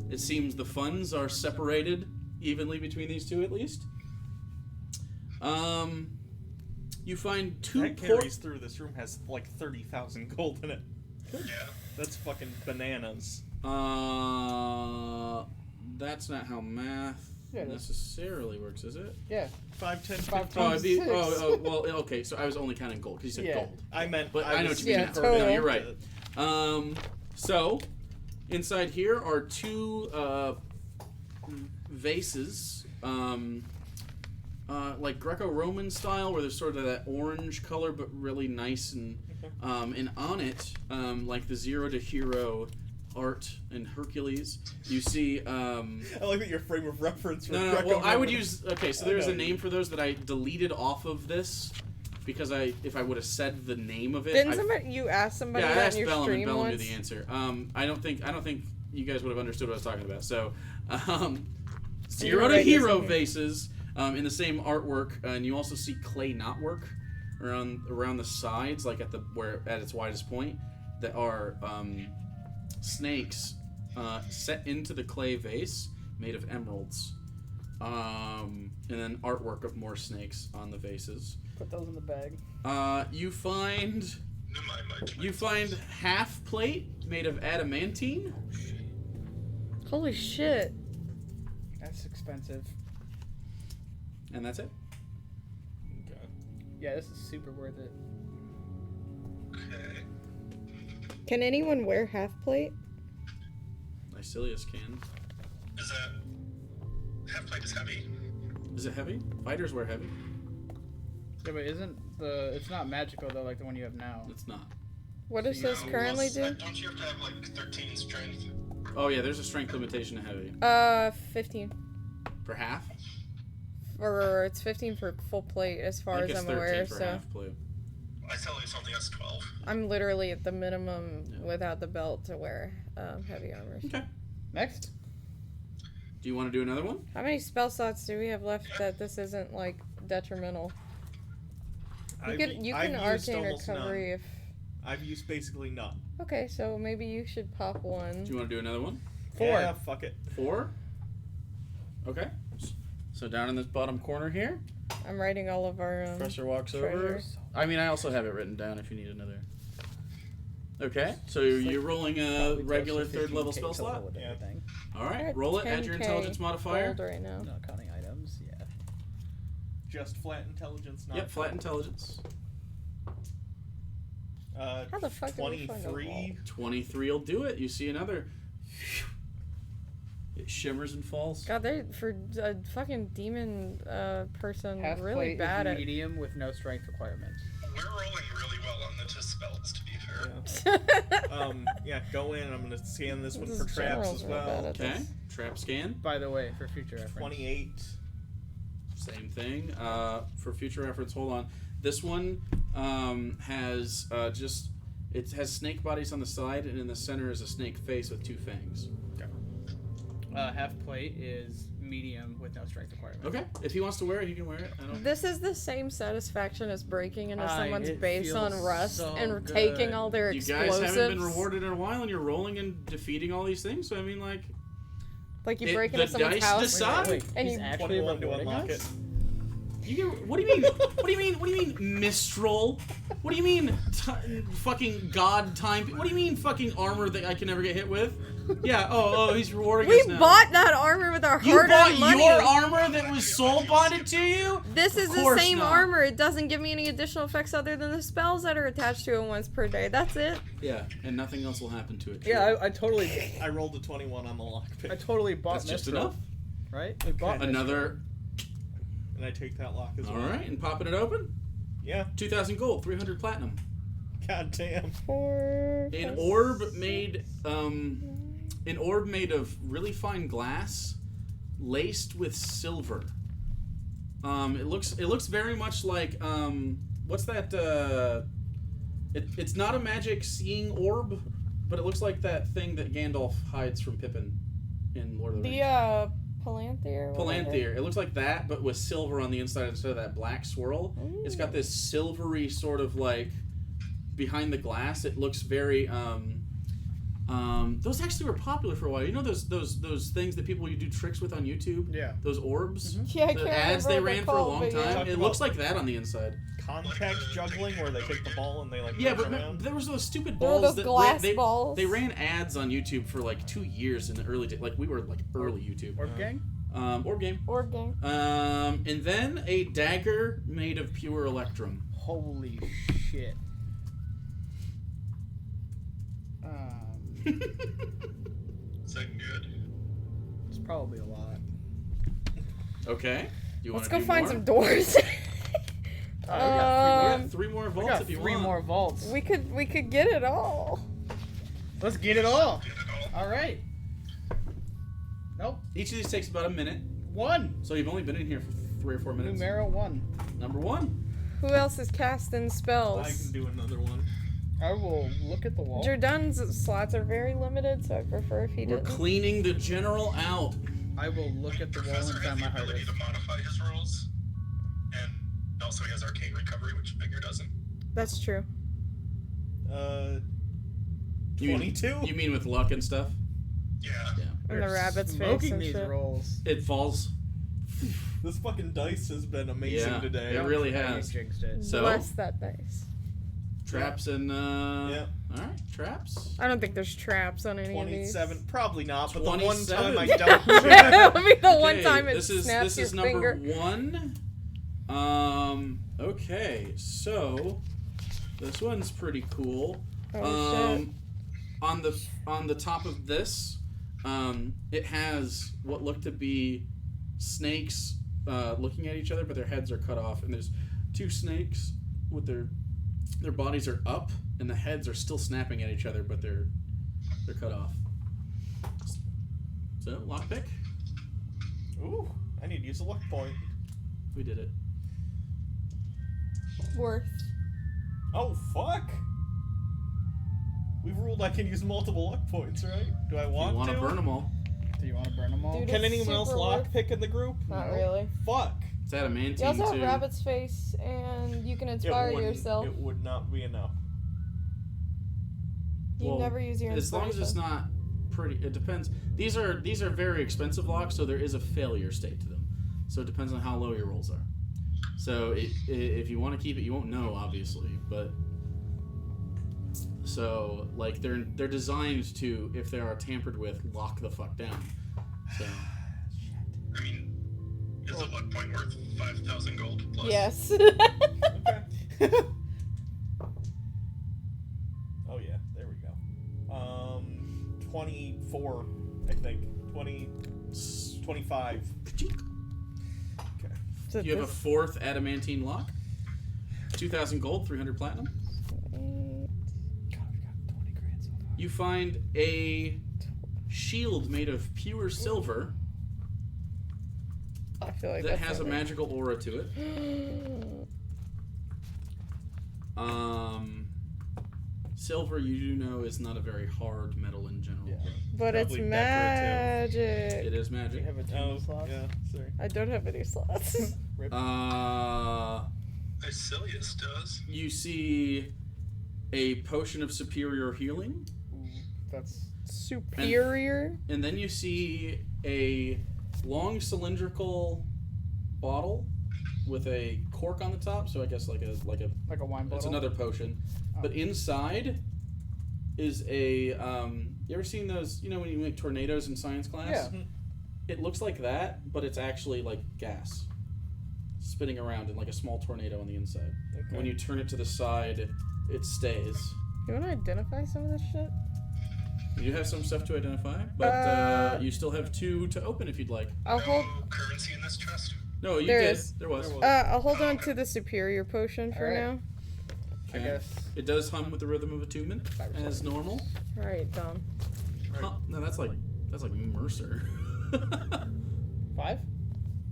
It seems the funds are separated evenly between these two, at least. You find two
That carries through. This room has like 30,000 gold in it.
Yeah.
That's fucking bananas.
That's not how math
Yeah, it is.
necessarily works, is it?
Yeah.
5, 10,
5
15.
Oh,
times
it'd be,
6.
well, okay, so I was only counting gold, because you said
Yeah.
gold.
I meant.
But I know what
was
you mean.
Yeah,
No,
total.
you're right. So, inside here are two vases, like Greco-Roman style, where there's sort of that orange color, but really nice, and on it, like the Zero to Hero art and Hercules, you see.
I like that your frame of reference. For
No, well, I would
Greco-Roman-
use. Okay, so
I
there's
know
a name for those that I deleted off of this because if I would have said the name of it,
Didn't you ask somebody
yeah, I
that
asked
in your
Bellum, and
stream
Bellum knew
once?
the answer. I don't think you guys would have understood what I was talking about. So, Zero to
right,
Hero
listen here.
vases in the same artwork, and you also see clay knotwork around the sides, like at its widest point, that are snakes set into the clay vase made of emeralds, and then artwork of more snakes on the vases.
Put those in the bag.
You find half plate made of adamantine.
Holy shit.
That's expensive.
And that's it.
Okay.
Yeah, this is super worth it.
Okay.
Can anyone wear half plate?
Icillius can.
Is that half plate is heavy?
Is it heavy? Fighters wear heavy.
Yeah, but it's not magical though, like the one you have now.
It's not.
What does
No,
this currently
well,
do?
Don't you have to have like 13 strength?
Oh yeah, there's a strength limitation to heavy.
15.
For half?
Or it's 15 for full plate as
I
far
think
as
it's
I'm
13
aware,
for
so
half plate.
I tell you something that's 12.
I'm literally at the minimum
Yeah.
without the belt to wear heavy armor.
Okay.
Next.
Do you want to do another one?
How many spell slots do we have left that this isn't like detrimental? You can
I've used
arcane
almost
recovery
none.
if.
I've used basically none.
Okay, so maybe you should pop one.
Do you want to do another one?
4.
Yeah, fuck it.
4? Okay. So down in this bottom corner here,
I'm writing all of our.
Professor walks over.
treasures.
I mean, I also have it written down if you need another. Okay, so you're rolling a regular 3rd level spell slot?
Yeah.
All right,
We're at
roll it, add your
10K
intelligence modifier.
gold right now.
Not counting items. Yeah.
Just flat intelligence, not.
Yep, flat intelligence.
How the fuck did we find a
23.
23 will do it. You see another. It shimmers and falls.
God, they for a fucking demon person
Half
really
plate
bad
is
at.
medium with no strength requirements.
We're rolling really well on the spells, to be fair.
Yeah, go in. I'm gonna scan this one
This
for
is
traps
generals
as
are bad
well.
at
Okay, trap scan.
By the way, for future reference.
28.
Same thing. For future reference, hold on. This one has it has snake bodies on the side, and in the center is a snake face with 2 fangs.
Half plate is medium with no strength requirement.
Okay, if he wants to wear it, he can wear it. I don't.
This is the same satisfaction as breaking into someone's
it
base on
feels
rust
so
and
good.
taking all their
You
explosives.
guys haven't been rewarded in a while, and you're rolling and defeating all these things. So I mean, like,
Like you
It-
break
the
into someone's
dice
house.
decide.
And
he's
you-
actually
21 to
rewarding
unlock
us?
it.
you get, what do you mean? What do you mean? What do you mean, Mistral? What do you mean, fucking God time? What do you mean, fucking armor that I can never get hit with? Yeah. Oh, he's rewarding
We
us now.
bought that armor with our
You
hard-earned
bought
money.
your armor that was soul bonded to you?
This is
Of
the
course
same
not.
armor. It doesn't give me any additional effects other than the spells that are attached to it once per day. That's it.
Yeah, and nothing else will happen to it.
Yeah, I totally,
I rolled a 21 on the lockpick.
I totally bought
That's just
Mistral,
enough.
right? We bought Mistral.
Another.
And I take that lock as
All
well.
right, and popping it open.
Yeah.
2,000 gold, 300 platinum.
God damn.
4
An
plus-
orb made of really fine glass, laced with silver. It looks very much like what's that? It's not a magic seeing orb, but it looks like that thing that Gandalf hides from Pippin in Lord of the Rings.
The Palanthir.
Palantir. It looks like that, but with silver on the inside instead of that black swirl.
Ooh.
It's got this silvery sort of like behind the glass. It looks very those actually were popular for a while. You know those things that people you do tricks with on YouTube?
Yeah.
Those orbs?
Yeah, I
The
can't
ads they
remember what
ran
they're
for a
called,
long
but yeah.
time. It looks like that on the inside.
Contact juggling, where they take the ball and they like
Yeah,
move
but
around.
there was those stupid
There were
balls
those
that
glass
they,
balls.
They ran ads on YouTube for like 2 years in the early days. Like we were like early YouTube.
Orb gang?
Orb game.
Orb gang.
And then a dagger made of pure electrum.
Holy shit.
Is that good?
It's probably a lot.
Okay. You
Let's
wanna
go
do
find
more?
some doors.
We got 3 more
We
vaults
got
if you
3
want.
more vaults.
we could get it all.
Let's get it all.
Get it all.
All right. Nope.
Each of these takes about a minute.
1.
So you've only been in here for 3 or 4 minutes.
Numero 1.
Number 1.
Who else is casting
I
spells?
can do another one.
I will look at the wall.
Jurdan's slots are very limited, so I prefer if he
We're
didn't.
cleaning the general out.
I will look at the wall
Professor
and
has
find
the
my hard
ability
disk.
to modify his rolls, and also he has arcane recovery, which Egnir doesn't.
That's true.
You mean-
22?
You mean with luck and stuff?
Yeah.
Yeah.
And the
We're
rabbit's face
smoking
and
these
shit.
rolls.
It falls.
This fucking dice has been amazing
Yeah,
today.
it really
Yeah,
has.
you jinxed it.
So-
Bless that dice.
Traps and
Yeah.
Alright, traps.
I don't think there's traps on any of these.
27, probably not, but the one
27.
time I
That
don't.
would be the one
Okay,
time it
this is
snaps
this
your
is number
finger.
1. Okay, so this one's pretty cool.
Oh, shit.
On the top of this, it has what look to be snakes looking at each other, but their heads are cut off, and there's 2 snakes with their bodies are up, and the heads are still snapping at each other, but they're cut off. So lockpick,
Ooh, I need to use a luck point.
we did it.
Worth.
Oh, fuck! We've ruled I can use multiple luck points, right? Do I
You
want
want
to?
to burn them all?
Do you want to burn them all?
Dude,
Can
It's
anyone else
super
lock
worth-
pick in the group?
Not
No.
really.
Fuck!
It's adamantine
You also have
too.
rabbit's face, and you can inspire
wouldn't-
yourself.
It would not be enough.
You
Well,
never use your
As long as it's not pretty, it depends. These are very expensive locks, so there is a failure state to them. So it depends on how low your rolls are. So if you want to keep it, you won't know obviously, but so like they're designed to, if they are tampered with, lock the fuck down. So
I mean, is a luck point worth 5,000 gold plus?
Yes.
Okay. Oh yeah, there we go. 24, I think. 25. Okay.
So
you have a
this-
4th adamantine lock. 2,000 gold, 300 platinum.
God, we've got 20 grand so far.
You find a shield made of pure silver
I feel like
that
that's
has a
not
magical aura to it. Silver, you do know, is not a very hard metal in general.
Yeah.
But it's
Probably
magic.
It is
Do
magic.
you have a 2
Oh,
slots?
yeah, sorry.
I don't have any slots.
Rip.
Icillius does.
You see a potion of superior healing,
Ooh, that's
Superior.
and then you see a long cylindrical bottle with a cork on the top. So I guess like a
like a wine bottle.
it's another potion,
Oh.
but inside is a you ever seen those, you know, when you make tornadoes in science class?
Yeah.
It looks like that, but it's actually like gas spinning around in like a small tornado on the inside.
Okay.
When you turn it to the side, it stays.
You want to identify some of this shit?
You have some stuff to identify, but you still have 2 to open if you'd like.
I'll hold.
No currency in this chest.
No, you
There
did.
is.
There was.
There was.
I'll hold on to the superior potion for
Alright.
now.
I guess.
It does hum with the rhythm of attunement, as normal.
All right, Dom.
Huh, no, that's like Mercer.
5?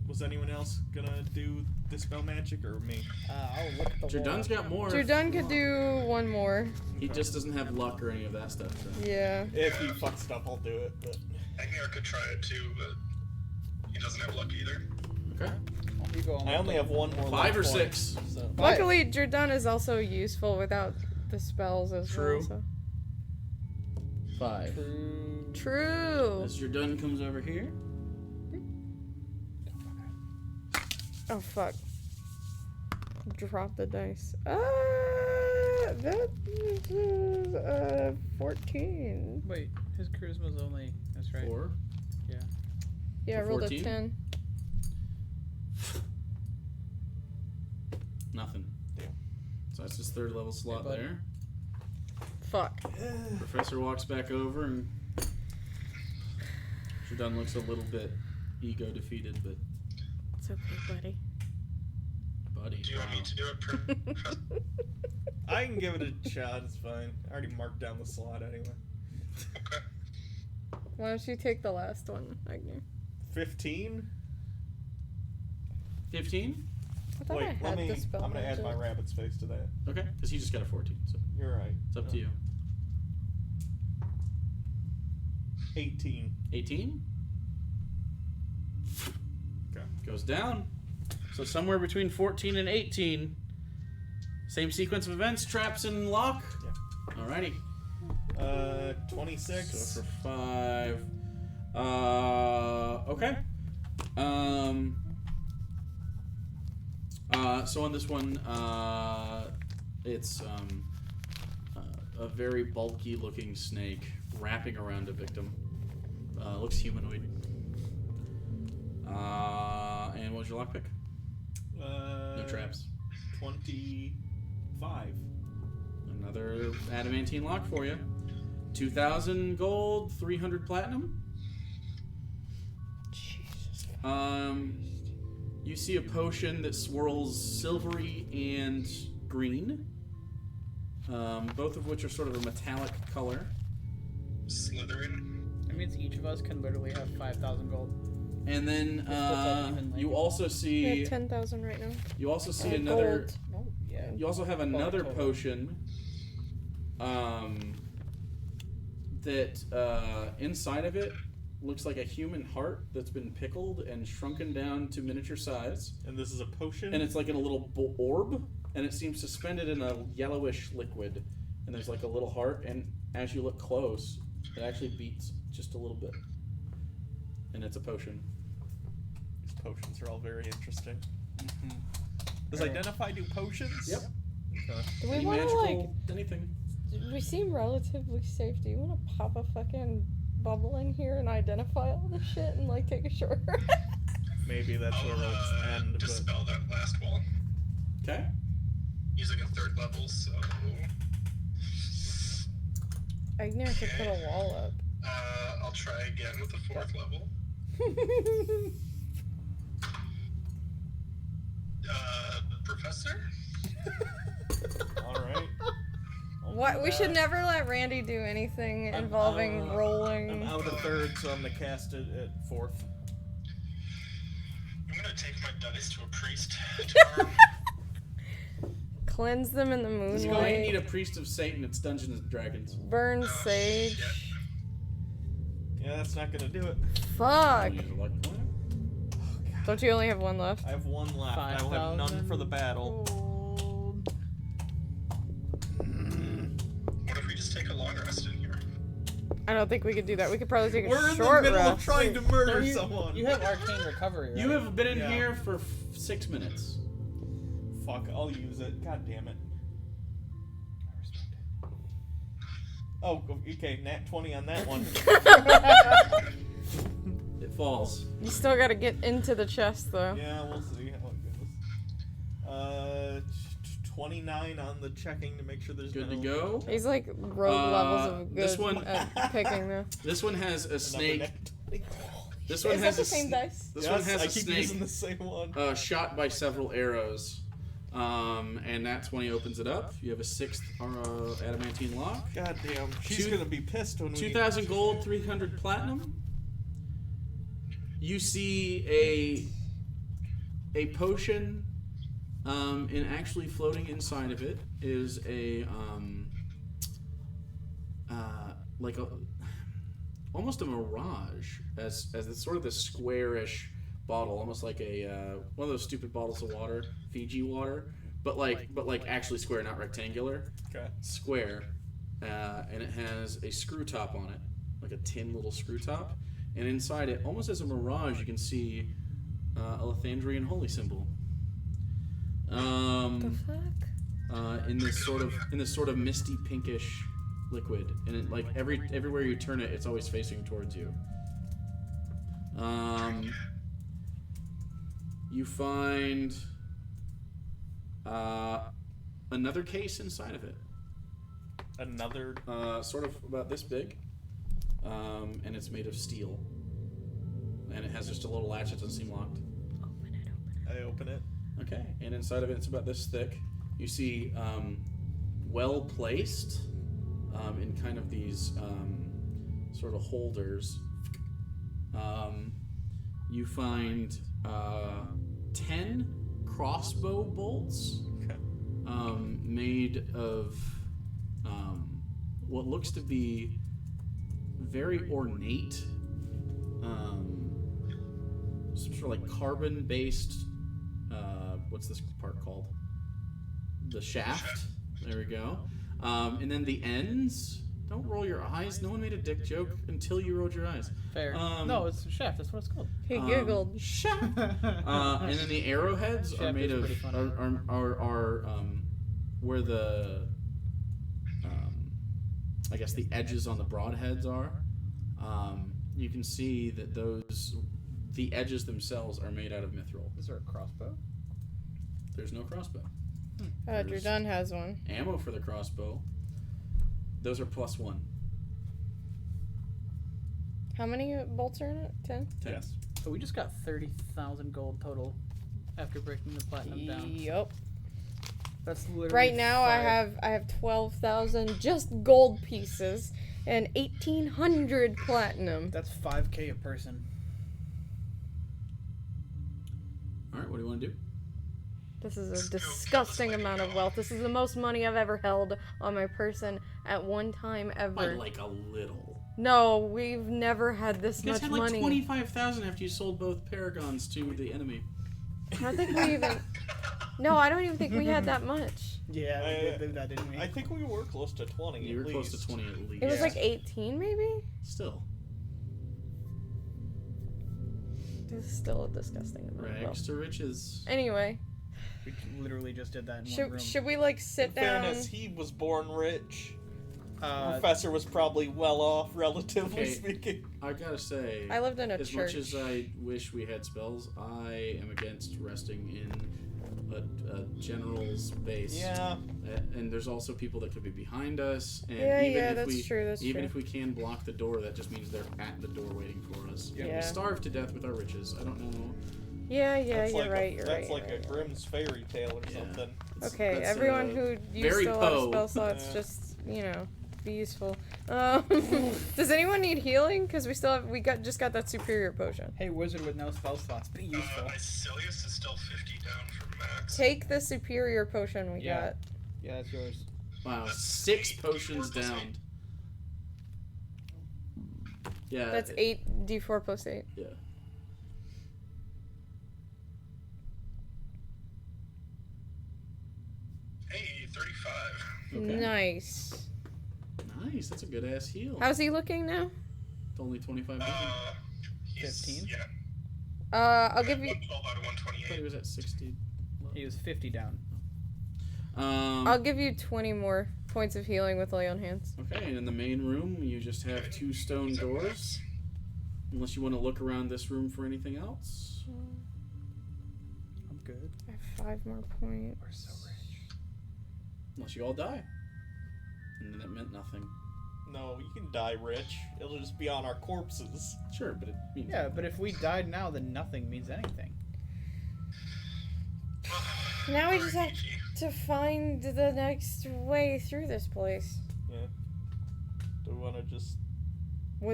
Was anyone else gonna do dispel magic or me?
I'll look at the
Jurdan's
wall.
got more.
Jurdan could do one more.
He just doesn't have luck or any of that stuff. So.
Yeah.
If he fucks it up, I'll do it. But
Egnir could try it too, but He doesn't have luck either.
Okay.
You go on
I only have one more.
5
luck
or
point,
6.
So.
Luckily, Jurdan is also useful without the spells as
True.
well. So.
5.
True.
As Jurdan comes over here.
Oh fuck. Drop the dice. That is 14.
Wait, his charisma's only. That's right.
4.
Yeah.
Yeah, I
For
rolled
14?
a 10.
Nothing.
Damn.
So that's his 3rd level slot
bud.
there.
Fuck.
Professor walks back over and Jurdan looks a little bit ego defeated, but
It's okay, buddy.
buddy.
Do you want me to do it?
I can give it a shot. It's fine. I already marked down the slot anyway.
Okay.
Why don't you take the last one, Egnir?
15.
15?
I thought I
Wait,
had the spell.
I'm gonna add my
magic.
rabbit's face to that.
Okay, because he just got a 14, so
You're right.
it's up to you.
18.
18?
Okay.
Goes down. So somewhere between 14 and 18. Same sequence of events, traps and lock.
Yeah.
Alrighty.
26.
So for 5. Okay. So on this one, it's a very bulky looking snake wrapping around a victim. Looks humanoid. And what was your lockpick? No traps.
25.
Another adamantine lock for you. 2,000 gold, 300 platinum.
Jesus.
You see a potion that swirls silvery and green, both of which are sort of a metallic color.
Slytherin.
That means each of us can literally have 5,000 gold.
And then
evenly.
you also
We
see
have 10,000 right now.
you also see
And
another.
gold.
Oh, yeah.
You also have another
total.
potion. That inside of it looks like a human heart that's been pickled and shrunken down to miniature size.
And this is a potion?
And it's like in a little orb, and it seems suspended in a yellowish liquid. And there's like a little heart, and as you look close, it actually beats just a little bit. And it's a potion.
These potions are all very interesting.
Mm-hmm.
Does Identify do potions?
Yep.
Okay.
Do we
Any
want to,
magical anything?
we seem relatively safe. Do you want to pop a fucking bubble in here and identify all this shit and, like, take a short rest?
Maybe that's where
I'll
it'll end, but...
dispel that last wall.
Okay.
Using a 3rd level, so...
Egnir could put a wall up.
I'll try again with the 4th level. Professor?
Alright.
What? We should never let Randy do anything involving rolling.
I'm out of 3rd, so I'm going to cast it at 4th.
I'm gonna take my dice to a priest tomorrow.
Cleanse them in the
He's going to need
moonlight.
a priest of Satan. It's Dungeons and Dragons.
Burn
Oh,
sage.
shit.
Yeah, that's not going to do it.
Fuck.
Use a luck point.
Don't you only have one left?
I have 1 left. I will have none for the battle.
Gold.
What if we just take a long rest in here?
I don't think we could do that. We could probably take a
We're in the
short
middle of
rest.
trying to murder
You-
someone.
You have arcane recovery, right?
You have been in
Yeah.
here for 6 minutes.
Fuck, I'll use it. God damn it. I respect it. Oh, okay, nat 20 on that one.
It falls.
You still gotta get into the chest, though.
Yeah, we'll see how it goes. 29 on the checking to make sure there's
Good to
no...
go.
He's like rogue levels of good
this one-
at picking, though.
This one has a
Another
snake.
nat 20.
This one
Is
has
that
a
the same dice?
This
Yes,
one has
I
a
keep
snake
using the same one.
shot by several arrows. And that's when he opens it up. You have a 6th adamantine lock.
God damn, she's
Two-
gonna be pissed when we...
2,000 gold, 300 platinum. You see a potion, and actually floating inside of it is a like a almost a mirage, as it's sort of this squarish bottle, almost like a one of those stupid bottles of water, Fiji water, but like actually square, not rectangular.
Okay.
Square, and it has a screw top on it, like a tin little screw top, and inside it, almost as a mirage, you can see a Lathandrian holy symbol.
The fuck?
In this sort of misty pinkish liquid, and it, like everywhere you turn it, it's always facing towards you. You find another case inside of it.
Another.
Sort of about this big, and it's made of steel, and it has just a little latch that doesn't seem locked.
Open it.
I open it.
Okay, and inside of it, it's about this thick. You see, well placed, in kind of these sort of holders. You find 10 crossbow bolts,
Okay.
made of what looks to be very ornate, some sort of like carbon-based. What's this part called? The shaft. There we go. And then the ends. Don't roll your eyes. No one made a dick joke until you rolled your eyes.
Fair. No, it's a shaft. That's what it's called.
He giggled.
Shaft. And then the arrowheads are
Shaft
made
is
of
pretty funny.
are where the I guess the edges on the broadheads are. You can see that the edges themselves are made out of mithril.
Is there a crossbow?
There's no crossbow.
Jurdan has one.
Ammo for the crossbow. Those are +1.
How many bolts are in it? 10?
10.
Yes.
So we just got 30,000 gold total after breaking the platinum down.
Yup.
That's literally
Right now I
five-
have 12,000 just gold pieces and 1,800 platinum.
That's 5K a person.
All right, what do you want to do?
This is a disgusting amount of wealth. This is the most money I've ever held on my person at one time
By
ever.
like a little.
No, we've never had this
You guys
much
had like
money.
25,000 after you sold both paragons to the enemy.
I don't think we even. No, I don't even think we had that much.
Yeah,
I-
we did that, didn't we?
I think we were close to 20.
You were
at
close
least.
to 20 at least.
It was
Yeah.
like 18, maybe.
Still.
This is still a disgusting amount of
Rags
wealth.
to riches.
Anyway,
We literally just did that in one room.
should we like sit
In
down?
fairness, he was born rich.
Uh,
Professor was probably well off, relatively
Okay.
speaking.
I gotta say,
I lived in a
as
church.
much as I wish we had spells, I am against resting in a general's base.
Yeah.
And there's also people that could be behind us. And
Yeah,
even
yeah,
if
that's
we,
true, that's
even
true.
if we can block the door, that just means they're at the door waiting for us.
Yeah.
We starve to death with our riches. I don't know.
Yeah,
That's
you're
like
right.
A,
You're
that's
right.
like
you're
a
right.
Grimm's fairy tale or
Yeah.
something.
Okay,
That's,
everyone who
very
used a lot of
Poe.
spell slots,
Yeah.
just be useful. Does anyone need healing? Because we just got that superior potion.
hey, wizard with no spell slots, be useful.
Icillius is still 50 down from max.
Take the superior potion we
Yeah.
got.
Yeah, that's yours.
Wow,
That's
6
8d4
potions
plus
down.
8.
Yeah.
That's 8d4 plus 8.
Yeah.
Hey, 35.
Okay.
Nice.
Nice. That's a good ass heal.
How's he looking now?
It's only 25 down.
He's
15?
Yeah.
I'll give you.
112 out of
I thought he
128.
was at 60.
He was 50 down.
I'll give you 20 more points of healing with lay on hands.
Okay, and in the main room, you just have 2 stone doors. Unless you want to look around this room for anything else.
I'm good.
I have 5 more points.
We're so rich.
Unless you all die. And then that meant nothing.
No, you can die rich. It'll just be on our corpses.
Sure, but it means
Yeah, but if we died now, then nothing means anything.
Now we just have to find the next way through this place.
Yeah. Do we want to just...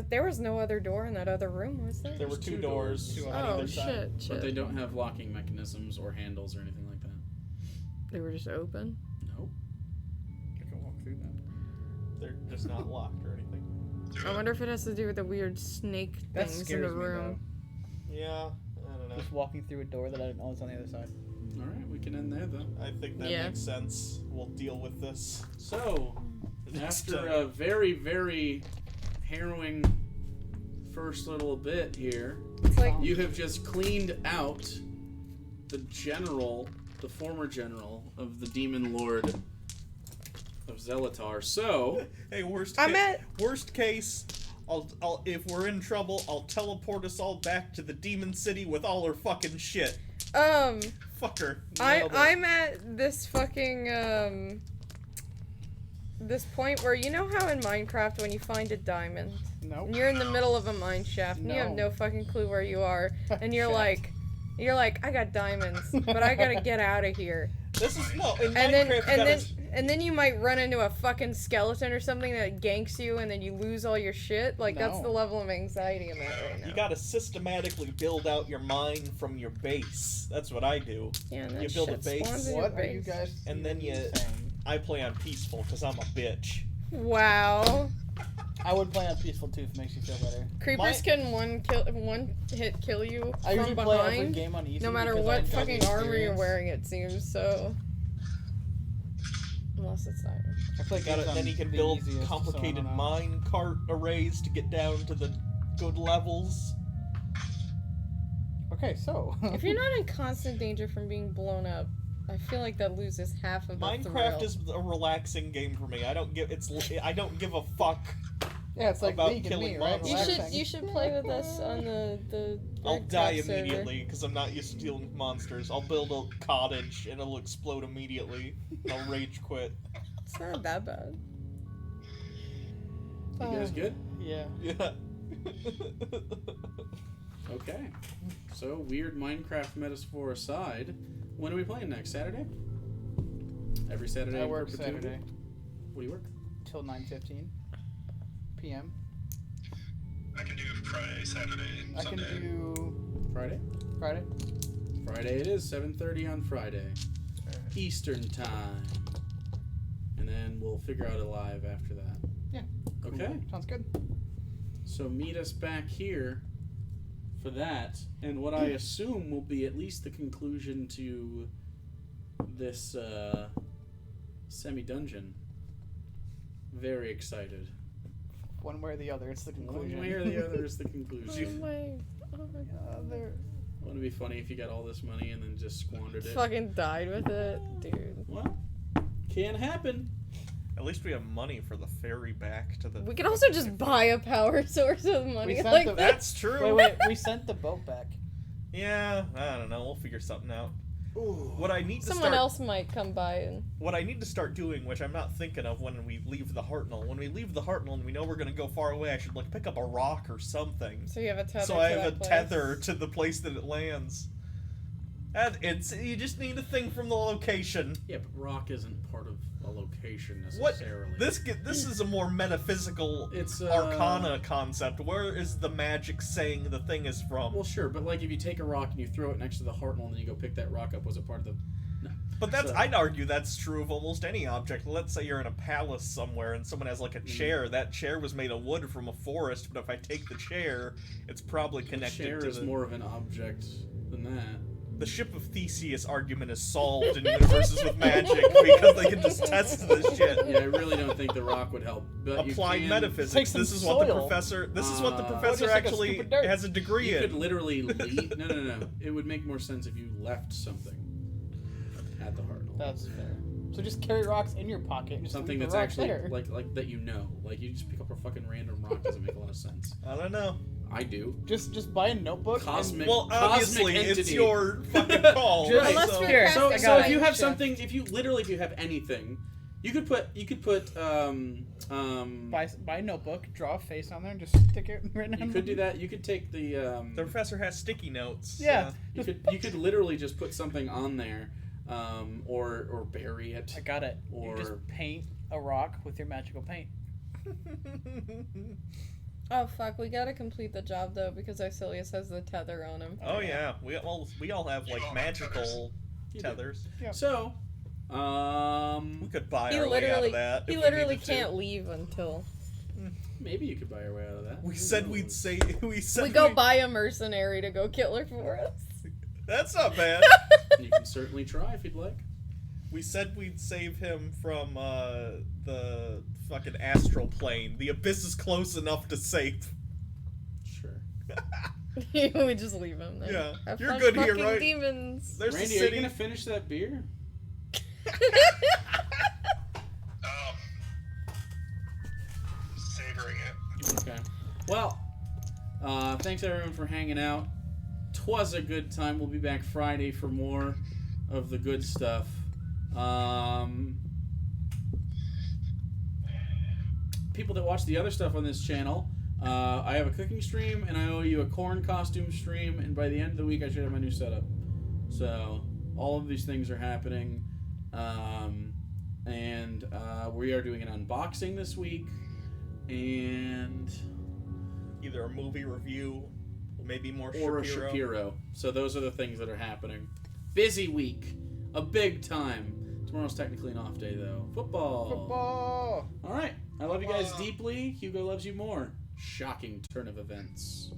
There was no other door in that other room, was there?
There were
There's
2
2
doors.
doors.
On
Oh,
either side.
shit.
But they don't have locking mechanisms or handles or anything like that.
They were just open.
Nope.
I can walk through them.
They're just not locked or anything.
I wonder if it has to do with the weird snake
That
things in
scares
the
me,
room.
Yeah, I don't
Just walking through a door that I didn't know was on the other side.
All right, we can end there then.
I think that
Yeah.
makes sense. We'll deal with this.
So,
next
after
time.
a very, very harrowing first little bit here,
It's like
you have just cleaned out the former general of the Demon Lord of Zelatar. So,
Hey, worst
I'm
case, I'll if we're in trouble, I'll teleport us all back to the Demon City with all her fucking shit. Fucker.
I'm at this fucking this point where, you know how in Minecraft when you find a diamond
Nope.
and you're in the middle of a mine shaft and you have no fucking clue where you are, and you're like, I got diamonds, but I gotta get out of here.
This is no. In
And then
Minecraft,
and then you might run into a fucking skeleton or something that ganks you, and then you lose all your shit. Like, that's
No.
the level of anxiety I'm at right now.
you gotta systematically build out your mine from your base. That's what I do.
Yeah, and that
you build a
shit
base.
spawns in your
What are you
base.
guys?
And then you-
saying?
I play on peaceful because I'm a bitch.
Wow.
I would play on peaceful too if it makes you feel better.
Creepers can one hit kill you
I usually
from
play every
behind,
game on easy.
no matter
because I
what
enjoy the
fucking armor you're
experience.
wearing, it seems, so... Unless it's diamond.
I play games on
Then you can
the
build
easiest, so I
complicated
don't know.
mine cart arrays to get down to the good levels.
Okay, so
If you're not in constant danger from being blown up, I feel like that loses half of the
Minecraft
thrill.
is a relaxing game for me. I don't give a fuck.
yeah, it's like
about
League and
killing
me, right?
monsters.
You should play with us on the
I'll
Bird
die
Talk server.
immediately because I'm not used to dealing with monsters. I'll build a cottage and it'll explode immediately. And I'll rage quit.
It's not that bad.
you guys good?
Yeah.
Yeah.
Okay. So, weird Minecraft metaphor aside, when are we playing next? Saturday? Every Saturday?
I
in
work
perpetuity?
Saturday
What do you work?
till 9:15 p.m.
I can do Friday, Saturday, and
I can
Sunday.
do
Friday?
Friday.
Friday it is, 7:30 on Friday. Eastern time. And then we'll figure out a live after that.
Yeah.
Okay.
Sounds good.
So meet us back here for that, and what I assume will be at least the conclusion to this semi-dungeon. Very excited.
One way or the other, it's the conclusion.
One way or the other is the conclusion.
Oh my god.
Wouldn't it be funny if you got all this money and then just squandered it?
Fucking died with it, dude.
Well, can happen.
At least we have money for the ferry back to the.
We could also just buy a power source with money
sent
like
the-
that.
That's true.
Wait, we sent the boat back.
Yeah, I don't know. We'll figure something out. What I need to
Someone
start.
else might come by and...
What I need to start doing, which I'm not thinking of when we leave the Hartnell. When we leave the Hartnell and we know we're gonna go far away, I should like pick up a rock or something.
So you have a tether
So I
to
have a
that place.
tether to the place that it lands. And you just need a thing from the location.
Yeah, but rock isn't part of a location
What?
necessarily.
This is a more metaphysical
It's
arcana concept. Where is the magic saying the thing is from?
Well, sure, but like if you take a rock and you throw it next to the Hartnell and then you go pick that rock up, was it part of the? No.
But that's
So-
I'd argue that's true of almost any object. Let's say you're in a palace somewhere and someone has like a chair. That chair was made of wood from a forest, but if I take the chair, it's probably connected
Chair
to
is more of an object than that.
The Ship of Theseus argument is solved in universes with magic because they can just test this shit.
Yeah, I really don't think the rock would help. But
Applied
you can,
metaphysics.
Take some
This is what the
soil.
professor. This is what the
Or
professor
just like a
actually
stupid dirt.
has a degree
You
in.
could literally leave. No. It would make more sense if you left something at the Hartnell.
That's fair. So just carry rocks in your pocket. And just
Something
leave the
that's
rock
actually
there.
like that you know. Like you just pick up a fucking random rock doesn't make a lot of sense.
I don't know.
I do.
Just buy a notebook.
Cosmic.
Well, obviously,
cosmic
it's
entity.
your fucking call.
Just-
right?
Unless
So-
we're
Here,
casting
So,
I
so
got
if you
it.
have
Sure.
something, if you have anything, you could put
Buy a notebook, draw a face on there, and just stick it right now.
you could do that. You could take the
The professor has sticky notes.
Yeah.
you could literally just put something on there, or bury it.
I got it. You
Or-
just paint a rock with your magical paint.
Oh fuck, we gotta complete the job though because Icillius has the tether on him.
Oh yeah, we all have like magical
You do.
tethers.
So,
We could buy
He
our way out
literally,
of that.
he
if we
literally
needed to.
can't leave until
maybe you could buy your way out of that.
We
Who
said
knows?
we'd say we said
we go buy a mercenary to go kill her for us.
That's not bad.
You can certainly try if you'd like.
We said we'd save him from the fucking astral plane. The abyss is close enough to save.
Sure.
We just leave him then.
Yeah.
Have
You're
fun
good here,
fucking
right?
demons.
There's
Randy,
a
are you
city.
gonna finish that beer?
Savoring it.
Okay. Well, thanks everyone for hanging out. 'Twas a good time. We'll be back Friday for more of the good stuff. People that watch the other stuff on this channel, I have a cooking stream, and I owe you a corn costume stream, and by the end of the week I should have my new setup. So, all of these things are happening. And we are doing an unboxing this week, and...
Either a movie review, maybe more
or a
Shapiro.
Shapiro. So those are the things that are happening. Busy week. A big time. Tomorrow's technically an off day, though. Football.
Football.
All right. I love you guys deeply. Hugo loves you more. Shocking turn of events.